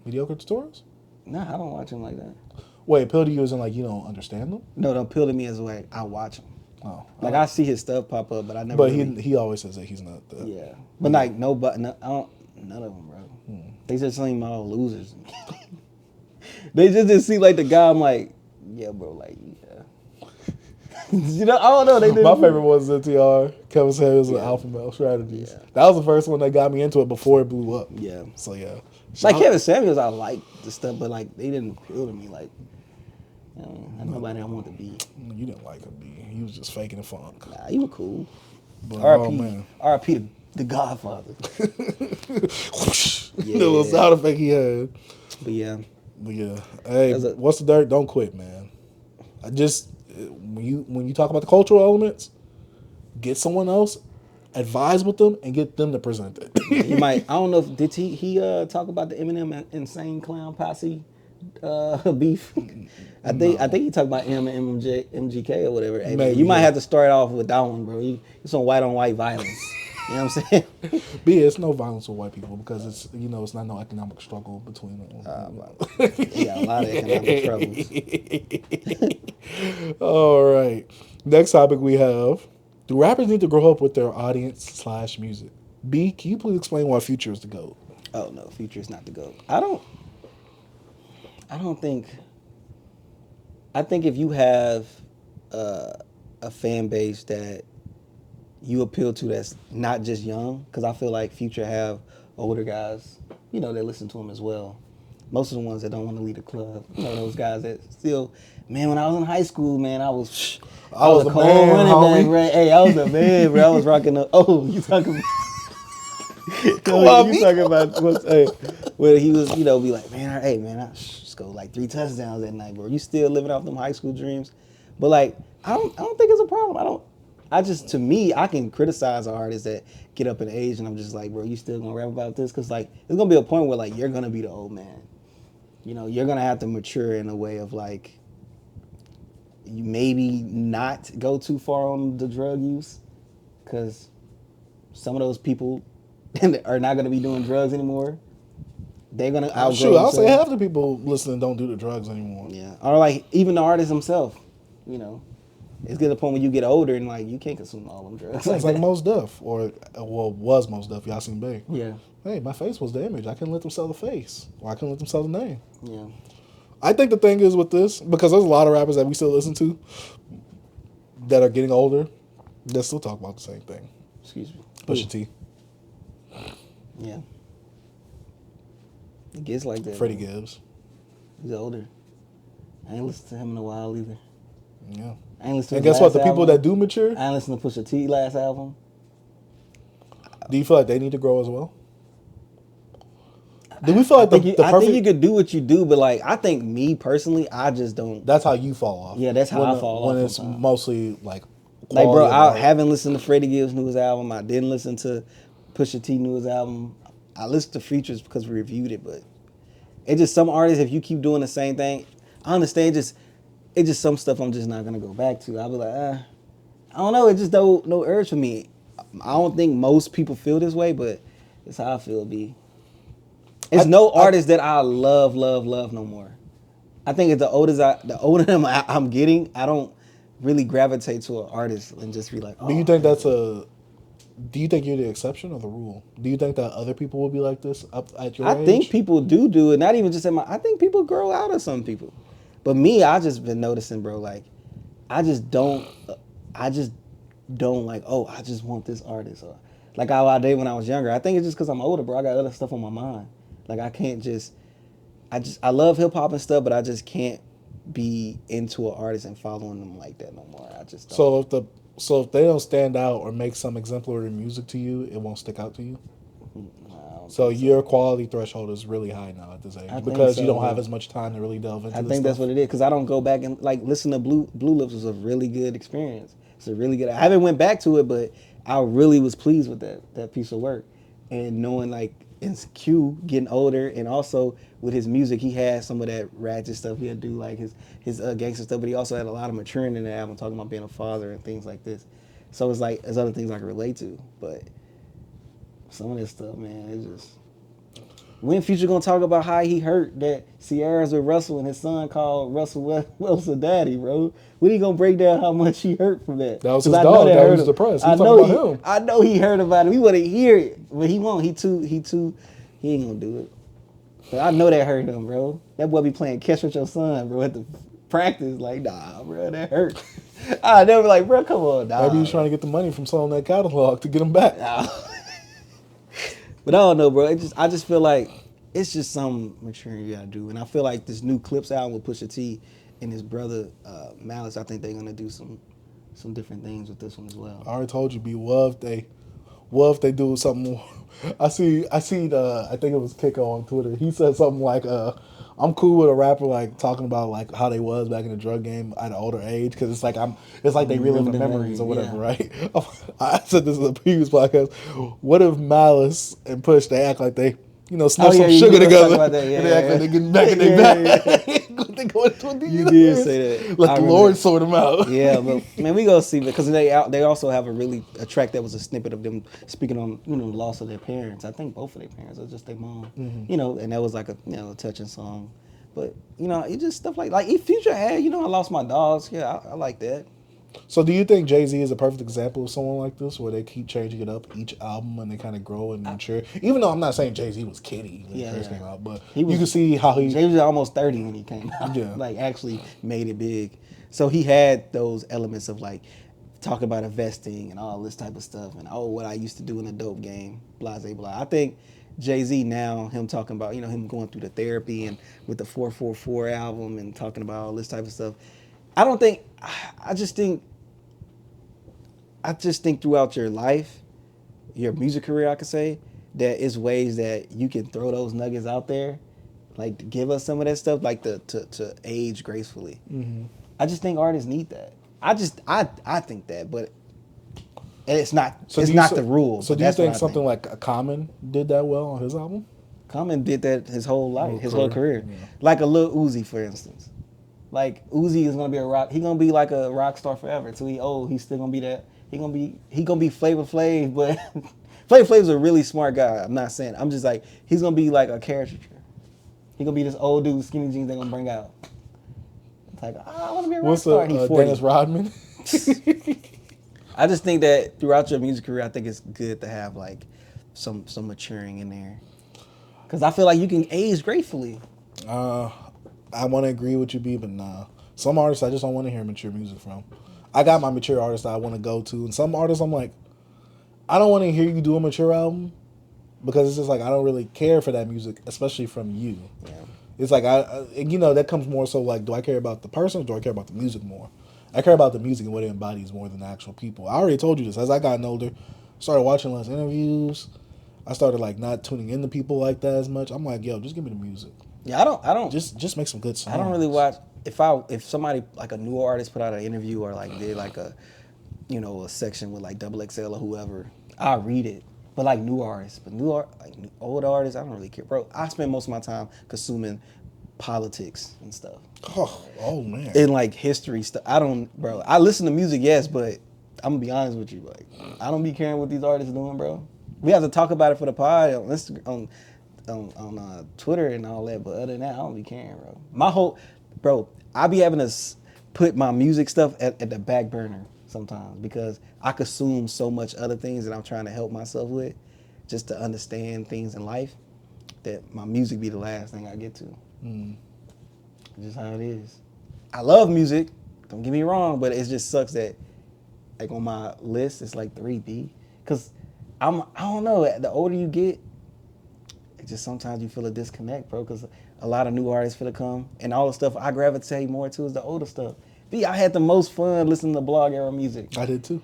Mediocre tutorials? Nah, I don't watch them like that. Wait, appeal to you isn't like you don't understand them? No, they appeal to me as like I watch them. Oh, like I see his stuff pop up, but I never. But he always says that he's not. Yeah, but like none of them, bro. They just seem all losers. They just seem like the guy. I'm like, yeah, bro. Like, yeah. You know, I don't know. They did. My favorite was NTR. Kevin Samuels and Alpha Male Strategies. Yeah. That was the first one that got me into it before it blew up. Yeah. So yeah. Like Kevin Samuels, I like the stuff, but like they didn't appeal to me. Like, you know, that's nobody I want to be. You didn't like him, B. He was just faking the funk. Nah, you were cool. But, R.I.P. R.I.P. the Godfather. The little sound effect he had. But yeah. Hey, what's the dirt? Don't quit, man. I just when you talk about the cultural elements, get someone else, advise with them, and get them to present it. You might. I don't know if did he talk about the Eminem Insane Clown Posse beef. I think he talked about him and MGK or whatever. Hey, man, you might have to start off with that one, bro. It's on white violence. You know what I'm saying? But yeah, it's no violence with white people because it's it's not no economic struggle between them. Yeah, a lot of economic troubles. All right. Next topic we have: do rappers need to grow up with their audience / music? B, can you please explain why Future is the GOAT? Oh no, Future is not the GOAT. I don't think. I think if you have a fan base that you appeal to that's not just young, because I feel like Future have older guys, that listen to him as well. Most of the ones that don't want to leave the club, those guys that still, man, when I was in high school, man, I was a cold running back, right? Hey, I was a man, bro. I was rocking the, you talking about, where he was, be like, man, hey, man, I scored like 3 touchdowns that night, bro. You still living off them high school dreams? But like, I don't think it's a problem. To me, I can criticize an artist that get up in age and I'm just like, bro, you still gonna rap about this? Cause like, there's gonna be a point where like, you're gonna be the old man. You're gonna have to mature in a way of like, you maybe not go too far on the drug use. Cause some of those people are not gonna be doing drugs anymore. They're gonna outgrow Shoot, I'll say half the people listening don't do the drugs anymore. Yeah, or like even the artist himself, It's get to the point when you get older and like you can't consume all them drugs. It's like Mos Def, was Mos Def, Yasin Bey. Yeah. Hey, my face was the image. I couldn't let them sell the face, or I couldn't let them sell the name. Yeah. I think the thing is with this, because there's a lot of rappers that we still listen to that are getting older that still talk about the same thing. Excuse me. Pusha T. Yeah. It gets like that. Freddie Gibbs. He's older. I ain't listened to him in a while either. Yeah. I ain't listened to and his guess what? last The people album. that do mature, I ain't listened to Pusha T last album. do you feel like they need to grow as well? Do we feel like I think you could do what you do, but like I think me personally, I just don't. That's how you fall off. Yeah, that's how I fall off. When it's mostly like bro, I haven't listened to Freddie Gibbs' newest album. I didn't listen to Pusha T newest album. I listened to Features because we reviewed it, but it's just some artists. If you keep doing the same thing, I understand. It's just some stuff I'm just not gonna go back to. I'll be like, I don't know. It's just no urge for me. I don't think most people feel this way, but it's how I feel. It's no artist that I love no more. I think it's the older I'm getting, I don't really gravitate to an artist and just be like, oh. Do you think you're the exception or the rule? Do you think that other people will be like this up at your age? I think people do it. Not even just I think people grow out of some people. But me, I just been noticing, bro, like, I just don't like, I just want this artist. Or like how I did when I was younger. I think it's just because I'm older, bro. I got other stuff on my mind. Like, I can't I love hip hop and stuff, but I just can't be into an artist and following them like that no more. I just don't. So if they don't stand out or make some exemplary music to you, it won't stick out to you? So your quality threshold is really high now at this age because you don't have as much time to really delve into this I think that's what it is, because I don't go back and like listen to Blue Lips was a really good experience. It's a really good. I haven't went back to it, but I really was pleased with that piece of work, and knowing like it's Q getting older, and also with his music, he had some of that ratchet stuff. He'd do like his gangster stuff, but he also had a lot of maturing in the album, talking about being a father and things like this. So it's like there's other things I can relate to, but some of this stuff, man, it's just. When Future gonna talk about how he hurt that Sierra's with Russell and his son called Russell Wilson daddy, bro? When he gonna break down how much he hurt from that? That was his dog that was depressed. I know he heard about it. We want to hear it, but he won't. He ain't gonna do it. But I know that hurt him, bro. That boy be playing catch with your son, bro, at the practice. Like, nah, bro, that hurt. They were like, bro, come on, dog. Maybe he's trying to get the money from selling that catalog to get him back. But I don't know, bro. I just feel like it's just some maturing you gotta do. And I feel like this new Clips album with Pusha T and his brother Malice, I think they're gonna do some different things with this one as well. I already told you, what if they do something more? I think it was Kiko on Twitter. He said something like, I'm cool with a rapper like talking about like how they was back in the drug game at an older age, because it's like they relive the memories or whatever, right? I said this in the previous podcast. What if Malice and Push, they act like they sniff some sugar together, and they act like they getting back in their back. They go into a deal. You did say that. Let the Lord sort them out. Yeah, but man, we gonna see, because they also have a track that was a snippet of them speaking on the loss of their parents. I think both of their parents, or just their mom. Mm-hmm. And that was like a touching song. But it just stuff like Future had, I lost my dogs. Yeah, I like that. So do you think Jay-Z is a perfect example of someone like this, where they keep changing it up each album and they kind of grow and mature? Even though I'm not saying Jay-Z was kiddie when he first came out, but you can see how Jay was almost 30 when he came out. Yeah. Actually made it big. So he had those elements of talk about investing and all this type of stuff, and what I used to do in the dope game, blah, blah, blah. I think Jay-Z now, him talking about, him going through the therapy and with the 444 album and talking about all this type of stuff. I just think throughout your life, your music career, I could say, that is ways that you can throw those nuggets out there, to give us some of that stuff, to age gracefully. Mm-hmm. I just think artists need that. I think that, but it's not the rule. So do you think something like Common did that well on his album? Common did that his whole life, his whole career. Yeah. Like a Lil Uzi, for instance. Like Uzi is gonna be he gonna be like a rock star forever till he old. He's still gonna be that. He gonna be Flavor Flav, but Flavor Flav's a really smart guy. I'm not saying. I'm just he's gonna be like a caricature. He gonna be this old dude with skinny jeans they're gonna bring out. It's I want to be a rock star. He's 40. Dennis Rodman. I just think that throughout your music career, I think it's good to have some maturing in there, because I feel like you can age gracefully. I want to agree with you, B, but nah. Some artists I just don't want to hear mature music from. I got my mature artists that I want to go to, and some artists I'm like, I don't want to hear you do a mature album, because it's just I don't really care for that music, especially from you. Yeah. It's that comes more so do I care about the person, or do I care about the music more? I care about the music and what it embodies more than the actual people. I already told you this. As I gotten older, started watching less interviews. I started not tuning into people like that as much. I'm like, yo, just give me the music. Yeah, I don't just make some good songs. I don't really watch if somebody a new artist put out an interview or did a section with XXL or whoever, I'll read it. But new artists, old artists, I don't really care, bro. I spend most of my time consuming politics and stuff. Oh man. And history stuff. I listen to music, yes, but I'm gonna be honest with you, I don't be caring what these artists doing, bro. We have to talk about it for the pod on Instagram, on Twitter and all that, but other than that, I don't be caring, bro. I be having to put my music stuff at the back burner sometimes, because I consume so much other things that I'm trying to help myself with, just to understand things in life, that my music be the last thing I get to. Just how it is. I love music, don't get me wrong, but it just sucks that on my list it's 3B, because I don't know, the older you get, just sometimes you feel a disconnect, bro, because a lot of new artists feel to come, and all the stuff I gravitate more to is the older stuff. I had the most fun listening to blog era music. I did too.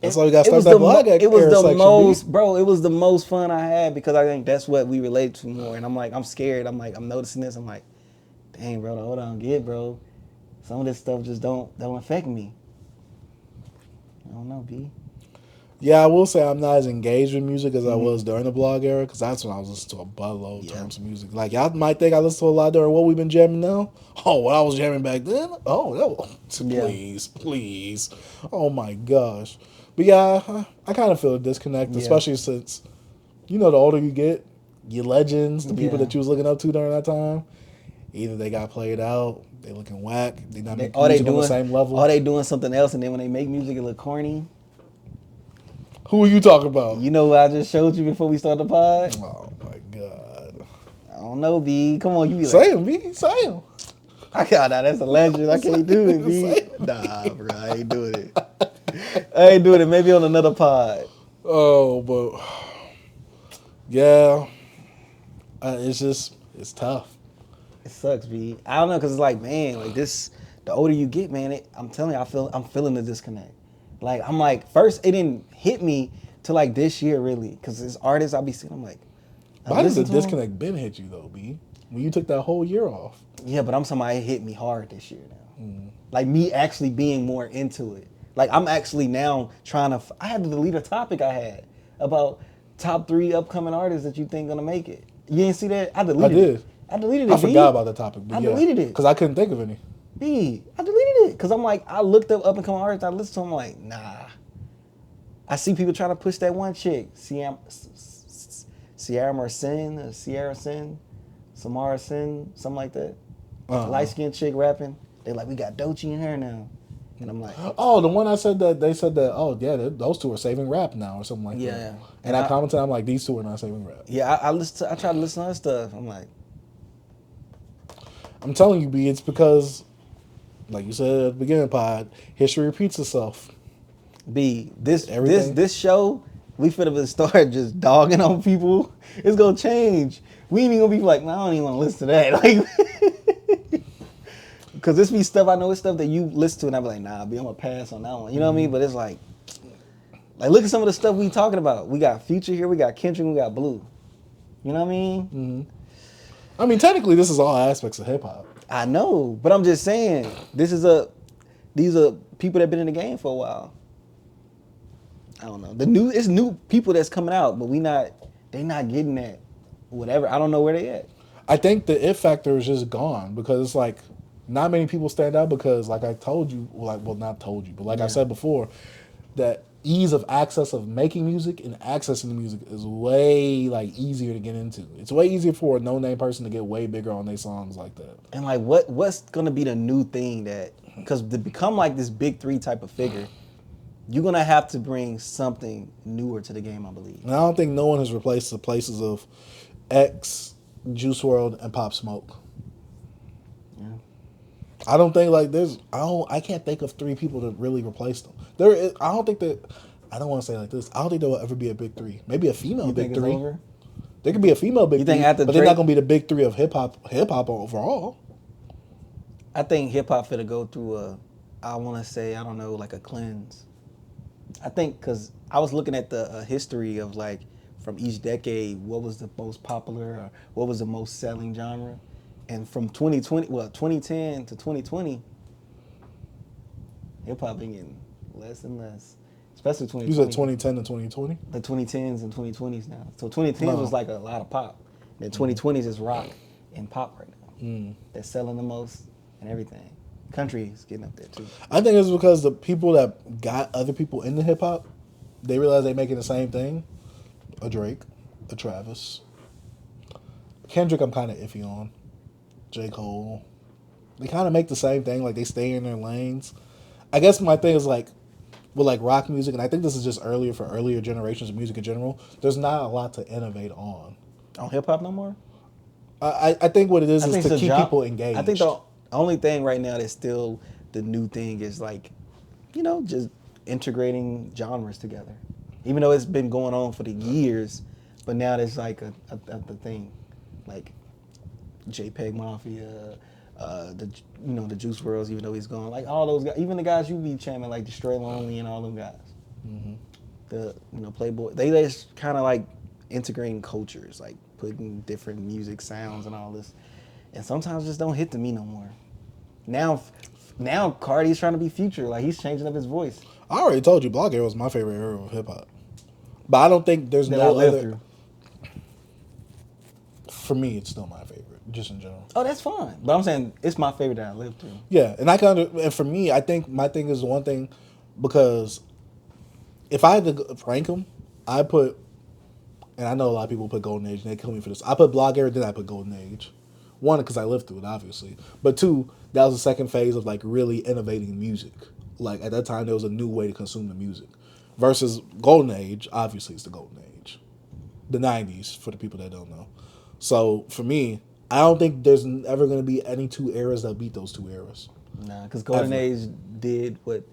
That's why we got to start that blog era It was the section, most, bro. It was the most fun I had, because I think that's what we relate to more. And I'm scared. I'm noticing this. I'm like, dang, bro, the older I get, bro, some of this stuff just don't affect me. I don't know, B. Yeah, I will say I'm not as engaged with music as I was during the blog era, because that's when I was listening to a buttload of terms of music. Y'all might think I listen to a lot during what we've been jamming now. Oh, what I was jamming back then? Oh, please. Oh, my gosh. But yeah, I kind of feel a disconnect, especially since, the older you get, your legends, the people that you was looking up to during that time, either they got played out, they looking whack, they not making music on the same level. Or they doing something else, and then when they make music, it look corny. Who are you talking about? You know what I just showed you before we started the pod? Oh, my God. I don't know, B. Come on, you be say him, B. Say him. That's a legend. I can't do it, B. Nah, bro, I ain't doing it. I ain't doing it. Maybe on another pod. Oh, but yeah, it's tough. It sucks, B. I don't know, cause it's like, man, like this. The older you get, man, I'm telling you, I'm feeling the disconnect. Like I'm like, first it didn't hit me till like this year, really, cause as artists I be seeing, I'm like, Why does the disconnect been hit you though, B? When you took that whole year off. Yeah, but I'm talking about it hit me hard this year now. Like me actually being more into it. Like I'm actually now trying to. I had to delete a topic I had about top 3 upcoming artists that you think gonna make it. You didn't see that? I deleted it. I deleted it. I forgot about the topic. But I deleted it because I couldn't think of any. I deleted it because I'm like, I looked up and coming artists. I listened to them, I'm like, nah. I see people trying to push that one chick, Sierra Marcin, Sierra Sin, Samara Sin, something like that. Light skinned chick rapping. They're like, we got Doechii in here now. And I'm like, oh, the one I said that they said that, oh yeah, those two are saving rap now or something like that. Yeah. And I commented, I'm like, these two are not saving rap. Yeah, I try to listen to other stuff. I'm like, I'm telling you, B, it's because, like you said at the beginning pod, history repeats itself. B, this show, we finna start just dogging on people. It's gonna change. We ain't even gonna be like, I don't even want to listen to that. Like, because this be stuff I know, it's stuff that you listen to, and I be like, nah, B, I'm gonna pass on that one. You know what I mean? But it's like look at some of the stuff we talking about. We got Future here, we got Kendrick, we got Blue. You know what I mean? Mm-hmm. I mean, technically, this is all aspects of hip hop. I know, but I'm just saying, these are people that been in the game for a while. I don't know. It's new people that's coming out, but they not getting that. Whatever. I don't know where they at. I think the it factor is just gone because it's like not many people stand out because, like I told you, not told you, but like I said before, that ease of access of making music and accessing the music is way like easier to get into. It's way easier for a no-name person to get way bigger on their songs like that. And like what's gonna be the new thing that, because to become like this big 3 type of figure, you're gonna have to bring something newer to the game, I believe. And I don't think no one has replaced the places of X, Juice WRLD, and Pop Smoke. Yeah. I don't think like I can't think of 3 people to really replace them. I don't want to say it like this. I don't think there will ever be a big 3. Maybe a female big 3. Over? There could be a female big 3, but they're not gonna be the big 3 of hip hop overall. I think hip hop finna go through I want to say, I don't know, like a cleanse. I think because I was looking at the history of like from each decade, what was the most popular or what was the most selling genre, and from 2010 to 2020, hip hop been getting less and less, especially 2020. You said 2010 to 2020? The 2010s and 2020s now. So 2010s was like a lot of pop. Then 2020s is rock and pop right now. That's selling the most and everything. Country is getting up there too. I think it's because the people that got other people into hip hop, they realize they making the same thing. A Drake, a Travis. Kendrick I'm kind of iffy on. J. Cole. They kind of make the same thing, like they stay in their lanes. I guess my thing is like, with like rock music, and I think this is just earlier for earlier generations of music in general, there's not a lot to innovate on. On hip hop no more? I think what it is to keep people engaged. I think the only thing right now that's still the new thing is like, just integrating genres together. Even though it's been going on for the years, but now there's like a thing. Like JPEGMAFIA, the Juice WRLDs, even though he's gone. Like all those guys, even the guys you be chanting, like the Stray Lonely and all them guys. Mm-hmm. The Playboy, they just kind of like integrating cultures, like putting different music sounds and all this. And sometimes just don't hit to me no more. Now Cardi's trying to be Future, like he's changing up his voice. I already told you Block Era was my favorite era of hip hop. But I don't think there's no other. For me, it's still my favorite, just in general. Oh, that's fine. But I'm saying it's my favorite that I lived through. Yeah, and and for me, I think my thing is the one thing, because if I had to rank them, I put, and I know a lot of people put Golden Age, and they kill me for this. I put Block Era, then I put Golden Age. 1, because I lived through it, obviously. But 2, that was the second phase of like really innovating music. Like at that time, there was a new way to consume the music. Versus Golden Age, obviously it's the Golden Age. The 90s, for the people that don't know. So for me, I don't think there's ever going to be any 2 eras that beat those 2 eras. Nah, because Golden Age did what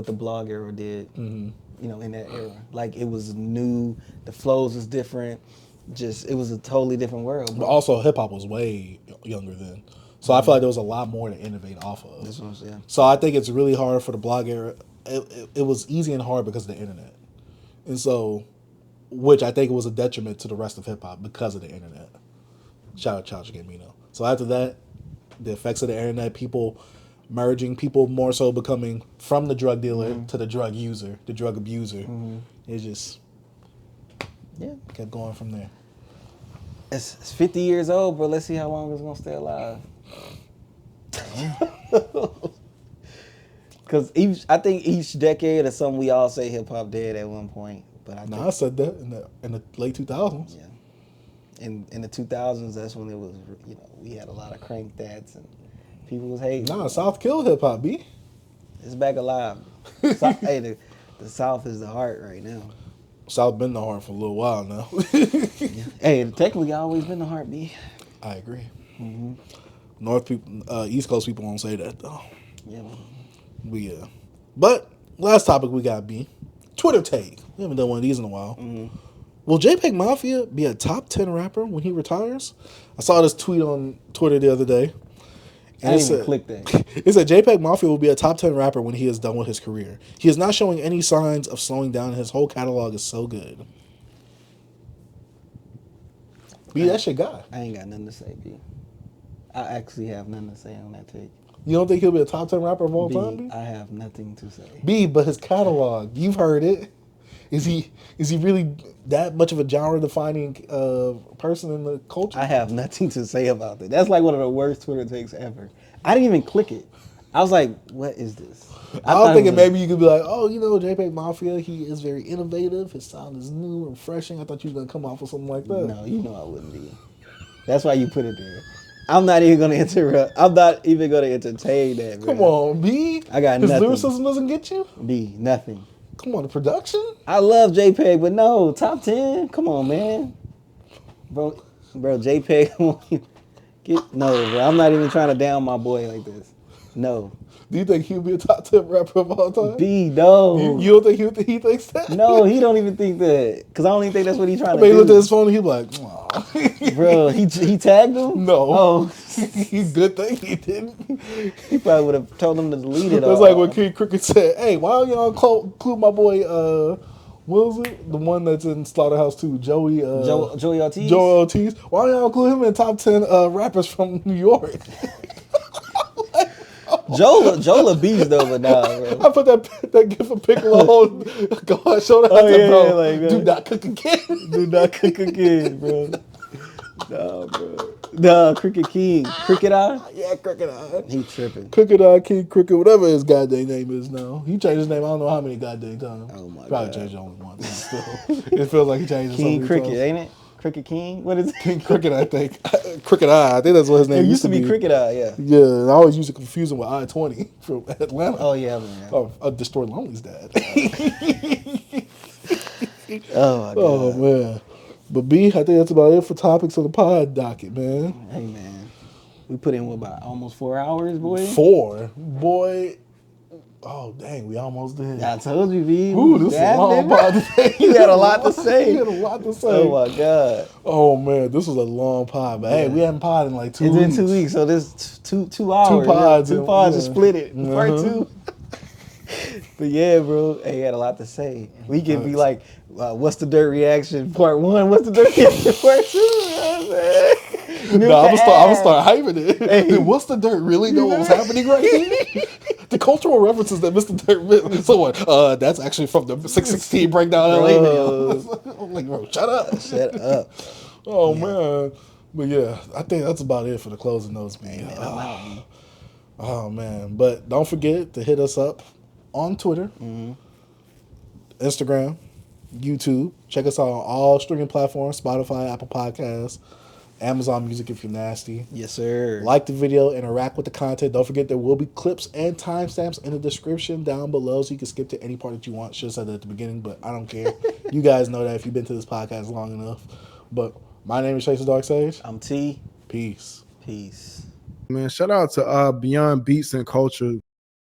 the blog era did. You know, in that era, like it was new. The flows was different. Just it was a totally different world. But also, hip hop was way younger then, so I feel like there was a lot more to innovate off of. This one's, yeah. So I think it's really hard for the blog era. It was easy and hard because of the internet, and so, which I think was a detriment to the rest of hip hop because of the internet. Shout out Childish Gambino. So after that, the effects of the internet, people merging, people more so becoming from the drug dealer to the drug user, the drug abuser. It just kept going from there. It's 50 years old, bro. Let's see how long it's gonna stay alive. Because I think each decade or something, we all say hip hop dead at one point. But I said that in the late 2000s. Yeah. In the 2000s, that's when it was, you know, we had a lot of crank dads and people was hating. Nah, South killed hip hop, B. It's back alive. Hey, the South is the heart right now. South been the heart for a little while now. Hey, technically always been the heart, B. I agree. North people, East Coast people won't say that though. Yeah, man. But last topic we got, B. Twitter take. We haven't done one of these in a while. Will JPEGMAFIA be a top 10 rapper when he retires? I saw this tweet on Twitter the other day. And I didn't even click that. It said JPEGMAFIA will be a top 10 rapper when he is done with his career. He is not showing any signs of slowing down. His whole catalog is so good. B, that's your guy. I ain't got nothing to say, B. I actually have nothing to say on that take. You don't think he'll be a top 10 rapper of all B, time, B? I have nothing to say. B, but his catalog, you've heard it. Is he really that much of a genre-defining person in the culture? I have nothing to say about that. That's like one of the worst Twitter takes ever. I didn't even click it. I was like, what is this? I was thinking maybe you could be like, oh, you know, JPEGMAFIA, he is very innovative. His sound is new and refreshing. I thought you was going to come off with something like that. No, you know I wouldn't be. That's why you put it there. I'm not even going to interrupt. I'm not even going to entertain that, bro. Come on, B. I got His nothing. lyricism doesn't get you? B, nothing. Come on, the production? I love JPEG, but no, top 10? Come on, man. Bro, JPEG, no, bro. I'm not even trying to down my boy like this. No. Do you think he'll be a top 10 rapper of all time? B, no. You don't think he thinks that? No, he don't even think that. Because I don't even think that's what he's trying to do. He looked at his phone and he like, oh. Bro, he tagged him? No. Oh. Good thing he didn't. He probably would have told him to delete it. That's like when King Cricket said, hey, why don't y'all include my boy, what was it? The one that's in Slaughterhouse 2, Joey Ortiz? Joey Ortiz. Why don't y'all include him in top 10 rappers from New York? Joel a beast though, but nah, bro. I put that gif of Piccolo go on, show that bro. Like, do not cook again. Do not cook again, bro. Nah, bro. Nah, Cricket King. Cricket Eye? Yeah, Cricket Eye. He tripping. Cricket Eye, King Cricket, whatever his goddamn name is now. He changed his name I don't know how many goddamn times. Oh my Probably God. changed it only once. Still. It feels like he changed it so King many Cricket, times. ain't it? Cricket King? What is it? King Cricket, I think. Cricket Eye. I think that's what his name It used to be Cricket Eye, yeah. Yeah, and I always used to confuse him with I-20 from Atlanta. Oh, yeah, man. Oh, Destroy Lonely's dad. Oh, my God. Oh, man. But B, I think that's about it for topics on the pod docket, man. Hey, man. We put in, what, about almost 4 hours, boy? 4? Boy. Oh, dang, we almost did. I told you, B. Ooh, this is a long pod today. You had a lot to say. You had a lot to say. Oh, my God. Oh, man, this was a long pod. But hey, we haven't pod in like 2 weeks. It's been 2 weeks, so this 2 hours. 2 pods. Two pods to Yeah. split it. Part Uh-huh. 2. But yeah, bro, hey, he had a lot to say. We can be like, what's the dirt reaction? Part 1. What's the dirt reaction? Part 2. You know what I'm saying? No, I'm gonna start hyping it. Hey. Did What's the Dirt really know what was happening right here? The cultural references that Mr. Dirt made. So what? That's actually from the 616 breakdown LA video. I'm like, bro, shut up. Shut up. Oh, man. But yeah, I think that's about it for the closing notes, man. Man, I'm out, man. Oh, man. But don't forget to hit us up on Twitter, Instagram, YouTube. Check us out on all streaming platforms, Spotify, Apple Podcasts, Amazon Music if you're nasty. Yes, sir. Like the video, interact with the content. Don't forget there will be clips and timestamps in the description down below so you can skip to any part that you want. Should have said that at the beginning, but I don't care. You guys know that if you've been to this podcast long enough. But my name is Chase Dark Sage. I'm T. Peace. Peace. Man, shout out to Beyond Beats and Culture.